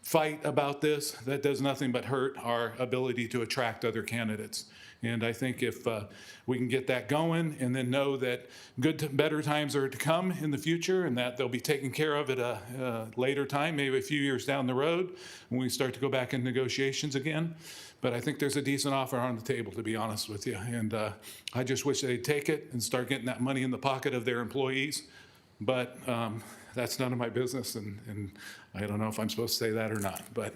fight about this, that does nothing but hurt our ability to attract other candidates. And I think if we can get that going and then know that better times are to come in the future and that they'll be taken care of at a later time, maybe a few years down the road when we start to go back in negotiations again. But I think there's a decent offer on the table, to be honest with you. And I just wish they'd take it and start getting that money in the pocket of their employees. But that's none of my business, and I don't know if I'm supposed to say that or not. But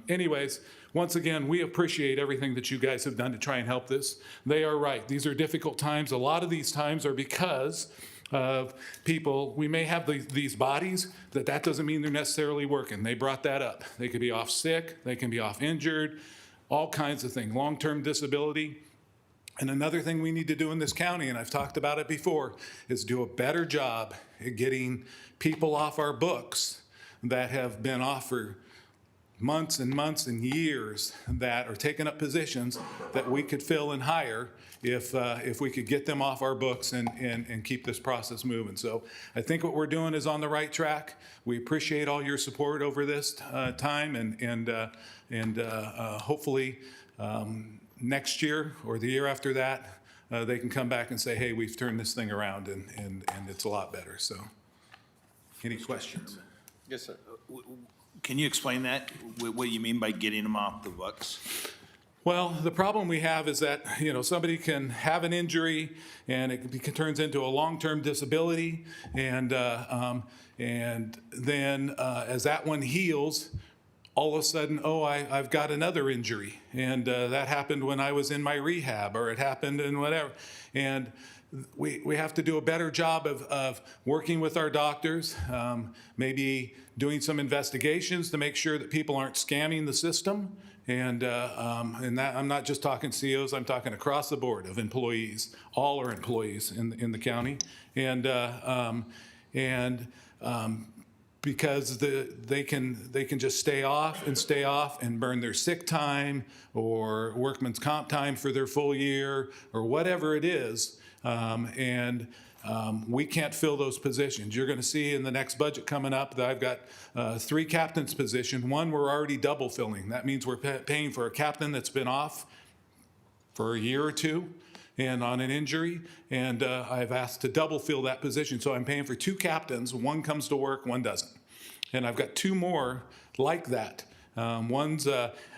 anyways, once again, we appreciate everything that you guys have done to try and help this. They are right. These are difficult times. A lot of these times are because of people. We may have these bodies, that doesn't mean they're necessarily working. They brought that up. They could be off sick. They can be off injured, all kinds of things, long-term disability. And another thing we need to do in this county, and I've talked about it before, is do a better job at getting people off our books that have been off for months and months and years, that are taking up positions that we could fill and hire if we could get them off our books and keep this process moving. So I think what we're doing is on the right track. We appreciate all your support over this time, and hopefully next year or the year after that, they can come back and say, hey, we've turned this thing around and it's a lot better. So any questions? Yes, sir. Can you explain that, what you mean by getting them off the books? Well, the problem we have is that, somebody can have an injury and it turns into a long-term disability, and then as that one heals, all of a sudden, I've got another injury, and that happened when I was in my rehab, or it happened in whatever. And we have to do a better job of working with our doctors, maybe doing some investigations to make sure that people aren't scamming the system. And that, I'm not just talking COs, I'm talking across the board of employees. All are employees in the county. Because they can just stay off and burn their sick time or workman's comp time for their full year or whatever it is. We can't fill those positions. You're going to see in the next budget coming up that I've got 3 captains position. One we're already double filling. That means we're paying for a captain that's been off for a year or two and on an injury, and I've asked to double fill that position. So I'm paying for 2 captains. One comes to work, one doesn't. And I've got 2 more like that. One's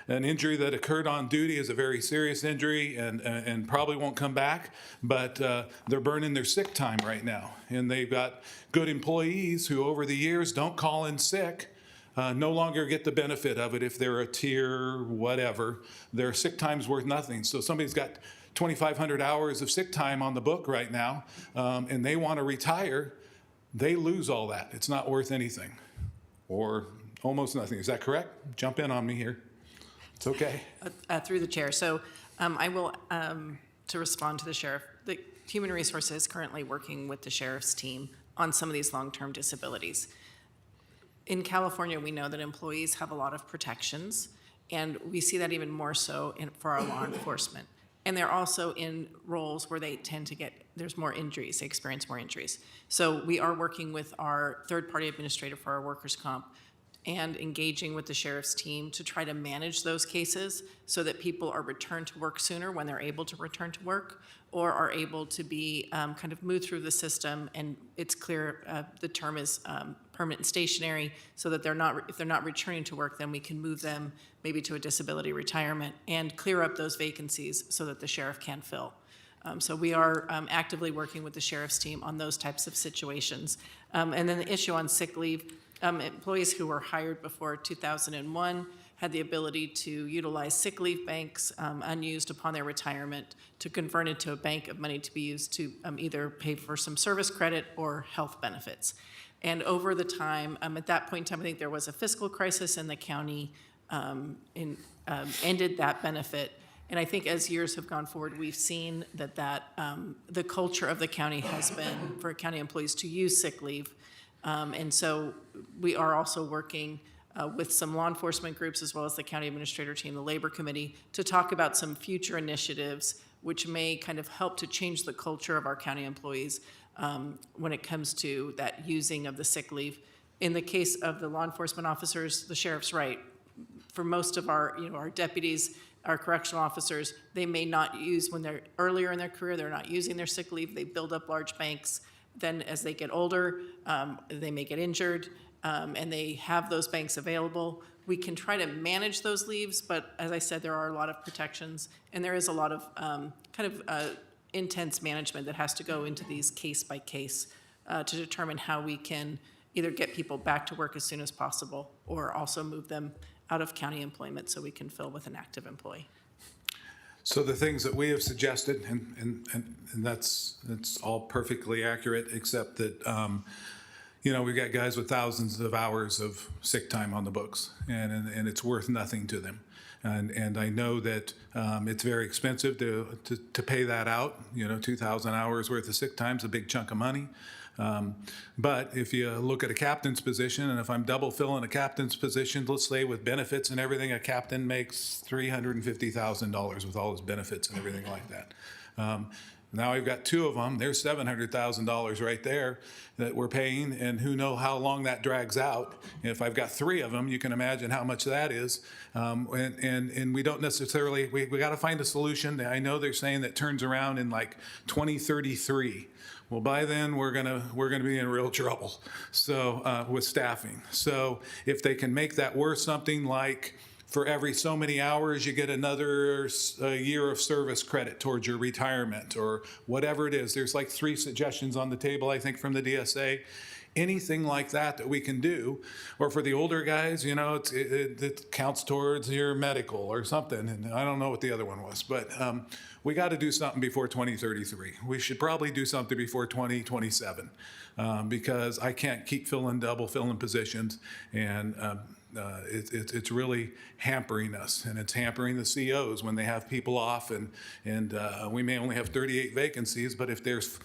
an injury that occurred on duty, is a very serious injury and probably won't come back, but they're burning their sick time right now. And they've got good employees who over the years don't call in sick, no longer get the benefit of it if they're a tier whatever. Their sick time's worth nothing. So somebody's got 2,500 hours of sick time on the book right now, and they want to retire, they lose all that. It's not worth anything, or almost nothing. Is that correct? Jump in on me here. It's okay. Through the chair. So I will, to respond to the sheriff, the Human Resources is currently working with the sheriff's team on some of these long-term disabilities. In California, we know that employees have a lot of protections, and we see that even more so for our law enforcement. And they're also in roles where they tend to there's more injuries, they experience more injuries. So we are working with our third-party administrator for our workers' comp and engaging with the sheriff's team to try to manage those cases so that people are returned to work sooner when they're able to return to work, or are able to be kind of moved through the system, and it's clear the term is permanent and stationary, so that if they're not returning to work, then we can move them maybe to a disability retirement and clear up those vacancies so that the sheriff can fill. So we are actively working with the sheriff's team on those types of situations. And then the issue on sick leave, employees who were hired before 2001 had the ability to utilize sick leave banks unused upon their retirement to convert into a bank of money to be used to either pay for some service credit or health benefits. And over the time, at that point in time, I think there was a fiscal crisis in the county, ended that benefit. And I think as years have gone forward, we've seen that the culture of the county has been for county employees to use sick leave. And so we are also working with some law enforcement groups as well as the county administrator team, the labor committee, to talk about some future initiatives which may kind of help to change the culture of our county employees when it comes to that using of the sick leave. In the case of the law enforcement officers, the sheriff's right. For most of our, our deputies, our correctional officers, they may not use, when they're earlier in their career, they're not using their sick leave. They build up large banks. Then as they get older, they may get injured, and they have those banks available. We can try to manage those leaves, but as I said, there are a lot of protections, and there is a lot of intense management that has to go into these case by case to determine how we can either get people back to work as soon as possible or also move them out of county employment so we can fill with an active employee. So the things that we have suggested, and that's all perfectly accurate, except that, we've got guys with thousands of hours of sick time on the books, and it's worth nothing to them. And I know that it's very expensive to pay that out. 2,000 hours worth of sick time is a big chunk of money. But if you look at a captain's position, and if I'm double filling a captain's position, let's say with benefits and everything, a captain makes $350,000 with all his benefits and everything like that. Now I've got two of them. There's $700,000 right there that we're paying, and who knows how long that drags out. If I've got three of them, you can imagine how much that is. And we don't necessarily, we got to find a solution. I know they're saying that turns around in like 2033. Well, by then we're gonna be in real trouble. So with staffing. So if they can make that worth something like, for every so many hours, you get another year of service credit towards your retirement or whatever it is. There's like 3 suggestions on the table, I think, from the DSA. Anything like that we can do. Or for the older guys, it counts towards your medical or something. And I don't know what the other one was, but we got to do something before 2033. We should probably do something before 2027 because I can't keep double filling positions, and it's really hampering us, and it's hampering the COs when they have people off, and we may only have 38 vacancies, but if there's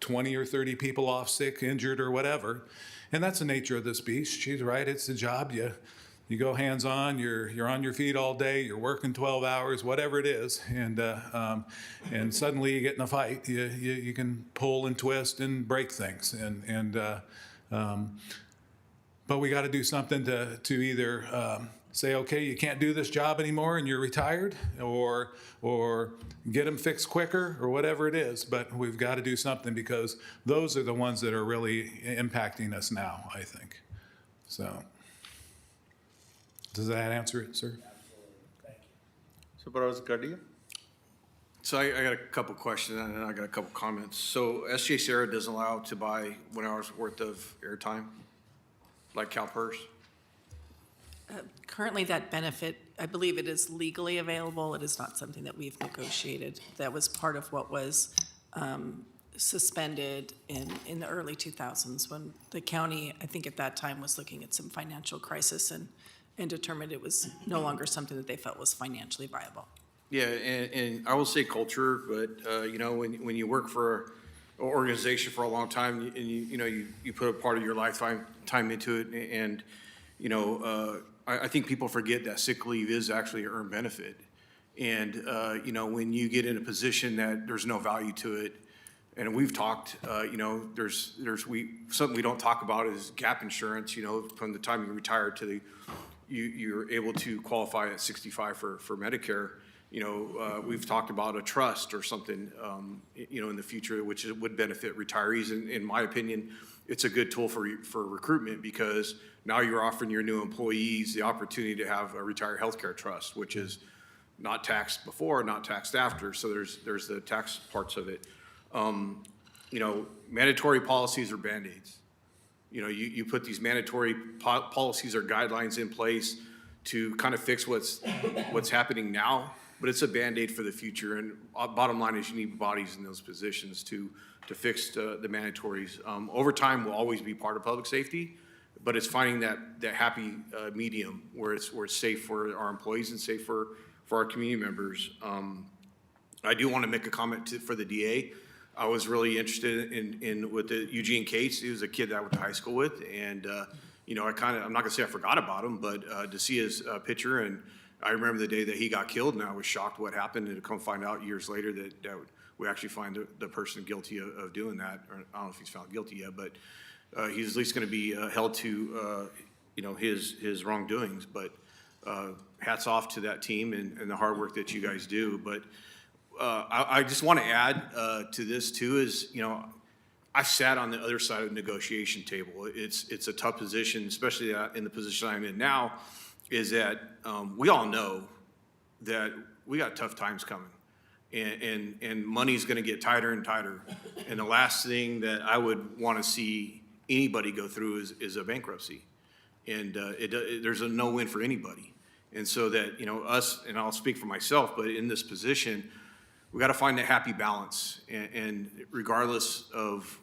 20 or 30 people off, sick, injured, or whatever, and that's the nature of this beast. She's right. It's a job. You go hands on. You're on your feet all day. You're working 12 hours, whatever it is, and suddenly you get in a fight. You can pull and twist and break things, but we got to do something to either say, okay, you can't do this job anymore and you're retired, or get them fixed quicker, or whatever it is. But we've got to do something because those are the ones that are really impacting us now, I think. So, does that answer it, sir? Supervisor Garcia? So I got a couple questions and I got a couple comments. So SJ Sarah doesn't allow to buy 1 hour's worth of airtime, like CalPERS? Currently, that benefit, I believe it is legally available. It is not something that we've negotiated. That was part of what was suspended in the early 2000s when the county, I think at that time, was looking at some financial crisis and determined it was no longer something that they felt was financially viable. Yeah, and I will say culture, but when you work for an organization for a long time, and you put a part of your lifetime into it, and I think people forget that sick leave is actually an earned benefit, and when you get in a position that there's no value to it, And we've talked, something we don't talk about is gap insurance, from the time you retire to you're able to qualify at 65 for Medicare. We've talked about a trust or something, in the future, which would benefit retirees. And in my opinion, it's a good tool for recruitment, because now you're offering your new employees the opportunity to have a retiree healthcare trust, which is not taxed before, not taxed after. So there's the tax parts of it. Mandatory policies are Band-Aids. You put these mandatory policies or guidelines in place to kind of fix what's happening now, but it's a Band-Aid for the future. And bottom line is, you need bodies in those positions to fix the mandatories. Overtime will always be part of public safety, but it's finding that happy medium where it's safe for our employees and safe for our community members. I do want to make a comment for the DA. I was really interested with the Eugene Cates. He was a kid that I went to high school with, and I'm not gonna say I forgot about him, but to see his picture, and I remember the day that he got killed, and I was shocked what happened, and to come find out years later that we actually find the person guilty of doing that. Or I don't know if he's found guilty yet, but he's at least going to be held to his wrongdoings. But hats off to that team and the hard work that you guys do. But I just want to add to this too is, I've sat on the other side of the negotiation table. It's a tough position, especially in the position I'm in now, is that we all know that we got tough times coming, and money's going to get tighter and tighter. And the last thing that I would want to see anybody go through is a bankruptcy. And there's a no win for anybody. And so that, us, and I'll speak for myself, but in this position, we got to find that happy balance. And regardless of,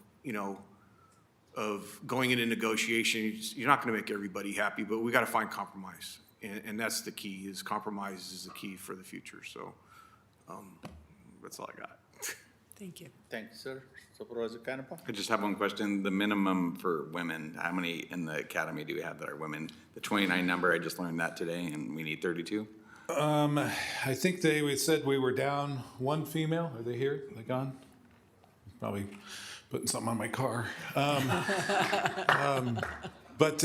of going into negotiations, you're not going to make everybody happy, but we got to find compromise. And that's the key, is compromise is the key for the future. So that's all I got. Thank you. Thanks, sir. Supervisor Canepa? I just have one question. The minimum for women, how many in the academy do we have that are women? The 29 number, I just learned that today, and we need 32? I think we said we were down one female. Are they here? Are they gone? Probably putting something on my car. But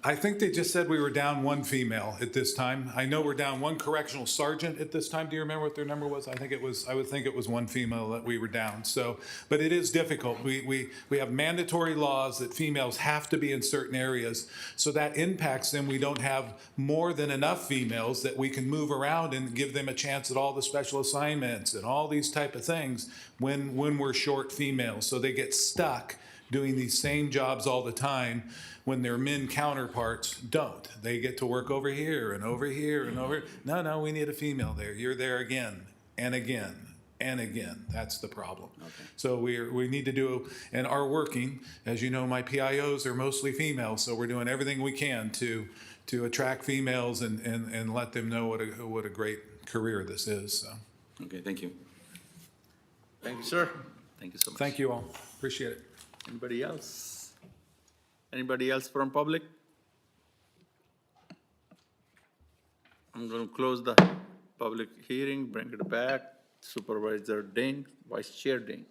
I think they just said we were down one female at this time. I know we're down one correctional sergeant at this time. Do you remember what their number was? I would think it was one female that we were down. So, but it is difficult. We have mandatory laws that females have to be in certain areas. So that impacts them. We don't have more than enough females that we can move around and give them a chance at all the special assignments and all these type of things when we're short females. So they get stuck doing these same jobs all the time when their men counterparts don't. They get to work over here and over here and over. No, we need a female there. You're there again and again and again. That's the problem. Okay. So we need to do, and are working. As you know, my PIOs are mostly females, so we're doing everything we can to attract females and let them know what a great career this is. So. Okay, thank you. Thank you, sir. Thank you so much. Thank you all. Appreciate it. Anybody else? Anybody else from public? I'm going to close the public hearing, bring it back. Supervisor Ding, Vice Chair Ding.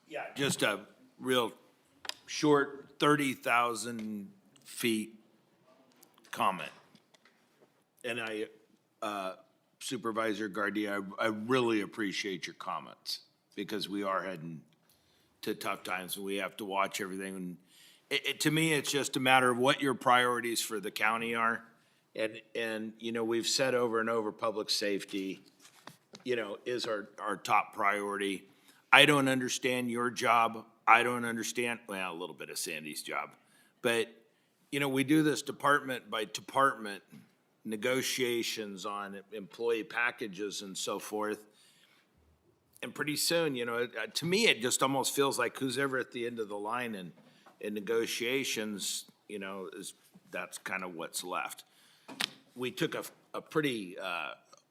Yeah, just a real short 30,000 feet comment. And Supervisor Gardia, I really appreciate your comments, because we are heading to tough times and we have to watch everything. And to me, it's just a matter of what your priorities for the county are. And we've said over and over, public safety, is our top priority. I don't understand your job. I don't understand, well, a little bit of Sandy's job. But, we do this department by department negotiations on employee packages and so forth. And pretty soon, to me, it just almost feels like who's ever at the end of the line in negotiations, that's kind of what's left. We took a pretty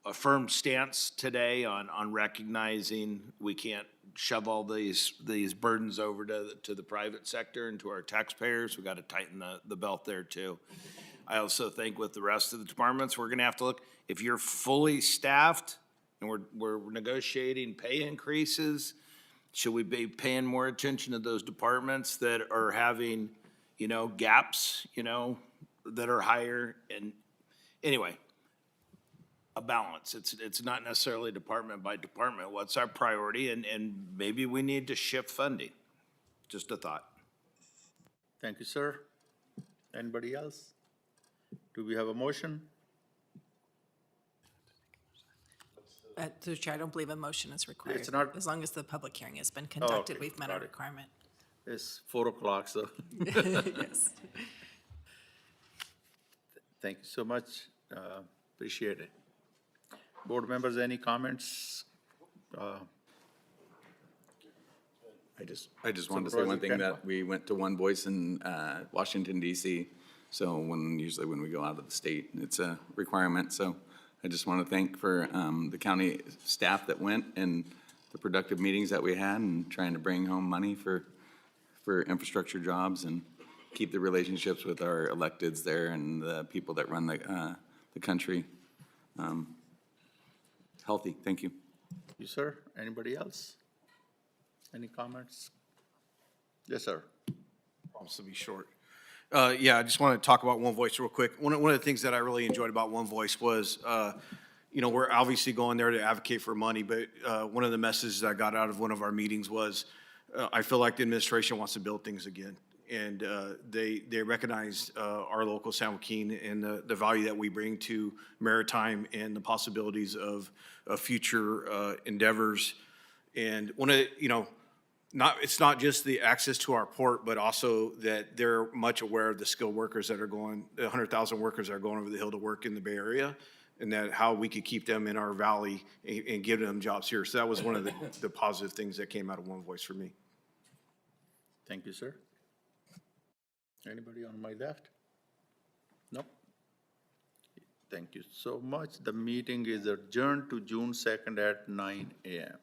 a firm stance today on recognizing we can't shove all these burdens over to the private sector and to our taxpayers. We got to tighten the belt there too. I also think with the rest of the departments, we're going to have to look, if you're fully staffed and we're negotiating pay increases, Should we be paying more attention to those departments that are having, gaps, that are higher? And anyway, a balance. It's not necessarily department by department. What's our priority? And maybe we need to shift funding. Just a thought. Thank you, sir. Anybody else? Do we have a motion? Through the chair, I don't believe a motion is required. It's not- As long as the public hearing has been conducted, okay, we've met our got it. requirement. It's 4:00, so. Yes. Thank you so much. Appreciate it. Board members, any comments? I just wanted to say one thing, Supervisor that we went to One Voice in Washington DC. So usually when we go out of the state, it's a requirement. So I just want to thank for the county staff that went and the productive meetings that we had and trying to bring home money for infrastructure jobs and keep the relationships with our electeds there and the people that run the country healthy. Thank you. You, sir? Anybody else? Any comments? Yes, sir. Promise to be short. Yeah, I just want to talk about One Voice real quick. One of the things that I really enjoyed about One Voice was, we're obviously going there to advocate for money, but one of the messages that I got out of one of our meetings was, I feel like the administration wants to build things again. And they recognize our local San Joaquin and the value that we bring to maritime and the possibilities of future endeavors. And one of the, it's not just the access to our port, but also that they're much aware of the skilled workers that are going, the 100,000 workers that are going over the hill to work in the Bay Area, and that how we could keep them in our valley and give them jobs here. So that was one of the positive things that came out of One Voice for me. Thank you, sir. Anybody on my left? No? Thank you so much. The meeting is adjourned to June 2nd at 9 a.m.